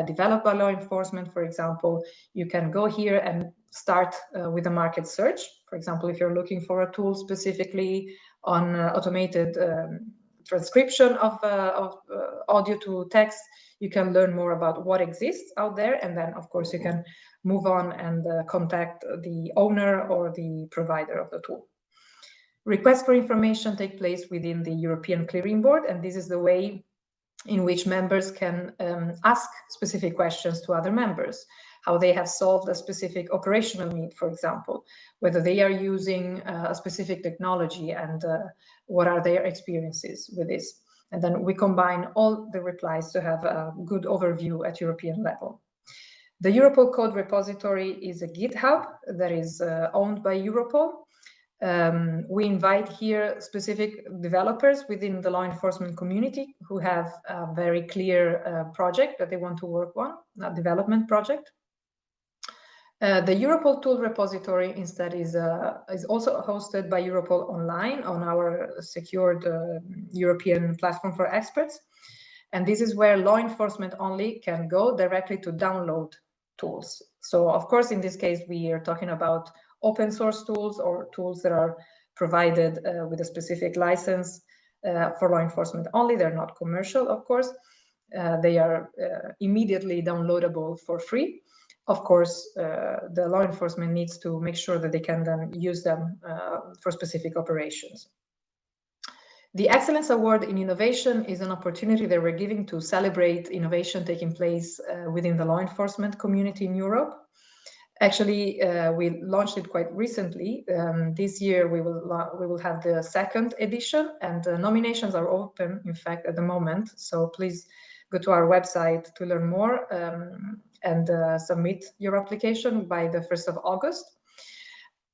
developed by law enforcement, for example. You can go here and start with a market search. For example, if you're looking for a tool specifically on automated transcription of audio to text, you can learn more about what exists out there. And then, of course, you can move on and contact the owner or the provider of the tool. Requests for information take place within the European Clearing Board, and this is the way in which members can ask specific questions to other members. how they have solved a specific operational need, for example, whether they are using a specific technology, and what are their experiences with this. And then we combine all the replies to have a good overview at European level. The Europol code repository is a GitHub that is owned by Europol. We invite here specific developers within the law enforcement community who have a very clear project that they want to work on, a development project. The Europol tool repository instead is also hosted by Europol online on our secured European platform for experts. And this is where law enforcement only can go directly to download tools. So of course, in this case, we are talking about open source tools or tools that are provided with a specific license for law enforcement only. They're not commercial, of course. They are immediately downloadable for free. Of course, the law enforcement needs to make sure that they can then use them for specific operations. The Excellence Award in Innovation is an opportunity that we're giving to celebrate innovation taking place within the law enforcement community in Europe. Actually, we launched it quite recently. This year, we will have the second edition, and the nominations are open, in fact, at the moment. So please go to our website to learn more and submit your application by the 1st of August.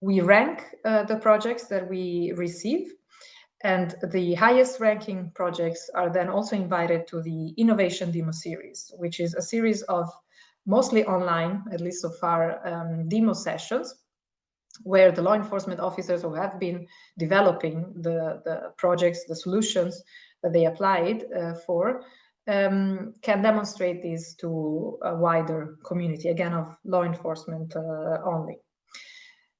We rank the projects that we receive, and the highest ranking projects are then also invited to the Innovation Demo Series, which is a series of mostly online, at least so far, demo sessions, where the law enforcement officers who have been developing the projects, the solutions that they applied for, can demonstrate this to a wider community, again, of law enforcement only.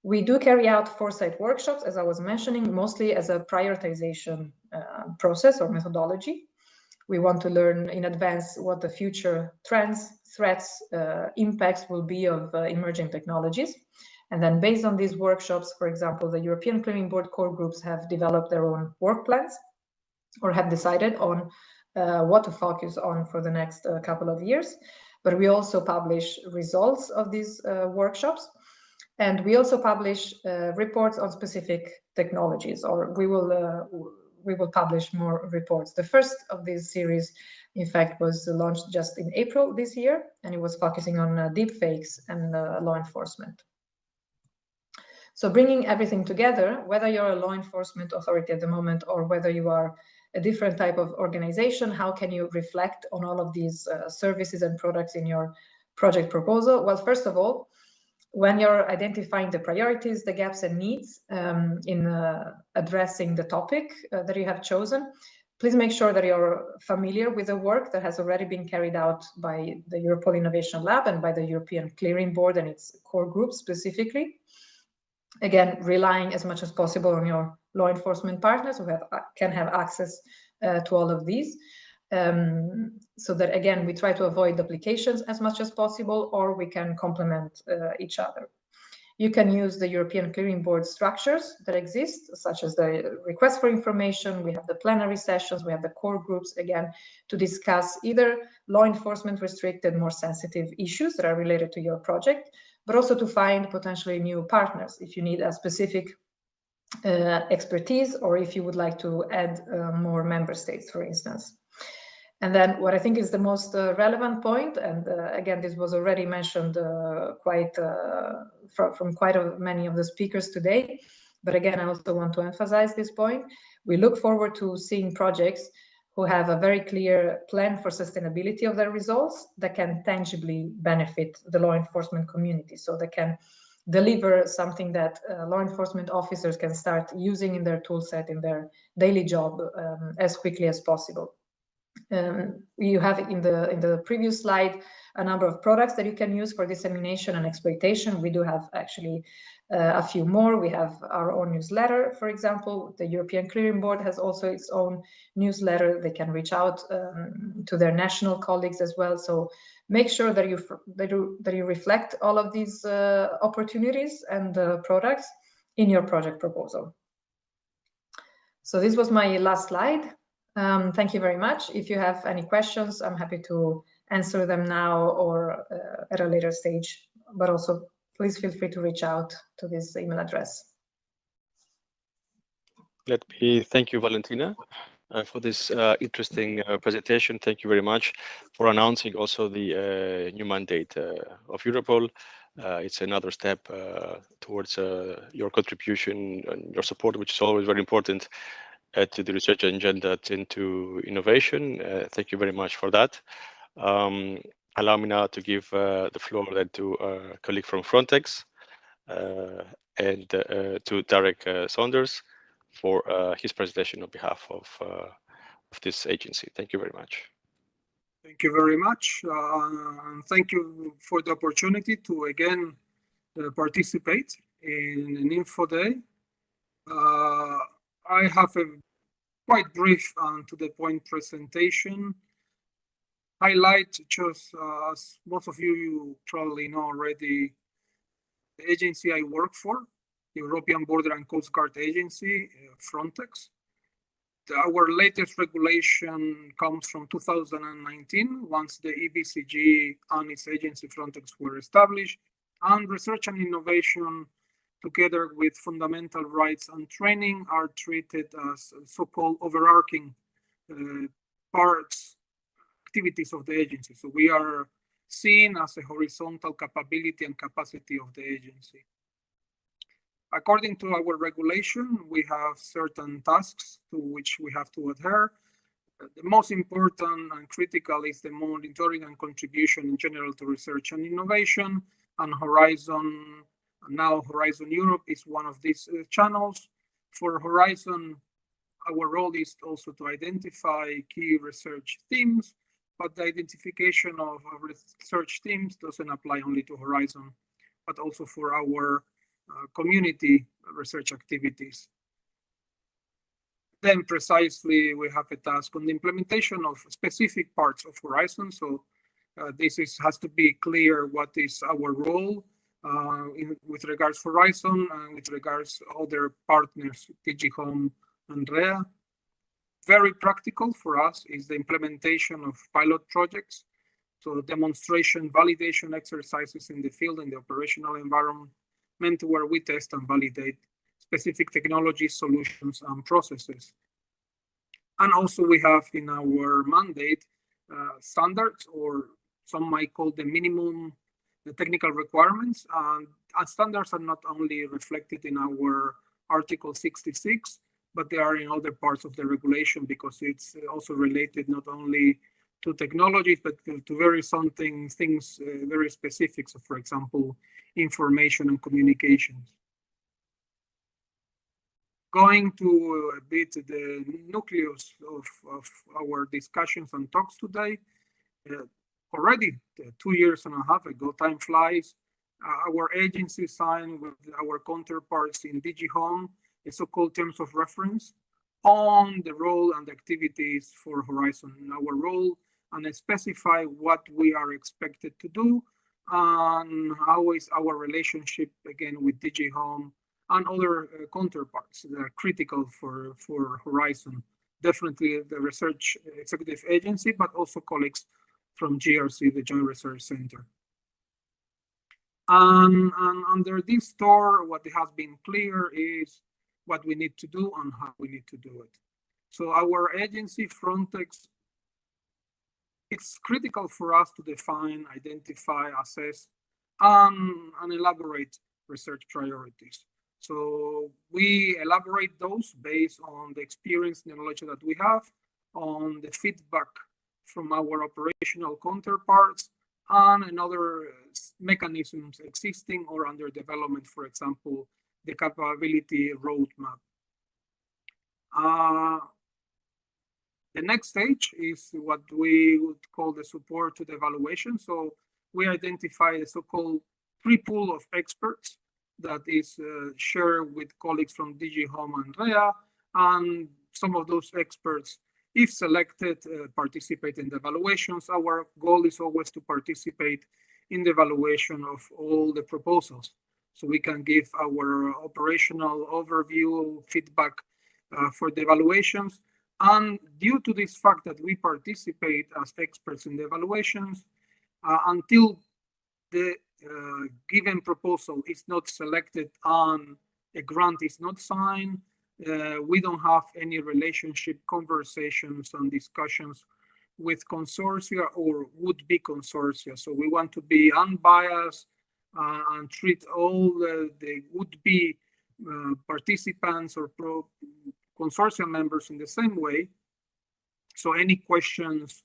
We do carry out foresight workshops, as I was mentioning, mostly as a prioritization process or methodology. We want to learn in advance what the future trends, threats, impacts will be of emerging technologies. And then based on these workshops, for example, the European Clearing Board core groups have developed their own work plans or have decided on what to focus on for the next couple of years. But we also publish results of these workshops. And we also publish reports on specific technologies, or we will publish more reports. The first of this series, in fact, was launched just in April this year, and it was focusing on deepfakes and law enforcement. So bringing everything together, whether you're a law enforcement authority at the moment or whether you are a different type of organization, how can you reflect on all of these services and products in your project proposal? Well, first of all, when you're identifying the priorities, the gaps and needs in addressing the topic that you have chosen, please make sure that you're familiar with the work that has already been carried out by the Europol Innovation Lab and by the European Clearing Board and its core group specifically. Again, relying as much as possible on your law enforcement partners who can have access to all of these. So that, again, we try to avoid duplications as much as possible, or we can complement each other. You can use the European Clearing Board structures that exist, such as the request for information, we have the plenary sessions, we have the core groups, again, to discuss either law enforcement restricted, more sensitive issues that are related to your project, but also to find potentially new partners if you need a specific expertise, or if you would like to add more member states, for instance. And then what I think is the most relevant point, and again, this was already mentioned from quite many of the speakers today, but again, I also want to emphasize this point. We look forward to seeing projects who have a very clear plan for sustainability of their results that can tangibly benefit the law enforcement community, so they can deliver something that law enforcement officers can start using in their tool set in their daily job as quickly as possible. You have in the previous slide a number of products that you can use for dissemination and exploitation. We do have actually a few more. We have our own newsletter, for example. The European Clearing Board has also its own newsletter. They can reach out to their national colleagues as well. So make sure that you reflect all of these opportunities and products in your project proposal. So this was my last slide. Thank you very much. If you have any questions, I'm happy to answer them now or at a later stage, but also please feel free to reach out to this email address. Let me thank you, Valentina, for this interesting presentation. Thank you very much for announcing also the new mandate of Europol. It's another step towards your contribution and your support, which is always very important to the research agenda into innovation. Thank you very much for that. Allow me now to give the floor then to a colleague from Frontex and to Derek Saunders for his presentation on behalf of this agency. Thank you very much. Thank you very much. And thank you for the opportunity to again participate in an info day. I have a quite brief and to the point presentation. Highlight just as most of you probably know already, the agency I work for, the European Border and Coast Guard Agency, Frontex. Our latest regulation comes from 2019, once the EBCG and its agency Frontex were established, and research and innovation together with fundamental rights and training are treated as so-called overarching activities of the agency. So we are seen as a horizontal capability and capacity of the agency. According to our regulation, we have certain tasks to which we have to adhere. The most important and critical is the monitoring and contribution in general to research and innovation, and Horizon, now Horizon Europe is one of these channels. For Horizon, our role is also to identify key research themes, but the identification of research themes doesn't apply only to Horizon, but also for our community research activities. Then precisely we have a task on the implementation of specific parts of Horizon. So this has to be clear what is our role with regards to Horizon and with regards to other partners, DG Home and REA. Very practical for us is the implementation of pilot projects. So demonstration, validation exercises in the field, in the operational environment, where we test and validate specific technologies, solutions, and processes. And also we have in our mandate standards, or some might call the minimum, the technical requirements. And standards are not only reflected in our Article 66, but they are in other parts of the regulation, because it's also related not only to technologies, but to very things very specific. So for example, information and communications. Going to a bit the nucleus of our discussions and talks today. Already 2.5 years ago, time flies, our agency signed with our counterparts in DG Home a so-called terms of reference on the role and activities for Horizon, our role, and specify what we are expected to do, and how is our relationship again with DG Home and other counterparts that are critical for Horizon. Definitely the Research Executive Agency, but also colleagues from GRC, the Joint Research Center. And under this store, what has been clear is what we need to do and how we need to do it. So our agency, Frontex, it's critical for us to define, identify, assess, and elaborate research priorities. So we elaborate those based on the experience and knowledge that we have, on the feedback from our operational counterparts, and another mechanisms existing or under development, for example, the capability roadmap. The next stage is what we would call the support to the evaluation. So we identify a so-called pre-pool of experts that is shared with colleagues from DG Home and REA, and some of those experts, if selected, participate in the evaluations. Our goal is always to participate in the evaluation of all the proposals, so we can give our operational overview feedback for the evaluations, And due to this fact that we participate as experts in the evaluations, until the given proposal is not selected and a grant is not signed, we don't have any relationship, conversations and discussions with consortia or would-be consortia. So we want to be unbiased and treat all the would-be participants or consortium members in the same way. So any questions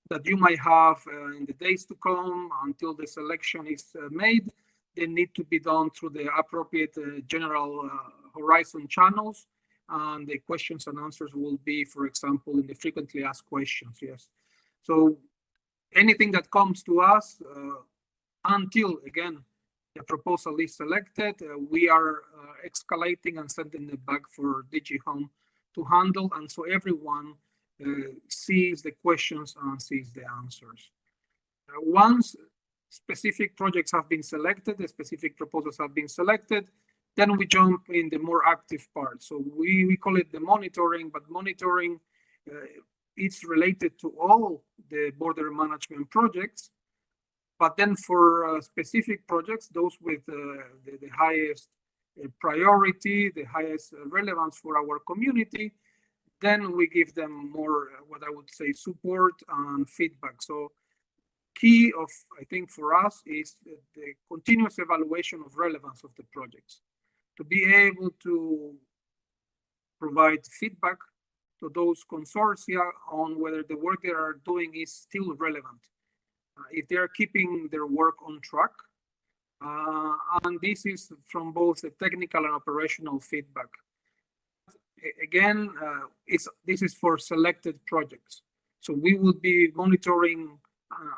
that you might have in the days to come until the selection is made, they need to be done through the appropriate general Horizon channels. And the questions and answers will be, for example, in the frequently asked questions, yes. So anything that comes to us until, again, the proposal is selected, we are escalating and sending it back for DG Home to handle. And so everyone sees the questions and sees the answers. Once specific projects have been selected, the specific proposals have been selected, then we jump in the more active part. So we call it the monitoring, but monitoring it's related to all the border management projects. But then for specific projects, those with the highest priority, the highest relevance for our community, then we give them more, what I would say, support and feedback. So key of, I think, for us is the continuous evaluation of relevance of the projects, to be able to provide feedback to those consortia on whether the work they are doing is still relevant, if they are keeping their work on track. And this is from both the technical and operational feedback. Again, this is for selected projects. So we will be monitoring,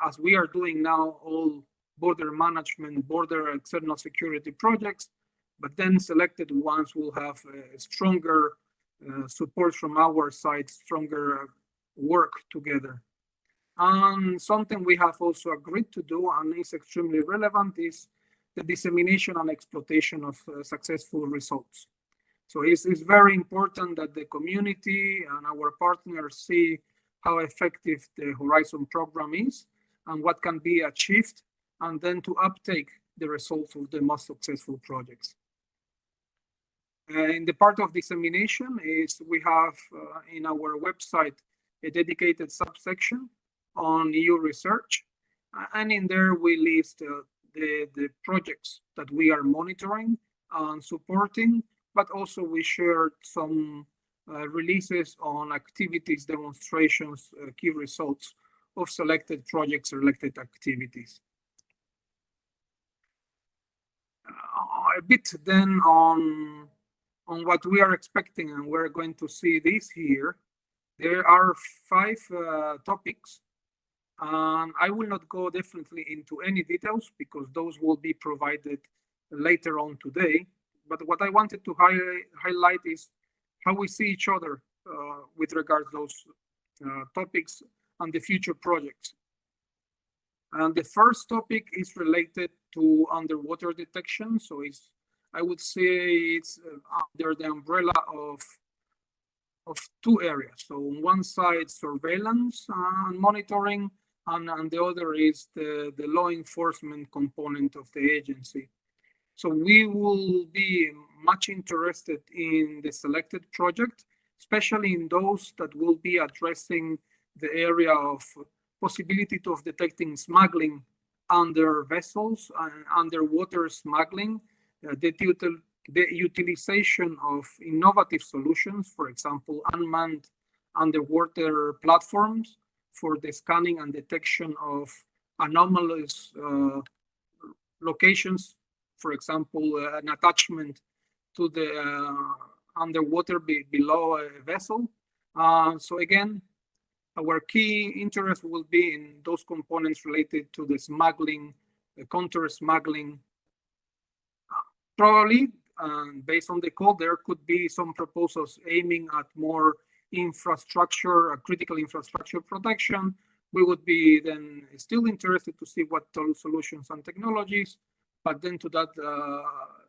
as we are doing now, all border management, border external security projects, but then selected ones will have stronger support from our side, stronger work together. And something we have also agreed to do, and is extremely relevant, is the dissemination and exploitation of successful results. So it's very important that the community and our partners see how effective the Horizon program is and what can be achieved, and then to uptake the results of the most successful projects. In the part of dissemination is we have in our website a dedicated subsection on EU research, and in there we list the projects that we are monitoring and supporting, but also we shared some releases on activities, demonstrations, key results of selected projects, selected activities. A bit then on what we are expecting, and we're going to see this here. There are 5 topics, and I will not go definitely into any details because those will be provided later on today. But what I wanted to highlight is how we see each other with regards to those topics and the future projects. And the first topic is related to underwater detection. So I would say it's under the umbrella of 2 areas. So on one side, surveillance and monitoring, and on the other is the law enforcement component of the agency. So we will be much interested in the selected project, especially in those that will be addressing the area of possibility of detecting smuggling under vessels, underwater smuggling, the utilization of innovative solutions, for example, unmanned underwater platforms for the scanning and detection of anomalous locations, for example, an attachment to the underwater below a vessel. So again, our key interest will be in those components related to the smuggling, the counter smuggling. Probably, based on the call, there could be some proposals aiming at more infrastructure, critical infrastructure protection. We would be then still interested to see what solutions and technologies, but then to that,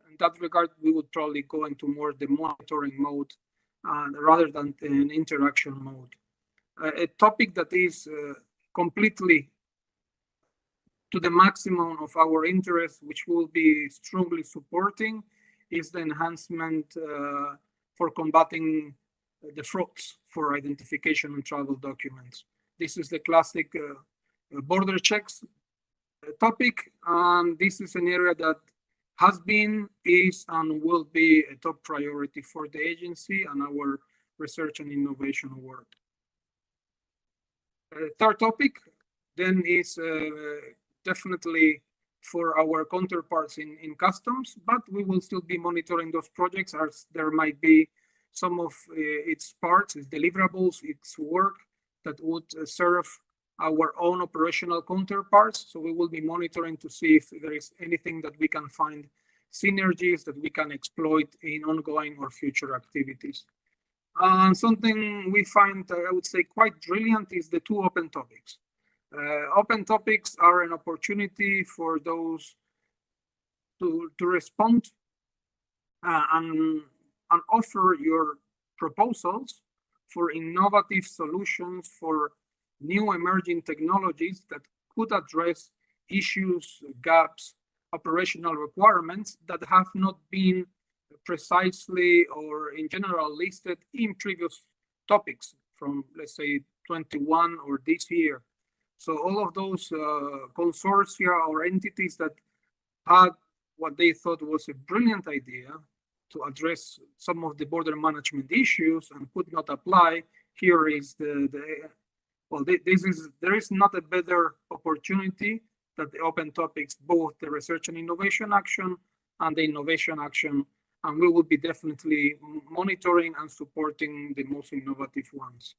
in that regard, we would probably go into more the monitoring mode rather than an interaction mode. A topic that is completely to the maximum of our interest, which we'll be strongly supporting, is the enhancement for combating the frauds for identification and travel documents. This is the classic border checks topic, and this is an area that has been, is, and will be a top priority for the agency and our research and innovation work. Third topic then is definitely for our counterparts in customs, but we will still be monitoring those projects as there might be some of its parts, its deliverables, its work that would serve our own operational counterparts. So we will be monitoring to see if there is anything that we can find synergies that we can exploit in ongoing or future activities. And something we find, I would say, quite brilliant is the two open topics. Open topics are an opportunity for those to respond and offer your proposals for innovative solutions for new emerging technologies that could address issues, gaps, operational requirements that have not been precisely or in general listed in previous topics from, let's say, 21 or this year. So all of those consortia or entities that had what they thought was a brilliant idea to address some of the border management issues and could not apply, here is there is not a better opportunity that the open topics, both the research and innovation action and the innovation action, and we will be definitely monitoring and supporting the most innovative ones.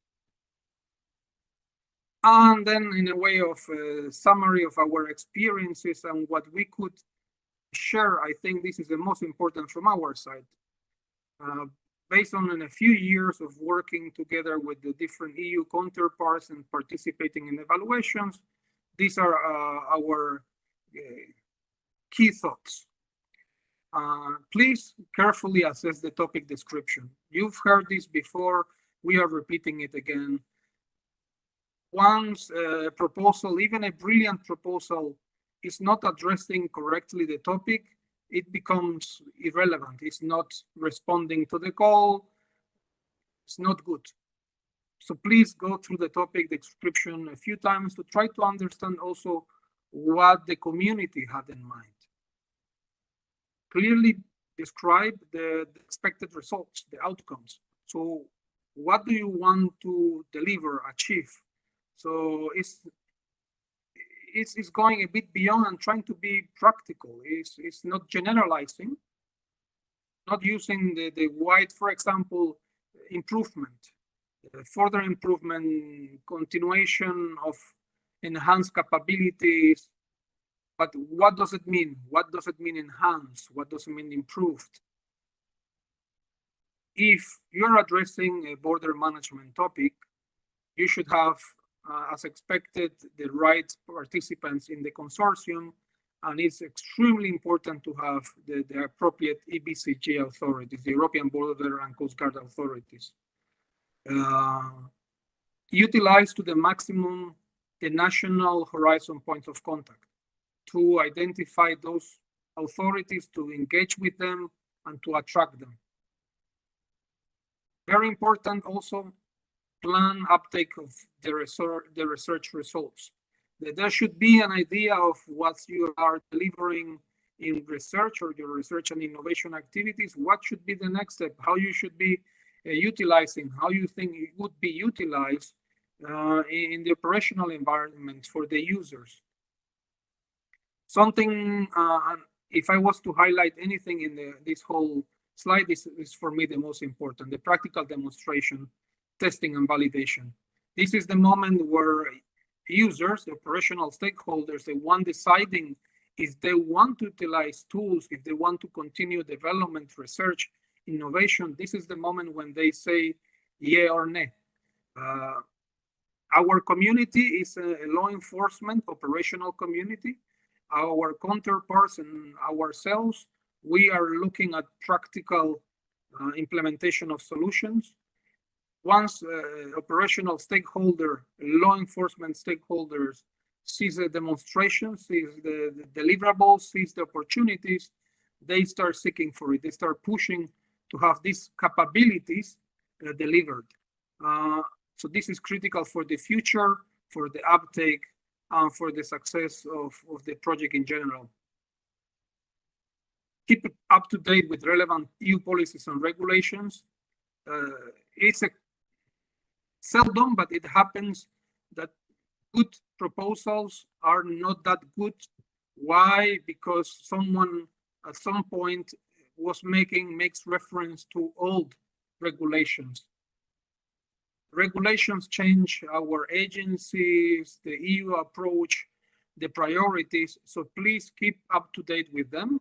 And then in a way of a summary of our experiences and what we could share, I think this is the most important from our side. Based on a few years of working together with the different EU counterparts and participating in evaluations, these are our key thoughts. Please carefully assess the topic description. You've heard this before, we are repeating it again. Once a proposal, even a brilliant proposal, is not addressing correctly the topic, it becomes irrelevant. It's not responding to the call. It's not good. So please go through the topic description a few times to try to understand also what the community had in mind. Clearly describe the expected results, the outcomes. So what do you want to deliver, achieve? So it's going a bit beyond and trying to be practical. It's not generalizing, not using the wide, for example, improvement, further improvement, continuation of enhanced capabilities. But what does it mean? What does it mean enhanced? What does it mean improved? If you're addressing a border management topic, you should have, as expected, the right participants in the consortium, and it's extremely important to have the appropriate EBCG authorities, the European Border and Coast Guard authorities. Utilize to the maximum the national horizon points of contact to identify those authorities, to engage with them, and to attract them. Very important also, plan uptake of the research results. There should be an idea of what you are delivering in research or your research and innovation activities. What should be the next step? How you should be utilizing, how you think it would be utilized in the operational environment for the users. Something, if I was to highlight anything in this whole slide, this is for me the most important, the practical demonstration, testing and validation. This is the moment where users, the operational stakeholders, the one deciding if they want to utilize tools, if they want to continue development, research, innovation, this is the moment when they say yeah or nay. Our community is a law enforcement operational community. Our counterparts and ourselves, we are looking at practical implementation of solutions. Once operational stakeholder, law enforcement stakeholders sees the demonstration, sees the deliverables, sees the opportunities, they start seeking for it. They start pushing to have these capabilities delivered. So this is critical for the future, for the uptake, and for the success of the project in general. Keep up to date with relevant EU policies and regulations. It's seldom, but it happens that good proposals are not that good. Why? Because someone at some point makes reference to old regulations. Regulations change, our agencies, the EU approach, the priorities, so please keep up to date with them.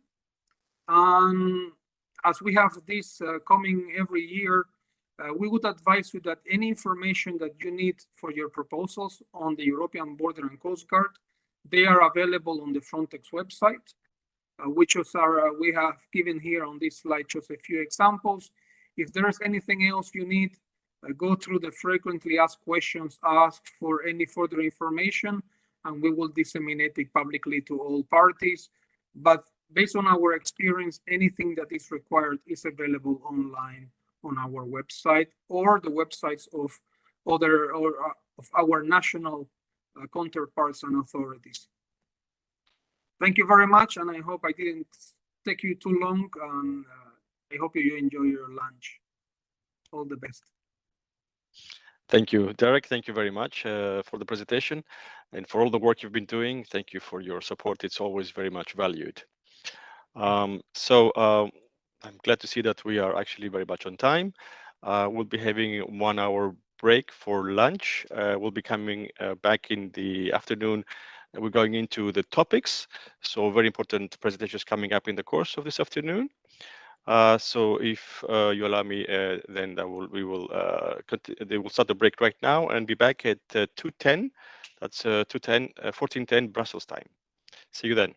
As we have this coming every year, we would advise you that any information that you need for your proposals on the European Border and Coast Guard, they are available on the Frontex website, which we have given here on this slide just a few examples. If there's anything else you need, go through the frequently asked questions, ask for any further information, and we will disseminate it publicly to all parties. But based on our experience, anything that is required is available online on our website or the websites of of our national counterparts and authorities. Thank you very much, and I hope I didn't take you too long, and I hope you enjoy your lunch. All the best. Thank you, Derek. Thank you very much for the presentation and for all the work you've been doing. Thank you for your support. It's always very much valued. I'm glad to see that we are actually very much on time. We'll be having 1 hour break for lunch. We'll be coming back in the afternoon. We're going into the topics. So very important presentations coming up in the course of this afternoon. So if you allow me, then they will start the break right now and be back at 2:10. That's 14:10 Brussels time. See you then.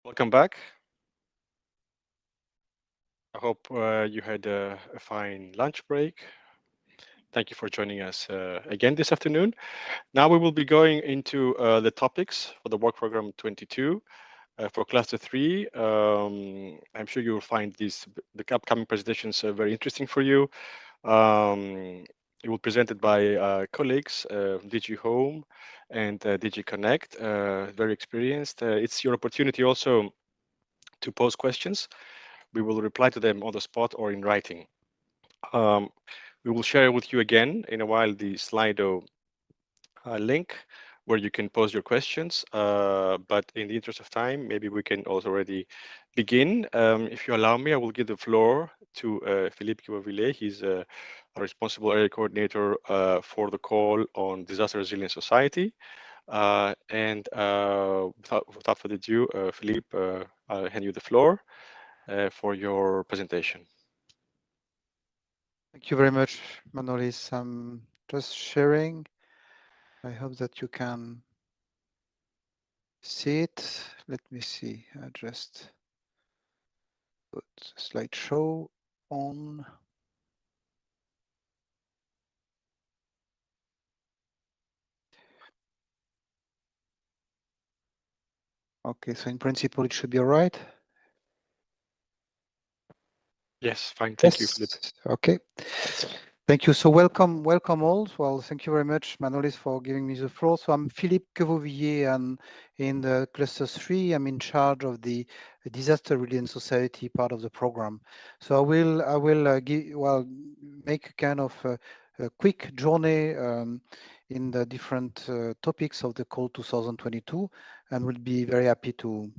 Welcome back. I hope you had a fine lunch break. Thank you for joining us again this afternoon. Now we will be going into the topics for the work program 22. For cluster 3, I'm sure you will find the upcoming presentations very interesting for you. It will be presented by colleagues, DG Home and DG Connect, very experienced. It's your opportunity also to pose questions. We will reply to them on the spot or in writing. We will share with you again in a while the Slido link where you can pose your questions. But in the interest of time, maybe we can also already begin. If you allow me, I will give the floor to Philippe Guivavillé. He's a responsible area coordinator for the call on disaster resilient society. And without further ado, Philippe, I'll hand you the floor for your presentation. Thank you very much, Manolis. I'm just sharing. I hope that you can see it. Let me see. I just put slideshow on. Okay, so in principle, it should be all right. Yes, fine. Thank you, Philippe. Okay. Thank you. So welcome all. Well, thank you very much, Manolis, for giving me the floor. So I'm Philippe Guivavillé, and in the cluster 3, I'm in charge of the disaster resilient society part of the program. So I will make a kind of a quick journey in the different topics of the call 2022, and will be very happy to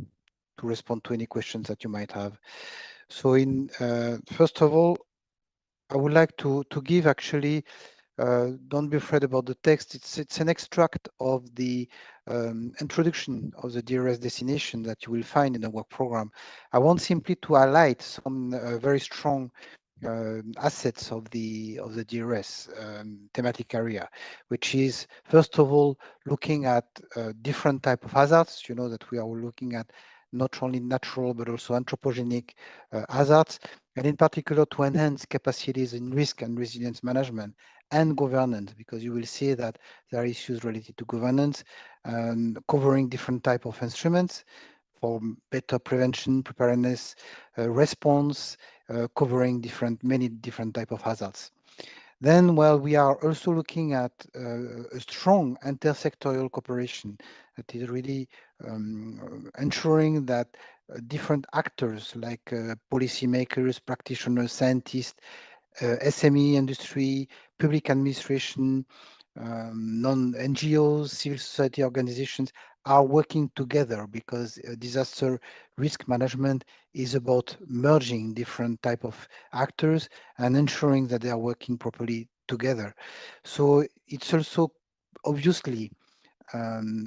respond to any questions that you might have. So first of all, I would like to give actually, don't be afraid about the text. It's an extract of the introduction of the DRS destination that you will find in the work program. I want simply to highlight some very strong assets of the DRS thematic area, which is first of all looking at different type of hazards. You know that we are looking at not only natural but also anthropogenic hazards, and in particular to enhance capacities in risk and resilience management and governance, because you will see that there are issues related to governance and covering different type of instruments for better prevention, preparedness, response, covering many different type of hazards. Then, well, we are also looking at a strong intersectorial cooperation that is really ensuring that different actors like policymakers, practitioners, scientists, SME industry, public administration, non-NGOs, civil society organizations are working together, because disaster risk management is about merging different type of actors and ensuring that they are working properly together. So it's also obviously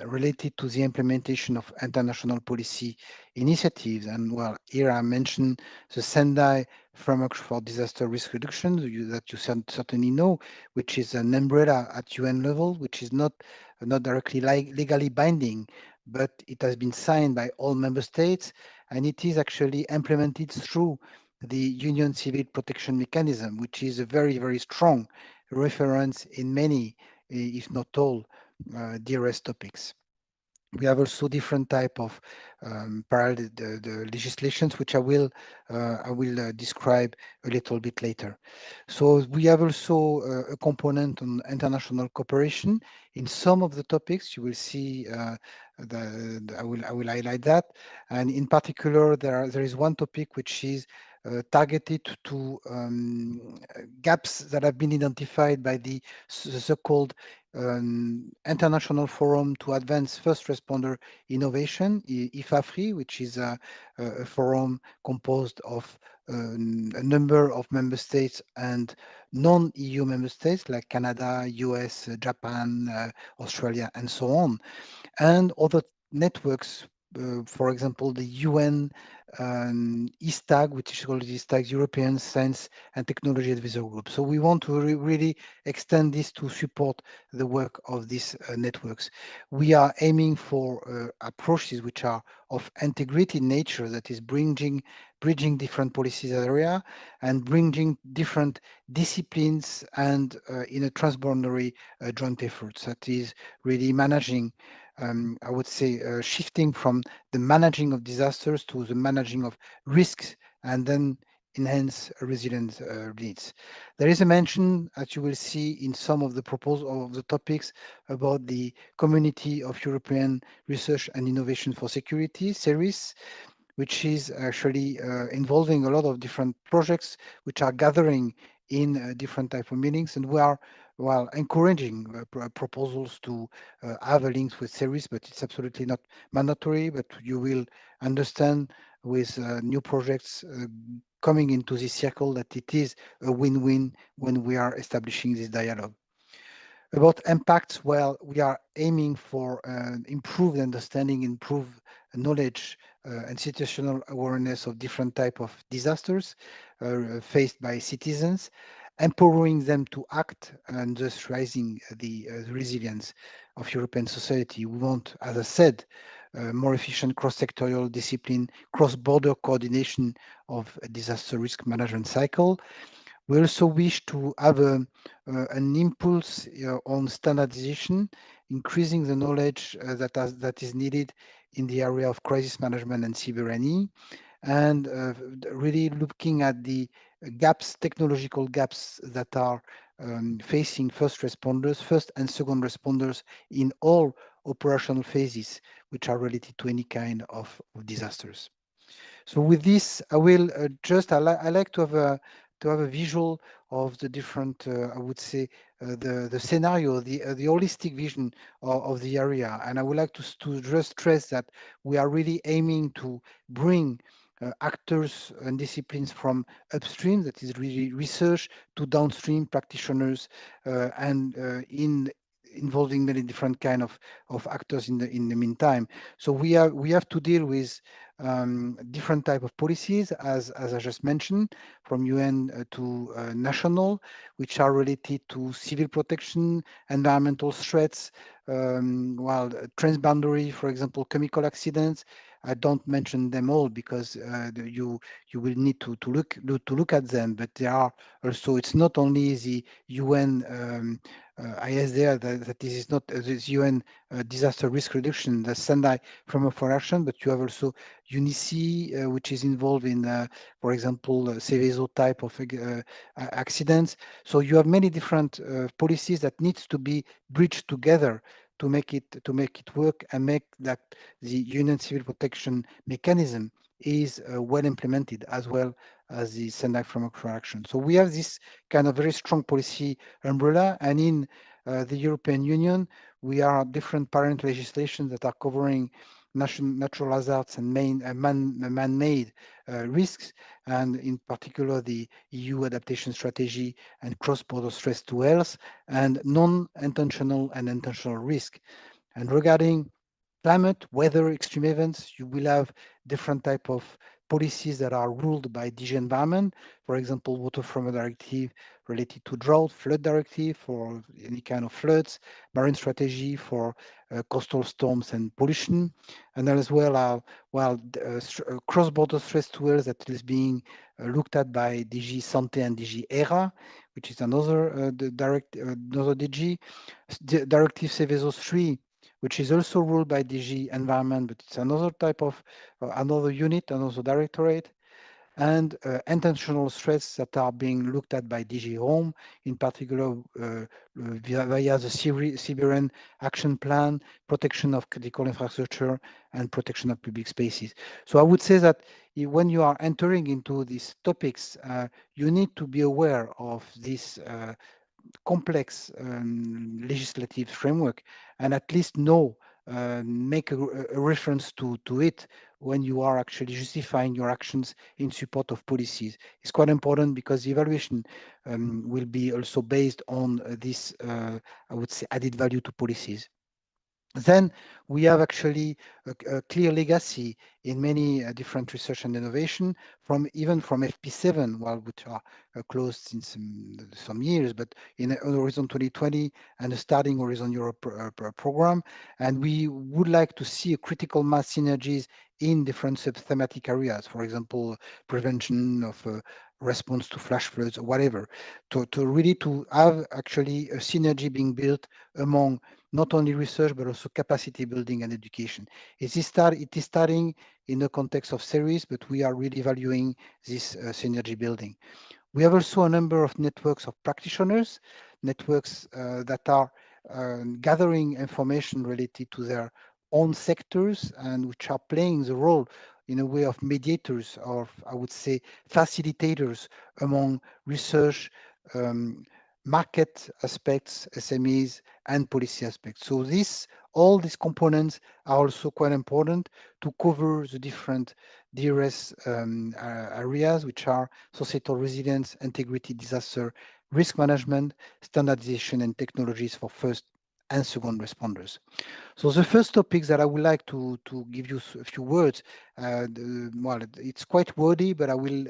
related to the implementation of international policy initiatives. And well, here I mentioned the Sendai Framework for Disaster Risk Reduction that you certainly know, which is an umbrella at UN level, which is not directly legally binding, but it has been signed by all member states, and it is actually implemented through the Union Civil Protection Mechanism, which is a very, very strong reference in many, if not all, DRS topics. We have also different type of parallel the legislations, which I will describe a little bit later. So we have also a component on international cooperation. In some of the topics, you will see I will highlight that, and in particular, there is one topic which is targeted to gaps that have been identified by the so-called International Forum to Advance First Responder Innovation, IFAFRI, which is a forum composed of a number of member states and non-EU member states like Canada, US, Japan, Australia, and so on, and other networks for example, the UN ESTAG, which is called the ESTAG European Science and Technology Advisory Group. So we want to really extend this to support the work of these networks. We are aiming for approaches which are of integrated nature, that is bridging different policies area and bringing different disciplines and in a transboundary joint efforts, that is really managing I would say shifting from the managing of disasters to the managing of risks and then enhance resilience needs. There is a mention, as you will see in some of the proposal of the topics, about the Community of European Research and Innovation for Security, CERIS, which is actually involving a lot of different projects which are gathering in different type of meetings, and we are encouraging proposals to have a link with CERIS, but it's absolutely not mandatory. But you will understand with new projects coming into this circle that it is a win-win when we are establishing this dialogue. About impacts, well, we are aiming for improved understanding, improved knowledge and situational awareness of different type of disasters faced by citizens, empowering them to act and thus raising the resilience of European society. We want, as I said, more efficient cross-sectorial discipline, cross-border coordination of a disaster risk management cycle. We also wish to have an impulse on standardization, increasing the knowledge that is needed in the area of crisis management and cyber, and really looking at the gaps, technological gaps that are facing first and second responders in all operational phases, which are related to any kind of disasters. So with this, I will I like to have a visual of the different, I would say, the scenario, the holistic vision of the area. And I would like to just stress that we are really aiming to bring actors and disciplines from upstream, that is really research, to downstream practitioners, and involving many different kind of actors in the meantime. So we have to deal with different type of policies, as I just mentioned, from UN to national, which are related to civil protection, environmental threats, while transboundary, for example, chemical accidents. I don't mention them all because you will need to look at them, but there are also, it's not only the UN ISDR that is not this UN disaster risk reduction, the Sendai framework for action, but you have also UNICE, which is involved in, for example, Seveso type of accidents. So you have many different policies that needs to be bridged together to make it work and make that the Union civil protection mechanism is well implemented, as well as the Sendai framework for action. So we have this kind of very strong policy umbrella, and in the European Union, we are different parent legislation that are covering natural hazards and man-made risks, and in particular the EU adaptation strategy and cross-border stress to health and non-intentional and intentional risk. And regarding climate, weather, extreme events, you will have different type of policies that are ruled by DG Environment. For example, Water Framework Directive related to drought, flood directive for any kind of floods, marine strategy for coastal storms and pollution, and as well cross-border stress to health that is being looked at by DG Santé and DG ERA, which is another DG. Directive Seveso 3, which is also ruled by DG Environment, but it's another type of, another unit, another directorate, and intentional threats that are being looked at by DG Home, in particular via the Siberian Action Plan, protection of critical infrastructure, and protection of public spaces. So I would say that when you are entering into these topics, you need to be aware of this complex legislative framework, and at least make a reference to it when you are actually justifying your actions in support of policies. It's quite important because the evaluation will be also based on this, I would say, added value to policies. Then we have actually a clear legacy in many different research and innovation, even from FP7, which are closed since some years, but in Horizon 2020 and the starting Horizon Europe program. And we would like to see a critical mass synergies in different sub-thematic areas, for example, prevention of response to flash floods or whatever, to really to have actually a synergy being built among not only research, but also capacity building and education. It is starting in the context of series, but we are really valuing this synergy building. We have also a number of networks of practitioners, networks that are gathering information related to their own sectors and which are playing the role in a way of mediators, or I would say facilitators among research, market aspects, SMEs, and policy aspects. So all these components are also quite important to cover the different DRS areas, which are societal resilience, integrity, disaster, risk management, standardization, and technologies for first and second responders. So the first topic that I would like to give you a few words, well, it's quite wordy, but I will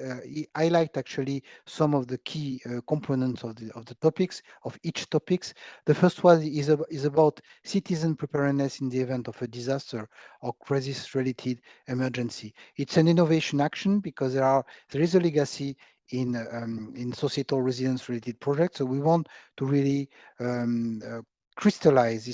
highlight actually some of the key components of the topics, of each topics. The first one is about citizen preparedness in the event of a disaster or crisis-related emergency. It's an innovation action because there is a legacy in societal resilience related projects. So we want to really crystallize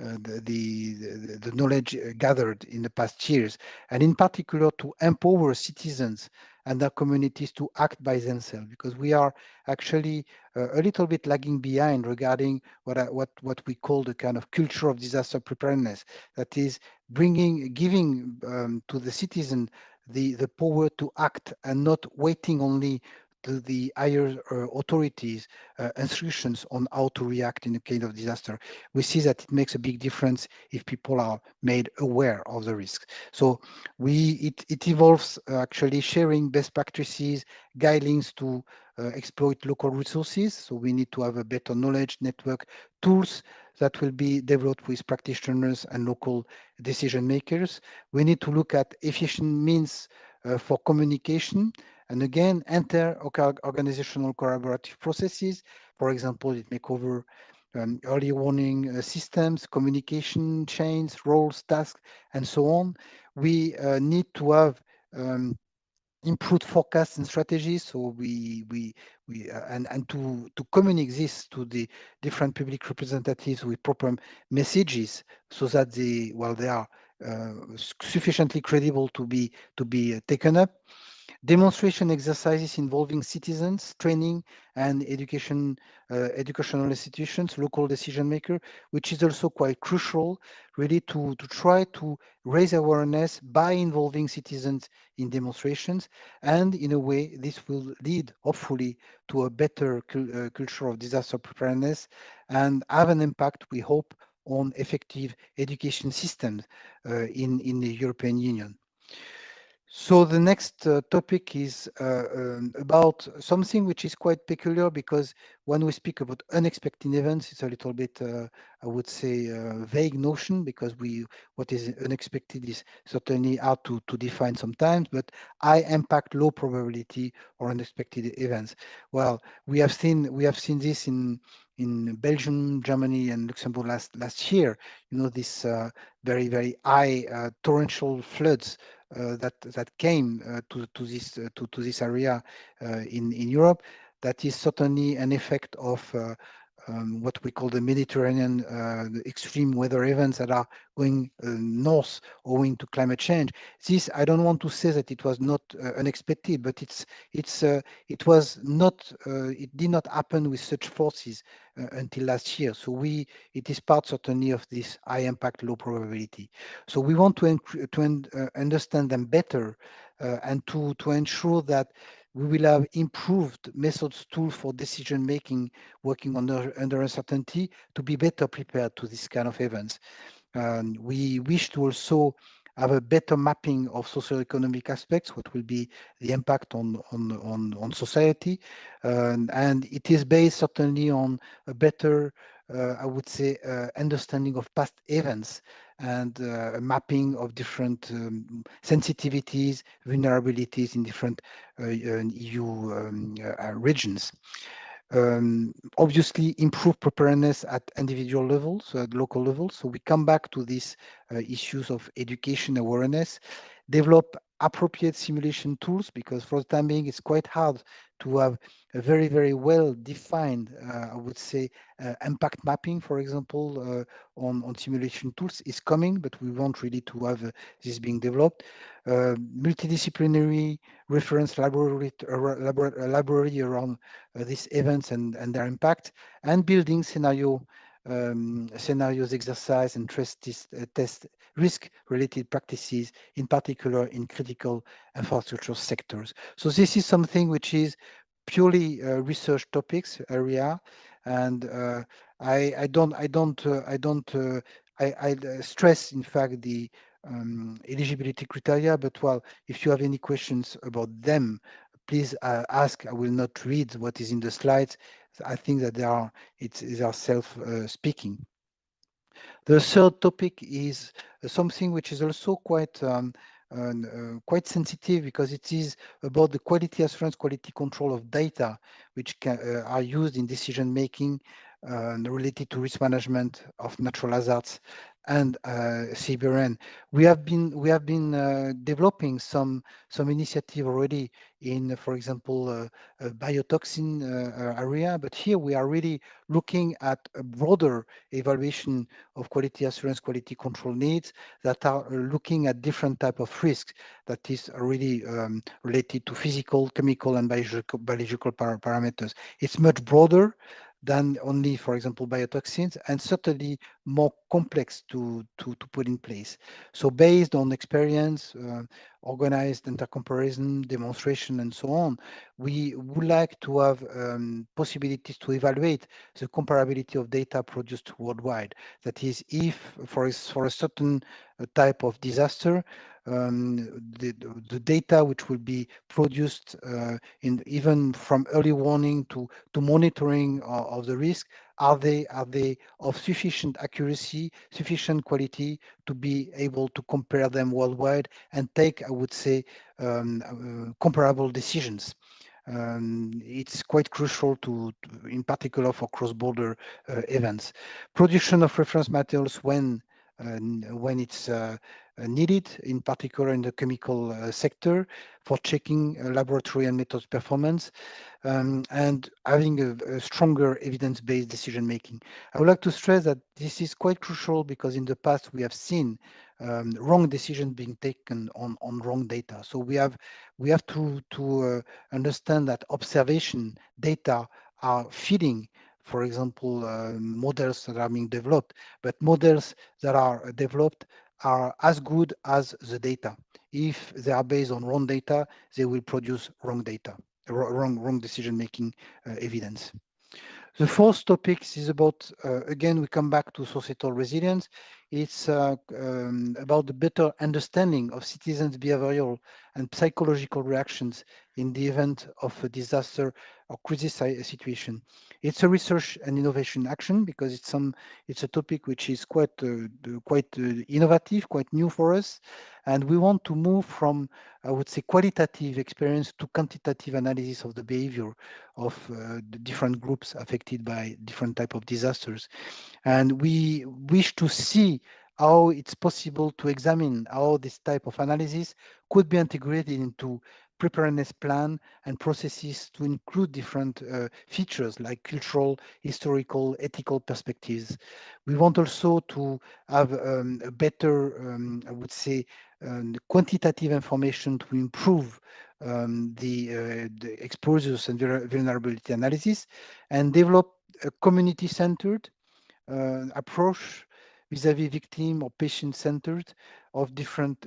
the knowledge gathered in the past years, and in particular to empower citizens and their communities to act by themselves, because we are actually a little bit lagging behind regarding what we call the kind of culture of disaster preparedness, that is giving to the citizen the power to act and not waiting only to the higher authorities instructions on how to react in a case of disaster. We see that it makes a big difference if people are made aware of the risk. So it involves actually sharing best practices, guidelines to exploit local resources. So we need to have a better knowledge network, tools that will be developed with practitioners and local decision makers. We need to look at efficient means for communication, and again, organizational collaborative processes. For example, it may cover early warning systems, communication chains, roles, tasks, and so on. We need to have improved forecasts and strategies. So and to communicate this to the different public representatives with proper messages, so that they are sufficiently credible to be taken up. Demonstration exercises involving citizens, training and educational institutions, local decision maker, which is also quite crucial, really to try to raise awareness by involving citizens in demonstrations. And in a way, this will lead, hopefully, to a better culture of disaster preparedness and have an impact, we hope, on effective education systems in the European Union. So the next topic is about something which is quite peculiar, because when we speak about unexpected events, it's a little bit, I would say, vague notion, because what is unexpected is certainly hard to define sometimes, but high impact, low probability, or unexpected events. Well, we have seen this in Belgium, Germany, and Luxembourg last year. You know, this very, very high torrential floods that came to this area in Europe. That is certainly an effect of what we call the Mediterranean the extreme weather events that are going north owing to climate change. This, I don't want to say that it was not unexpected, but it was not, it did not happen with such forces until last year. So it is part certainly of this high impact, low probability. So we want to understand them better and to ensure that we will have improved methods, tools for decision making, working under uncertainty, to be better prepared to this kind of events. We wish to also have a better mapping of socioeconomic aspects, what will be the impact on society, and it is based certainly on a better I would say, understanding of past events and a mapping of different sensitivities, vulnerabilities in different EU regions. Obviously, improve preparedness at individual levels, at local levels. So we come back to these issues of education awareness, develop appropriate simulation tools, because for the time being, it's quite hard to have a very, very well defined, I would say, impact mapping, for example, on simulation tools is coming, but we want really to have this being developed. Multidisciplinary reference library around these events and their impact, and building scenarios, exercise, and test risk-related practices, in particular in critical infrastructure sectors. So this is something which is purely research topics area, and I stress, in fact, the eligibility criteria. But well, if you have any questions about them, please ask. I will not read what is in the slides. I think that they are self-speaking. The third topic is something which is also quite sensitive, because it is about the quality assurance, quality control of data, which are used in decision making related to risk management of natural hazards and CBRN. We have been developing some initiative already in, for example, biotoxin area, but here we are really looking at a broader evaluation of quality assurance, quality control needs that are looking at different type of risks that is really related to physical, chemical, and biological parameters. It's much broader than only, for example, biotoxins, and certainly more complex to put in place. So based on experience, organized intercomparison, demonstration, and so on, we would like to have possibilities to evaluate the comparability of data produced worldwide. That is, if for a certain type of disaster, the data which will be produced in even from early warning to monitoring of the risk, are they of sufficient accuracy, sufficient quality to be able to compare them worldwide and take, I would say, comparable decisions. It's quite crucial in particular for cross-border events. Production of reference materials when it's needed, in particular in the chemical sector, for checking laboratory and methods performance, and having a stronger evidence-based decision making. I would like to stress that this is quite crucial, because in the past we have seen wrong decisions being taken on wrong data. So we have to understand that observation data are feeding, for example, models that are being developed, but models that are developed are as good as the data. If they are based on wrong data, they will produce wrong data, wrong decision-making evidence. The fourth topic is about, again, we come back to societal resilience. It's about the better understanding of citizens' behavioral and psychological reactions in the event of a disaster or crisis situation. It's a research and innovation action, because it's a topic which is quite innovative, quite new for us, and we want to move from, I would say, qualitative experience to quantitative analysis of the behavior of the different groups affected by different type of disasters. And we wish to see how it's possible to examine how this type of analysis could be integrated into preparedness plan and processes to include different features like cultural, historical, ethical perspectives. We want also to have a better, I would say, quantitative information to improve the exposures and vulnerability analysis, and develop a community-centered approach vis-à-vis victim or patient-centered of different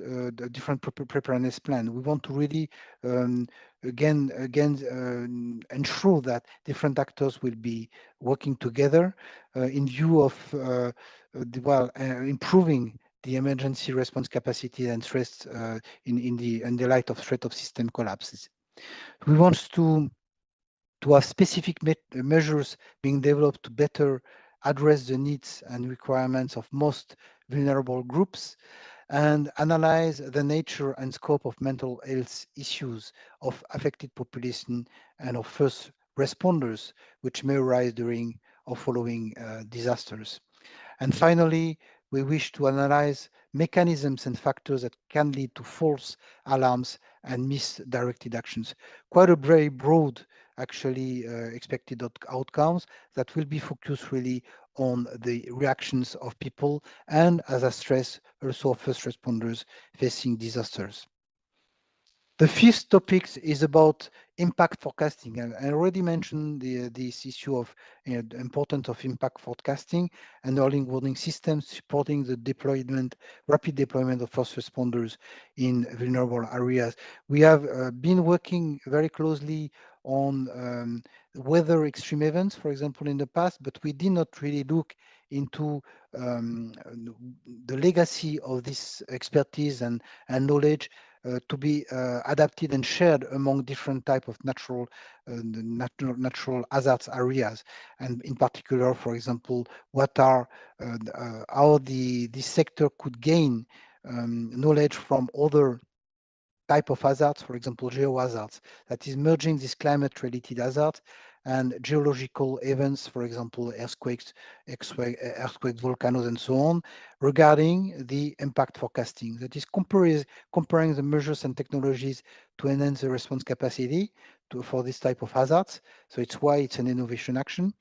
preparedness plan. We want to really again ensure that different actors will be working together in view of improving the emergency response capacity and threats in the light of threat of system collapses. We want to have specific measures being developed to better address the needs and requirements of most vulnerable groups, and analyze the nature and scope of mental health issues of affected population and of first responders, which may arise during or following disasters. And finally, we wish to analyze mechanisms and factors that can lead to false alarms and misdirected actions. Quite a very broad, actually, expected outcomes that will be focused really on the reactions of people and, as I stress, also first responders facing disasters. The fifth topic is about impact forecasting. I already mentioned this issue of the importance of impact forecasting and early warning systems supporting the deployment, rapid deployment of first responders in vulnerable areas. We have been working very closely on weather extreme events, for example, in the past, but we did not really look into the legacy of this expertise and knowledge to be adapted and shared among different type of natural hazards areas, and in particular, for example, what are how this sector could gain knowledge from other type of hazards, for example, geohazards, that is merging these climate-related hazards and geological events, for example, earthquakes, volcanoes, and so on, regarding the impact forecasting. That is comparing the measures and technologies to enhance the response capacity for this type of hazards. So it's why it's an innovation action.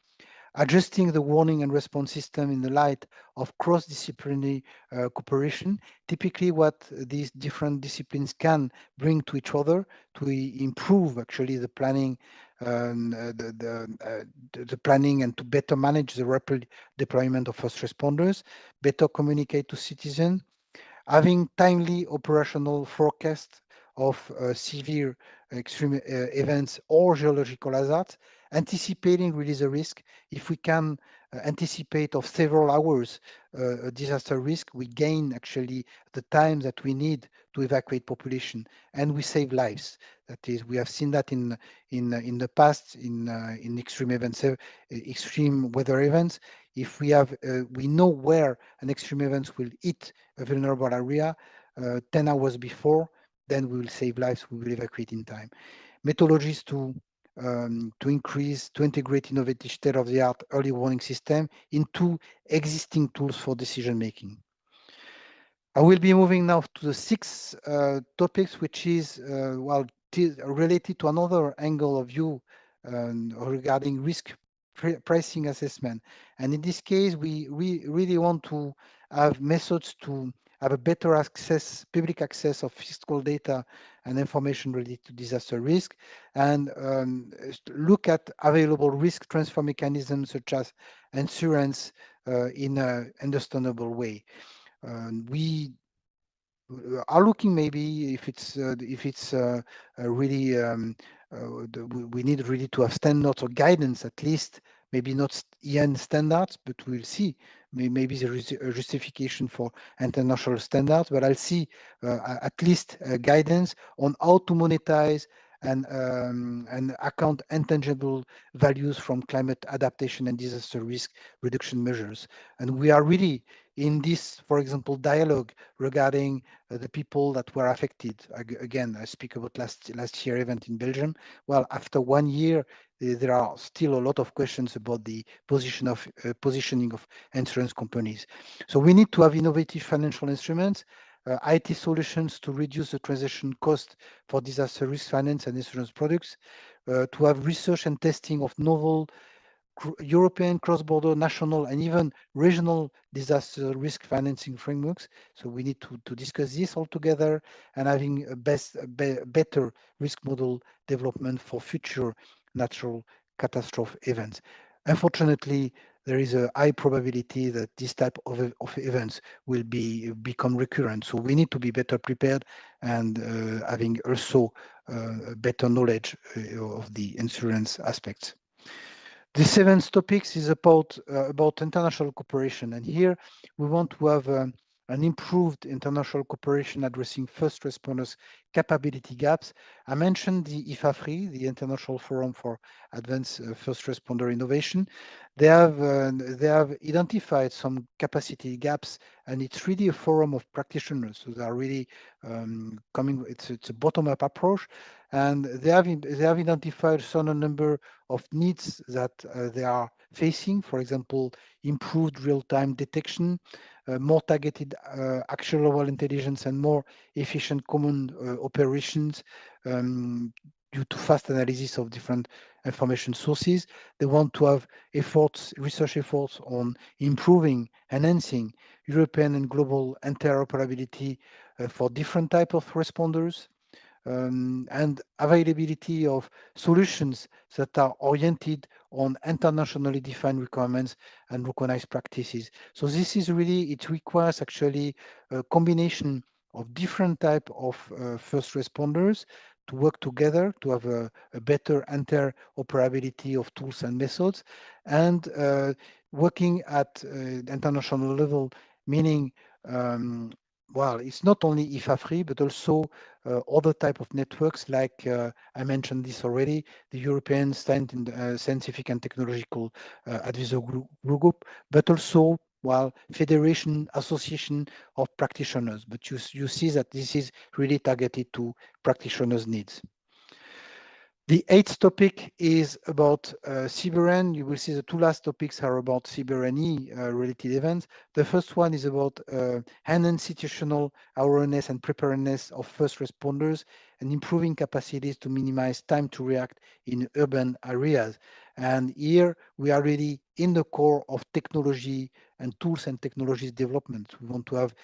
Adjusting the warning and response system in the light of cross-disciplinary cooperation, typically what these different disciplines can bring to each other to improve actually the planning, the planning, and to better manage the rapid deployment of first responders, better communicate to citizens, having timely operational forecast of severe extreme events or geological hazards, anticipating really the risk. If we can anticipate of several hours disaster risk, we gain actually the time that we need to evacuate population, and we save lives. That is, we have seen that in the past in extreme events, extreme weather events. If we have we know where an extreme event will hit a vulnerable area 10 hours before, then we will save lives, we will evacuate in time. Methodologies to integrate innovative state-of-the-art early warning system into existing tools for decision making. I will be moving now to the sixth topics, which is related to another angle of view regarding risk pricing assessment. And in this case, we really want to have methods to have a better access, public access of fiscal data and information related to disaster risk, and look at available risk transfer mechanisms such as insurance in an understandable way. We are looking maybe if it's really we need really to have standards or guidance, at least maybe not EN standards, but we'll see. Maybe there is a justification for international standards, but I'll see at least guidance on how to monetize and account intangible values from climate adaptation and disaster risk reduction measures. And we are really in this, for example, dialogue regarding the people that were affected. Again, I speak about last year event in Belgium. Well, after 1 year, there are still a lot of questions about the positioning of insurance companies. So we need to have innovative financial instruments, IT solutions to reduce the transaction cost for disaster risk finance and insurance products, to have research and testing of novel European, cross-border, national, and even regional disaster risk financing frameworks. So we need to discuss this all together and having a better risk model development for future natural catastrophe events. Unfortunately, there is a high probability that this type of events will become recurrent. So we need to be better prepared and having also better knowledge of the insurance aspects. The seventh topic is about international cooperation, and here we want to have an an improved international cooperation addressing first responders capability gaps. I mentioned the IFA3, the International Forum for Advanced First Responder Innovation. They have identified some capacity gaps, and it's really a forum of practitioners. So they are really coming. It's a bottom-up approach, and they have identified a certain number of needs that they are facing. For example, improved real-time detection, more targeted actionable intelligence, and more efficient common operations due to fast analysis of different information sources. They want to have research efforts on improving, enhancing European and global interoperability for different type of responders. And availability of solutions that are oriented on internationally defined requirements and recognized practices. So this is really, it requires actually a combination of different type of first responders to work together to have a better interoperability of tools and methods, and working at international level, meaning well, it's not only IFA3, but also other type of networks, like I mentioned this already, the European Scientific and Technological Advisory Group, but also, well, federation, association of practitioners. But you see that this is really targeted to practitioners' needs. The eighth topic is about CBRN. You will see the two last topics are about CBRNE related events. The first one is about enhanced situational awareness and preparedness of first responders and improving capacities to minimize time to react in urban areas. And here we are really in the core of technology and tools and technologies development. We want to have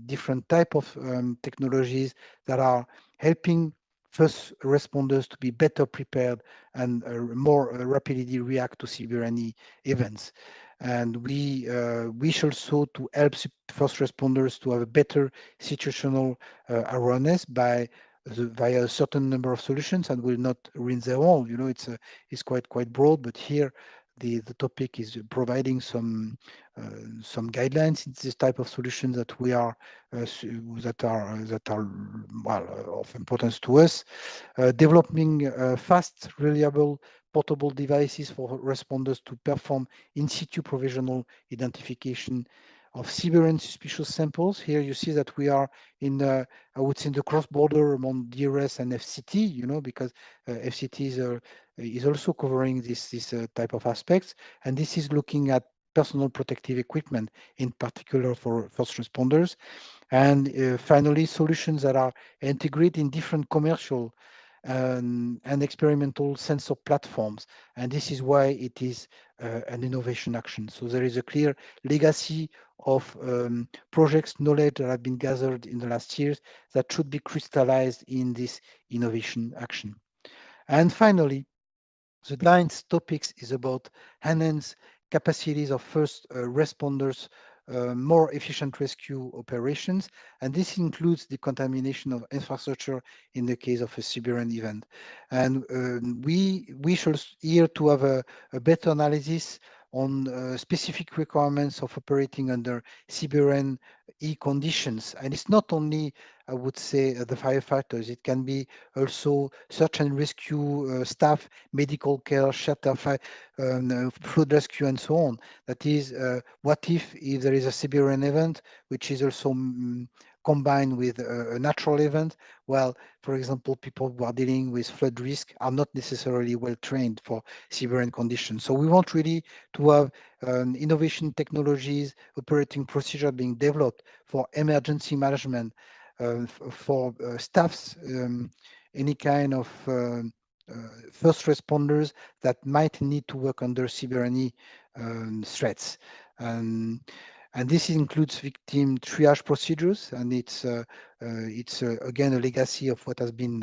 different type of technologies that are helping first responders to be better prepared and more rapidly react to CBRNE events. And we wish also to help first responders to have a better situational awareness via a certain number of solutions, and will not rinse them all. You know, it's quite broad, but here the topic is providing some guidelines in this type of solutions that we are that are well of importance to us. Developing fast, reliable, portable devices for responders to perform in situ provisional identification of CBRN suspicious samples. Here you see that we are in I would say in the cross-border among DRS and FCT, you know, because FCT is also covering this type of aspects, and this is looking at personal protective equipment, in particular for first responders. And finally, solutions that are integrated in different commercial and experimental sensor platforms. And this is why it is an innovation action. So there is a clear legacy of projects, knowledge that have been gathered in the last years that should be crystallized in this innovation action. And finally, the ninth topics is about enhanced capacities of first responders, more efficient rescue operations, and this includes the contamination of infrastructure in the case of a CBRN event. And we should here to have a better analysis on specific requirements of operating under CBRN conditions. And it's not only, I would say, the firefighters, it can be also search and rescue staff, medical care, shelter, flood rescue, and so on. That is, what if there is a CBRN event, which is also combined with a natural event? Well, for example, people who are dealing with flood risk are not necessarily well trained for CBRN conditions. So we want really to have innovation technologies, operating procedure being developed for emergency management, for staffs, any kind of first responders that might need to work under CBRNE threats. And this includes victim triage procedures, and it's again a legacy of what has been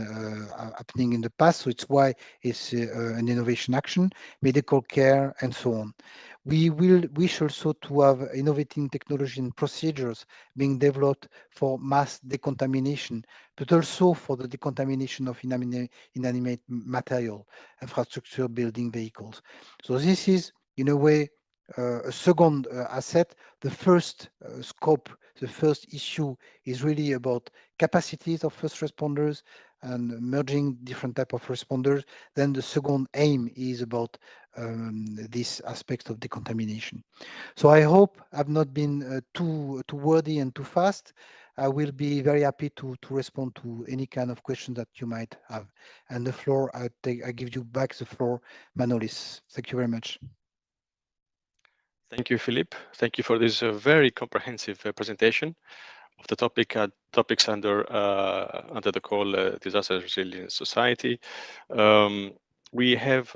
happening in the past. So it's why it's an innovation action, medical care, and so on. We will wish also to have innovating technology and procedures being developed for mass decontamination, but also for the decontamination of inanimate material, infrastructure, building, vehicles. So this is, in a way, a second asset. The first scope, the first issue is really about capacities of first responders and merging different type of responders. Then the second aim is about this aspect of decontamination. So I hope I've not been too wordy and too fast. I will be very happy to respond to any kind of question that you might have. And the floor, I give you back the floor, Manolis. Thank you very much. Thank you, Philippe. Thank you for this very comprehensive presentation of the topics under the call Disaster Resilient Society. We have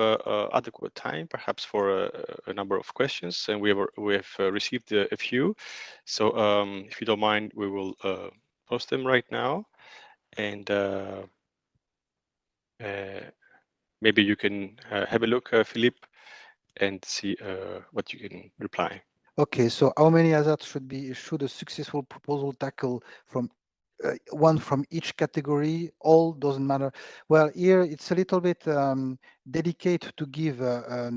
adequate time, perhaps, for a number of questions, and we have received a few. So, if you don't mind, we will post them right now, and maybe you can have a look, Philippe, and see what you can reply. Okay, so how many hazards should a successful proposal tackle from one from each category? All doesn't matter. Well, here it's a little bit delicate to give a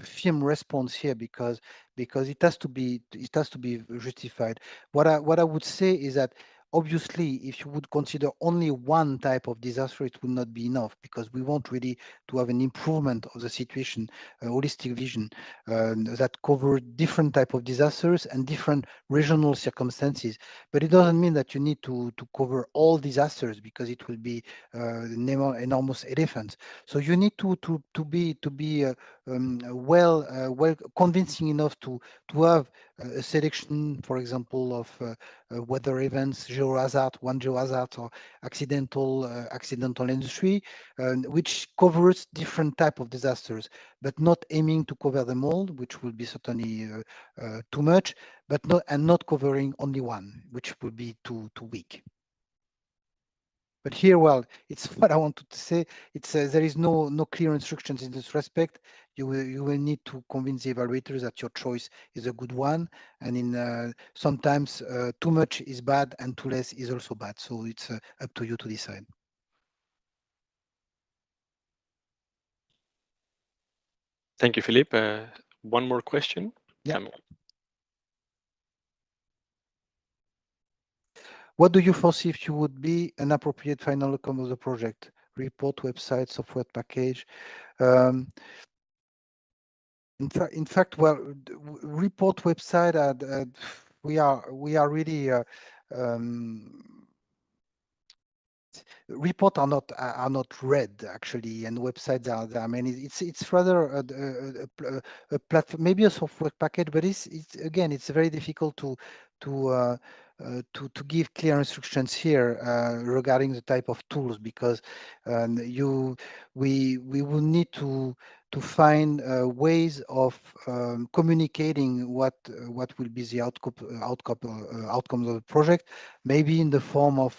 firm response here because it has to be justified. What I would say is that obviously, if you would consider only one type of disaster, it would not be enough because we want really to have an improvement of the situation, a holistic vision that cover different type of disasters and different regional circumstances. But it doesn't mean that you need to cover all disasters because it will be enormous elephants. So you need to be well convincing enough to have a selection, for example, of weather events, geohazard, one geohazard, or accidental industry, which covers different type of disasters, but not aiming to cover them all, which will be certainly too much, but not covering only one, which would be too weak. But here, well, it's what I wanted to say. It's there is no clear instructions in this respect. You will need to convince the evaluators that your choice is a good one, and in sometimes too much is bad and too less is also bad. So it's up to you to decide. Thank you, Philippe. One more question. Yeah. What do you foresee if you would be an appropriate final outcome of the project? Report, website, software package. In fact, well, report website. We are really. Reports are not read actually, and websites are many. It's rather a platform, maybe a software package, but it's again it's very difficult to give clear instructions here regarding the type of tools because we will need to find ways of communicating what will be the outcomes of the project, maybe in the form of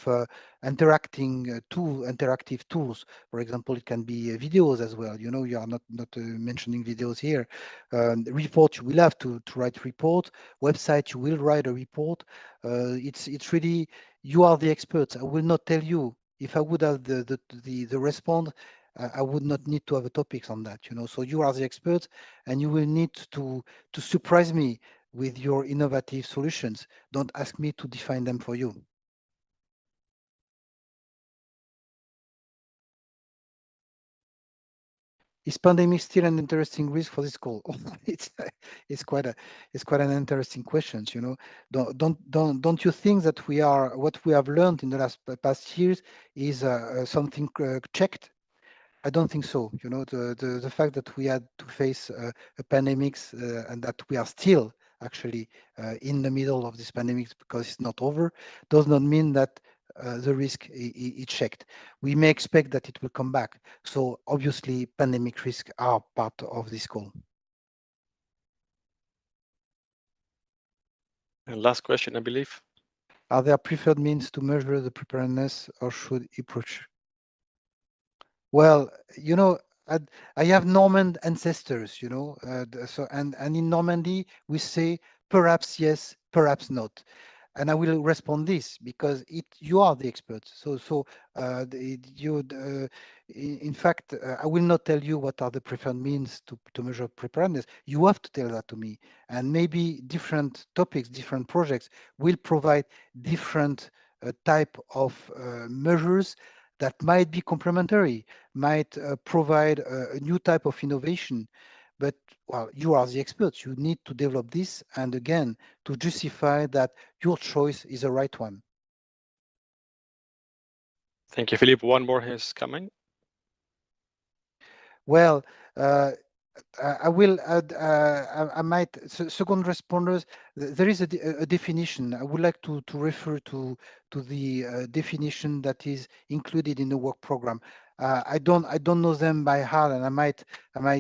interactive tools. For example, it can be videos as well. You know, you are not mentioning videos here. Report, you will have to write report. Website, you will write a report. It's really, you are the experts. I will not tell you. If I would have the response, I would not need to have a topics on that, you know. So you are the experts, and you will need to surprise me with your innovative solutions. Don't ask me to define them for you. Is pandemic still an interesting risk for this call? It's quite an interesting question. You know, don't you think that what we have learned in the past years is something checked? I don't think so. You know, the fact that we had to face a pandemics and that we are still actually in the middle of this pandemic because it's not over does not mean that the risk is checked. We may expect that it will come back. So obviously, pandemic risks are part of this call. And last question, I believe. Are there preferred means to measure the preparedness, or should approach? Well, you know, I have Norman ancestors, you know, so and in Normandy we say perhaps yes, perhaps not. And I will respond this because you are the experts. In fact, I will not tell you what are the preferred means to measure preparedness. You have to tell that to me. And maybe different topics, different projects will provide different type of measures that might be complementary, might provide a new type of innovation. But well, you are the experts. You need to develop this, and again, to justify that your choice is the right one. Thank you, Philippe. One more is coming. Well, I will add, I might, second responders, there is a definition. I would like to refer to the definition that is included in the work program. I don't know them by heart, and I might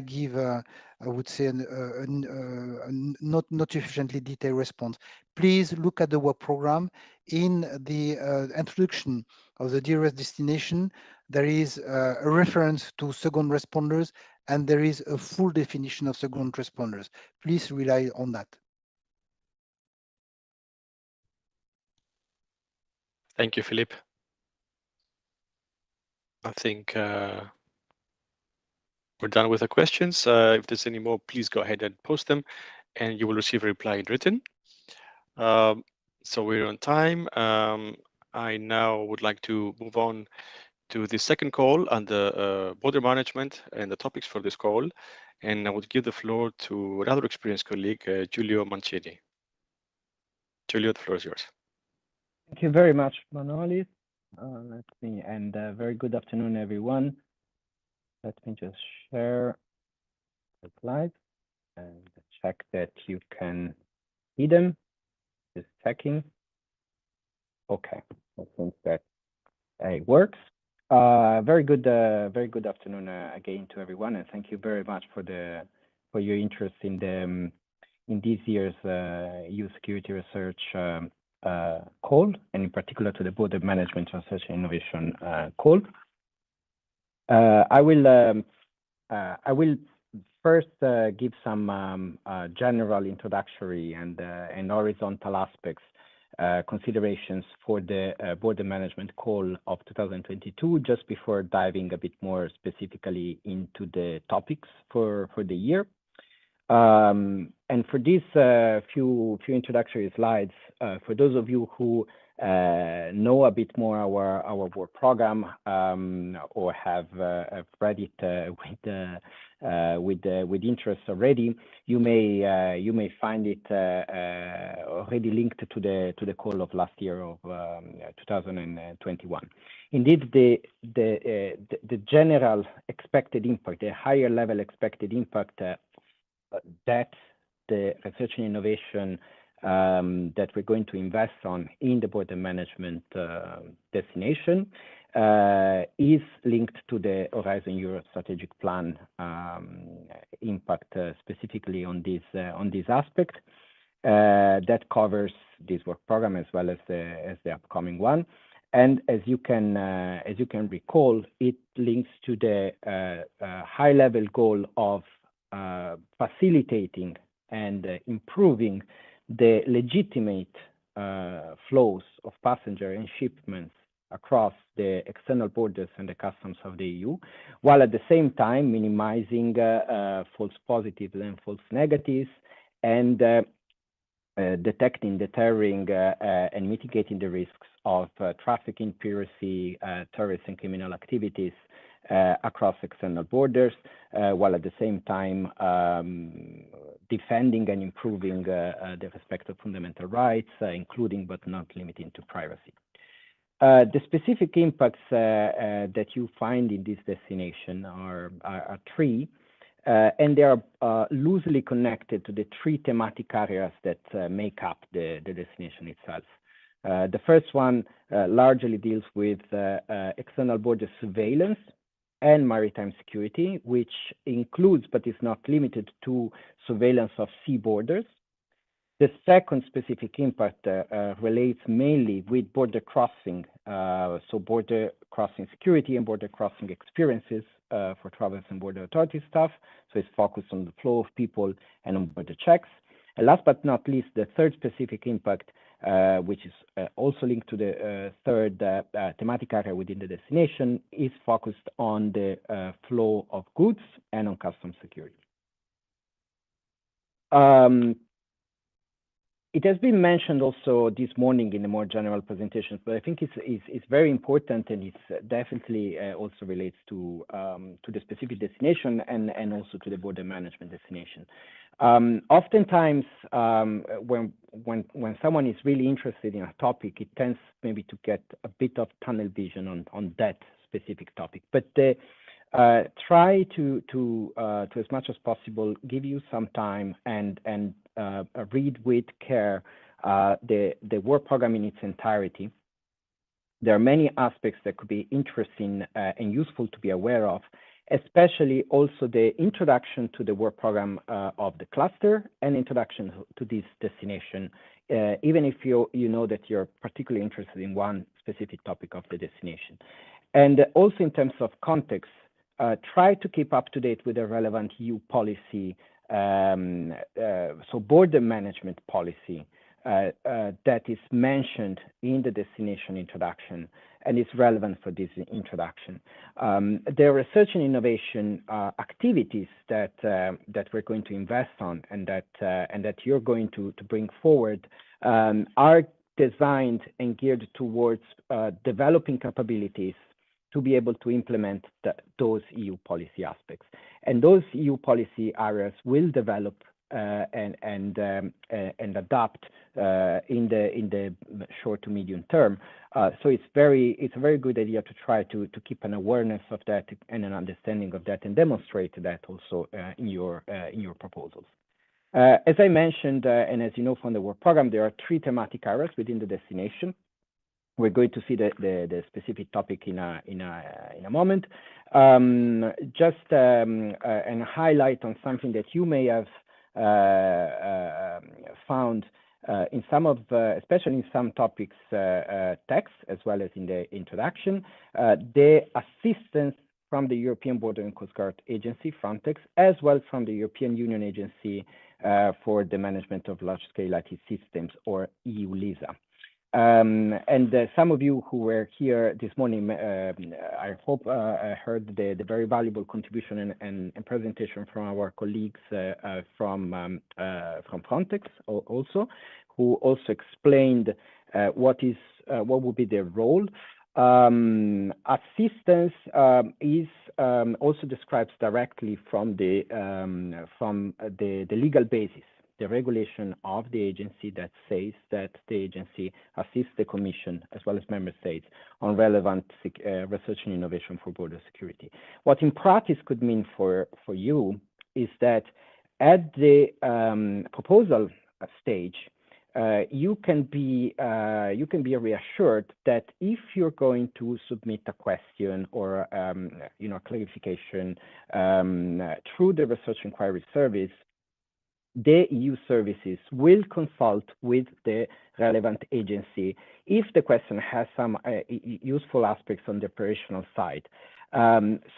give, I would say, not sufficiently detailed response. Please look at the work program. In the introduction of the DRS destination, there is a reference to second responders, and there is a full definition of second responders. Please rely on that. Thank you, Philippe. I think we're done with the questions. If there's any more, please go ahead and post them, and you will receive a reply in written. So we're on time. I now would like to move on to the second call on the border management and the topics for this call. And I would give the floor to another experienced colleague, Giulio Mancini. Giulio, the floor is yours. Thank you very much, Manolis. Very good afternoon, everyone. Let me just share the slides and check that you can see them. Just checking. Okay, I think that it works. Very good afternoon again to everyone, and thank you very much for your interest in this year's EU security research call, and in particular to the border management research and innovation call. I will first give some general introductory and horizontal aspects considerations for the border management call of 2022, just before diving a bit more specifically into the topics for the year. And for these few introductory slides, for those of you who know a bit more our work program or have read it with interest already, you may find it already linked to the call of last year of 2021. Indeed, the general expected impact, the higher level expected impact that the research and innovation that we're going to invest on in the border management destination is linked to the Horizon Europe strategic plan impact specifically on this aspect that covers this work program as well as the upcoming one. And as you can recall, it links to the high level goal of facilitating and improving the legitimate flows of passenger and shipments across the external borders and the customs of the EU, while at the same time minimizing false positives and false negatives, and detecting, deterring, and mitigating the risks of trafficking, piracy, terrorist and criminal activities across external borders, while at the same time defending and improving the respect of fundamental rights, including but not limiting to privacy. The specific impacts that you find in this destination are three, and they are loosely connected to the three thematic areas that make up the destination itself. The first one largely deals with external border surveillance and maritime security, which includes but is not limited to surveillance of sea borders. The second specific impact relates mainly with border crossing, so border crossing security and border crossing experiences for travelers and border authority staff. So it's focused on the flow of people and on border checks. And last but not least, the third specific impact which is also linked to the third thematic area within the destination, is focused on the flow of goods and on customs security. It has been mentioned also this morning in the more general presentations, but I think it's very important, and it's definitely also relates to the specific destination and also to the border management destination. Oftentimes, when someone is really interested in a topic, it tends maybe to get a bit of tunnel vision on that specific topic. But try to as much as possible give you some time and read with care the work program in its entirety. There are many aspects that could be interesting and useful to be aware of, especially also the introduction to the work program of the cluster and introduction to this destination, even if you know that you're particularly interested in one specific topic of the destination. And also in terms of context, try to keep up to date with the relevant EU policy, so border management policy that is mentioned in the destination introduction and is relevant for this introduction. There are research and innovation activities that we're going to invest on and that you're going to bring forward are designed and geared towards developing capabilities to be able to implement those EU policy aspects. And those EU policy areas will develop and adapt in the short to medium term. So it's a very good idea to try to keep an awareness of that and an understanding of that and demonstrate that also in your proposals. As I mentioned, and as you know from the work program, there are 3 thematic areas within the destination. We're going to see the specific topic in a moment. Just a highlight on something that you may have found in some of, especially in some topics text, as well as in the introduction, the assistance from the European Border and Coast Guard Agency, Frontex, as well from the European Union Agency for the Management of Large-Scale IT Systems, or EU-LISA. And some of you who were here this morning, I hope heard the very valuable contribution and presentation from our colleagues from Frontex also, who also explained what would be their role. Assistance is also described directly from the legal basis, the regulation of the agency that says that the agency assists the Commission as well as member states on relevant research and innovation for border security. What in practice could mean for you is that at the proposal stage, you can be reassured that if you're going to submit a question or clarification through the Research Inquiry Service, the EU services will consult with the relevant agency if the question has some useful aspects on the operational side.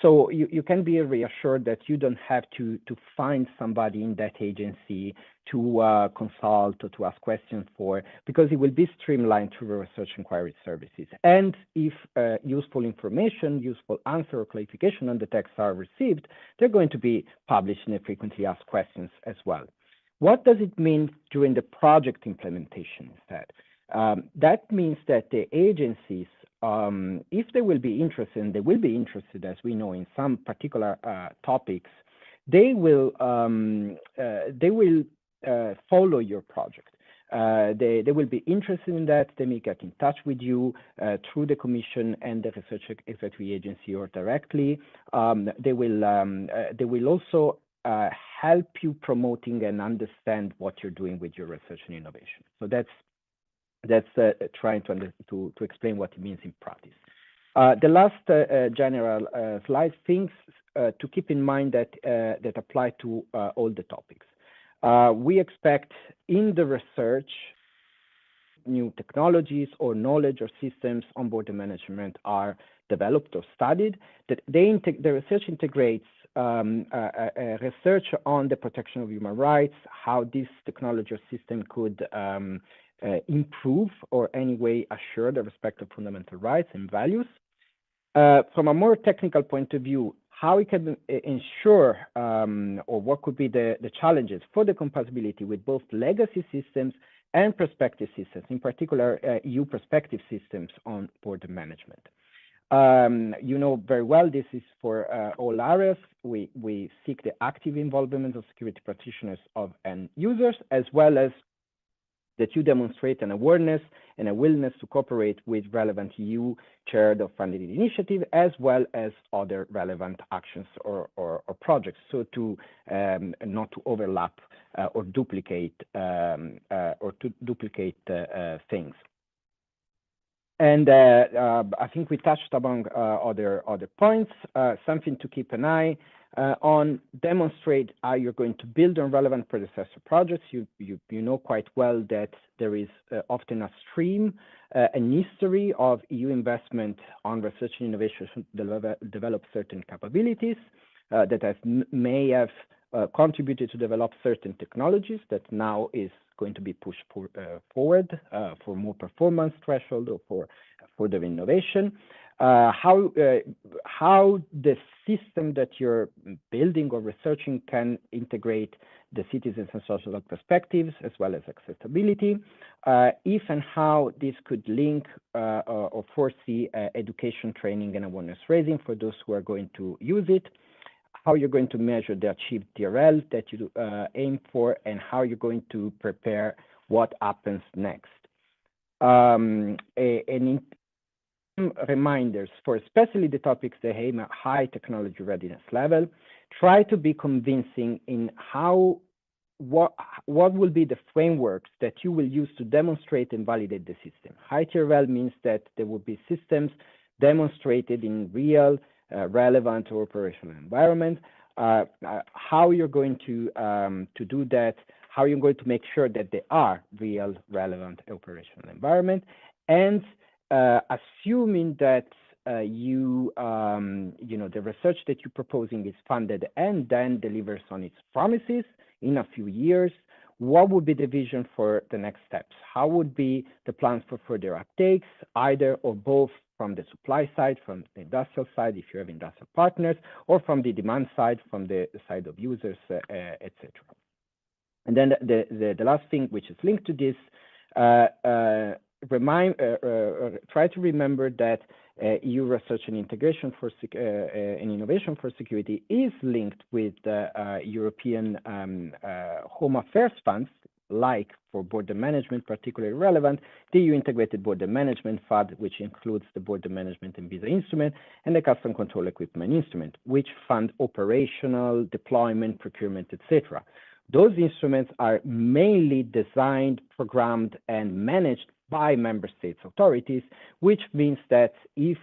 So you can be reassured that you don't have to find somebody in that agency to consult or to ask questions for, because it will be streamlined through the Research Inquiry Services. And if useful information, useful answer or clarification on the text are received, they're going to be published in the frequently asked questions as well. What does it mean during the project implementation instead? That means that the agencies, if they will be interested, and they will be interested, as we know, in some particular topics, they will follow your project. They will be interested in that. They may get in touch with you through the Commission and the Research Executive Agency or directly. They will also help you promoting and understand what you're doing with your research and innovation. So that's trying to explain what it means in practice. The last general slide, things to keep in mind that apply to all the topics. We expect in the research new technologies or knowledge or systems on border management are developed or studied, that the research integrates research on the protection of human rights, how this technology or system could improve or anyway assure the respect of fundamental rights and values. From a more technical point of view, how we can ensure or what could be the challenges for the compatibility with both legacy systems and prospective systems, in particular EU prospective systems on border management. You know very well this is for all areas. We seek the active involvement of security practitioners and users, as well as that you demonstrate an awareness and a willingness to cooperate with relevant EU chaired or funded initiative, as well as other relevant actions or projects, so to not to overlap or duplicate things. And I think we touched among other points, something to keep an eye on. Demonstrate how you're going to build on relevant predecessor projects. You know quite well that there is often a stream and history of EU investment on research and innovation to develop certain capabilities that may have contributed to develop certain technologies that now is going to be pushed forward for more performance threshold or for further innovation. How the system that you're building or researching can integrate the citizens and social perspectives as well as accessibility, if and how this could link or foresee education, training, and awareness raising for those who are going to use it, how you're going to measure the achieved TRL that you aim for, and how you're going to prepare what happens next. Reminders for especially the topics that aim at high technology readiness level, try to be convincing in what will be the frameworks that you will use to demonstrate and validate the system. High TRL means that there will be systems demonstrated in real, relevant or operational environment. How you're going to do that, how you're going to make sure that they are real, relevant operational environment, and assuming that you know the research that you're proposing is funded and then delivers on its promises in a few years, what would be the vision for the next steps? How would be the plans for further uptakes, either or both from the supply side, from the industrial side, if you have industrial partners, or from the demand side, from the side of users, etc. And then the last thing, which is linked to this, try to remember that EU research and integration for and innovation for security is linked with European Home Affairs funds, like for border management, particularly relevant, the EU Integrated Border Management Fund, which includes the Border Management and Visa Instrument, and the Custom Control Equipment Instrument, which fund operational, deployment, procurement, etc. Those instruments are mainly designed, programmed, and managed by member states authorities, which means that if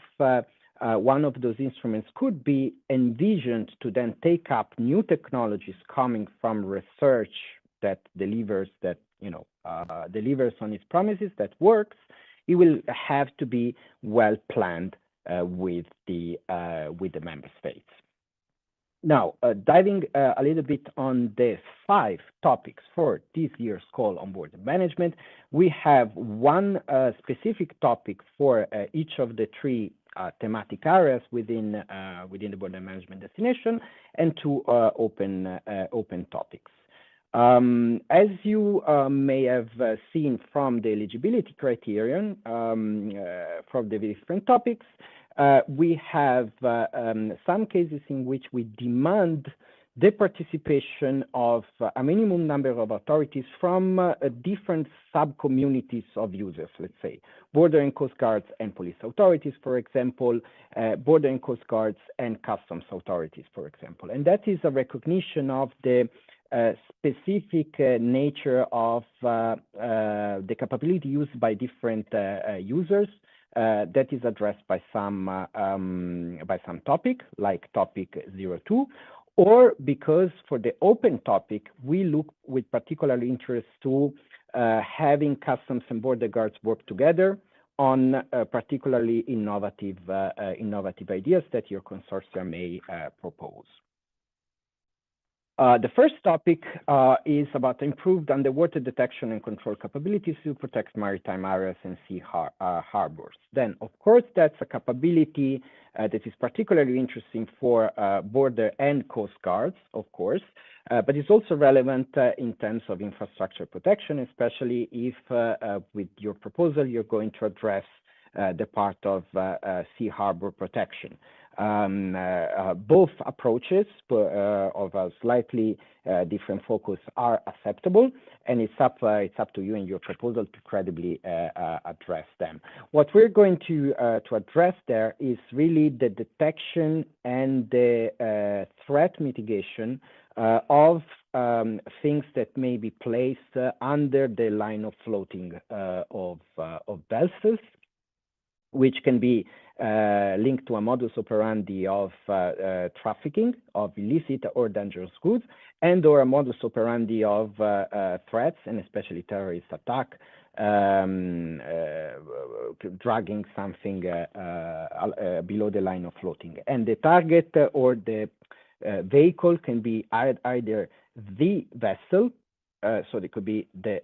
one of those instruments could be envisioned to then take up new technologies coming from research that delivers on its promises, that works, it will have to be well planned with the member states. Now, diving a little bit on the 5 topics for this year's call on border management, we have one specific topic for each of the 3 thematic areas within the border management destination, and 2 open topics. As you may have seen from the eligibility criterion from the different topics, we have some cases in which we demand the participation of a minimum number of authorities from different sub-communities of users, let's say, border and coast guards and police authorities, for example, border and coast guards and customs authorities, for example. And that is a recognition of the specific nature of the capability used by different users that is addressed by some topic, like topic 02, or because for the open topic, we look with particular interest to having customs and border guards work together on particularly innovative ideas that your consortium may propose. The first topic is about improved underwater detection and control capabilities to protect maritime areas and sea harbors. Then, of course, that's a capability that is particularly interesting for border and coast guards, of course, but it's also relevant in terms of infrastructure protection, especially if with your proposal you're going to address the part of sea harbor protection. Both approaches of a slightly different focus are acceptable, and it's up to you and your proposal to credibly address them. What we're going to address there is really the detection and the threat mitigation of things that may be placed under the line of floating of vessels, which can be linked to a modus operandi of trafficking of illicit or dangerous goods, and or a modus operandi of threats, and especially terrorist attack, dragging something below the line of floating. And the target or the vehicle can be either the vessel, so it could be the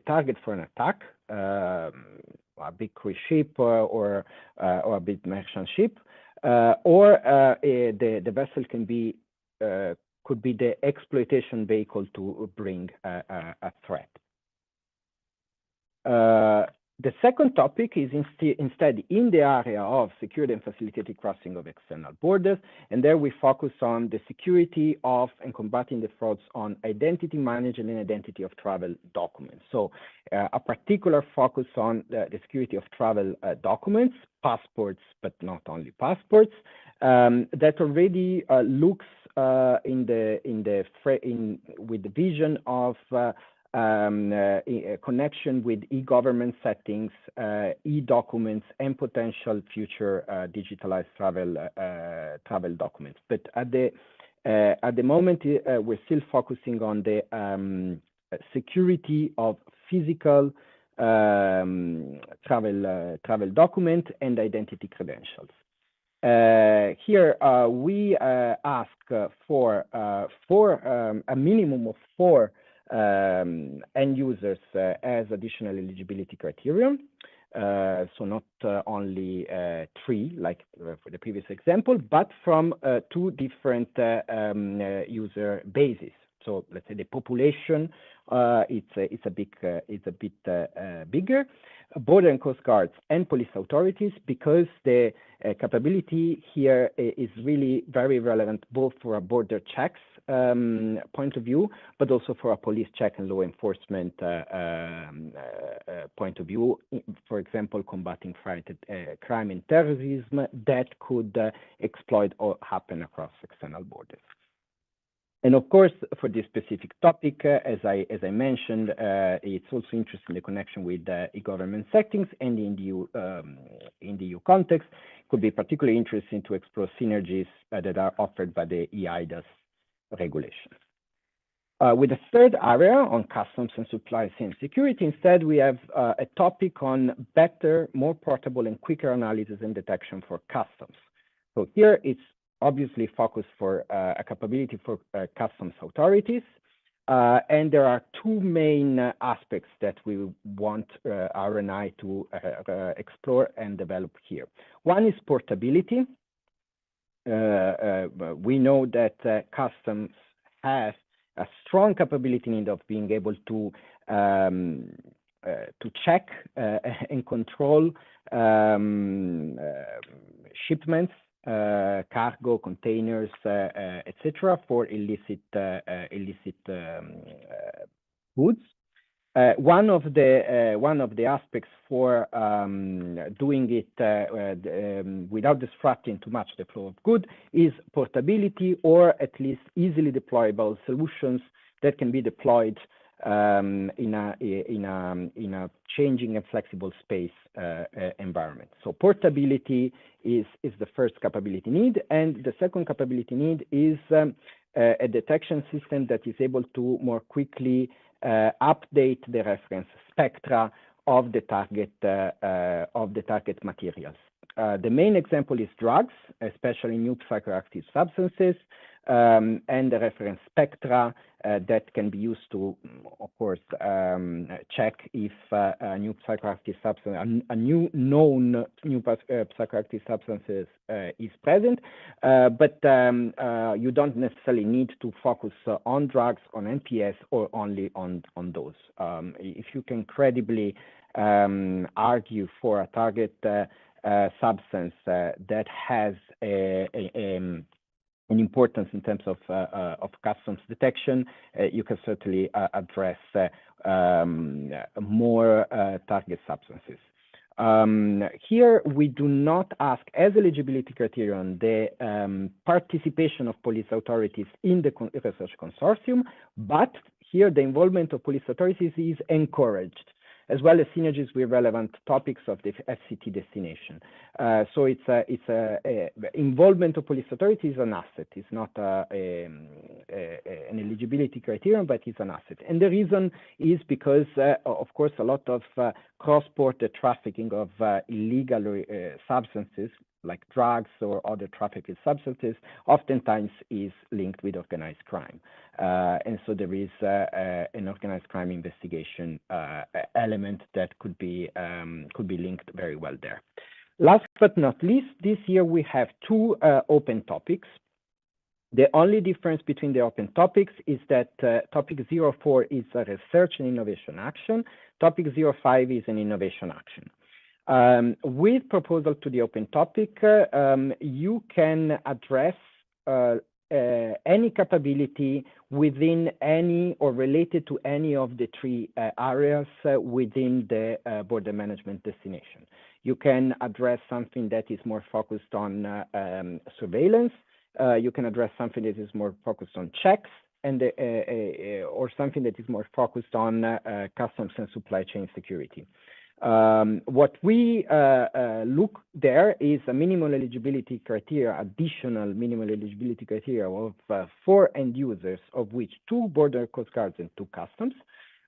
target for an attack, a big cruise ship or a big merchant ship, or the vessel can be could be the exploitation vehicle to bring a threat. The second topic is instead in the area of secured and facilitated crossing of external borders, and there we focus on the security of and combating the frauds on identity management and identity of travel documents. So a particular focus on the security of travel documents, passports, but not only passports, that already looks with the vision of a connection with e-government settings, e-documents, and potential future digitalized travel documents. But at the moment, we're still focusing on the security of physical travel document and identity credentials. Here we ask for a minimum of 4 end users as additional eligibility criterion, so not only 3 like for the previous example, but from 2 different user bases. So let's say the population, it's a bit bigger, border and coast guards and police authorities, because the capability here is really very relevant both for a border checks point of view, but also for a police check and law enforcement point of view. For example, combating crime and terrorism that could exploit or happen across external borders. And of course, for this specific topic, as I mentioned, it's also interesting the connection with e-government settings, and in the EU context, it could be particularly interesting to explore synergies that are offered by the eIDAS regulation. With the third area on customs and supply chain security, instead, we have a topic on better, more portable, and quicker analysis and detection for customs. So here it's obviously focused for a capability for customs authorities. And there are 2 main aspects that we want RNI to explore and develop here. One is portability. We know that customs has a strong capability need of being able to check and control shipments, cargo, containers, etc., for illicit goods. One of the aspects for doing it without disrupting too much the flow of goods is portability, or at least easily deployable solutions that can be deployed in a changing and flexible space environment. So portability is the first capability need, and the second capability need is a detection system that is able to more quickly update the reference spectra of the target materials. The main example is drugs, especially new psychoactive substances, and the reference spectra that can be used to, of course, check if a new psychoactive substance, a new known new psychoactive substances is present. But you don't necessarily need to focus on drugs, on NPS, or only on those. If you can credibly argue for a target substance that has an importance in terms of customs detection, you can certainly address more target substances. Here, we do not ask as eligibility criterion the participation of police authorities in the research consortium, but here the involvement of police authorities is encouraged, as well as synergies with relevant topics of the FCT destination. So involvement of police authorities is an asset. It's not an eligibility criterion, but it's an asset. And the reason is because, of course, a lot of cross-border trafficking of illegal substances, like drugs or other trafficked substances, oftentimes is linked with organized crime. And so there is an organized crime investigation element that could be linked very well there. Last but not least, this year we have two open topics. The only difference between the open topics is that topic 04 is a research and innovation action. Topic 05 is an innovation action. With proposal to the open topic, you can address any capability within any or related to any of the three areas within the border management destination. You can address something that is more focused on surveillance. You can address something that is more focused on checks, and or something that is more focused on customs and supply chain security. What we look there is a minimal eligibility criteria, additional minimal eligibility criteria of 4 end users, of which 2 border coast guards and 2 customs,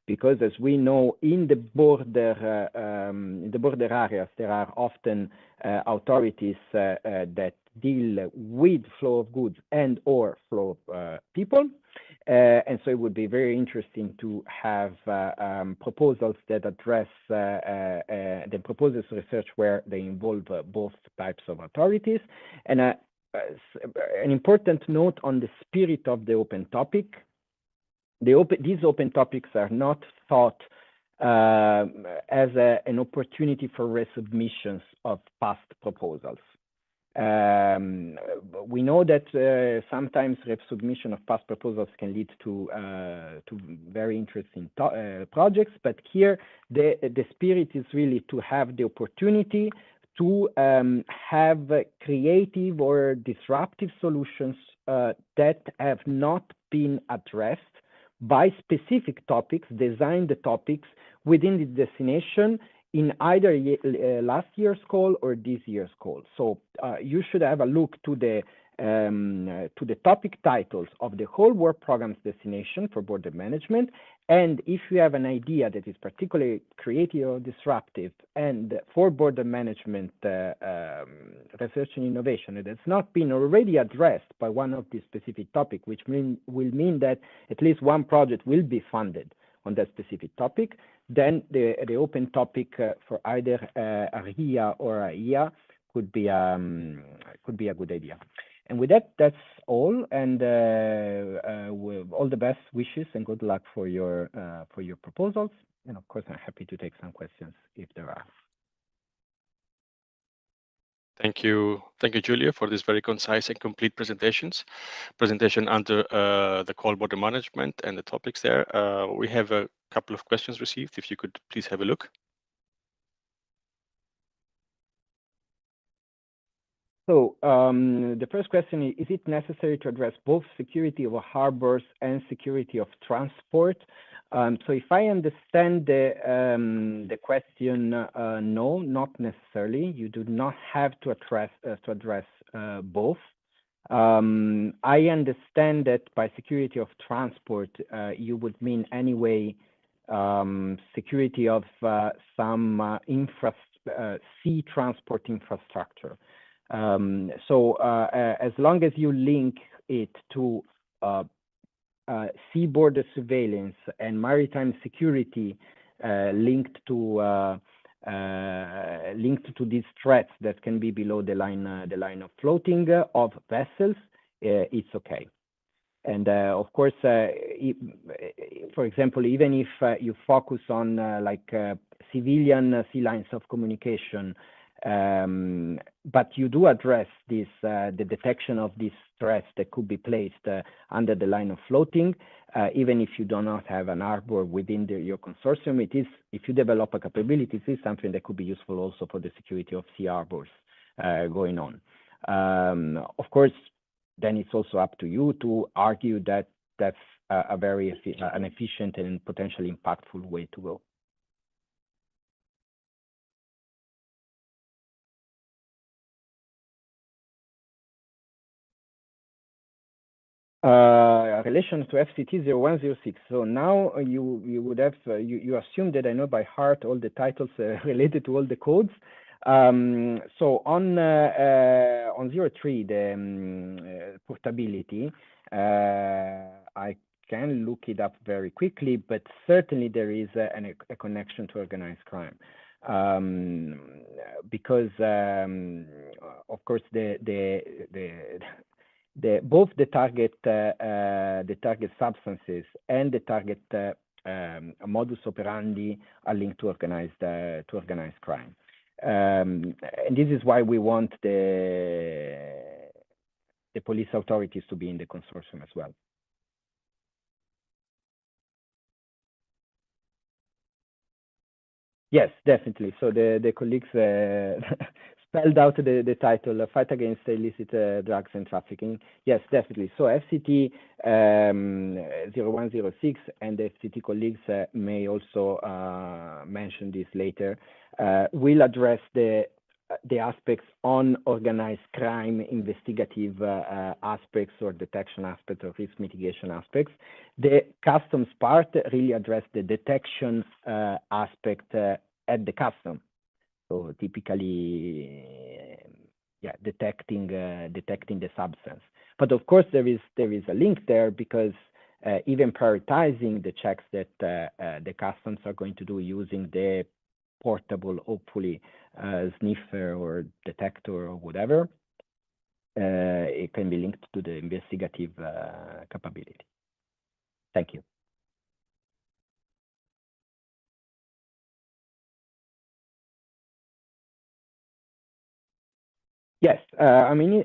because as we know, in the border areas, there are often authorities that deal with flow of goods and or flow of people. And so it would be very interesting to have proposals that address the proposals research where they involve both types of authorities. And an important note on the spirit of the open topic: these open topics are not thought as an opportunity for resubmissions of past proposals. We know that sometimes resubmission of past proposals can lead to very interesting projects, but here the spirit is really to have the opportunity to have creative or disruptive solutions that have not been addressed by specific topics, design the topics within the destination in either last year's call or this year's call. So you should have a look to the topic titles of the whole work program's destination for border management. And if you have an idea that is particularly creative or disruptive and for border management research and innovation, and it's not been already addressed by one of these specific topics, which will mean that at least one project will be funded on that specific topic, then the open topic for either a RIA or a IA could be a good idea. And with that, that's all. And with all the best wishes and good luck for your proposals. And of course, I'm happy to take some questions if there are. Thank you, Julia, for this very concise and complete presentation under the call border management and the topics there. We have a couple of questions received. If you could please have a look. So the first question is it necessary to address both security of harbors and security of transport? So if I understand the question, no, not necessarily. You do not have to address both. I understand that by security of transport, you would mean anyway security of some sea transport infrastructure. So as long as you link it to sea border surveillance and maritime security linked to these threats that can be below the line of floating of vessels, it's okay. And of course, for example, even if you focus on civilian sea lines of communication, but you do address this, the detection of these threats that could be placed under the line of floating, even if you do not have an harbor within your consortium. It is, if you develop a capability, this is something that could be useful also for the security of sea harbors going on. Of course, then it's also up to you to argue that that's a very an efficient and potentially impactful way to go. Relation to FCT 0106. So now you would have you assume that I know by heart all the titles related to all the codes. So on 03, the portability, I can look it up very quickly, but certainly there is a connection to organized crime. Because of course both the target substances and the target modus operandi are linked to organized crime. And this is why we want the police authorities to be in the consortium as well. Yes, definitely. So the colleagues spelled out the title, Fight Against Illicit Drugs and Trafficking. Yes, definitely. So FCT 0106 and the FCT colleagues may also mention this later, will address the aspects on organized crime, investigative aspects or detection aspects or risk mitigation aspects. The customs part really address the detection aspect at the custom. So typically, detecting the substance. But of course, there is a link there because even prioritizing the checks that the customs are going to do using the portable, hopefully, sniffer or detector or whatever, it can be linked to the investigative capability. Thank you. Yes, I mean,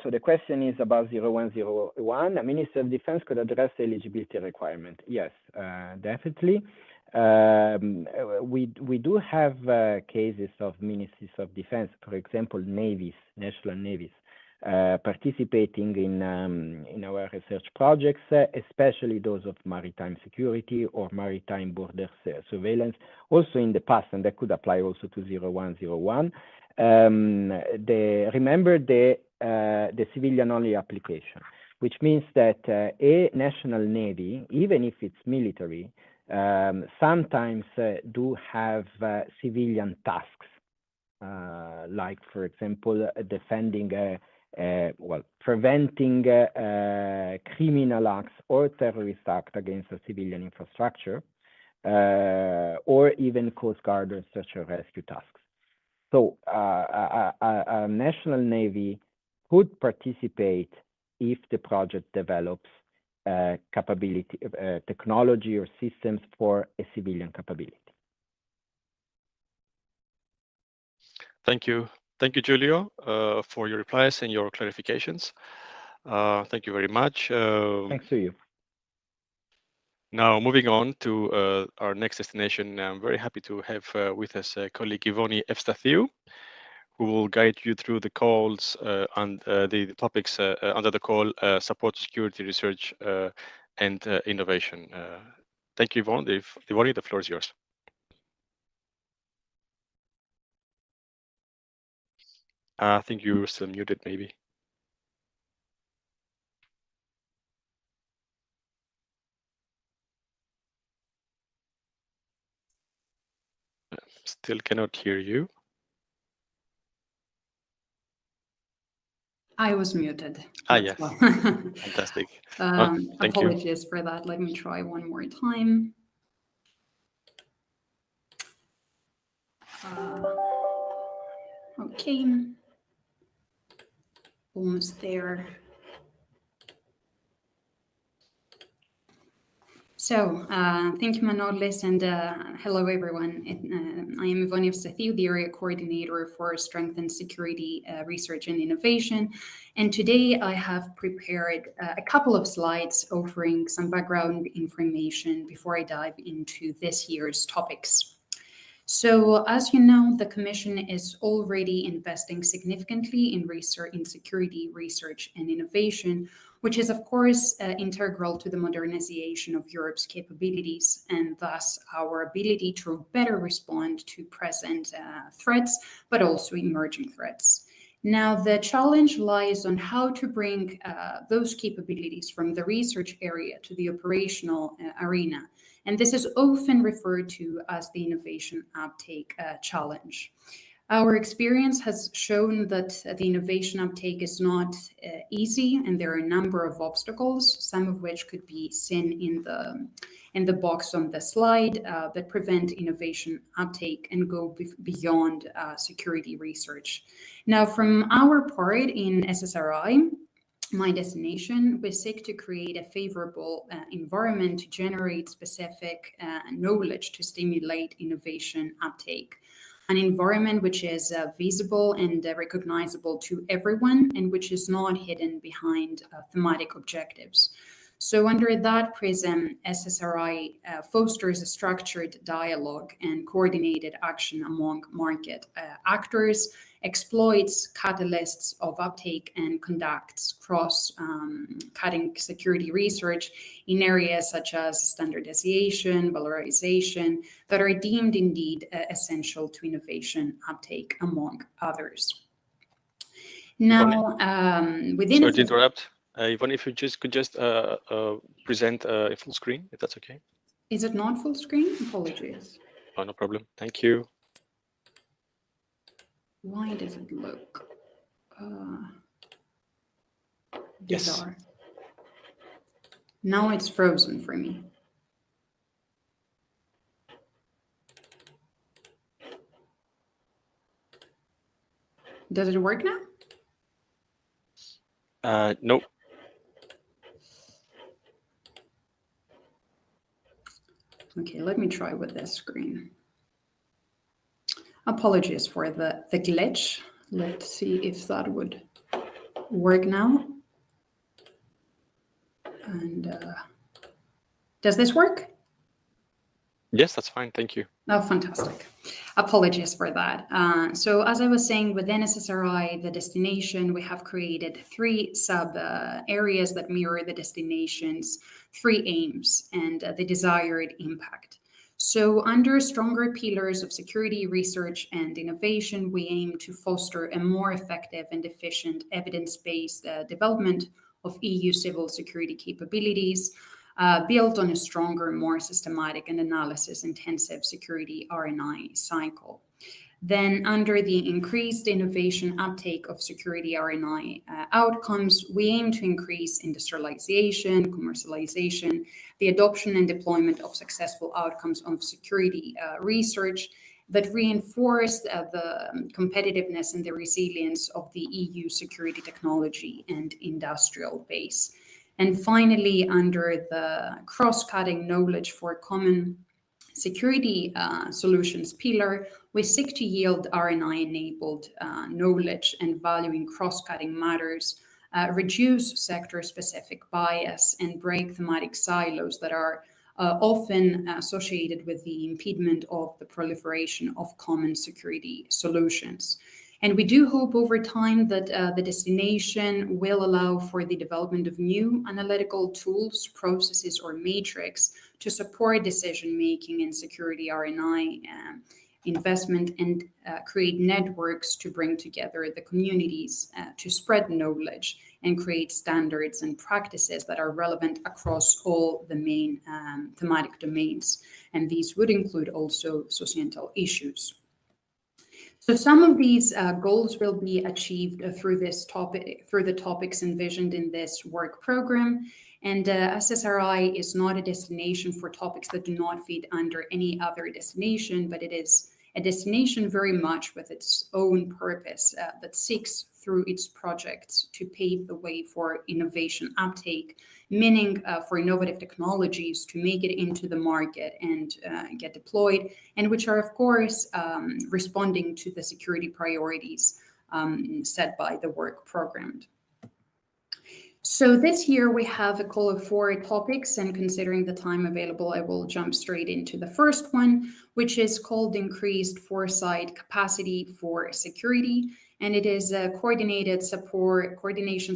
so the question is about 0101. A Minister of Defense could address the eligibility requirement. Yes, definitely. We do have cases of ministries of defense, for example, navies, national navies, participating in our research projects, especially those of maritime security or maritime border surveillance, also in the past, and that could apply also to 0101. Remember the civilian-only application, which means that a national navy, even if it's military, sometimes do have civilian tasks, like, for example, defending, preventing criminal acts or terrorist acts against a civilian infrastructure, or even Coast Guard or search and rescue tasks. So a national navy could participate if the project develops capability, technology or systems for a civilian capability. Thank you, Giulio, for your replies and your clarifications. Thank you very much. Thanks to you. Now, moving on to our next destination, I'm very happy to have with us colleague Ivoni Evstathiou, who will guide you through the calls and the topics under the call, support security research and innovation. Thank you, Ivoni. Ivoni, the floor is yours. I think you're still muted, maybe. Still cannot hear you. I was muted. Yes. Fantastic. Thank Apologies for that. Let me try one more time. Okay. Almost there. So, thank you, Manolis, and hello, everyone. I am Ivone Evstathiou, the Area Coordinator for Strengthened Security Research and Innovation. And today I have prepared a couple of slides offering some background information before I dive into this year's topics. So, as you know, the Commission is already investing significantly in research, in security research and innovation, which is, of course, integral to the modernization of Europe's capabilities and thus our ability to better respond to present threats, but also emerging threats. Now, the challenge lies on how to bring those capabilities from the research area to the operational arena. And this is often referred to as the innovation uptake challenge. Our experience has shown that the innovation uptake is not easy, and there are a number of obstacles, some of which could be seen in the box on the slide that prevent innovation uptake and go beyond security research. Now, from our part in SSRI, my destination, we seek to create a favorable environment to generate specific knowledge to stimulate innovation uptake. An environment which is visible and recognizable to everyone and which is not hidden behind thematic objectives. So under that prism, SSRI fosters a structured dialogue and coordinated action among market actors, exploits catalysts of uptake, and conducts cross-cutting security research in areas such as standardization, valorization, that are deemed indeed essential to innovation uptake, among others. Now, within... Sorry to interrupt. Ivone, if you could just present a full screen, if that's okay. Is it not full screen? Apologies. Oh, no problem. Thank you. Why does it look Yes. bizarre? Now it's frozen for me. Does it work now? No. Okay, let me try with this screen. Apologies for the glitch. Let's see if that would work now. And does this work? Yes, that's fine. Thank you. Oh, fantastic. Apologies for that. So as I was saying, within SSRI, the destination, we have created three sub-areas that mirror the destination's three aims and the desired impact. So under stronger pillars of security, research, and innovation, we aim to foster a more effective and efficient evidence-based development of EU civil security capabilities, built on a stronger, more systematic and analysis-intensive security R&I cycle. Then, under the increased innovation uptake of security R&I outcomes, we aim to increase industrialization, commercialization, the adoption and deployment of successful outcomes of security research that reinforce the competitiveness and the resilience of the EU security technology and industrial base. And finally, under the cross-cutting knowledge for common security solutions pillar, we seek to yield R&I-enabled knowledge and valuing cross-cutting matters, reduce sector-specific bias, and break thematic silos that are often associated with the impediment of the proliferation of common security solutions. And we do hope over time that the destination will allow for the development of new analytical tools, processes, or matrix to support decision-making in security R&I investment and create networks to bring together the communities to spread knowledge and create standards and practices that are relevant across all the main thematic domains. And these would include also societal issues. So some of these goals will be achieved through the topics envisioned in this work program. And SSRI is not a destination for topics that do not fit under any other destination, but it is a destination very much with its own purpose that seeks through its projects to pave the way for innovation uptake, meaning for innovative technologies to make it into the market and get deployed, and which are, of course, responding to the security priorities set by the work program. So this year we have a call of 4 topics, and considering the time available, I will jump straight into the first one, which is called Increased Foresight Capacity for Security. And it is a coordination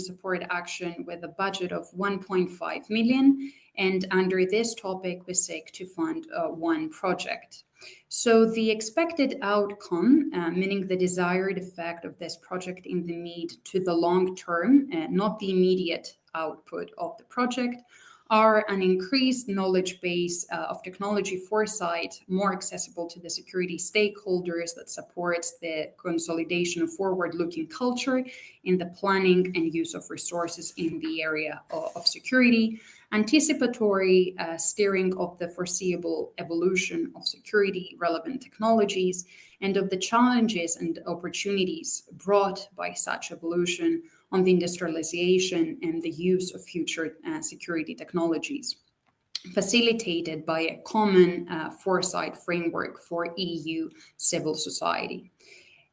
support action with a budget of 1.5 million. And under this topic, we seek to fund one project. So the expected outcome, meaning the desired effect of this project in the mid to the long term, not the immediate output of the project, are an increased knowledge base of technology foresight, more accessible to the security stakeholders that supports the consolidation of forward-looking culture in the planning and use of resources in the area of security, anticipatory steering of the foreseeable evolution of security-relevant technologies, and of the challenges and opportunities brought by such evolution on the industrialization and the use of future security technologies, facilitated by a common foresight framework for EU civil society.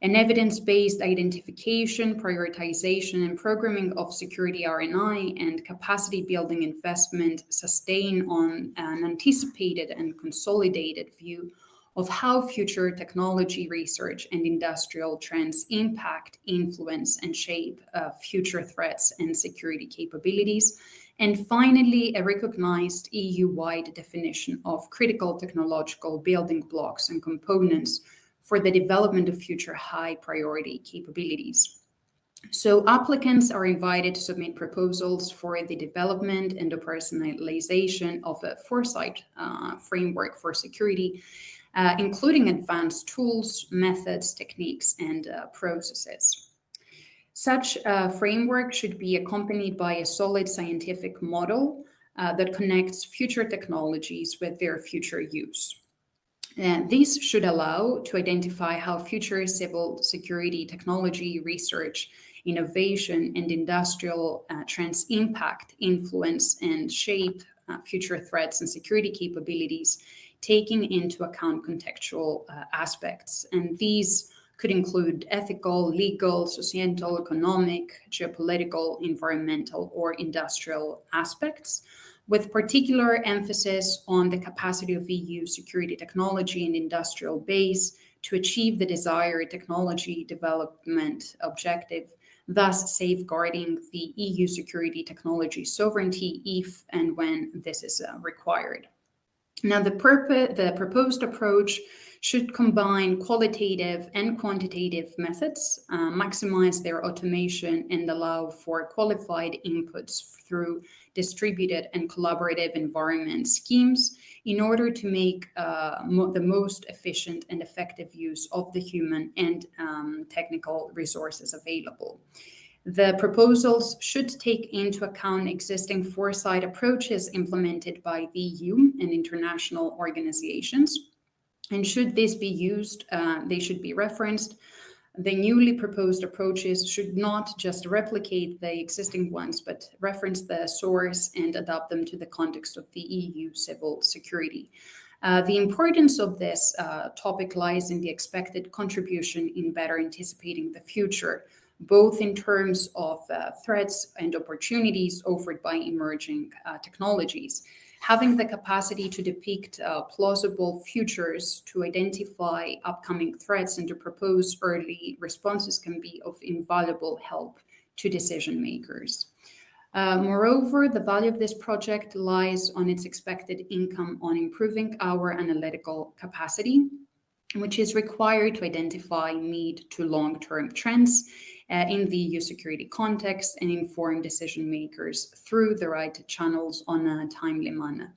An evidence-based identification, prioritization, and programming of security R&I and capacity building investment sustain on an anticipated and consolidated view of how future technology research and industrial trends impact, influence, and shape future threats and security capabilities. And finally, a recognized EU-wide definition of critical technological building blocks and components for the development of future high-priority capabilities. So applicants are invited to submit proposals for the development and operationalization of a foresight framework for security, including advanced tools, methods, techniques, and processes. Such a framework should be accompanied by a solid scientific model that connects future technologies with their future use. And these should allow to identify how future civil security technology research, innovation, and industrial trends impact, influence, and shape future threats and security capabilities, taking into account contextual aspects. And these could include ethical, legal, societal, economic, geopolitical, environmental, or industrial aspects, with particular emphasis on the capacity of EU security technology and industrial base to achieve the desired technology development objective, thus safeguarding the EU security technology sovereignty if and when this is required. Now, the proposed approach should combine qualitative and quantitative methods, maximize their automation, and allow for qualified inputs through distributed and collaborative environment schemes in order to make the most efficient and effective use of the human and technical resources available. The proposals should take into account existing foresight approaches implemented by the EU and international organizations. And should this be used, they should be referenced. The newly proposed approaches should not just replicate the existing ones, but reference the source and adapt them to the context of the EU civil security. The importance of this topic lies in the expected contribution in better anticipating the future, both in terms of threats and opportunities offered by emerging technologies. Having the capacity to depict plausible futures, to identify upcoming threats, and to propose early responses can be of invaluable help to decision makers. Moreover, the value of this project lies on its expected income on improving our analytical capacity, which is required to identify mid to long-term trends in the EU security context and inform decision makers through the right channels on a timely manner.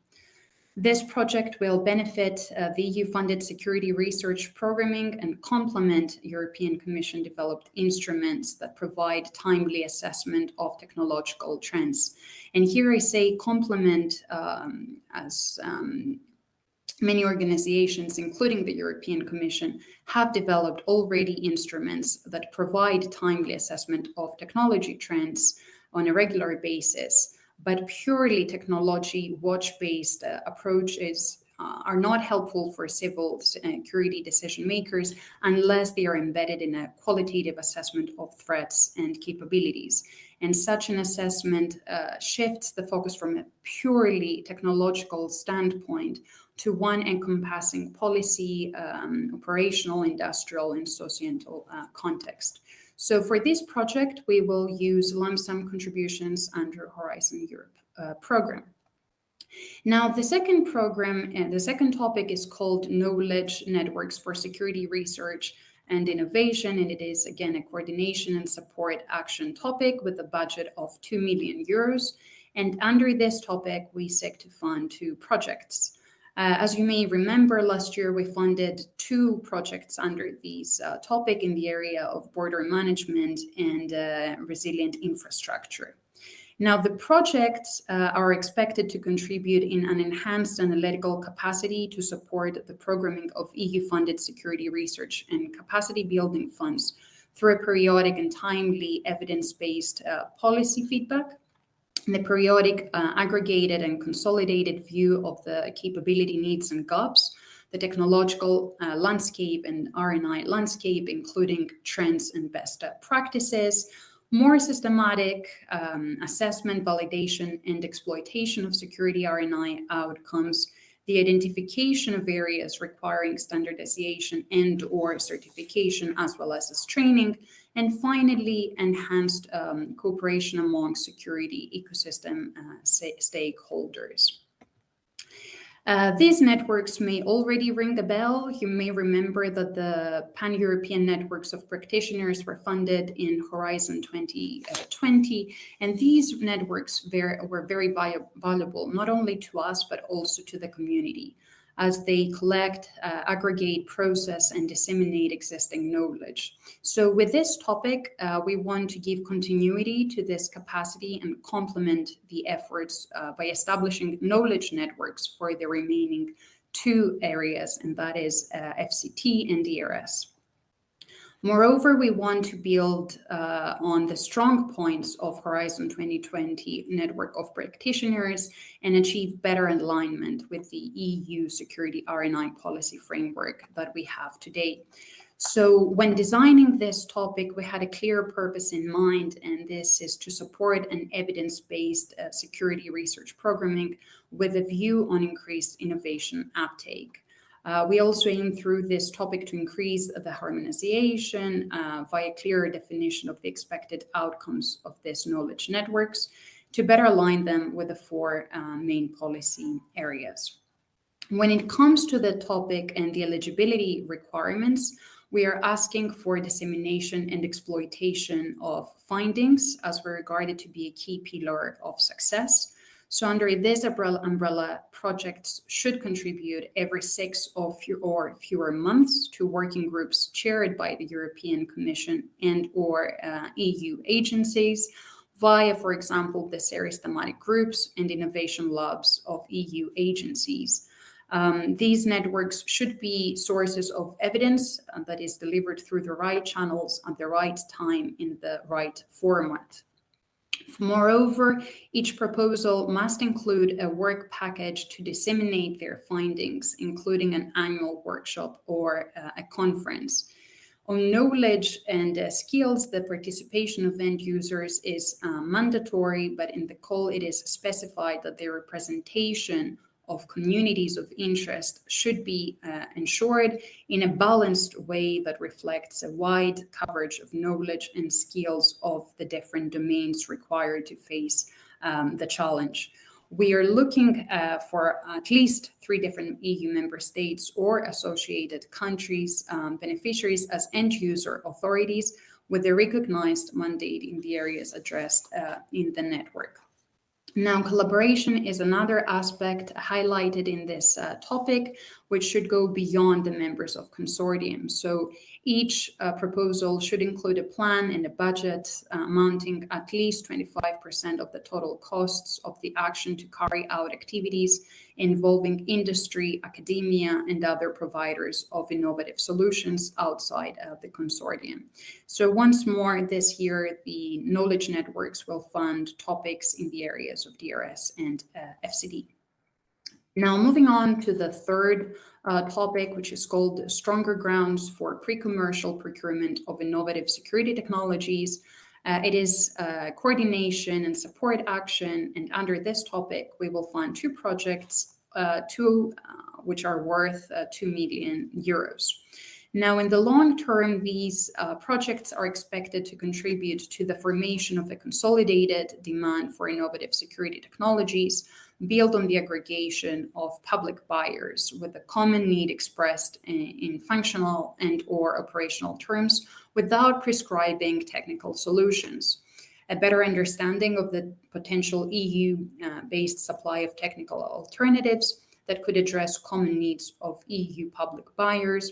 This project will benefit the EU-funded security research programming and complement European Commission-developed instruments that provide timely assessment of technological trends. And here I say complement as many organizations, including the European Commission, have developed already instruments that provide timely assessment of technology trends on a regular basis. But purely technology watch-based approaches are not helpful for civil security decision makers unless they are embedded in a qualitative assessment of threats and capabilities. And such an assessment shifts the focus from a purely technological standpoint to one encompassing policy, operational, industrial, and societal context. So for this project, we will use lump sum contributions under Horizon Europe program. Now, the second program and the second topic is called Knowledge Networks for Security Research and Innovation, and it is again a coordination and support action topic with a budget of 2 million euros. And under this topic, we seek to fund 2 projects. As you may remember, last year we funded 2 projects under this topic in the area of border management and resilient infrastructure. Now, the projects are expected to contribute in an enhanced analytical capacity to support the programming of EU-funded security research and capacity building funds through a periodic and timely evidence-based policy feedback, the periodic aggregated and consolidated view of the capability needs and gaps, the technological landscape and R&I landscape, including trends and best practices, more systematic assessment, validation, and exploitation of security R&I outcomes, the identification of areas requiring standardization and or certification, as well as training, and finally, enhanced cooperation among security ecosystem stakeholders. These networks may already ring a bell. You may remember that the pan-European networks of practitioners were funded in Horizon 2020, and these networks were very valuable, not only to us, but also to the community, as they collect, aggregate, process, and disseminate existing knowledge. So with this topic, we want to give continuity to this capacity and complement the efforts by establishing knowledge networks for the remaining 2 areas, and that is FCT and DRS. Moreover, we want to build on the strong points of Horizon 2020 network of practitioners and achieve better alignment with the EU security R&I policy framework that we have today. So when designing this topic, we had a clear purpose in mind, and this is to support an evidence-based security research programming with a view on increased innovation uptake. We also aim through this topic to increase the harmonization via clearer definition of the expected outcomes of these knowledge networks to better align them with the 4 main policy areas. When it comes to the topic and the eligibility requirements, we are asking for dissemination and exploitation of findings as we regard it to be a key pillar of success. So under this umbrella, projects should contribute every 6 or fewer months to working groups chaired by the European Commission and or EU agencies via, for example, the series thematic groups and innovation labs of EU agencies. These networks should be sources of evidence that is delivered through the right channels at the right time in the right format. Moreover, each proposal must include a work package to disseminate their findings, including an annual workshop or a conference. On knowledge and skills, the participation of end users is mandatory, but in the call it is specified that their representation of communities of interest should be ensured in a balanced way that reflects a wide coverage of knowledge and skills of the different domains required to face the challenge. We are looking for at least 3 different EU member states or associated countries, beneficiaries as end user authorities with a recognized mandate in the areas addressed in the network. Now, collaboration is another aspect highlighted in this topic, which should go beyond the members of consortium. So each proposal should include a plan and a budget amounting at least 25% of the total costs of the action to carry out activities involving industry, academia, and other providers of innovative solutions outside of the consortium. So once more this year, the knowledge networks will fund topics in the areas of DRS and FCD. Now, moving on to the third topic, which is called Stronger Grounds for Pre-Commercial Procurement of Innovative Security Technologies. It is coordination and support action, and under this topic, we will fund two projects, which are worth 2 million euros. Now, in the long term, these projects are expected to contribute to the formation of a consolidated demand for innovative security technologies, built on the aggregation of public buyers with a common need expressed in functional and/or operational terms without prescribing technical solutions. A better understanding of the potential EU-based supply of technical alternatives that could address common needs of EU public buyers,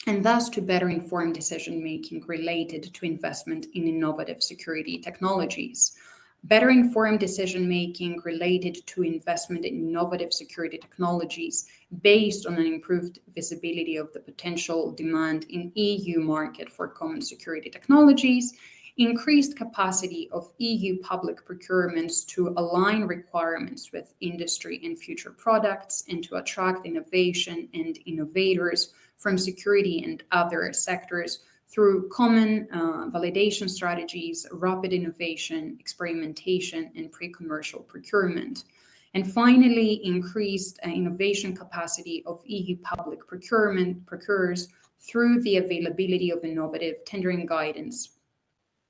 and thus to better inform decision-making related to investment in innovative security technologies. Better informed decision-making related to investment in innovative security technologies based on an improved visibility of the potential demand in EU market for common security technologies, increased capacity of EU public procurements to align requirements with industry and future products and to attract innovation and innovators from security and other sectors through common validation strategies, rapid innovation, experimentation, and pre-commercial procurement. And finally, increased innovation capacity of EU public procurers through the availability of innovative tendering guidance,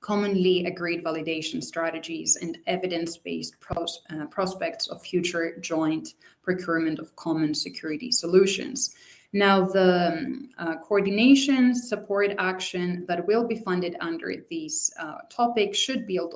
commonly agreed validation strategies, and evidence-based prospects of future joint procurement of common security solutions. Now, the coordination support action that will be funded under these topics should build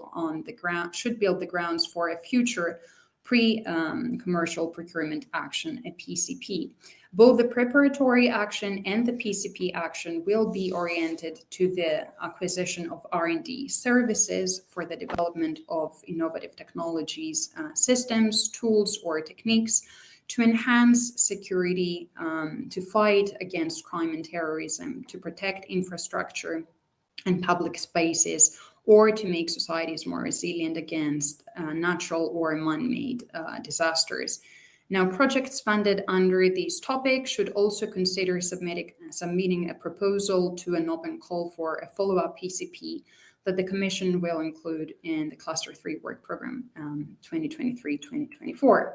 the grounds for a future pre-commercial procurement action, a PCP. Both the preparatory action and the PCP action will be oriented to the acquisition of R&D services for the development of innovative technologies, systems, tools, or techniques to enhance security, to fight against crime and terrorism, to protect infrastructure and public spaces, or to make societies more resilient against natural or man-made disasters. Now, projects funded under these topics should also consider submitting a proposal to an open call for a follow-up PCP that the Commission will include in the Cluster 3 work program 2023-2024.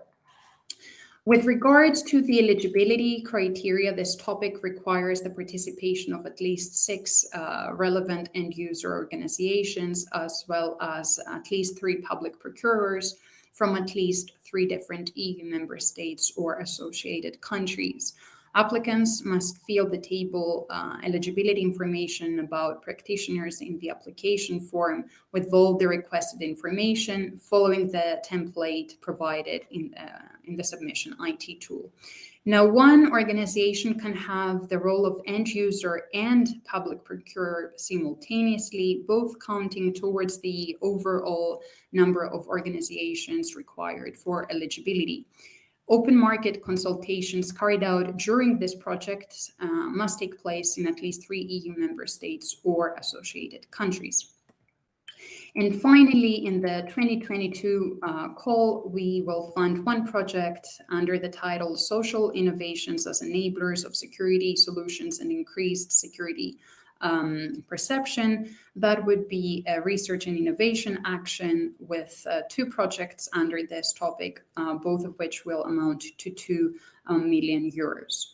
With regards to the eligibility criteria, this topic requires the participation of at least 6 relevant end-user organizations, as well as at least 3 public procurers from at least 3 different EU member states or associated countries. Applicants must fill the table eligibility information about practitioners in the application form with all the requested information following the template provided in the submission IT tool. Now, one organization can have the role of end user and public procurer simultaneously, both counting towards the overall number of organizations required for eligibility. Open market consultations carried out during this project must take place in at least 3 EU member states or associated countries. And finally, in the 2022 call, we will fund 1 project under the title Social Innovations as Enablers of Security Solutions and Increased Security Perception. That would be a research and innovation action with 2 projects under this topic, both of which will amount to 2 million euros.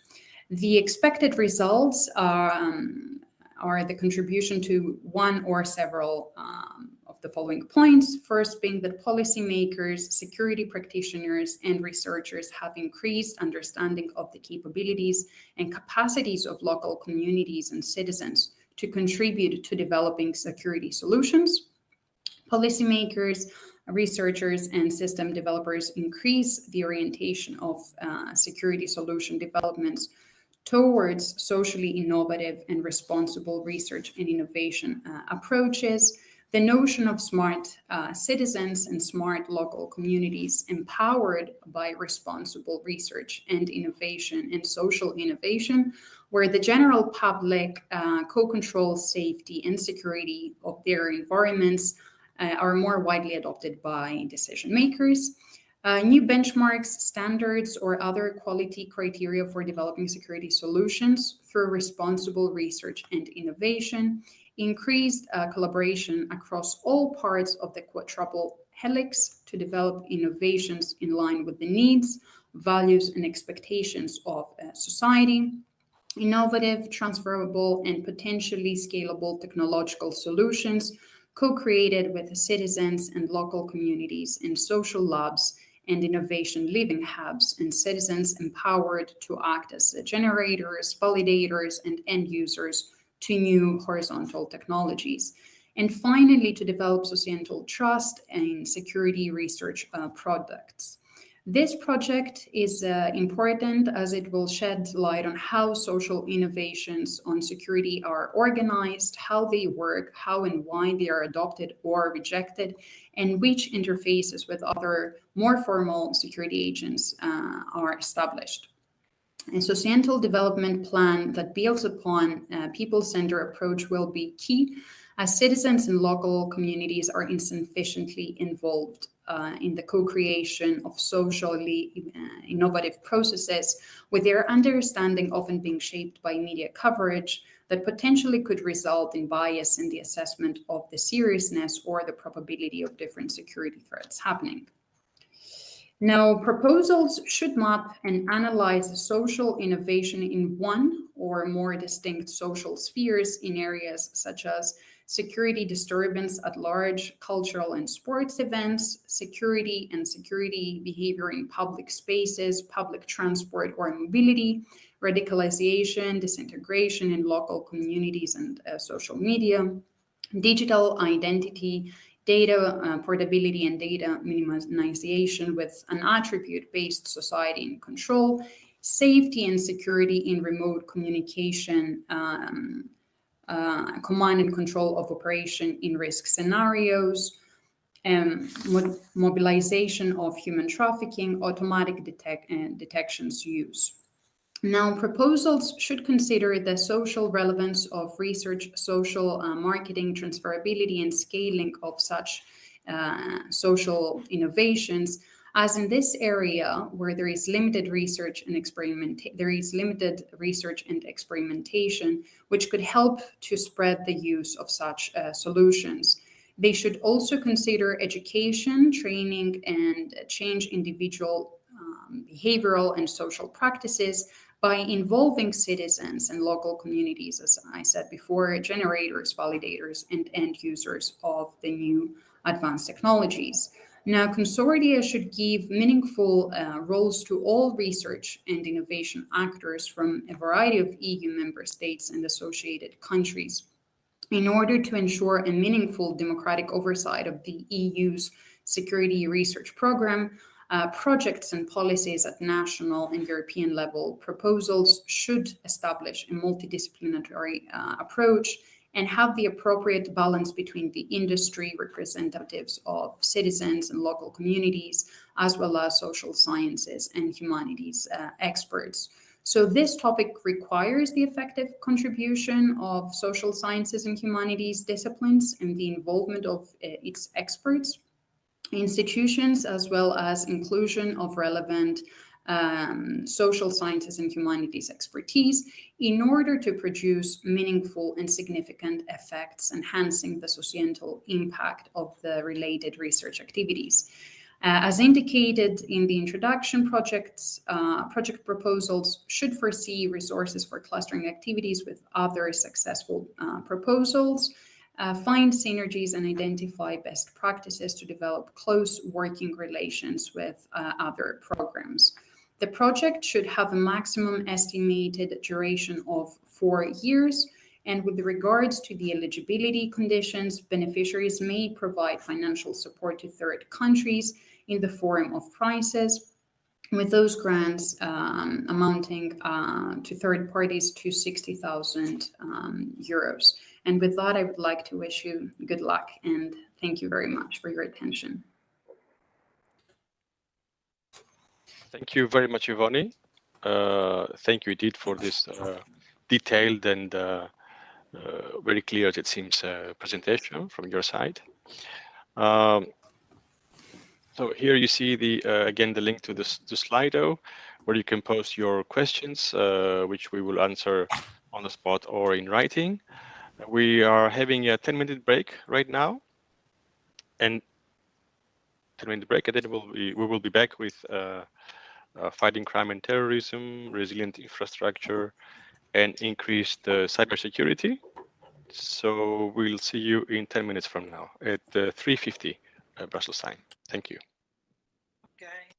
The expected results are the contribution to one or several of the following points. First being that policymakers, security practitioners, and researchers have increased understanding of the capabilities and capacities of local communities and citizens to contribute to developing security solutions. Policymakers, researchers and system developers increase the orientation of security solution developments towards socially innovative and responsible research and innovation approaches, the notion of smart citizens and smart local communities empowered by responsible research and innovation and social innovation, where the general public co-controls safety and security of their environments are more widely adopted by decision makers. New benchmarks, standards, or other quality criteria for developing security solutions through responsible research and innovation, increased collaboration across all parts of the quadruple helix to develop innovations in line with the needs, values, and expectations of society, innovative, transferable, and potentially scalable technological solutions co-created with citizens and local communities in social labs and innovation living hubs, and citizens empowered to act as generators, validators, and end users to new horizontal technologies. And finally, to develop societal trust in security research products. This project is important as it will shed light on how social innovations on security are organized, how they work, how and why they are adopted or rejected, and which interfaces with other more formal security agents are established. A societal development plan that builds upon a people-centered approach will be key, as citizens and local communities are insufficiently involved in the co-creation of socially innovative processes, with their understanding often being shaped by media coverage that potentially could result in bias in the assessment of the seriousness or the probability of different security threats happening. Now, proposals should map and analyze social innovation in one or more distinct social spheres in areas such as security disturbance at large, cultural and sports events, security and security behavior in public spaces, public transport or mobility, radicalization, disintegration in local communities and social media, digital identity, data portability and data minimization with an attribute-based society and control, safety and security in remote communication, command and control of operation in risk scenarios, mobilization of human trafficking, automatic detections use. Now, proposals should consider the social relevance of research, social marketing, transferability, and scaling of such social innovations, as in this area where there is limited research and experimentation, which could help to spread the use of such solutions. They should also consider education, training, and change individual behavioral and social practices by involving citizens and local communities, as I said before, generators, validators, and end users of the new advanced technologies. Now, consortia should give meaningful roles to all research and innovation actors from a variety of EU member states and associated countries in order to ensure a meaningful democratic oversight of the EU's security research program. Projects and policies at national and European level. Proposals should establish a multidisciplinary approach and have the appropriate balance between the industry representatives of citizens and local communities, as well as social sciences and humanities experts. So this topic requires the effective contribution of social sciences and humanities disciplines and the involvement of its experts, institutions, as well as inclusion of relevant social sciences and humanities expertise in order to produce meaningful and significant effects, enhancing the societal impact of the related research activities. As indicated in the introduction, project proposals should foresee resources for clustering activities with other successful proposals, find synergies and identify best practices to develop close working relations with other programs. The project should have a maximum estimated duration of 4 years And with regards to the eligibility conditions, beneficiaries may provide financial support to third countries in the form of prizes, with those grants amounting to third parties to 60,000 euros. And with that, I would like to wish you good luck and thank you very much for your attention. Thank you very much, Ivani. Thank you, Edith, for this detailed and very clear, as it seems, presentation from your side. So here you see the again the link to this to Slido, where you can post your questions, which we will answer on the spot or in writing. We are having a 10-minute break right now, and 10-minute break, and then we will be back with fighting crime and terrorism, resilient infrastructure, and increased cybersecurity. So we'll see you in 10 minutes from now at 3:50 Brussels time. Thank you. Okay.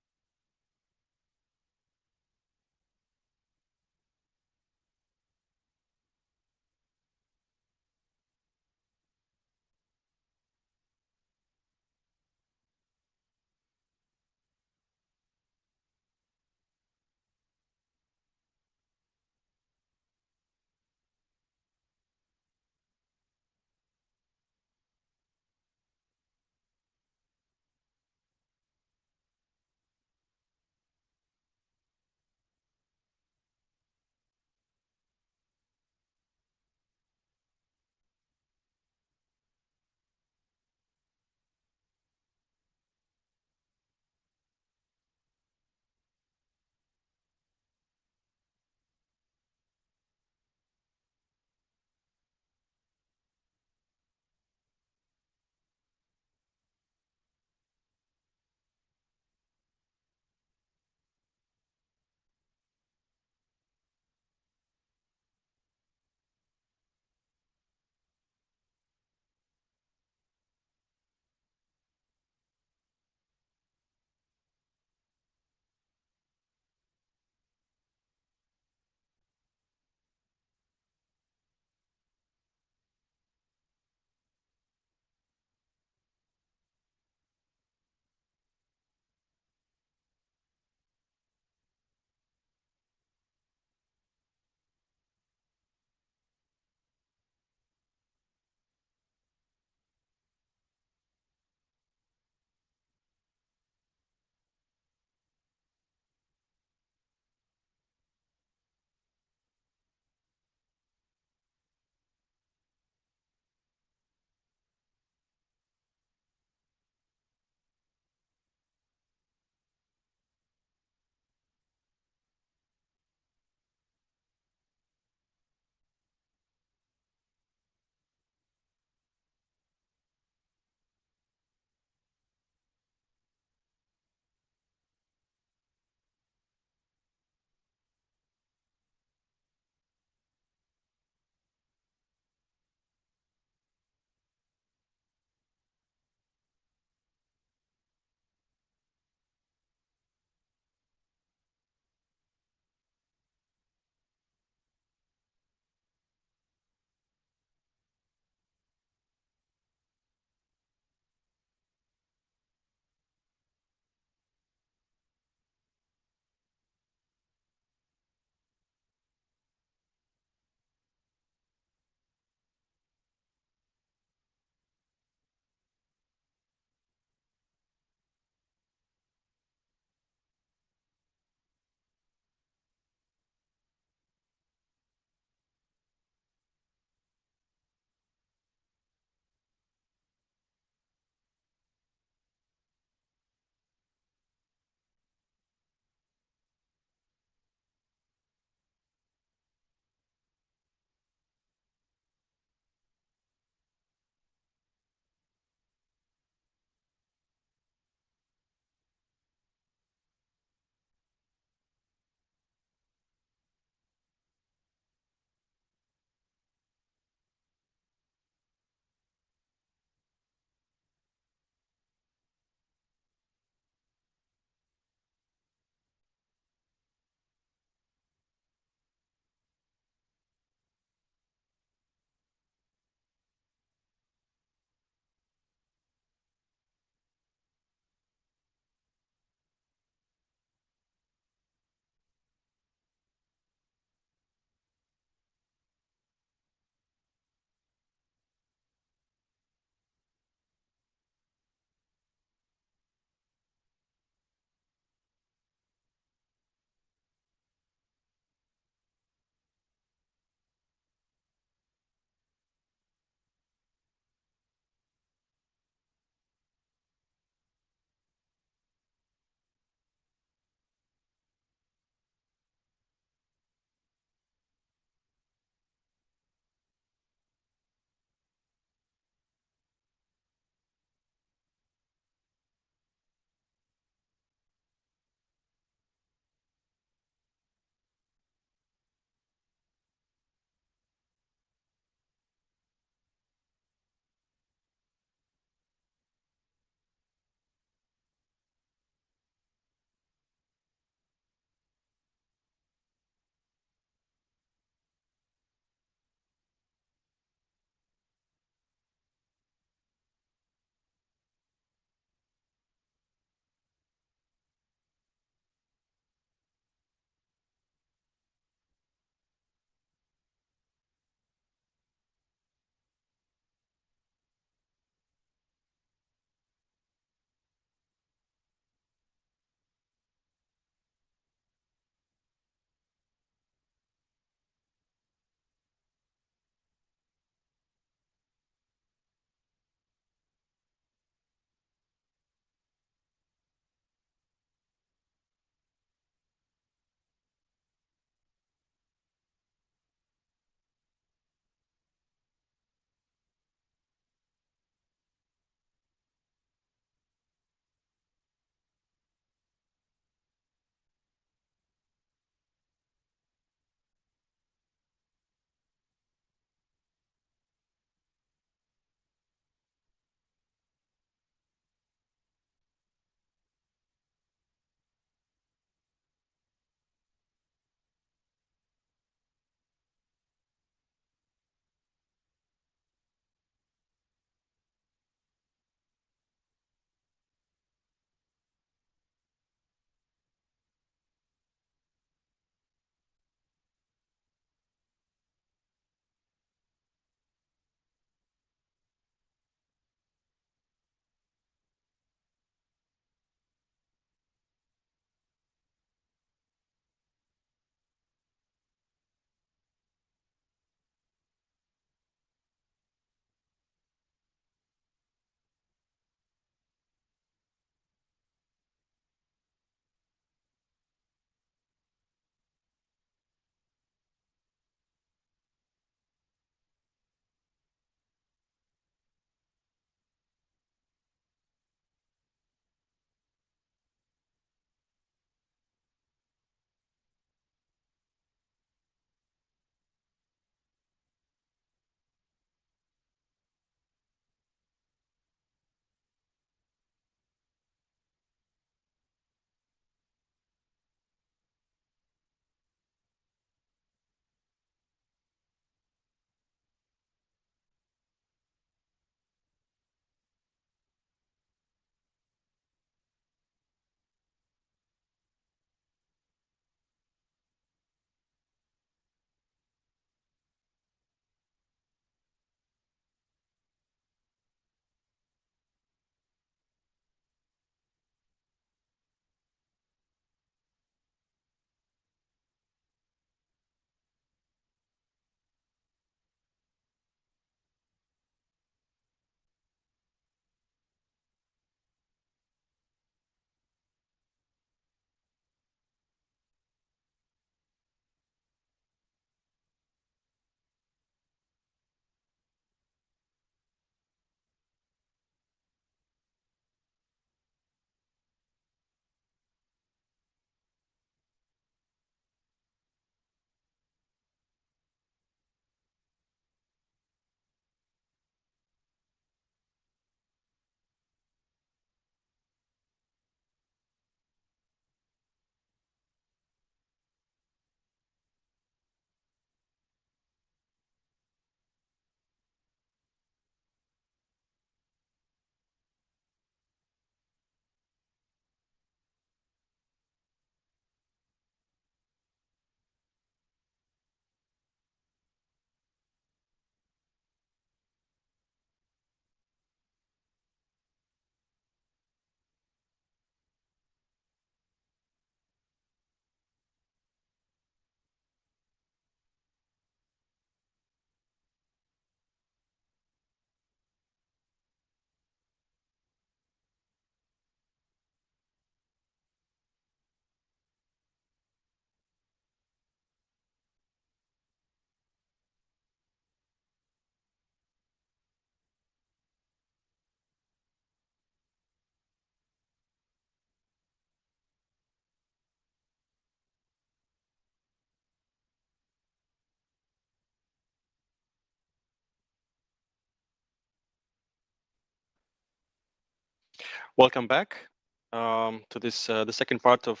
Welcome back to this the second part of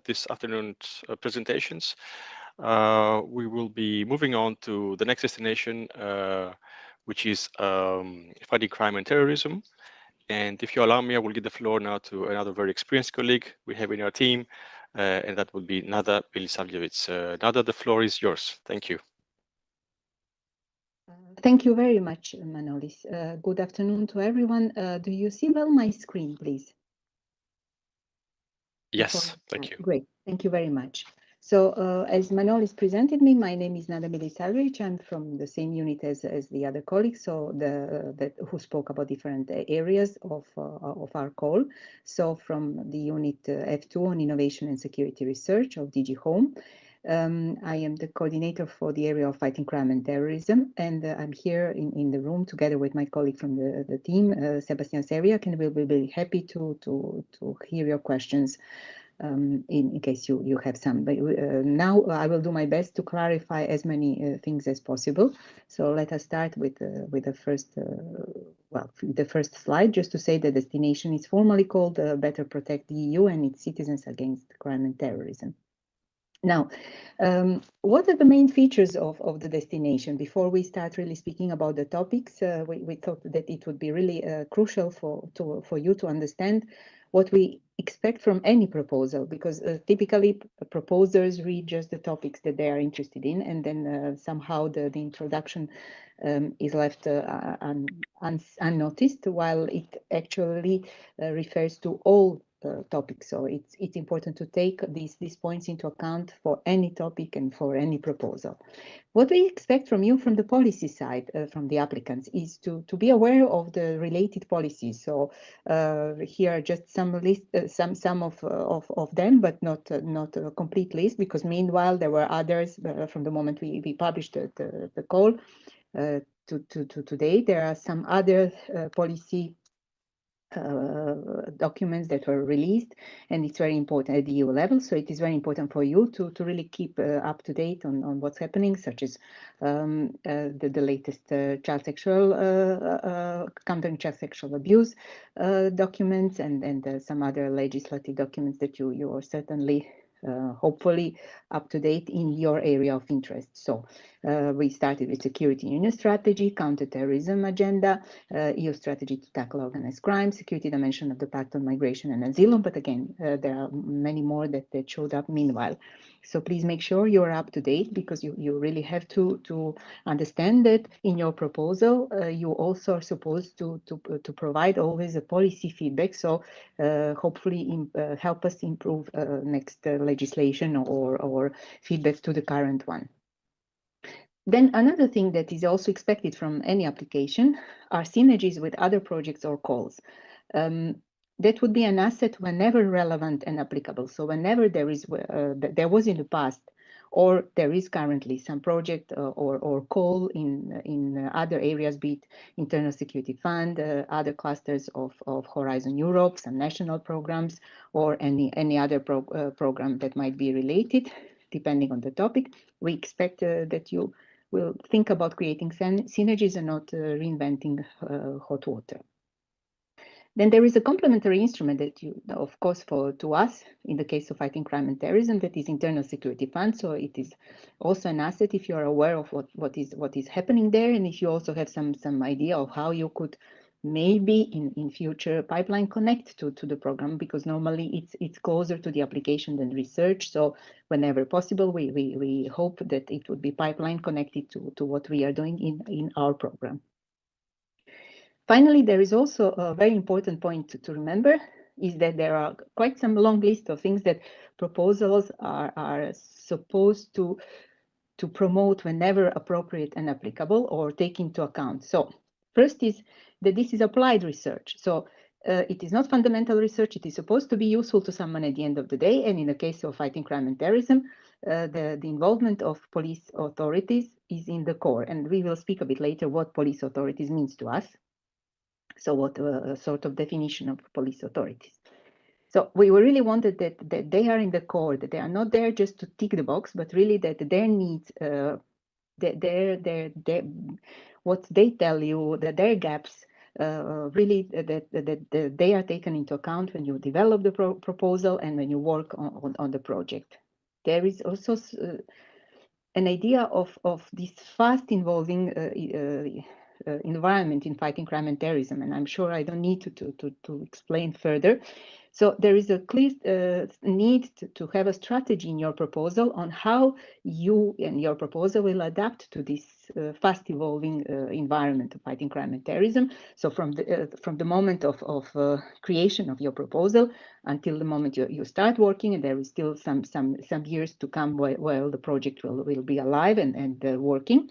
this afternoon's presentations. We will be moving on to the next destination, which is fighting crime and terrorism. And if you allow me, I will give the floor now to another very experienced colleague we have in our team, and that would be Nada Bilisavljevic. Nada, the floor is yours. Thank you. Thank you very much, Manolis. Good afternoon to everyone. Do you see well my screen, please? Yes, thank you. Great, thank you very much. So as Manolis presented me, my name is Nada Bilisavljevic. I'm from the same unit as the other colleagues, so who spoke about different areas of our call. So from the unit F2 on innovation and security research of DG Home. I am the coordinator for the area of fighting crime and terrorism, and I'm here in the room together with my colleague from the team, Sebastian Seriak, and we'll be very happy to hear your questions in case you have some. But now I will do my best to clarify as many things as possible. So let us start with the first. The first slide, just to say the destination is formally called Better Protect the EU and its citizens against crime and terrorism. Now, what are the main features of the destination? Before we start really speaking about the topics, we thought that it would be really crucial for you to understand what we expect from any proposal, because typically proposers read just the topics that they are interested in, and then somehow the introduction is left unnoticed, while it actually refers to all topics. So it's important to take these points into account for any topic and for any proposal. What we expect from you from the policy side, from the applicants, is to be aware of the related policies. So here are just some list, some of them, but not a complete list, because meanwhile there were others from the moment we published the call to today. There are some other policy documents that were released, and it's very important at the EU level. So it is very important for you to really keep up to date on what's happening, such as the latest child sexual countering child sexual abuse documents, and some other legislative documents that you are certainly hopefully up to date in your area of interest. So we started with security union strategy, counterterrorism agenda, EU strategy to tackle organized crime, security dimension of the Pact on Migration and Asylum. But again, there are many more that showed up meanwhile. So please make sure you're up to date, because you really have to understand that in your proposal, you also are supposed to provide always a policy feedback. So hopefully help us improve next legislation or feedback to the current one. Then another thing that is also expected from any application are synergies with other projects or calls. That would be an asset whenever relevant and applicable. So whenever there was in the past, or there is currently some project or call in other areas, be it internal security fund, other clusters of Horizon Europe, some national programs, or any other program that might be related, depending on the topic, we expect that you will think about creating synergies and not reinventing hot water. Then there is a complementary instrument that of course, to us, in the case of fighting crime and terrorism, that is internal security fund. So it is also an asset if you are aware of what is happening there, and if you also have some idea of how you could maybe in future pipeline connect to the program, because normally it's closer to the application than research. So whenever possible, we hope that it would be pipeline connected to what we are doing in our program. Finally, there is also a very important point to remember, is that there are quite some long list of things that proposals are supposed to promote whenever appropriate and applicable, or take into account. So first is that this is applied research. So it is not fundamental research. It is supposed to be useful to someone at the end of the day. And in the case of fighting crime and terrorism, the involvement of police authorities is in the core. And we will speak a bit later what police authorities means to us. So what sort of definition of police authorities. So we really wanted that they are in the core, that they are not there just to tick the box, but really that their needs, what they tell you, that their gaps really that they are taken into account when you develop the proposal and when you work on the project. There is also an idea of this fast evolving environment in fighting crime and terrorism, and I'm sure I don't need to explain further. So there is a clear need to have a strategy in your proposal on how you and your proposal will adapt to this fast evolving environment of fighting crime and terrorism. So from the moment of creation of your proposal until the moment you start working, and there is still some years to come while the project will be alive and working.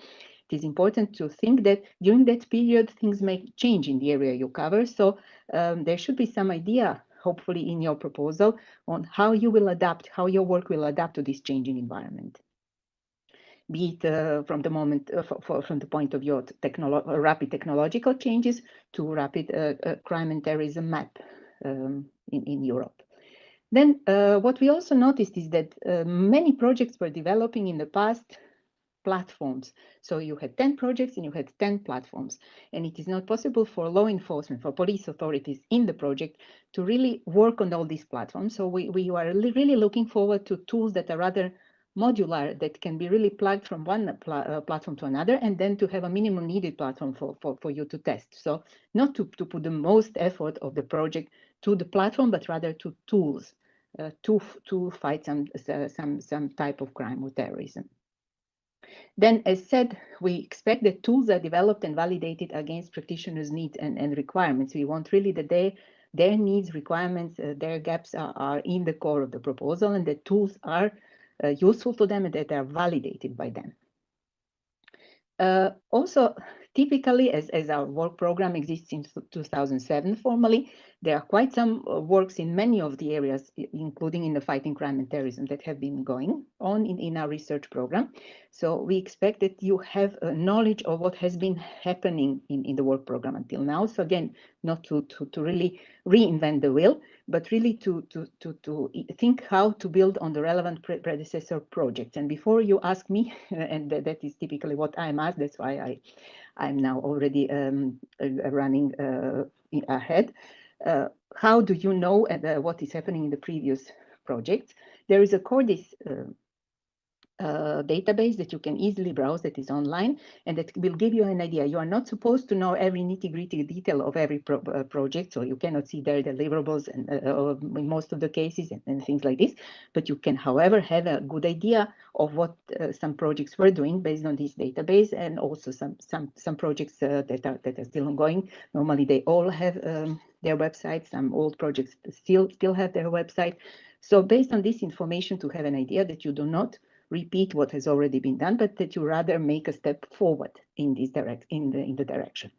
It is important to think that during that period, things may change in the area you cover. So there should be some idea, hopefully, in your proposal on how you will adapt, how your work will adapt to this changing environment. Be it from the moment, from the point of view of rapid technological changes to rapid crime and terrorism map in Europe. Then what we also noticed is that many projects were developing in the past platforms. So you had 10 projects and you had 10 platforms. And it is not possible for law enforcement, for police authorities in the project to really work on all these platforms. So we are really looking forward to tools that are rather modular, that can be really plugged from one platform to another, and then to have a minimum needed platform for you to test. So not to put the most effort of the project to the platform, but rather to tools to fight some type of crime or terrorism. Then, as said, we expect that tools are developed and validated against practitioners' needs and requirements. We want really that their needs, requirements, their gaps are in the core of the proposal, and that tools are useful to them and that they are validated by them. Also, typically, as our work program exists since 2007 formally, there are quite some works in many of the areas, including in the fighting crime and terrorism, that have been going on in our research program. So we expect that you have knowledge of what has been happening in the work program until now. So again, not to really reinvent the wheel, but really to think how to build on the relevant predecessor projects. And before you ask me, and that is typically what I'm asked, that's why I'm now already running ahead. How do you know what is happening in the previous projects? There is a CORDIS database that you can easily browse, that is online, and that will give you an idea. You are not supposed to know every nitty-gritty detail of every project, so you cannot see their deliverables and in most of the cases and things like this, but you can, however, have a good idea of what some projects were doing based on this database, and also some projects that are still ongoing. Normally they all have their websites. Some old projects still have their website. So based on this information, to have an idea that you do not repeat what has already been done, but that you rather make a step forward in this in the direction.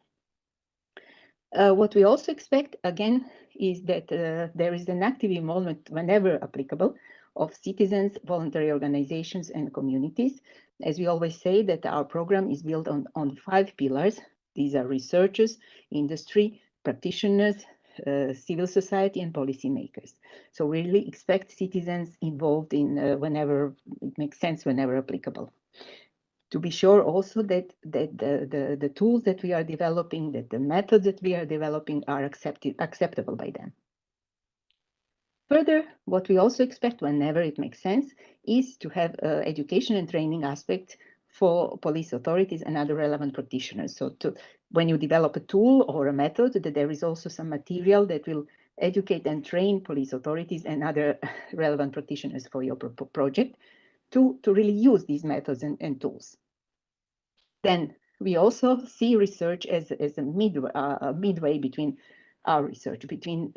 What we also expect, again, is that there is an active involvement, whenever applicable, of citizens, voluntary organizations, and communities. As we always say, that our program is built on 5 pillars. These are researchers, industry, practitioners, civil society, and policymakers. So we really expect citizens involved in whenever it makes sense, whenever applicable. To be sure also that the tools that we are developing, that the methods that we are developing are acceptable by them. Further, what we also expect, whenever it makes sense, is to have education and training aspects for police authorities and other relevant practitioners. So when you develop a tool or a method, that there is also some material that will educate and train police authorities and other relevant practitioners for your project to really use these methods and tools. Then we also see research as a midway between our research, between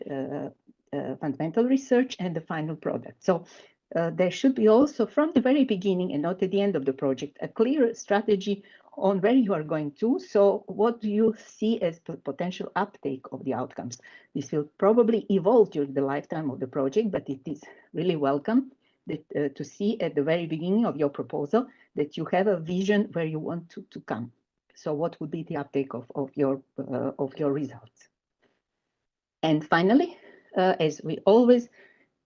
fundamental research and the final product. So there should be also, from the very beginning and not at the end of the project, a clear strategy on where you are going to. So what do you see as potential uptake of the outcomes? This will probably evolve during the lifetime of the project, but it is really welcome that, to see at the very beginning of your proposal that you have a vision where you want to come. So what would be the uptake of your results? And finally, as we always,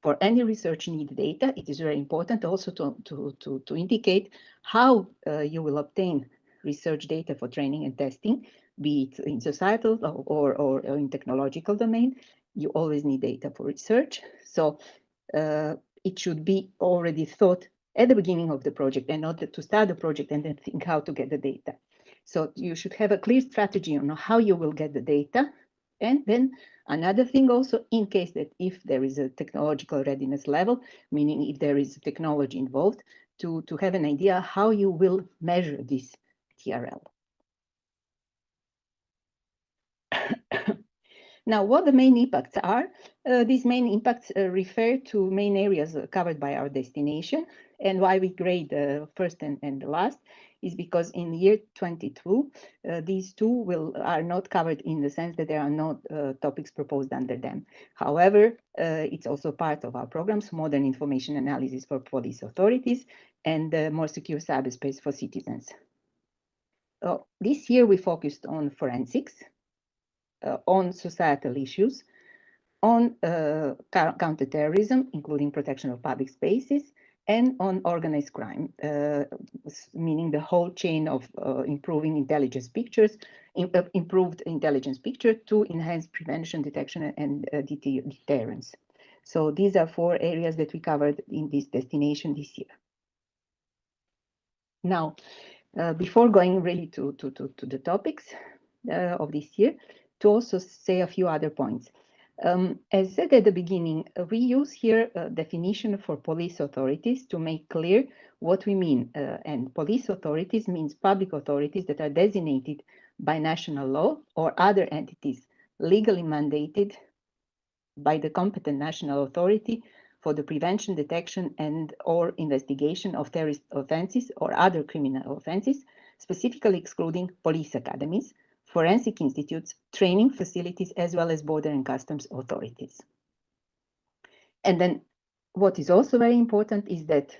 for any research need data, it is very important also to indicate how you will obtain research data for training and testing. be it in societal or in technological domain. You always need data for research. So it should be already thought at the beginning of the project and not to start the project and then think how to get the data. So you should have a clear strategy on how you will get the data. And then another thing also, in case that if there is a technological readiness level, meaning if there is technology involved, to have an idea how you will measure this TRL. Now, what the main impacts are, these main impacts refer to main areas covered by our destination. And why we grade first and last is because in year 22, these two are not covered in the sense that there are no topics proposed under them. However, it's also part of our programs, modern information analysis for police authorities and more secure cyberspace for citizens. This year we focused on forensics, on societal issues, on counterterrorism, including protection of public spaces, and on organized crime, meaning the whole chain of improving intelligence pictures, improved intelligence picture to enhance prevention, detection, and deterrence. So these are 4 areas that we covered in this destination this year. Now, before going really to the topics of this year, to also say a few other points. As said at the beginning, we use here a definition for police authorities to make clear what we mean. And police authorities means public authorities that are designated by national law or other entities legally mandated by the competent national authority for the prevention, detection, and or investigation of terrorist offenses or other criminal offenses, specifically excluding police academies, forensic institutes, training facilities, as well as border and customs authorities. And then what is also very important is that,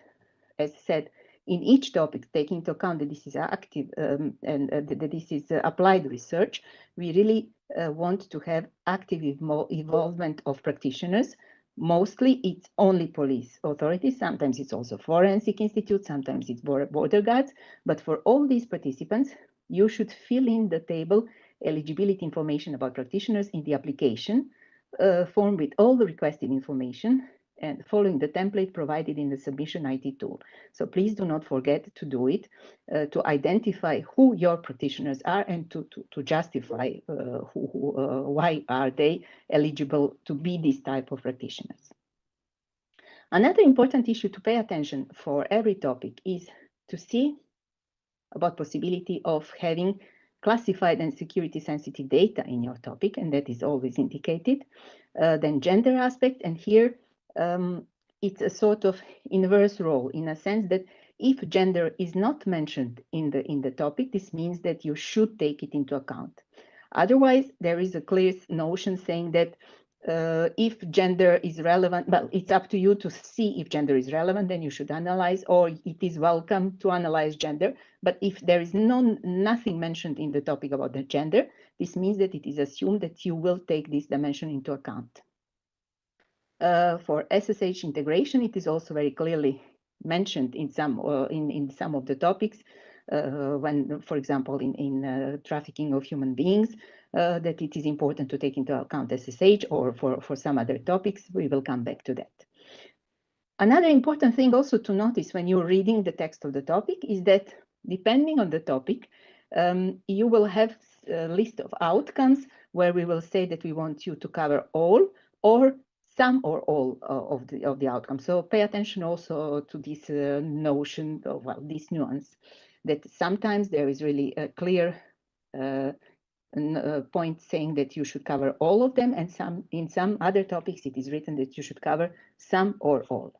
as said, in each topic, taking into account that this is active and that this is applied research, we really want to have active involvement of practitioners. Mostly it's only police authorities, sometimes it's also forensic institutes, sometimes it's border guards, but for all these participants, you should fill in the table eligibility information about practitioners in the application form with all the requested information and following the template provided in the submission IT tool. So please do not forget to do it, to identify who your practitioners are and to justify why are they eligible to be this type of practitioners. Another important issue to pay attention for every topic is to see about possibility of having classified and security sensitive data in your topic, and that is always indicated. Then gender aspect, and here it's a sort of inverse role in a sense that if gender is not mentioned in the topic, this means that you should take it into account. Otherwise, there is a clear notion saying that if gender is relevant, well, it's up to you to see if gender is relevant, then you should analyze, or it is welcome to analyze gender. But if there is nothing mentioned in the topic about the gender, this means that it is assumed that you will take this dimension into account. For SSH integration, it is also very clearly mentioned in some of the topics, when, for example, in trafficking of human beings, that it is important to take into account SSH, or for some other topics, we will come back to that. Another important thing also to notice when you're reading the text of the topic is that depending on the topic, you will have a list of outcomes where we will say that we want you to cover all or some or all of the outcomes. So pay attention also to this notion of, well, this nuance, that sometimes there is really a clear point saying that you should cover all of them, and in some other topics it is written that you should cover some or all.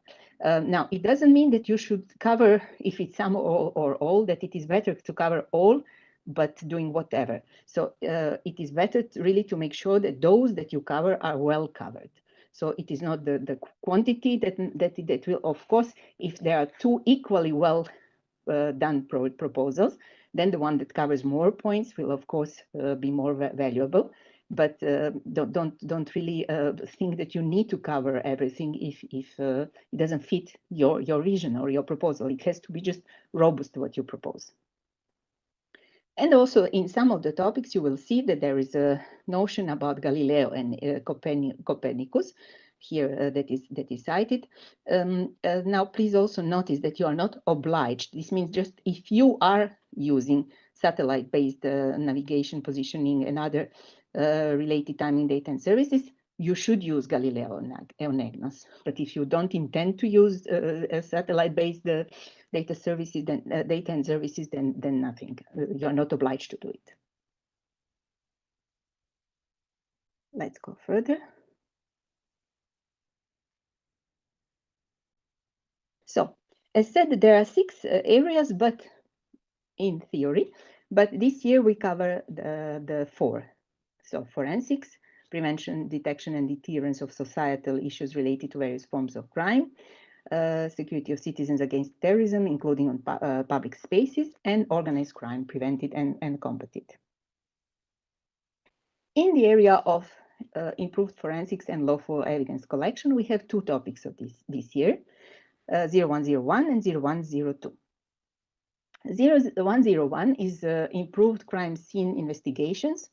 Now, it doesn't mean that you should cover, if it's some or all, that it is better to cover all, but doing whatever. So it is better really to make sure that those that you cover are well covered. So it is not the quantity that will, of course, if there are two equally well done proposals, then the one that covers more points will, of course, be more valuable. But don't really think that you need to cover everything if it doesn't fit your vision or your proposal. It has to be just robust what you propose. And also in some of the topics, you will see that there is a notion about Galileo and Copernicus here that is cited. Now, please also notice that you are not obliged. This means just if you are using satellite-based navigation, positioning, and other related timing data and services, you should use Galileo and EGNOS. But if you don't intend to use satellite-based data services, then data and services, then nothing. You are not obliged to do it. Let's go further. So, as said, there are 6 areas, but in theory, but this year we cover the 4. So, forensics, prevention, detection, and deterrence of societal issues related to various forms of crime, security of citizens against terrorism, including on public spaces, and organized crime, prevented and combated. In the area of improved forensics and lawful evidence collection, we have 2 topics of this year, 0101 and 0102. 0101 is improved crime scene investigations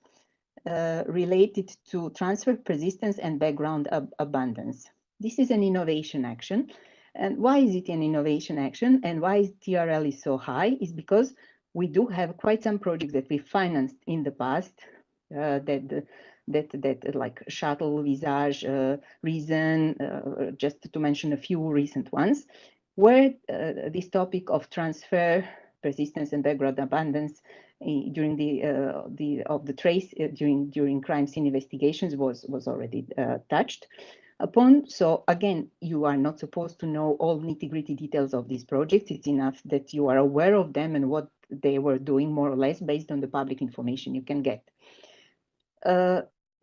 related to transfer, persistence, and background abundance. This is an innovation action. And why is it an innovation action? And why is TRL is so high? Is because we do have quite some projects that we financed in the past that like Shuttle, Visage, Reason, just to mention a few recent ones, where this topic of transfer, persistence, and background abundance during the trace during crime scene investigations was already touched upon. So again, you are not supposed to know all nitty-gritty details of these projects. It's enough that you are aware of them and what they were doing more or less based on the public information you can get.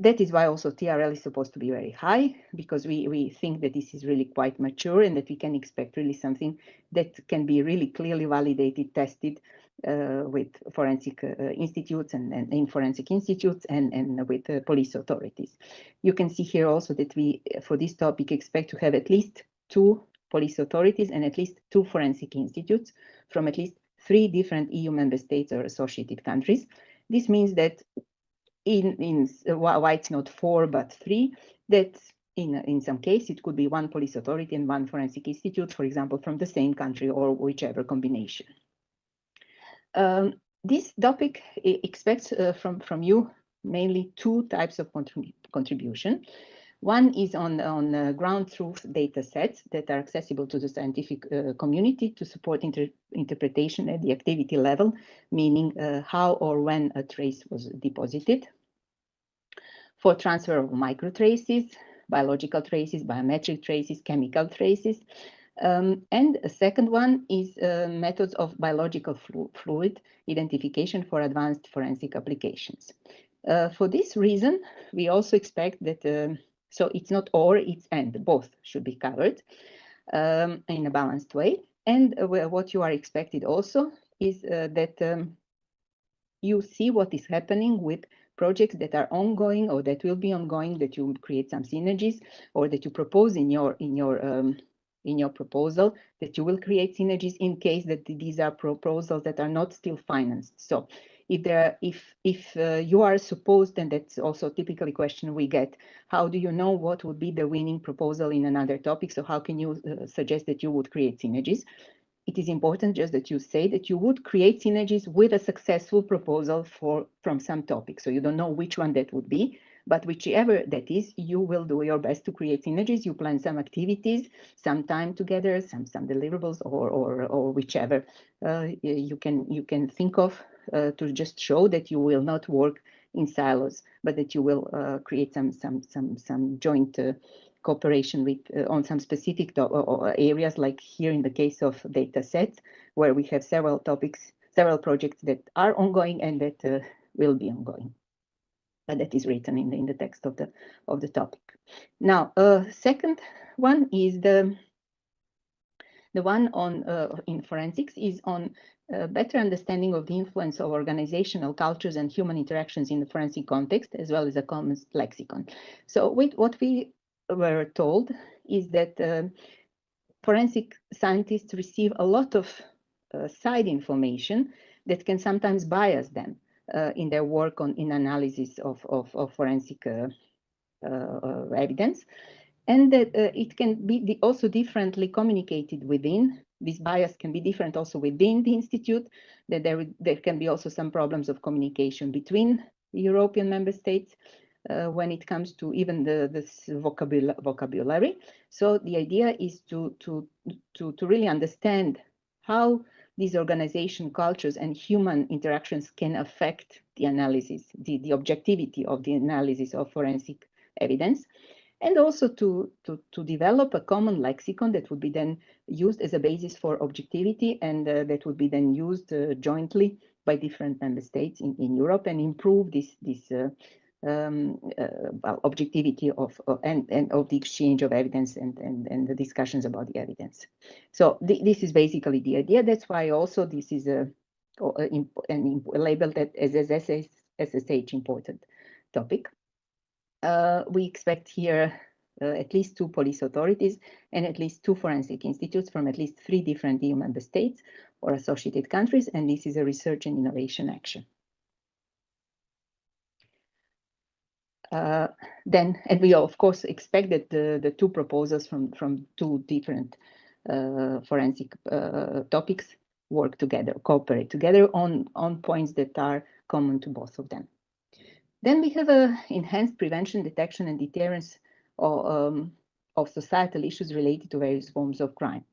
That is why also TRL is supposed to be very high, because we think that this is really quite mature and that we can expect really something that can be really clearly validated, tested with forensic institutes and in forensic institutes and with police authorities. You can see here also that we, for this topic, expect to have at least 2 police authorities and at least 2 forensic institutes from at least 3 different EU member states or associated countries. This means that why it's not 4 but 3, that in some case it could be 1 police authority and 1 forensic institute, for example, from the same country or whichever combination. This topic expects from you mainly 2 types of contribution. One is on ground truth data sets that are accessible to the scientific community to support interpretation at the activity level, meaning how or when a trace was deposited. For transfer of microtraces, biological traces, biometric traces, chemical traces. And a second one is methods of biological fluid identification for advanced forensic applications. For this reason, we also expect that, so it's not or, it's and, both should be covered in a balanced way. And what you are expected also is that you see what is happening with projects that are ongoing or that will be ongoing, that you create some synergies, or that you propose in your proposal that you will create synergies in case that these are proposals that are not still financed. So if you are supposed, and that's also typically a question we get, how do you know what would be the winning proposal in another topic? So how can you suggest that you would create synergies? It is important just that you say that you would create synergies with a successful proposal from some topic. So you don't know which one that would be, but whichever that is, you will do your best to create synergies. You plan some activities, some time together, some deliverables, or whichever you can think of to just show that you will not work in silos, but that you will create some joint cooperation with on some specific areas, like here in the case of data sets, where we have several topics, several projects that are ongoing and that will be ongoing. And that is written in the text of the topic. Now, second one is the one on in forensics is on better understanding of the influence of organizational cultures and human interactions in the forensic context, as well as a common lexicon. So with what we were told is that forensic scientists receive a lot of side information that can sometimes bias them in their work in analysis of forensic evidence, and that it can be also differently communicated within. This bias can be different also within the institute, that there can be also some problems of communication between the European member states when it comes to even this vocabulary. So the idea is to really understand how these organization cultures and human interactions can affect the analysis, the objectivity of the analysis of forensic evidence, and also to develop a common lexicon that would be then used as a basis for objectivity, and that would be then used jointly by different member states in Europe, and improve this objectivity of the exchange of evidence and the discussions about the evidence. So this is basically the idea. That's why also this is labeled as SSH important topic. We expect here at least 2 police authorities and at least 2 forensic institutes from at least 3 different EU member states or associated countries, and this is a research and innovation action. And we of course expect that the 2 proposals from 2 different forensic topics work together, cooperate together on points that are common to both of them. Then we have enhanced prevention, detection, and deterrence of societal issues related to various forms of crime.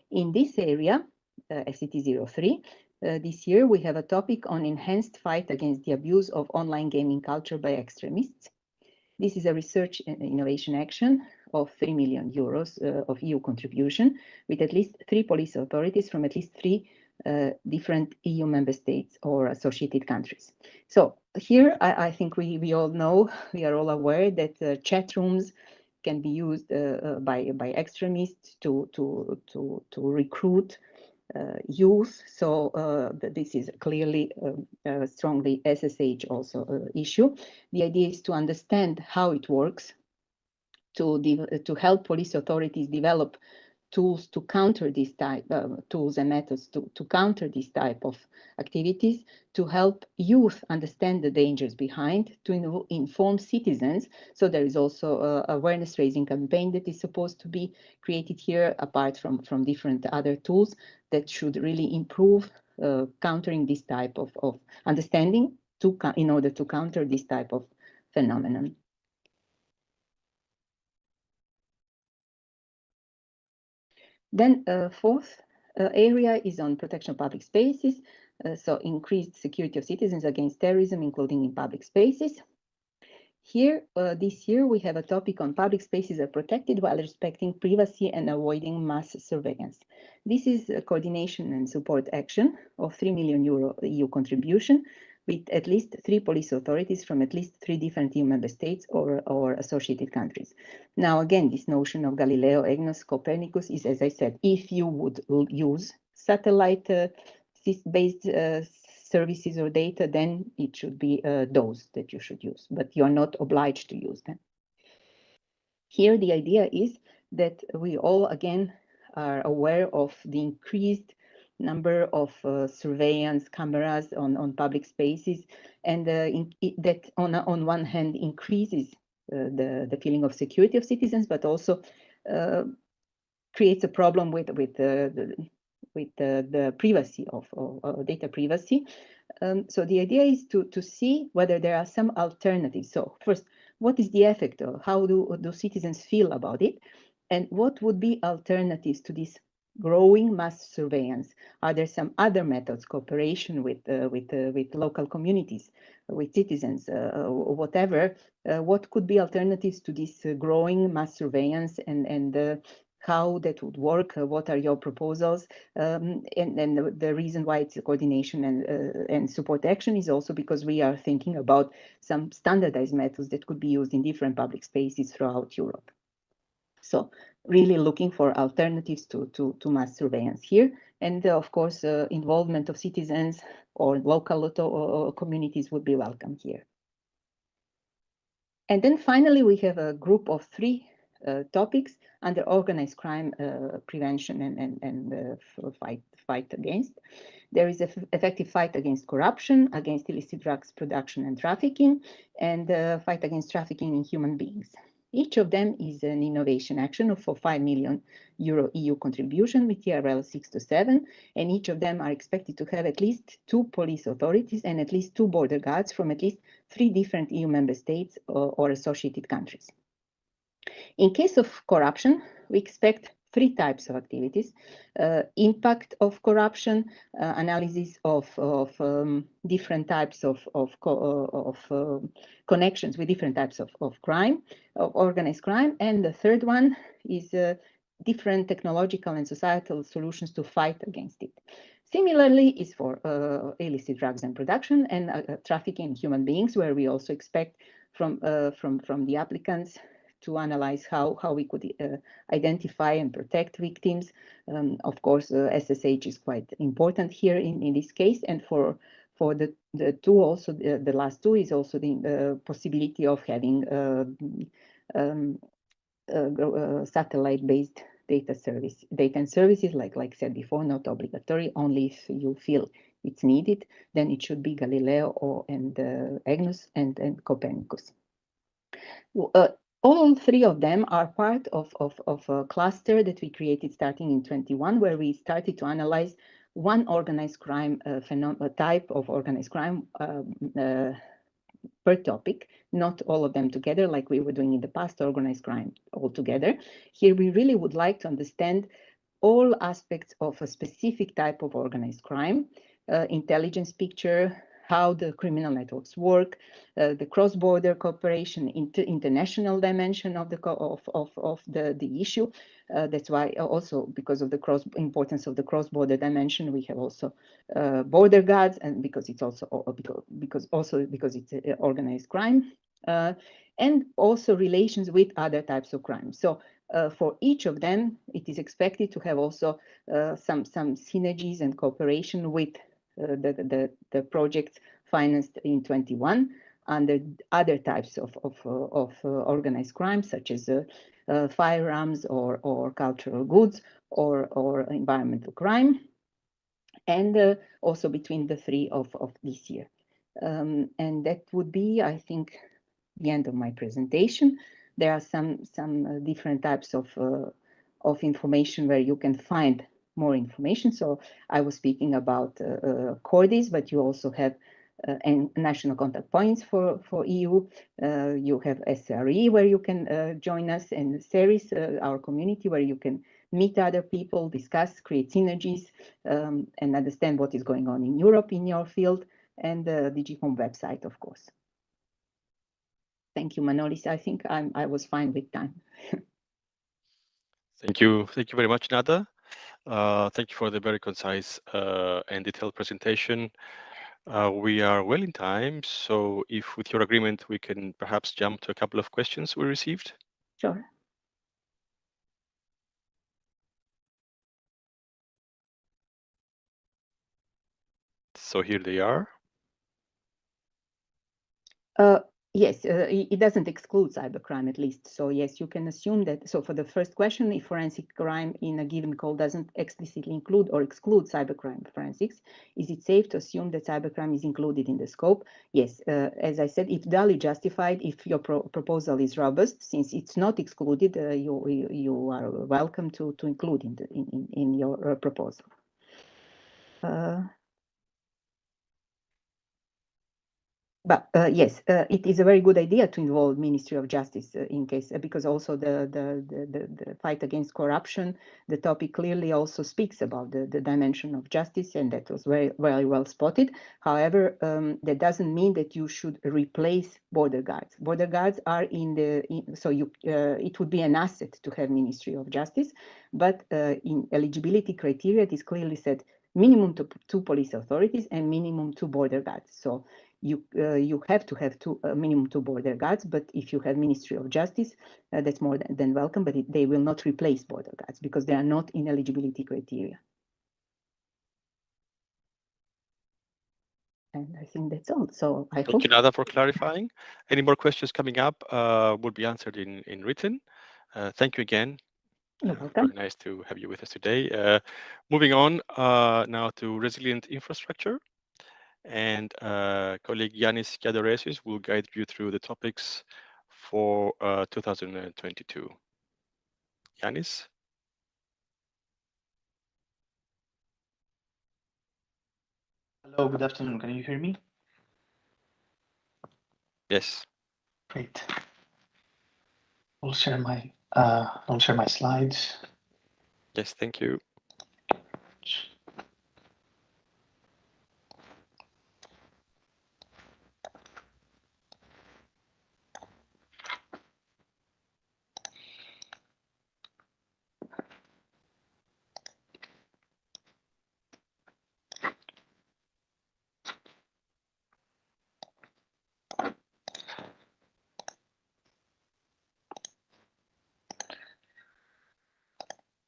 In this area, SCT03, this year we have a topic on enhanced fight against the abuse of online gaming culture by extremists. This is a research and innovation action of 3 million euros of EU contribution, with at least 3 police authorities from at least 3 different EU member states or associated countries. So here, I think we all know, we are all aware that chat rooms can be used by extremists to recruit youth. So this is clearly strongly SSH also issue. The idea is to understand how it works, to help police authorities develop tools to counter this type tools and methods to counter this type of activities, to help youth understand the dangers behind, to inform citizens. So there is also a awareness raising campaign that is supposed to be created here, apart from different other tools that should really improve countering this type of understanding in order to counter this type of phenomenon. Then fourth area is on protection of public spaces, so increased security of citizens against terrorism, including in public spaces. Here, this year, we have a topic on public spaces are protected while respecting privacy and avoiding mass surveillance. This is a coordination and support action of 3 million euro EU contribution, with at least 3 police authorities from at least 3 different EU member states or associated countries. Now, again, this notion of Galileo, EGNOS, Copernicus is, as I said, if you would use satellite-based services or data, then it should be those that you should use, but you're not obliged to use them. Here, the idea is that we all, again, are aware of the increased number of surveillance cameras on public spaces, and that on one hand increases the feeling of security of citizens, but also creates a problem with the privacy of data privacy. So the idea is to see whether there are some alternatives. So first, what is the effect, or how do citizens feel about it? And what would be alternatives to this growing mass surveillance? Are there some other methods, cooperation with local communities, with citizens, whatever? What could be alternatives to this growing mass surveillance, and how that would work? What are your proposals? And the reason why it's a coordination and support action is also because we are thinking about some standardized methods that could be used in different public spaces throughout Europe. So really looking for alternatives to mass surveillance here. And of course, involvement of citizens or local communities would be welcome here. And then finally, we have a group of 3 topics under organized crime prevention and fight against. There is an effective fight against corruption, against illicit drugs production and trafficking, and fight against trafficking in human beings. Each of them is an innovation action for €5 million EU contribution with TRL 6 to 7, and each of them are expected to have at least 2 police authorities and at least 2 border guards from at least 3 different EU member states or associated countries. In case of corruption, we expect 3 types of activities: impact of corruption, analysis of different types of connections with different types of crime, of organized crime, and the third one is different technological and societal solutions to fight against it. Similarly, is for illicit drugs and production and trafficking in human beings, where we also expect from the applicants to analyze how we could identify and protect victims. Of course, SSH is quite important here in this case, and for the two also, the last two is also the possibility of having satellite-based data and services, like said before, not obligatory, only if you feel it's needed, then it should be Galileo and EGNOS and Copernicus. All 3 of them are part of a cluster that we created starting in 21, where we started to analyze one organized crime type of organized crime per topic, not all of them together like we were doing in the past, organized crime all together. Here we really would like to understand all aspects of a specific type of organized crime, intelligence picture, how the criminal networks work, the cross-border cooperation, international dimension of the issue. That's why also because of the importance of the cross-border dimension, we have also border guards, and because it's also because it's organized crime, and also relations with other types of crime. So for each of them, it is expected to have also some synergies and cooperation with the projects financed in 21 under other types of organized crime, such as firearms or cultural goods or environmental crime, and also between the 3 of this year. And that would be, I think, the end of my presentation. There are some different types of information where you can find more information. So I was speaking about CORDIS, but you also have national contact points for EU. You have SRE, where you can join us, and SERIS, our community, where you can meet other people, discuss, create synergies, and understand what is going on in Europe in your field, and the DG Home website, of course. Thank you, Manolis. I think I was fine with time. Thank you very much, Nada. Thank you for the very concise and detailed presentation. We are well in time, so if with your agreement, we can perhaps jump to a couple of questions we received. Sure. So here they are. Yes, it doesn't exclude cybercrime, at least. So yes, you can assume that. So for the first question, if forensic crime in a given call doesn't explicitly include or exclude cybercrime forensics, is it safe to assume that cybercrime is included in the scope? Yes, as I said, if duly justified, if your proposal is robust, since it's not excluded, you are welcome to include in your proposal. But yes, it is a very good idea to involve Ministry of Justice in case, because also the fight against corruption, the topic clearly also speaks about the dimension of justice, and that was very, very well spotted. However, that doesn't mean that you should replace border guards. Border guards are it would be an asset to have Ministry of Justice, but in eligibility criteria, it is clearly said minimum 2 police authorities and minimum 2 border guards. So you have to have minimum 2 border guards, but if you have Ministry of Justice, that's more than welcome, but they will not replace border guards because they are not in eligibility criteria. And I think that's all. So I hope. Thank you, Nada, for clarifying. Any more questions coming up will be answered in written. Thank you again. You're welcome. Very nice to have you with us today. Moving on now to resilient infrastructure. And colleague Yanis Kiadoresis will guide you through the topics for 2022. Yanis? Hello, good afternoon. Can you hear me? Yes. Great. I'll share my slides. Yes, thank you.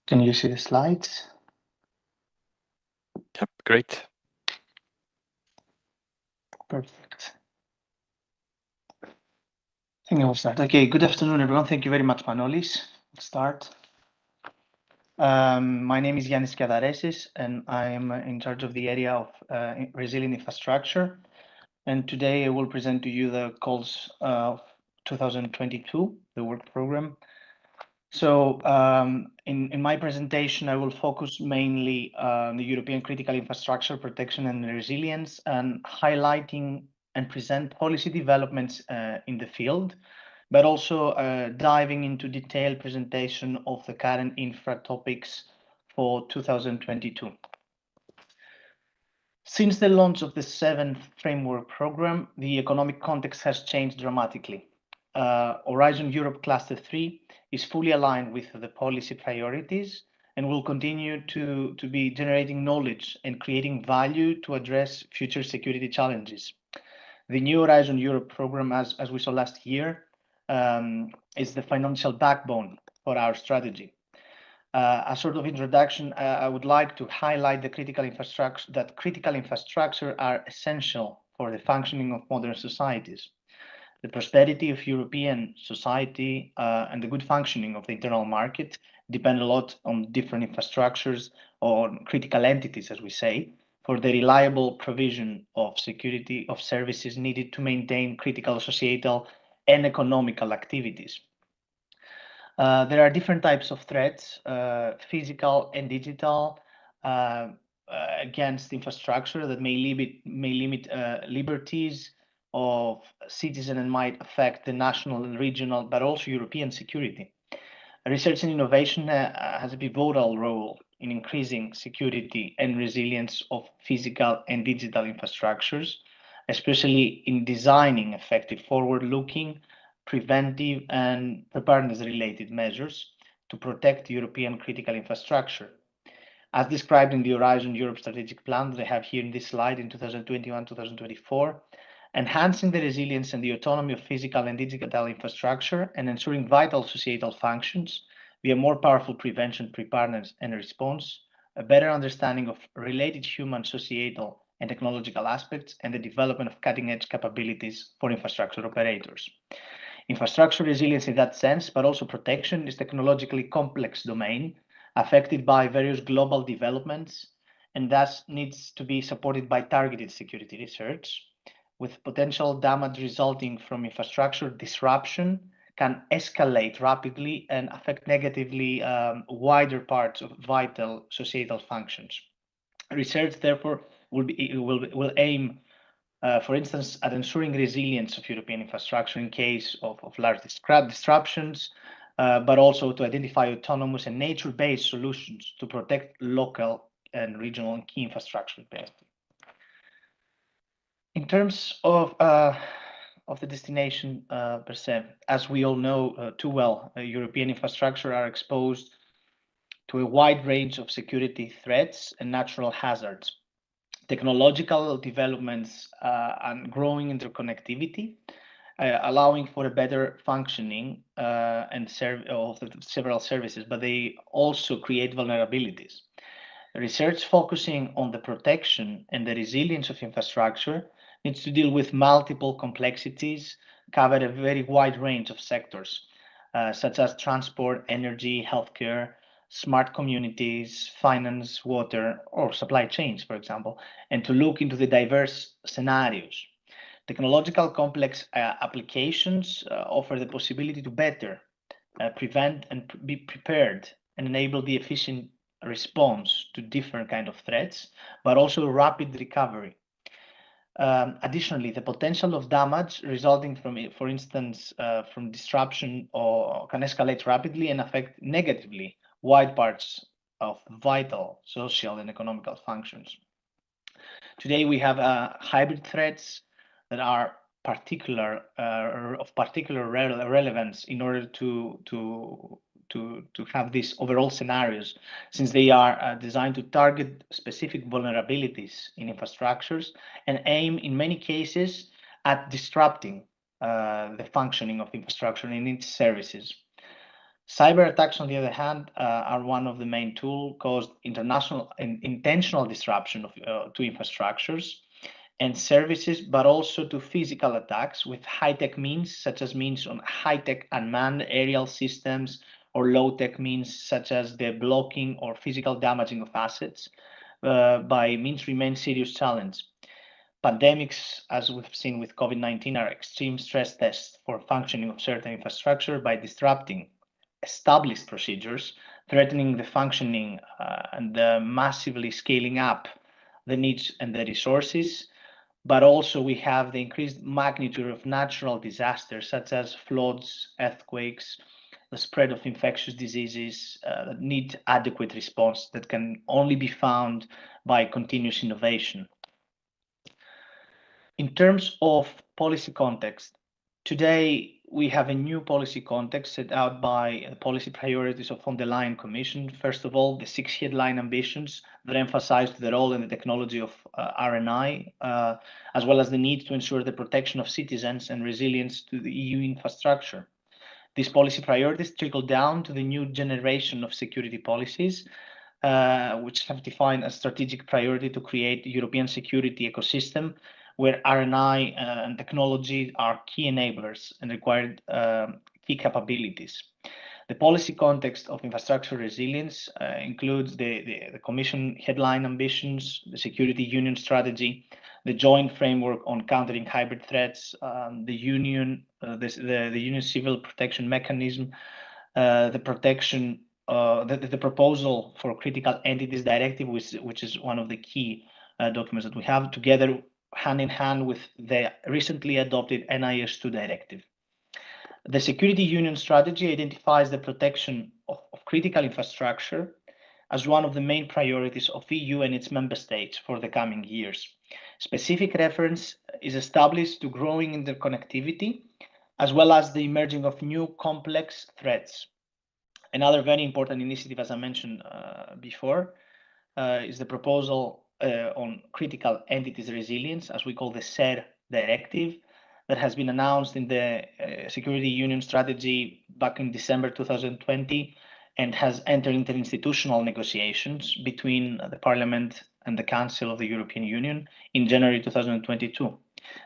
Can you see the slides? Yep, great. Perfect. I think I will start. Okay, good afternoon, everyone. Thank you very much, Manolis. Let's start. My name is Yanis Kiadoresis, and I am in charge of the area of resilient infrastructure. And today I will present to you the calls of 2022, the work program. So in my presentation, I will focus mainly on the European critical infrastructure protection and resilience, and highlighting and present policy developments in the field, but also diving into detailed presentation of the current infra topics for 2022. Since the launch of the 7th framework program, the economic context has changed dramatically. Horizon Europe Cluster 3 is fully aligned with the policy priorities and will continue to be generating knowledge and creating value to address future security challenges. The new Horizon Europe program, as we saw last year, is the financial backbone for our strategy. A sort of introduction, I would like to highlight the critical infrastructure are essential for the functioning of modern societies. The prosperity of European society and the good functioning of the internal market depend a lot on different infrastructures or critical entities, as we say, for the reliable provision of security of services needed to maintain critical societal and economical activities. There are different types of threats, physical and digital, against infrastructure that may limit liberties of citizens and might affect the national and regional, but also European security. Research and innovation has a pivotal role in increasing security and resilience of physical and digital infrastructures, especially in designing effective forward-looking, preventive and preparedness-related measures to protect European critical infrastructure. As described in the Horizon Europe strategic plan that I have here in this slide in 2021-2024, enhancing the resilience and the autonomy of physical and digital infrastructure and ensuring vital societal functions via more powerful prevention, preparedness and response, a better understanding of related human, societal and technological aspects, and the development of cutting-edge capabilities for infrastructure operators. Infrastructure resilience in that sense, but also protection, is a technologically complex domain affected by various global developments and thus needs to be supported by targeted security research, with potential damage resulting from infrastructure disruption can escalate rapidly and affect negatively wider parts of vital societal functions. Research, therefore, will aim, for instance, at ensuring resilience of European infrastructure in case of large disruptions, but also to identify autonomous and nature-based solutions to protect local and regional and key infrastructure best. In terms of the destination per se, as we all know too well, European infrastructure are exposed to a wide range of security threats and natural hazards. Technological developments and growing interconnectivity, allowing for a better functioning of the several services, but they also create vulnerabilities. Research focusing on the protection and the resilience of infrastructure needs to deal with multiple complexities, cover a very wide range of sectors. such as transport, energy, healthcare, smart communities, finance, water, or supply chains, for example, and to look into the diverse scenarios. Technological complex applications offer the possibility to better prevent and be prepared and enable the efficient response to different kind of threats, but also rapid recovery. Additionally, the potential of damage resulting from, for instance, from disruption can escalate rapidly and affect negatively wide parts of vital social and economical functions. Today, we have hybrid threats that are of particular relevance in order to have these overall scenarios, since they are designed to target specific vulnerabilities in infrastructures and aim, in many cases, at disrupting the functioning of infrastructure and its services. Cyber attacks, on the other hand, are one of the main tools caused international and intentional disruption to infrastructures and services, but also to physical attacks with high-tech means, such as means on high-tech unmanned aerial systems, or low-tech means such as the blocking or physical damaging of assets by means remain serious challenge. Pandemics, as we've seen with COVID-19, are extreme stress tests for functioning of certain infrastructure by disrupting established procedures, threatening the functioning and massively scaling up the needs and the resources. But also we have the increased magnitude of natural disasters such as floods, earthquakes, the spread of infectious diseases that need adequate response that can only be found by continuous innovation. In terms of policy context, today we have a new policy context set out by the policy priorities of von der Leyen Commission. First of all, the 6 headline ambitions that emphasize the role and the technology of R&I, as well as the need to ensure the protection of citizens and resilience to the EU infrastructure. These policy priorities trickle down to the new generation of security policies, which have defined a strategic priority to create a European security ecosystem where R&I and technology are key enablers and required key capabilities. The policy context of infrastructure resilience includes the Commission headline ambitions, the Security Union strategy, the joint framework on countering hybrid threats, the Union Civil Protection Mechanism, the proposal for Critical Entities Directive, which is one of the key documents that we have, together hand in hand with the recently adopted NIS2 directive. The Security Union strategy identifies the protection of critical infrastructure as one of the main priorities of the EU and its member states for the coming years. Specific reference is established to growing interconnectivity, as well as the emerging of new complex threats. Another very important initiative, as I mentioned before, is the proposal on critical entities resilience, as we call the SER directive, that has been announced in the Security Union strategy back in December 2020 and has entered interinstitutional negotiations between the Parliament and the Council of the European Union in January 2022.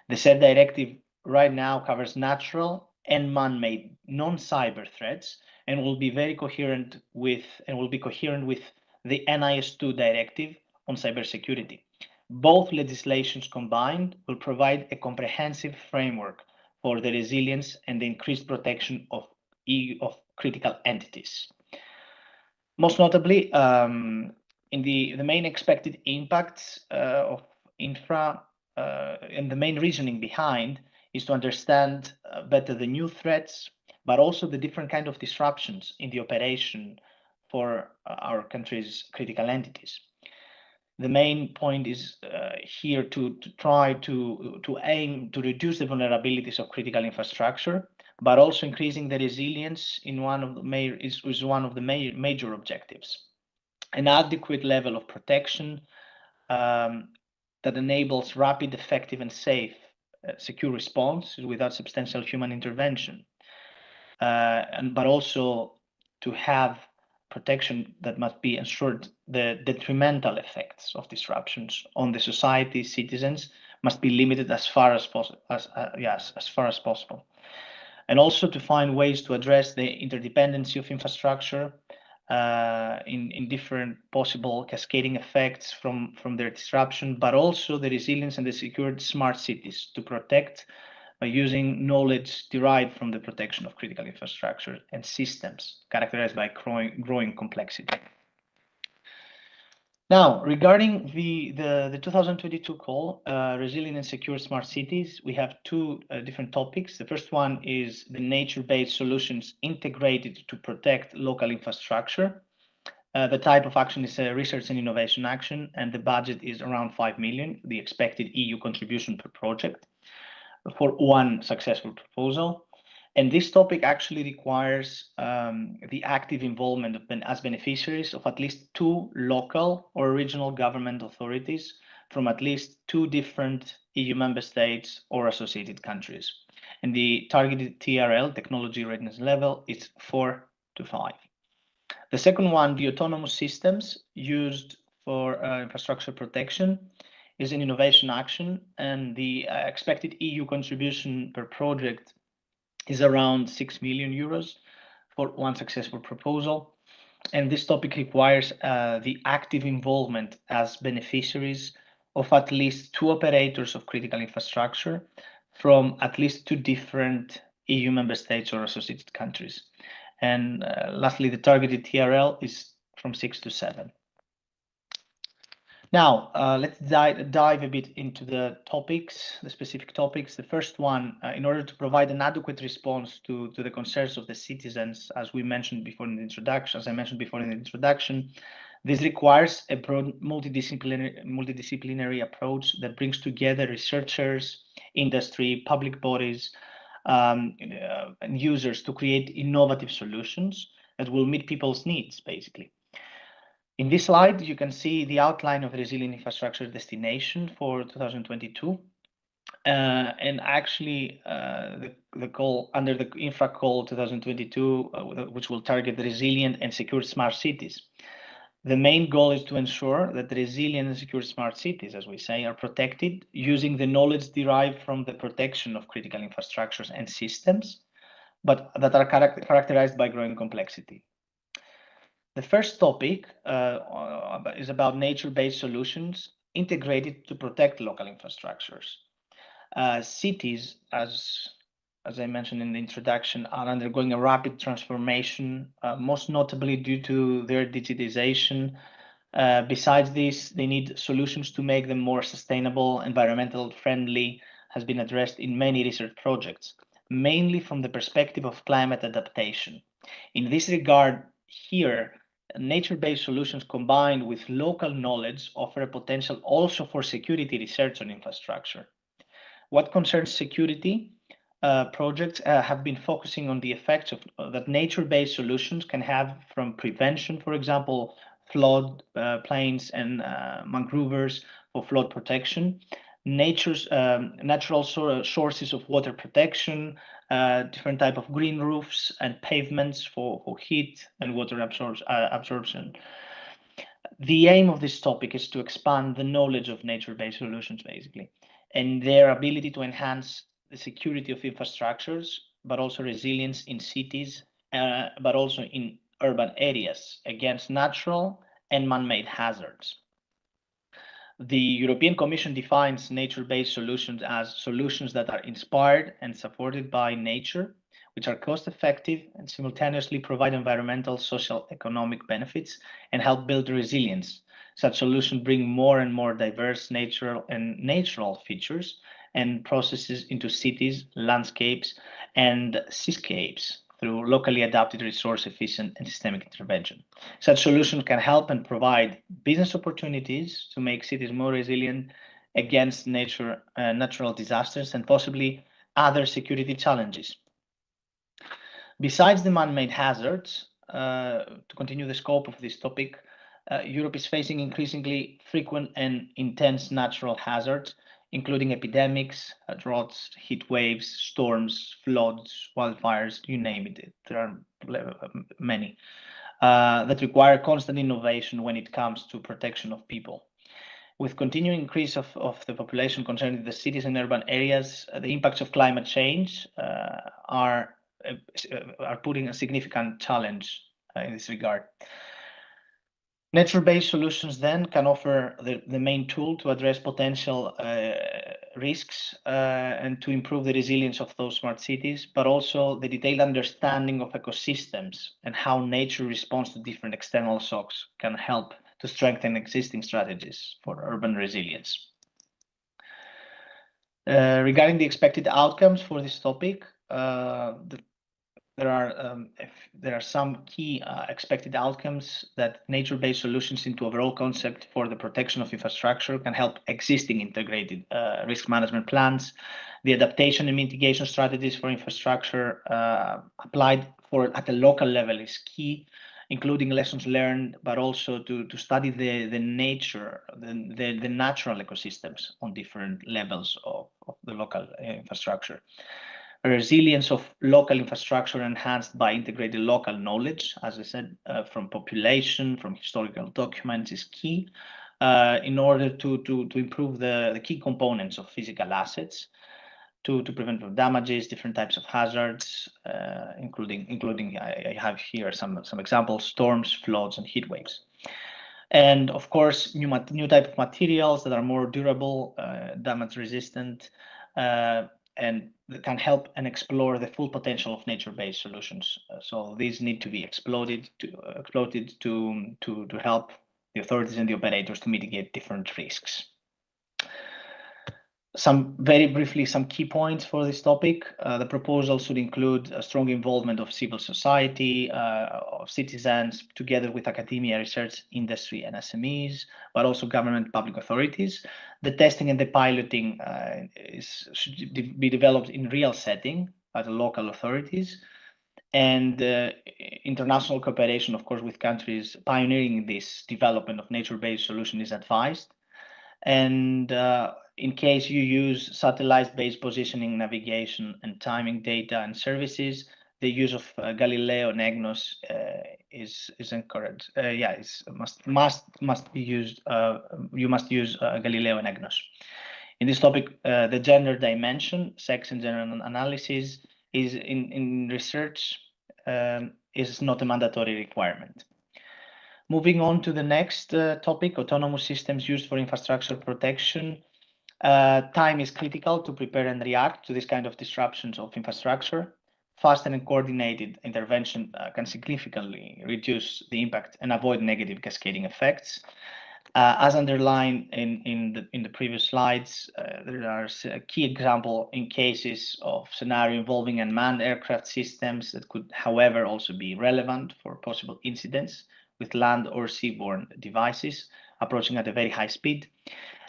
The SER directive right now covers natural and man-made non-cyber threats and will be very coherent with the NIS2 directive on cybersecurity. Both legislations combined will provide a comprehensive framework for the resilience and the increased protection of critical entities. Most notably, in the main expected impacts of infra and the main reasoning behind is to understand better the new threats, but also the different kind of disruptions in the operation for our country's critical entities. The main point is here to try to aim to reduce the vulnerabilities of critical infrastructure, but also increasing the resilience is one of the major objectives. An adequate level of protection that enables rapid, effective, and safe, secure response without substantial human intervention, but also to have protection that must be ensured the detrimental effects of disruptions on the society, citizens, must be limited as far as possible. and also to find ways to address the interdependency of infrastructure in different possible cascading effects from their disruption, but also the resilience and the secured smart cities to protect by using knowledge derived from the protection of critical infrastructure and systems characterized by growing complexity. Now, regarding the 2022 call, Resilient and Secure Smart Cities, we have two different topics. The first one is the nature-based solutions integrated to protect local infrastructure. The type of action is a research and innovation action, and the budget is around 5 million, the expected EU contribution per project for one successful proposal. And this topic actually requires the active involvement as beneficiaries of at least 2 local or regional government authorities from at least 2 different EU member states or associated countries. And the targeted TRL, technology readiness level, is 4 to 5. The second one, the autonomous systems used for infrastructure protection, is an innovation action, and the expected EU contribution per project is around 6 million euros for one successful proposal. And this topic requires the active involvement as beneficiaries of at least 2 operators of critical infrastructure from at least 2 different EU member states or associated countries. And lastly, the targeted TRL is from 6 to 7. Now, let's dive a bit into the topics, the specific topics. The first one, in order to provide an adequate response to the concerns of the citizens, as we mentioned before in the introduction, as I mentioned before in the introduction, this requires a broad multidisciplinary approach that brings together researchers, industry, public bodies, and users to create innovative solutions that will meet people's needs, basically. In this slide, you can see the outline of the resilient infrastructure destination for 2022. And actually, the call under the infra call 2022, which will target the resilient and secure smart cities. The main goal is to ensure that the resilient and secure smart cities, as we say, are protected using the knowledge derived from the protection of critical infrastructures and systems, but that are characterized by growing complexity. The first topic is about nature-based solutions integrated to protect local infrastructures. Cities, as I mentioned in the introduction, are undergoing a rapid transformation, most notably due to their digitization. Besides this, they need solutions to make them more sustainable, environmental friendly, has been addressed in many research projects, mainly from the perspective of climate adaptation. In this regard, here, nature-based solutions combined with local knowledge offer a potential also for security research on infrastructure. What concerns security, projects have been focusing on the effects that nature-based solutions can have from prevention, for example, flood plains and mangrovers for flood protection, natural sources of water protection, different type of green roofs and pavements for heat and water absorption. The aim of this topic is to expand the knowledge of nature-based solutions, basically, and their ability to enhance the security of infrastructures, but also resilience in cities, but also in urban areas against natural and man-made hazards. The European Commission defines nature-based solutions as solutions that are inspired and supported by nature, which are cost-effective and simultaneously provide environmental, social, economic benefits and help build resilience. Such solutions bring more and more diverse natural features and processes into cities, landscapes, and seascapes through locally adapted, resource-efficient, and systemic intervention. Such solutions can help and provide business opportunities to make cities more resilient against natural disasters and possibly other security challenges. Besides the man-made hazards, to continue the scope of this topic, Europe is facing increasingly frequent and intense natural hazards, including epidemics, droughts, heat waves, storms, floods, wildfires, you name it. There are many that require constant innovation when it comes to protection of people. With continuing increase of the population concerning the cities and urban areas, the impacts of climate change are putting a significant challenge in this regard. Nature-based solutions then can offer the main tool to address potential risks and to improve the resilience of those smart cities, but also the detailed understanding of ecosystems and how nature responds to different external shocks can help to strengthen existing strategies for urban resilience. Regarding the expected outcomes for this topic, there are some key expected outcomes that nature-based solutions into overall concept for the protection of infrastructure can help existing integrated risk management plans. The adaptation and mitigation strategies for infrastructure applied at a local level is key, including lessons learned, but also to study the nature, the natural ecosystems on different levels of the local infrastructure. Resilience of local infrastructure enhanced by integrated local knowledge, as I said, from population, from historical documents is key in order to improve the key components of physical assets to prevent damages, different types of hazards, including I have here some examples: storms, floods, and heat waves. And of course, new type of materials that are more durable, damage resistant, and that can help and explore the full potential of nature-based solutions. So these need to be exploited to help the authorities and the operators to mitigate different risks. Very briefly, some key points for this topic. The proposal should include a strong involvement of civil society, of citizens, together with academia, research, industry, and SMEs, but also government public authorities. The testing and the piloting should be developed in real setting by the local authorities. And international cooperation, of course, with countries pioneering this development of nature-based solution is advised. And in case you use satellite-based positioning, navigation, and timing data and services, the use of Galileo and EGNOS is encouraged. Must be used. You must use Galileo and EGNOS. In this topic, the gender dimension, sex and gender analysis is in research is not a mandatory requirement. Moving on to the next topic, autonomous systems used for infrastructure protection. Time is critical to prepare and react to this kind of disruptions of infrastructure. Fast and coordinated intervention can significantly reduce the impact and avoid negative cascading effects. As underlined in the previous slides, there are a key example in cases of scenario involving unmanned aircraft systems that could, however, also be relevant for possible incidents with land or seaborne devices approaching at a very high speed.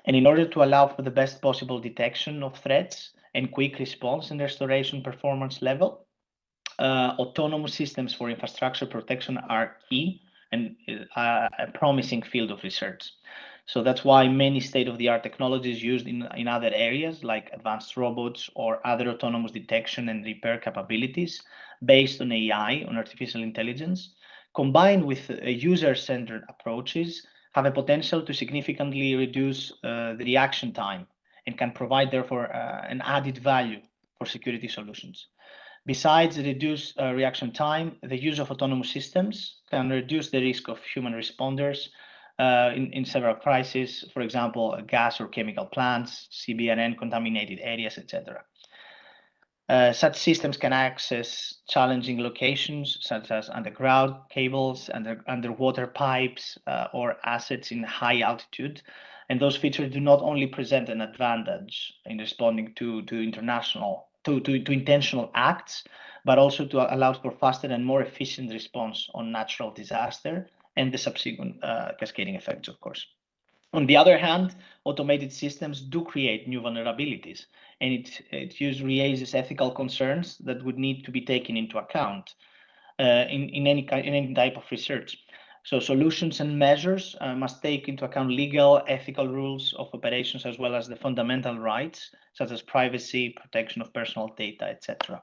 And in order to allow for the best possible detection of threats and quick response and restoration performance level, autonomous systems for infrastructure protection are key and a promising field of research. So that's why many state-of-the-art technologies used in other areas like advanced robots or other autonomous detection and repair capabilities based on AI, on artificial intelligence, combined with user-centered approaches, have a potential to significantly reduce the reaction time and can provide, therefore, an added value for security solutions. Besides reduced reaction time, the use of autonomous systems can reduce the risk of human responders in several crises, for example, gas or chemical plants, CBRN contaminated areas, etc. Such systems can access challenging locations such as underground cables, underwater pipes, or assets in high altitude. And those features do not only present an advantage in responding to intentional acts, but also to allow for faster and more efficient response on natural disaster and the subsequent cascading effects, of course. On the other hand, automated systems do create new vulnerabilities, and it usually raises ethical concerns that would need to be taken into account in any type of research. So solutions and measures must take into account legal, ethical rules of operations, as well as the fundamental rights, such as privacy, protection of personal data, etc.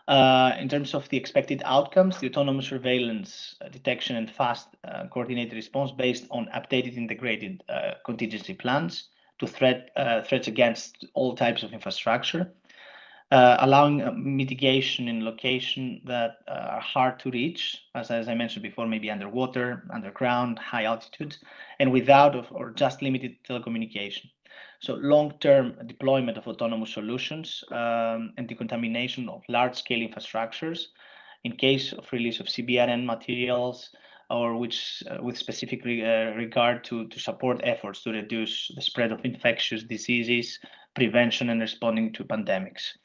In terms of the expected outcomes, the autonomous surveillance, detection, and fast coordinated response based on updated integrated contingency plans to threats against all types of infrastructure, allowing mitigation in location that are hard to reach, as I mentioned before, maybe underwater, underground, high altitude, and without or just limited telecommunication. So long-term deployment of autonomous solutions and decontamination of large-scale infrastructures in case of release of CBRN materials, or which with specific regard to support efforts to reduce the spread of infectious diseases, prevention and responding to pandemics.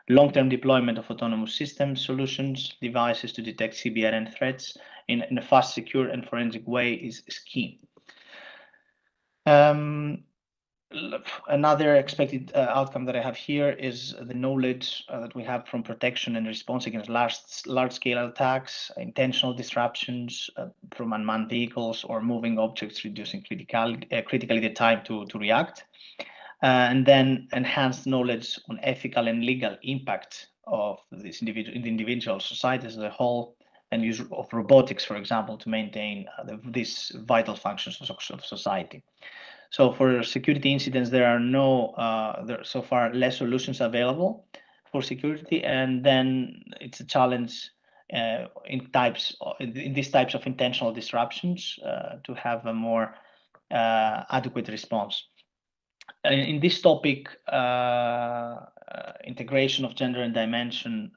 Long-term deployment of autonomous systems, solutions, devices to detect CBRN threats in a fast, secure and forensic way is key. Another expected outcome that I have here is the knowledge that we have from protection and response against large-scale attacks, intentional disruptions from unmanned vehicles or moving objects, reducing critically the time to react. And then enhanced knowledge on ethical and legal impact of this individual society as a whole, and use of robotics, for example, to maintain these vital functions of society. So for security incidents, there are so far less solutions available for security, and then it's a challenge in these types of intentional disruptions to have a more adequate response. In this topic, integration of gender and dimension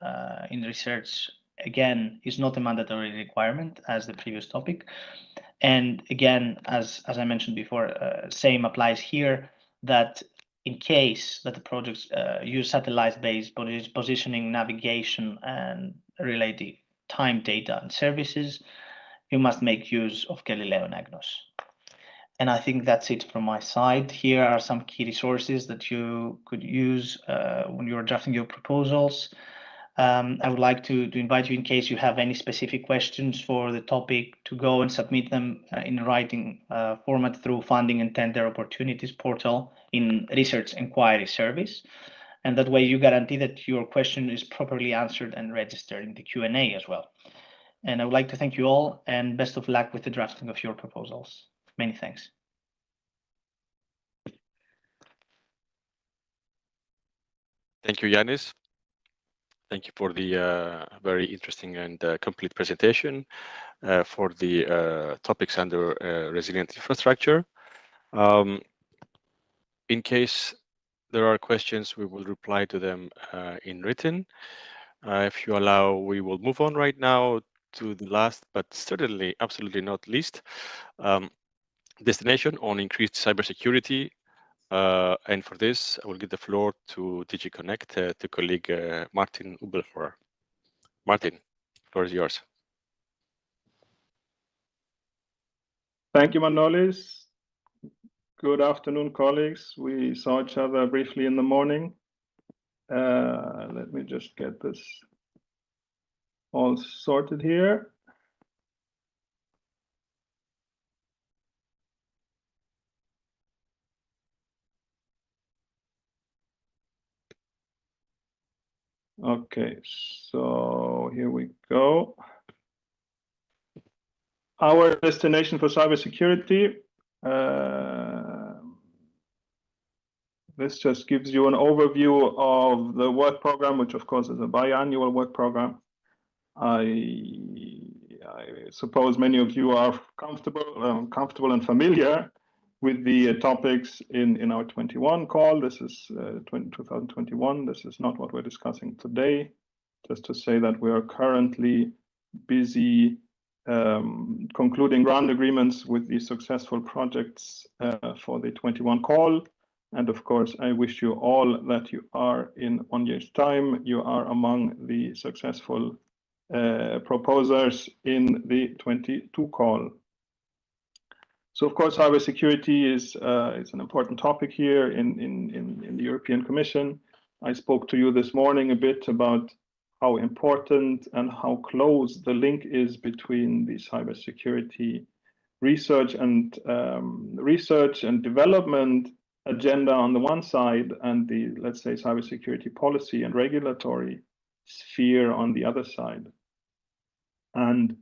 in research, again, is not a mandatory requirement as the previous topic. And again, as I mentioned before, same applies here, that in case that the projects use satellite-based positioning, navigation, and related time data and services, you must make use of Galileo and Agnos. And I think that's it from my side. Here are some key resources that you could use when you're drafting your proposals. I would like to invite you, in case you have any specific questions for the topic, to go and submit them in writing format through Funding and Tender Opportunities portal in Research Inquiry Service. And that way you guarantee that your question is properly answered and registered in the Q&A as well. And I would like to thank you all, and best of luck with the drafting of your proposals. Many thanks. Thank you, Yanis. Thank you for the very interesting and complete presentation for the topics under resilient infrastructure. In case there are questions, we will reply to them in written. If you allow, we will move on right now to the last, but certainly absolutely not least, destination on increased cybersecurity. And for this, I will give the floor to DG Connect, to colleague Martin Ubelhor. Martin, the floor is yours. Thank you, Manolis. Good afternoon, colleagues. We saw each other briefly in the morning. Let me just get this all sorted here. Okay, so here we go. Our destination for cybersecurity. This just gives you an overview of the work program, which of course is a biannual work program. I suppose many of you are comfortable and familiar with the topics in our 21 call. This is 2021. This is not what we're discussing today. Just to say that we are currently busy concluding ground agreements with the successful projects for the 21 call. And of course, I wish you all that you are in 1 year's time, you are among the successful proposers in the 22 call. So of course, cybersecurity is an important topic here in the European Commission. I spoke to you this morning a bit about how important and how close the link is between the cybersecurity research and development agenda on the one side and the, let's say, cybersecurity policy and regulatory sphere on the other side. And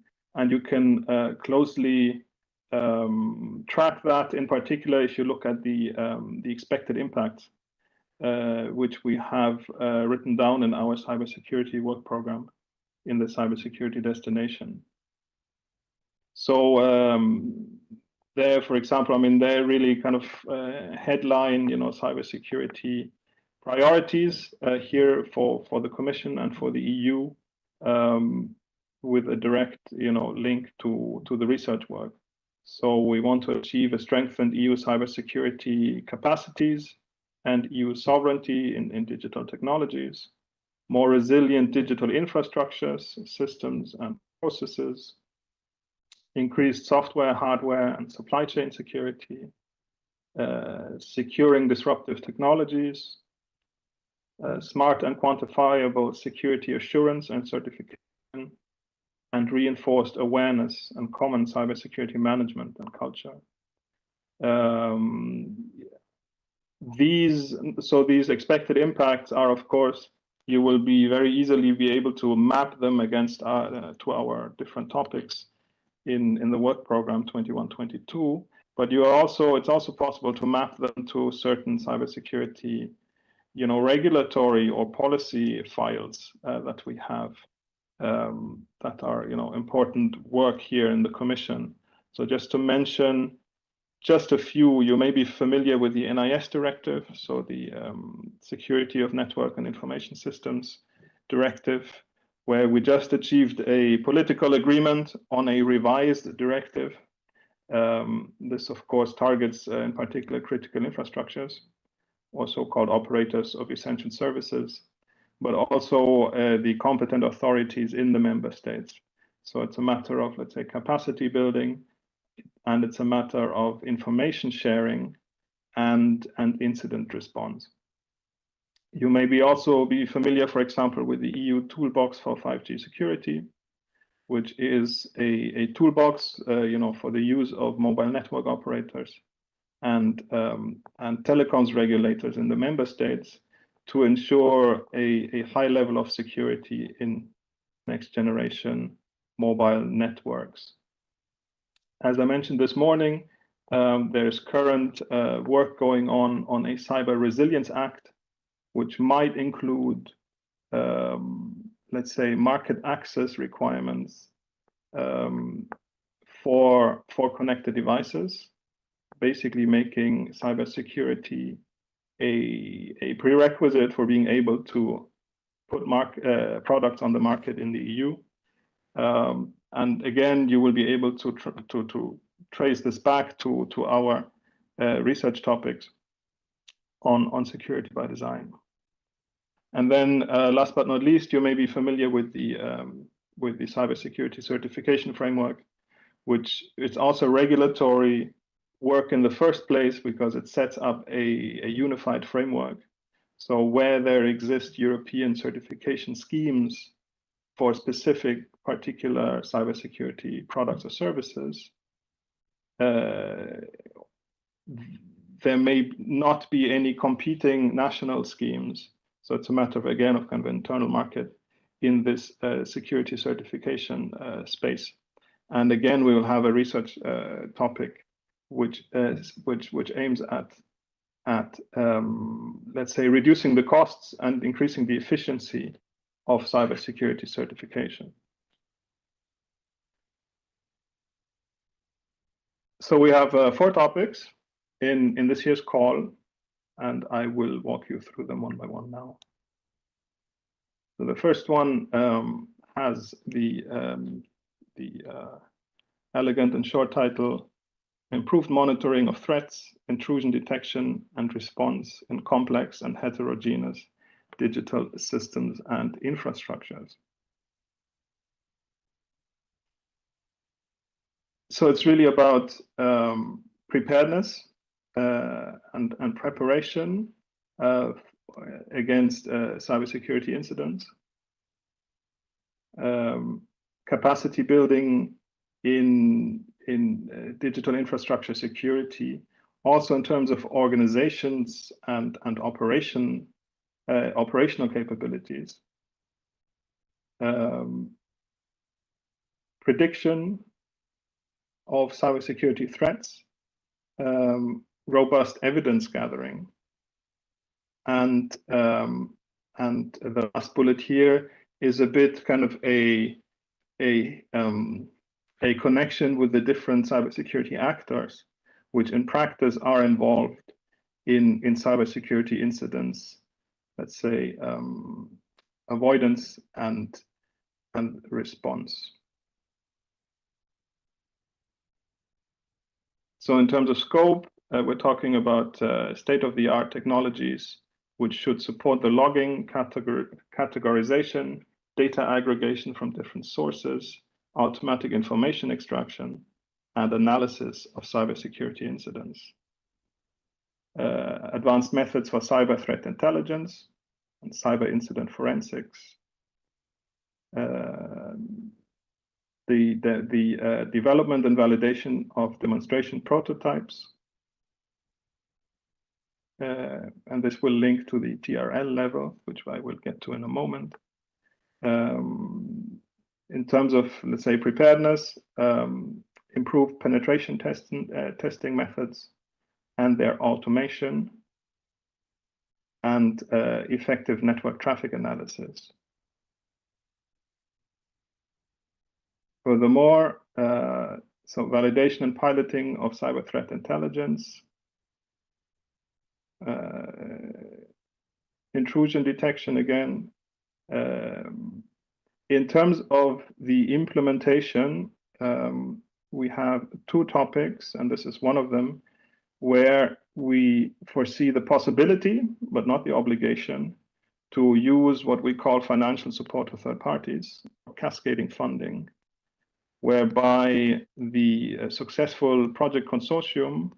you can closely track that, in particular, if you look at the expected impact, which we have written down in our cybersecurity work program in the cybersecurity destination. So there, for example, I mean, they're really kind of headline, cybersecurity priorities here for the Commission and for the EU, with a direct, link to the research work. So we want to achieve a strengthened EU cybersecurity capacities and EU sovereignty in digital technologies, more resilient digital infrastructures, systems, and processes, increased software, hardware, and supply chain security, securing disruptive technologies, smart and quantifiable security assurance and certification, and reinforced awareness and common cybersecurity management and culture. These expected impacts are, of course, you will be very easily be able to map them against to our different topics in the work program 21-22. But it's also possible to map them to certain cybersecurity, regulatory or policy files that we have. That are, important work here in the Commission. So just to mention just a few, you may be familiar with the NIS directive, so the Security of Network and Information Systems directive, where we just achieved a political agreement on a revised directive. This, of course, targets in particular critical infrastructures, also called operators of essential services, but also the competent authorities in the member states. So it's a matter of, let's say, capacity building, and it's a matter of information sharing and incident response. You may also be familiar, for example, with the EU Toolbox for 5G Security, which is a toolbox, for the use of mobile network operators and telecoms regulators in the member states to ensure a high level of security in next generation mobile networks. As I mentioned this morning, there's current work going on a Cyber Resilience Act, which might include, let's say, market access requirements for connected devices, basically making cybersecurity a prerequisite for being able to put products on the market in the EU. And again, you will be able to trace this back to our research topics on security by design. And then last but not least, you may be familiar with the cybersecurity certification framework, which is also regulatory work in the first place because it sets up a unified framework. So where there exist European certification schemes for specific particular cybersecurity products or services, there may not be any competing national schemes. So it's a matter of, again, of kind of internal market in this security certification space. And again, we will have a research topic which aims at let's say, reducing the costs and increasing the efficiency of cybersecurity certification. So we have 4 topics in this year's call, and I will walk you through them one by one now. So the first one has the elegant and short title, Improved Monitoring of Threats, Intrusion Detection and Response in Complex and Heterogeneous Digital Systems and Infrastructures. So it's really about preparedness and preparation against cybersecurity incidents, capacity building in digital infrastructure security, also in terms of organizations and operational capabilities, prediction of cybersecurity threats, robust evidence gathering, and the last bullet here is a bit kind of a connection with the different cybersecurity actors, which in practice are involved in cybersecurity incidents, let's say avoidance and response. So in terms of scope, we're talking about state-of-the-art technologies which should support the logging, categorization, data aggregation from different sources, automatic information extraction, and analysis of cybersecurity incidents. Advanced methods for cyber threat intelligence and cyber incident forensics. The development and validation of demonstration prototypes. And this will link to the TRL level, which I will get to in a moment. In terms of, let's say, preparedness, improved penetration testing methods and their automation, and effective network traffic analysis. Furthermore, so validation and piloting of cyber threat intelligence, intrusion detection again. In terms of the implementation, we have two topics, and this is one of them, where we foresee the possibility, but not the obligation, to use what we call financial support to third parties, cascading funding, whereby the successful project consortium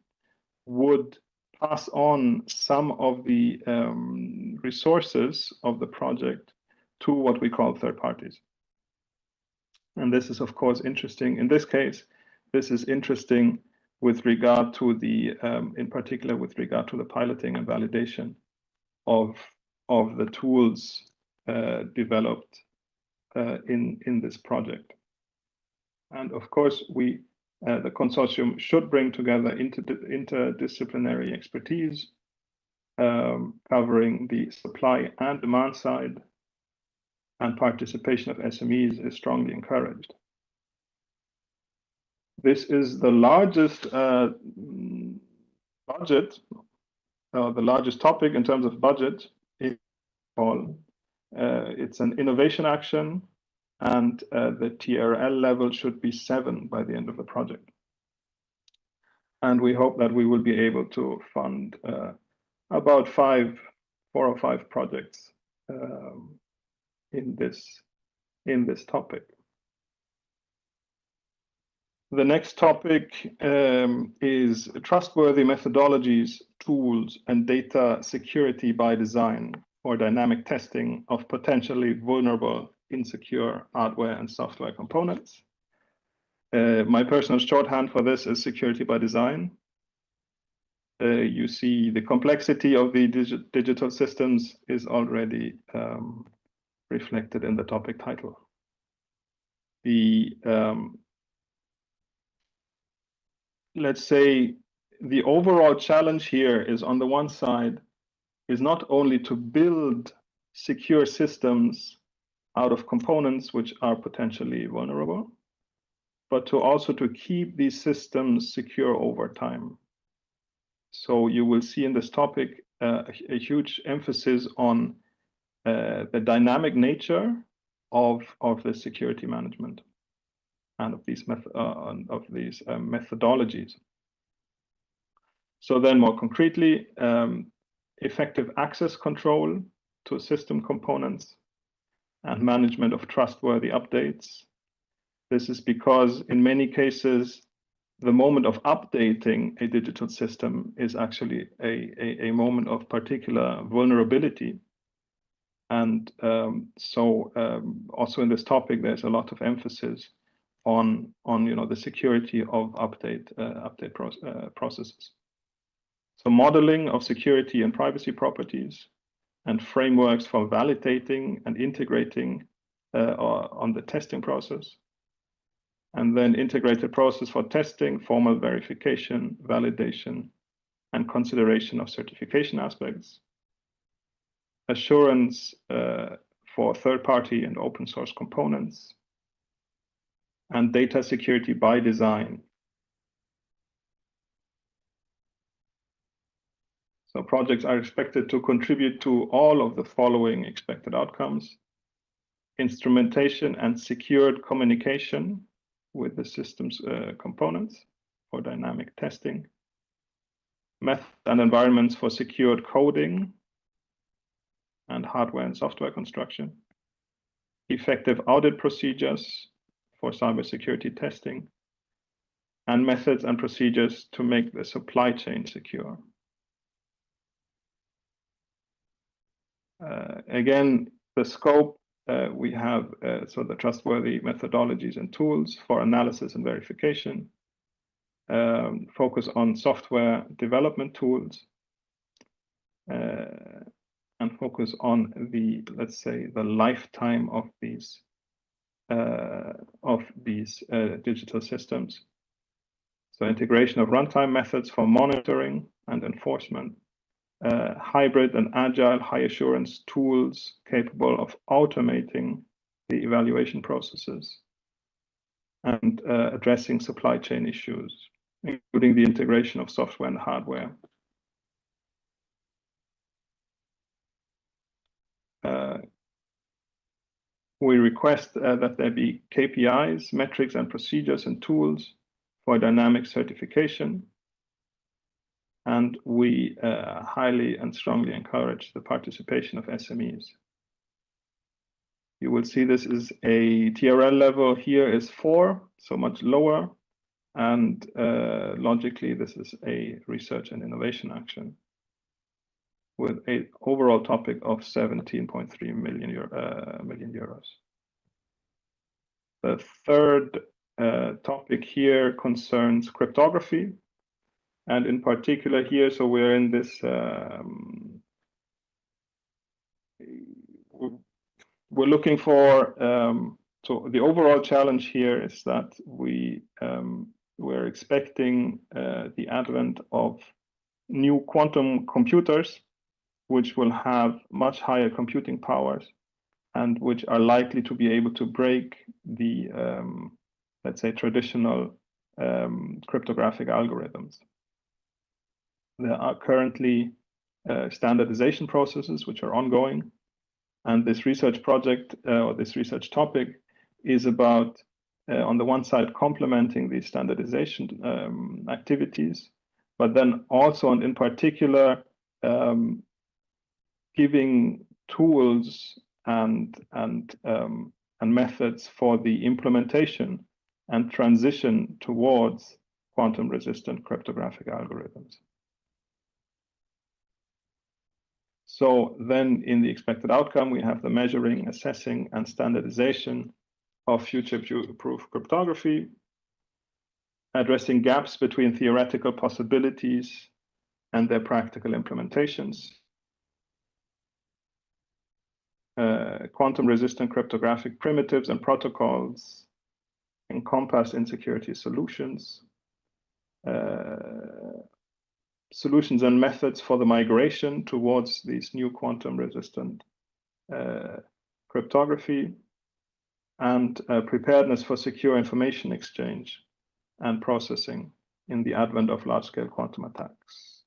would pass on some of the resources of the project to what we call third parties. And this is, of course, interesting. In this case, this is interesting with regard to the, in particular, with regard to the piloting and validation of the tools developed in this project. And of course, the consortium should bring together interdisciplinary expertise, covering the supply and demand side, and participation of SMEs is strongly encouraged. This is the largest budget, the largest topic in terms of budget. It's an innovation action, and the TRL level should be 7 by the end of the project. And we hope that we will be able to fund about 4 or 5 projects in this topic. The next topic is trustworthy methodologies, tools, and data security by design for dynamic testing of potentially vulnerable, insecure hardware and software components. My personal shorthand for this is security by design. You see the complexity of the digital systems is already reflected in the topic title. Let's say the overall challenge here is, on the one side, is not only to build secure systems out of components which are potentially vulnerable, but to also to keep these systems secure over time. So you will see in this topic a huge emphasis on the dynamic nature of the security management and of these methodologies. So then, more concretely, effective access control to system components and management of trustworthy updates. This is because in many cases, the moment of updating a digital system is actually a moment of particular vulnerability. And also in this topic, there's a lot of emphasis on the security of update processes. So modeling of security and privacy properties and frameworks for validating and integrating on the testing process. And then integrated process for testing, formal verification, validation, and consideration of certification aspects. Assurance for third-party and open source components. And data security by design. So projects are expected to contribute to all of the following expected outcomes: instrumentation and secured communication with the system's components for dynamic testing, methods and environments for secured coding and hardware and software construction, effective audit procedures for cybersecurity testing, and methods and procedures to make the supply chain secure. Again, the scope, we have so the trustworthy methodologies and tools for analysis and verification, focus on software development tools, and focus on the, let's say, the lifetime of these digital systems. So integration of runtime methods for monitoring and enforcement, hybrid and agile high assurance tools capable of automating the evaluation processes and addressing supply chain issues, including the integration of software and hardware. We request that there be KPIs, metrics, and procedures and tools for dynamic certification. And we highly and strongly encourage the participation of SMEs. You will see this is a TRL level here is 4, so much lower. And logically, this is a research and innovation action with an overall topic of 17.3 million euros. The third topic here concerns cryptography. And in particular here, so we're in this, we're looking for, so the overall challenge here is that we're expecting the advent of new quantum computers, which will have much higher computing powers and which are likely to be able to break the, let's say, traditional cryptographic algorithms. There are currently standardization processes which are ongoing, and this research project or this research topic is about, on the one side, complementing these standardization activities, but then also, and in particular, giving tools and methods for the implementation and transition towards quantum-resistant cryptographic algorithms. So then in the expected outcome, we have the measuring, assessing, and standardization of future-proof cryptography, addressing gaps between theoretical possibilities and their practical implementations, quantum-resistant cryptographic primitives and protocols encompass insecurity solutions, solutions and methods for the migration towards these new quantum-resistant cryptography, and preparedness for secure information exchange and processing in the advent of large-scale quantum attacks.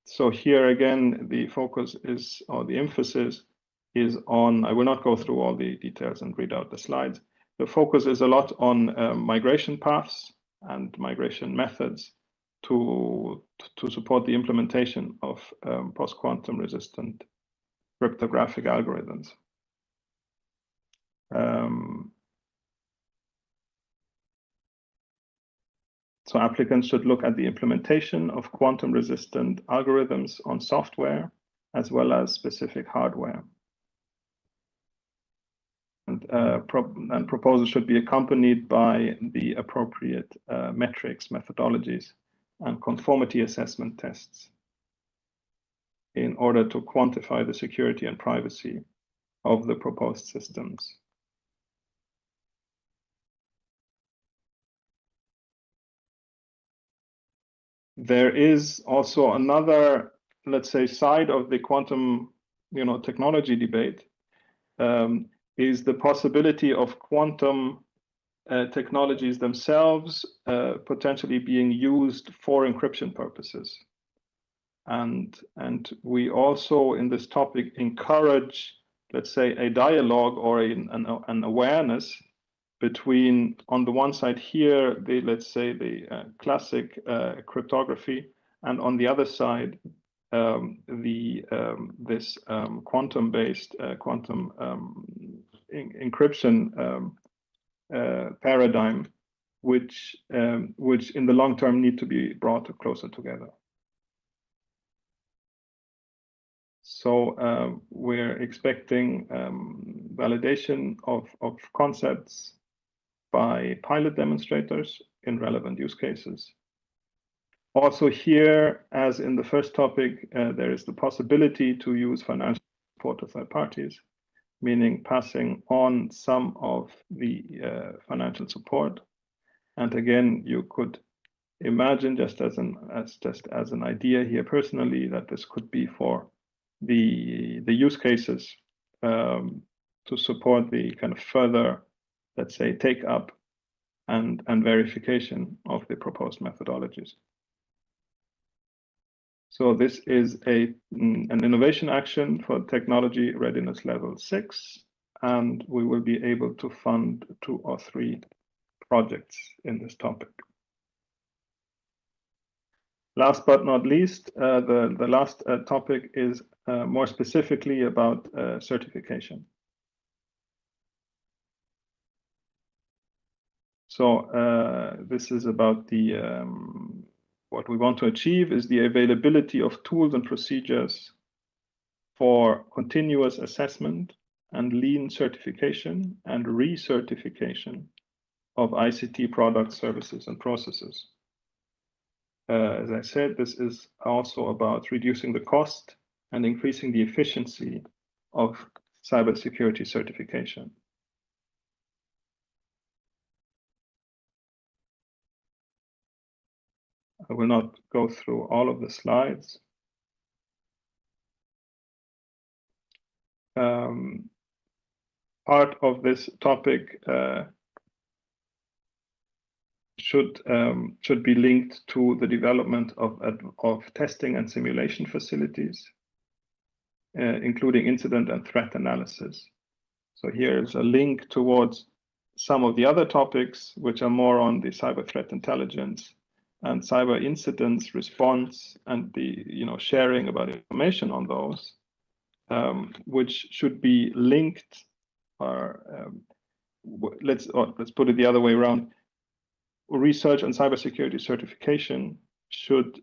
So here again, the focus is, or the emphasis is on, I will not go through all the details and read out the slides. The focus is a lot on migration paths and migration methods to support the implementation of post-quantum resistant cryptographic algorithms. So applicants should look at the implementation of quantum-resistant algorithms on software as well as specific hardware. And proposals should be accompanied by the appropriate metrics, methodologies, and conformity assessment tests in order to quantify the security and privacy of the proposed systems. There is also another, let's say, side of the quantum, technology debate, is the possibility of quantum technologies themselves potentially being used for encryption purposes. And we also, in this topic, encourage, let's say, a dialogue or an awareness between, on the one side here, let's say the classic cryptography, and on the other side, this quantum-based quantum encryption paradigm, which in the long term need to be brought closer together. So we're expecting validation of concepts by pilot demonstrators in relevant use cases. Also here, as in the first topic, there is the possibility to use financial support of third parties, meaning passing on some of the financial support. And again, you could imagine, just as an idea here personally, that this could be for the use cases to support the kind of further, let's say, take up and verification of the proposed methodologies. So this is an innovation action for technology readiness level 6, and we will be able to fund 2 or 3 projects in this topic. Last but not least, the last topic is more specifically about certification. So this is about the what we want to achieve is the availability of tools and procedures for continuous assessment and lean certification and recertification of ICT products, services, and processes. As I said, this is also about reducing the cost and increasing the efficiency of cybersecurity certification. I will not go through all of the slides. Part of this topic should be linked to the development of testing and simulation facilities, including incident and threat analysis. So here is a link towards some of the other topics, which are more on the cyber threat intelligence and cyber incidents response, and the sharing about information on those, which should be linked, or let's put it the other way around. Research and cybersecurity certification should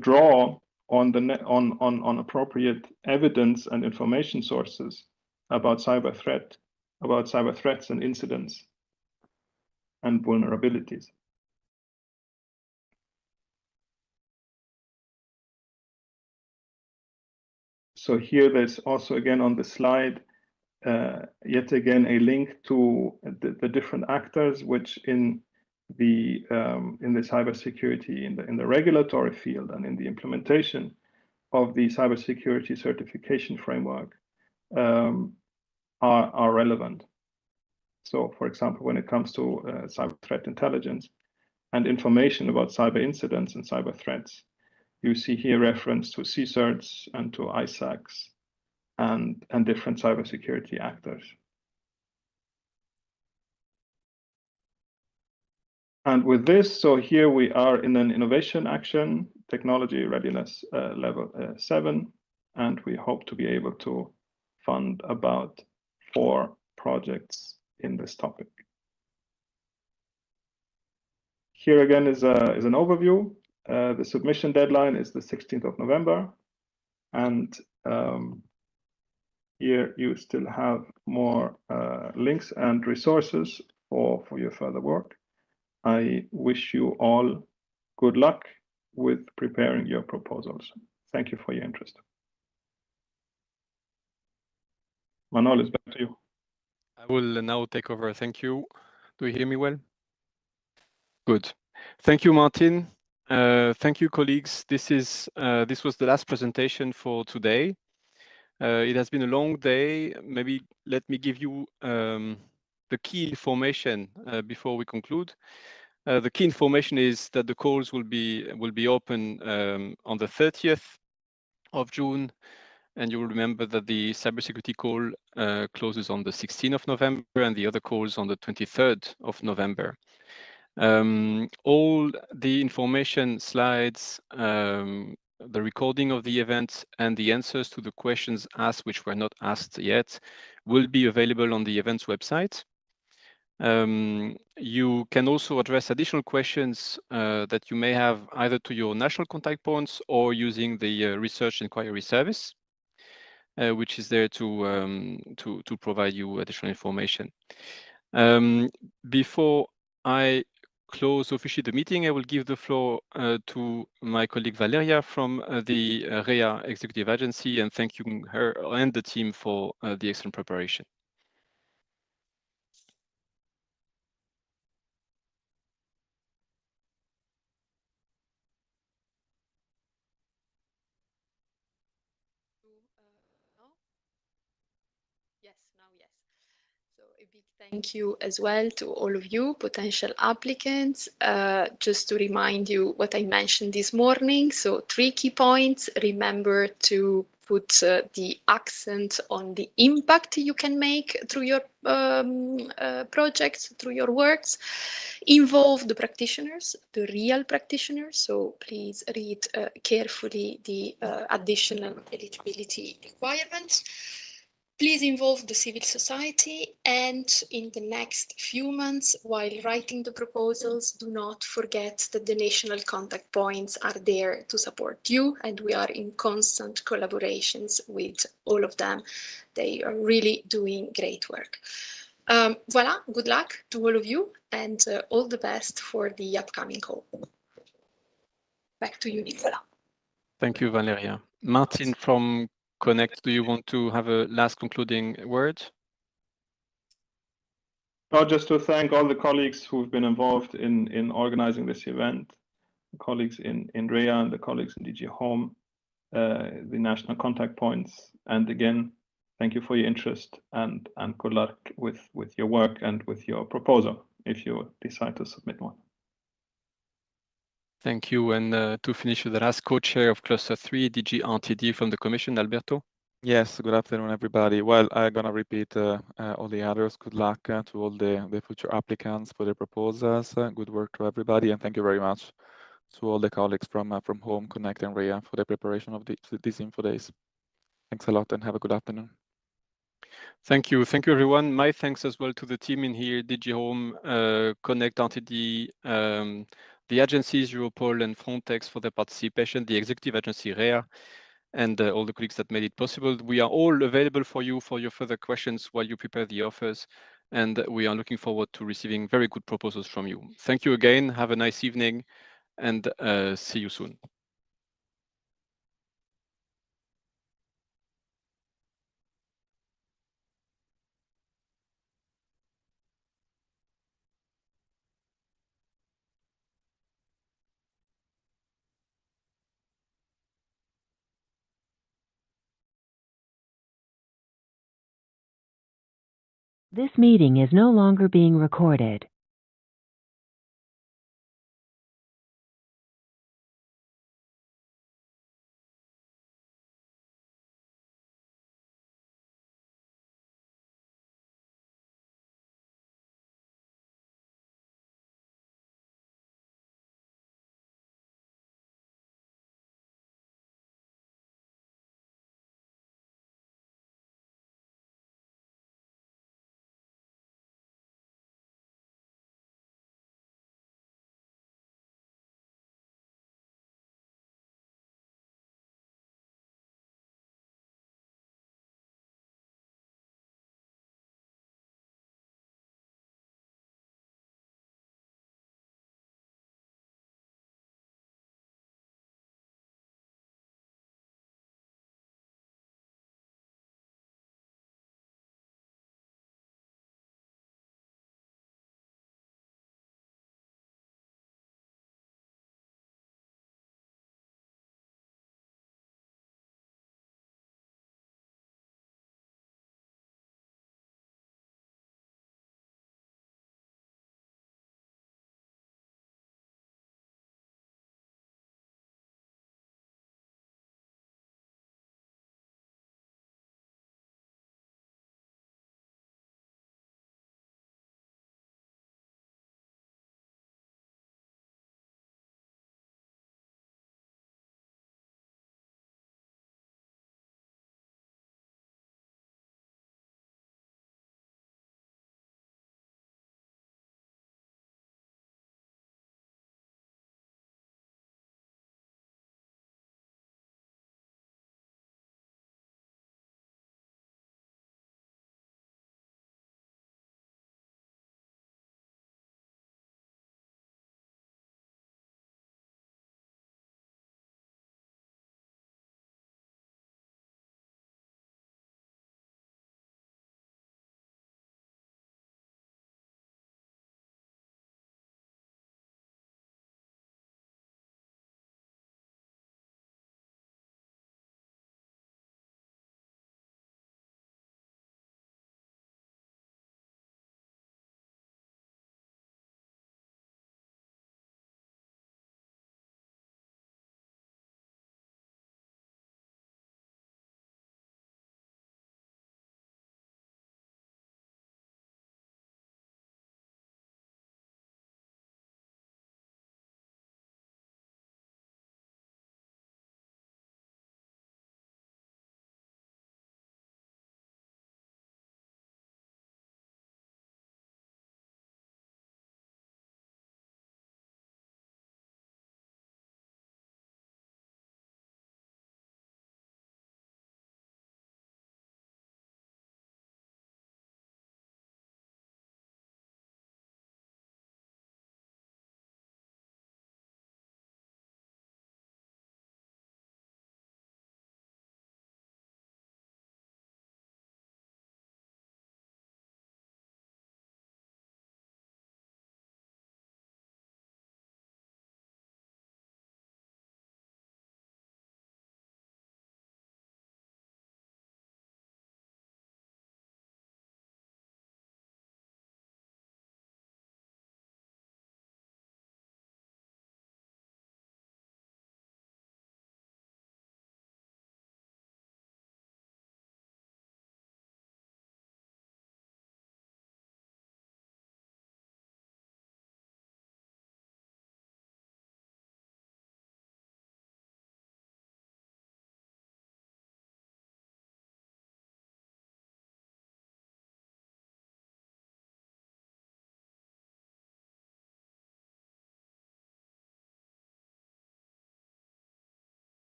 draw on appropriate evidence and information sources about cyber threats and incidents and vulnerabilities. So here there's also, again, on the slide, yet again a link to the different actors which in the cybersecurity, in the regulatory field and in the implementation of the cybersecurity certification framework are relevant. So, for example, when it comes to cyber threat intelligence and information about cyber incidents and cyber threats, you see here reference to CSIRTs and to ISACs and different cybersecurity actors. And with this, so here we are in an innovation action, technology readiness level 7, and we hope to be able to fund about 4 projects in this topic. Here again is an overview. The submission deadline is the 16th of November, and here you still have more links and resources for your further work. I wish you all good luck with preparing your proposals. thank you for your interest. Manolis, back to you. I will now take over. Thank you. Do you hear me well? Good. Thank you, Martin. Thank you, colleagues. This was the last presentation for today. It has been a long day. Maybe let me give you the key information before we conclude. The key information is that the calls will be open on the 30th of June, and you will remember that the cybersecurity call closes on the 16th of November, and the other calls on the 23rd of November. All the information, slides, the recording of the event, and the answers to the questions asked which were not asked yet will be available on the event's website. You can also address additional questions that you may have either to your national contact points or using the research inquiry service, which is there to provide you additional information. Before I close officially the meeting, I will give the floor to my colleague Valeria from the REA Executive Agency, and thank you her and the team for the excellent preparation. So a big thank you as well to all of you potential applicants. Just to remind you what I mentioned this morning. So 3 key points. Remember to put the accent on the impact you can make through your projects, through your works. Involve the practitioners, the real practitioners. So please read carefully the additional eligibility requirements. Please involve the civil society, and in the next few months, while writing the proposals, do not forget that the national contact points are there to support you, and we are in constant collaborations with all of them. They are really doing great work. Voila, good luck to all of you, and all the best for the upcoming call. Back to you, Nicola. Thank you, Valeria. Martin from Connect, do you want to have a last concluding word? No, just to thank all the colleagues who've been involved in organizing this event, the colleagues in REA and the colleagues in DG Home, the national contact points, and again, thank you for your interest and good luck with your work and with your proposal if you decide to submit one. Thank you. And to finish with the last co-chair of Cluster 3, DG RTD from the Commission, Alberto. Yes, good afternoon, everybody. Well, I'm going to repeat all the others. Good luck to all the future applicants for the proposals. Good work to everybody, and thank you very much to all the colleagues from Home, Connect, and REA for the preparation of these info days. Thanks a lot, and have a good afternoon. Thank you. Thank you, everyone. My thanks as well to the team in here, DG Home, Connect, RTD, the agencies, Europol and Frontex for their participation, the executive agency, REA, and all the colleagues that made it possible. We are all available for you for your further questions while you prepare the offers, and we are looking forward to receiving very good proposals from you. Thank you again. Have a nice evening, and see you soon. This meeting is no longer being recorded.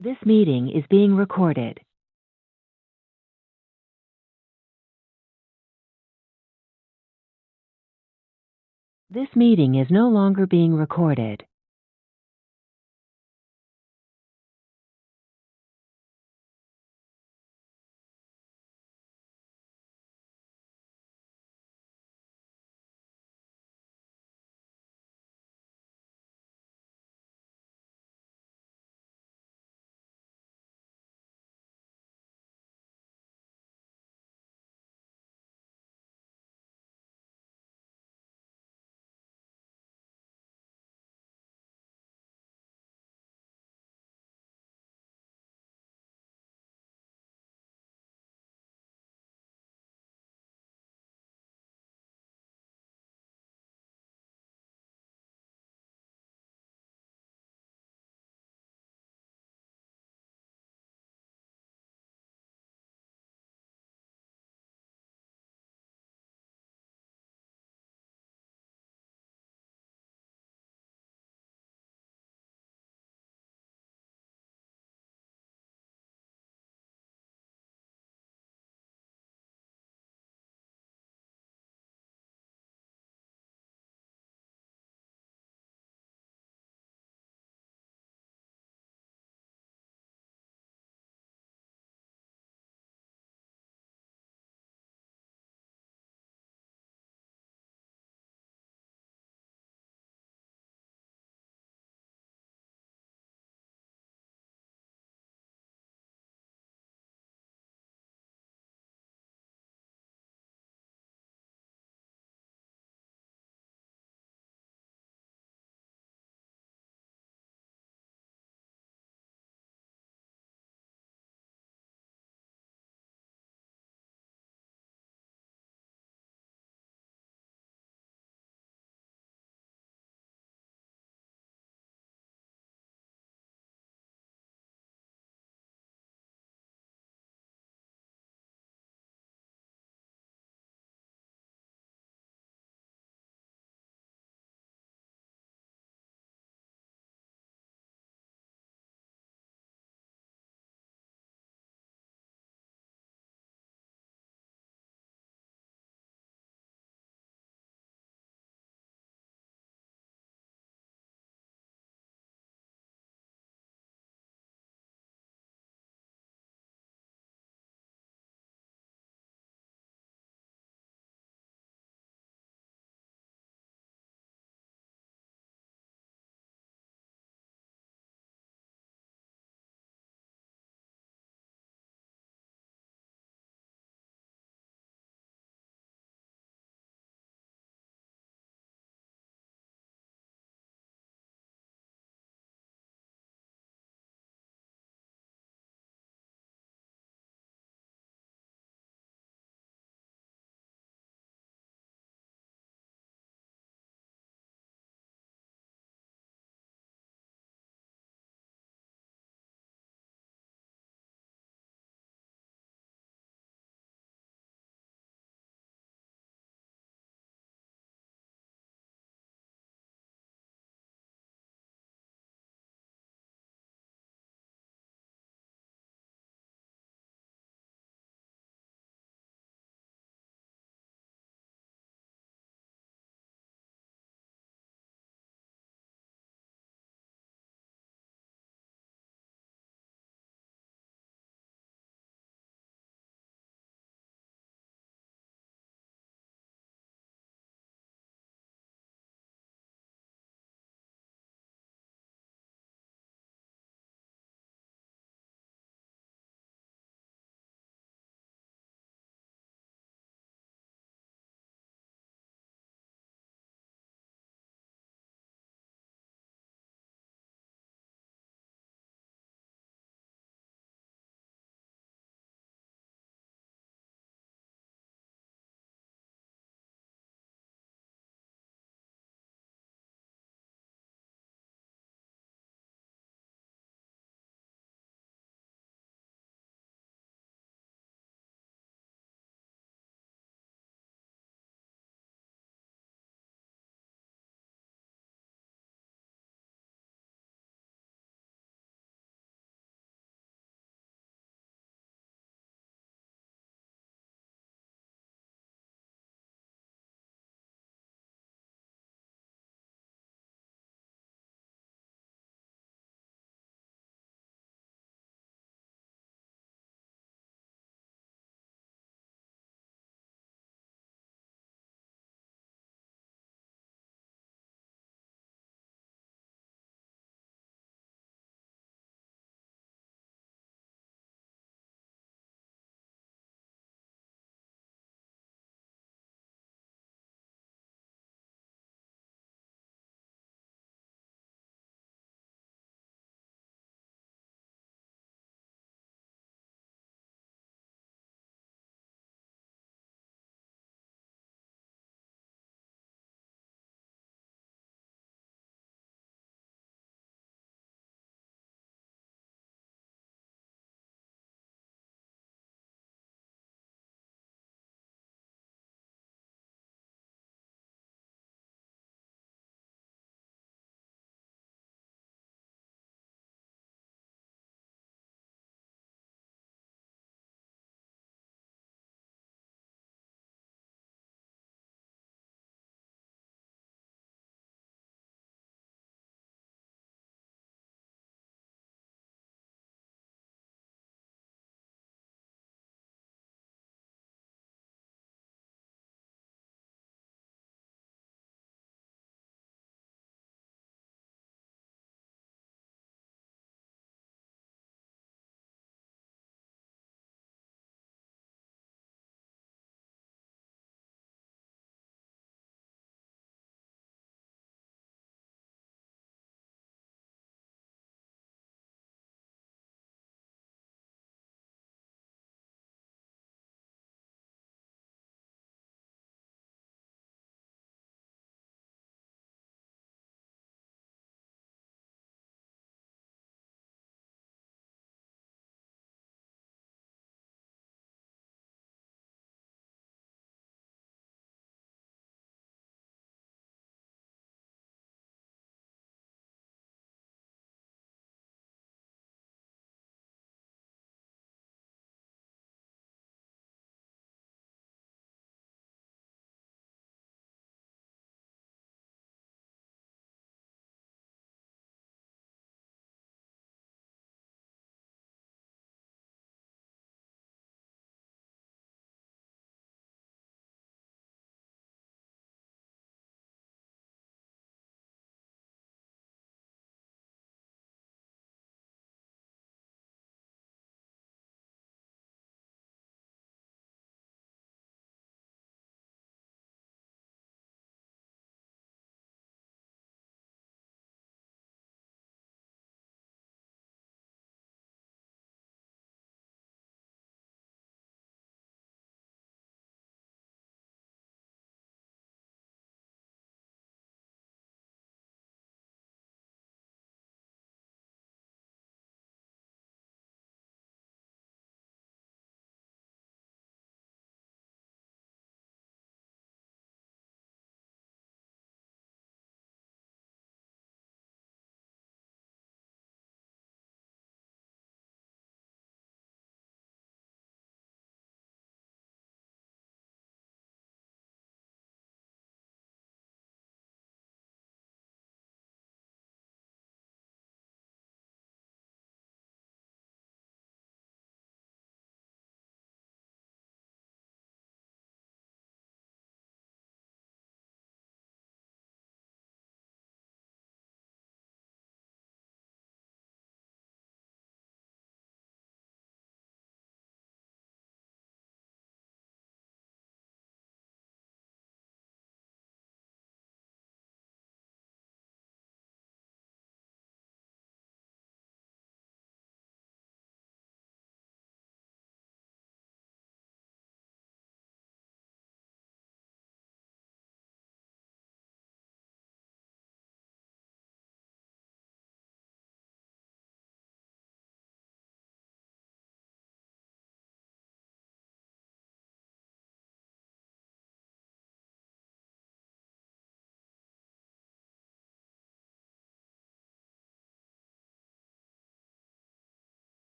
This meeting is being recorded. This meeting is no longer being recorded.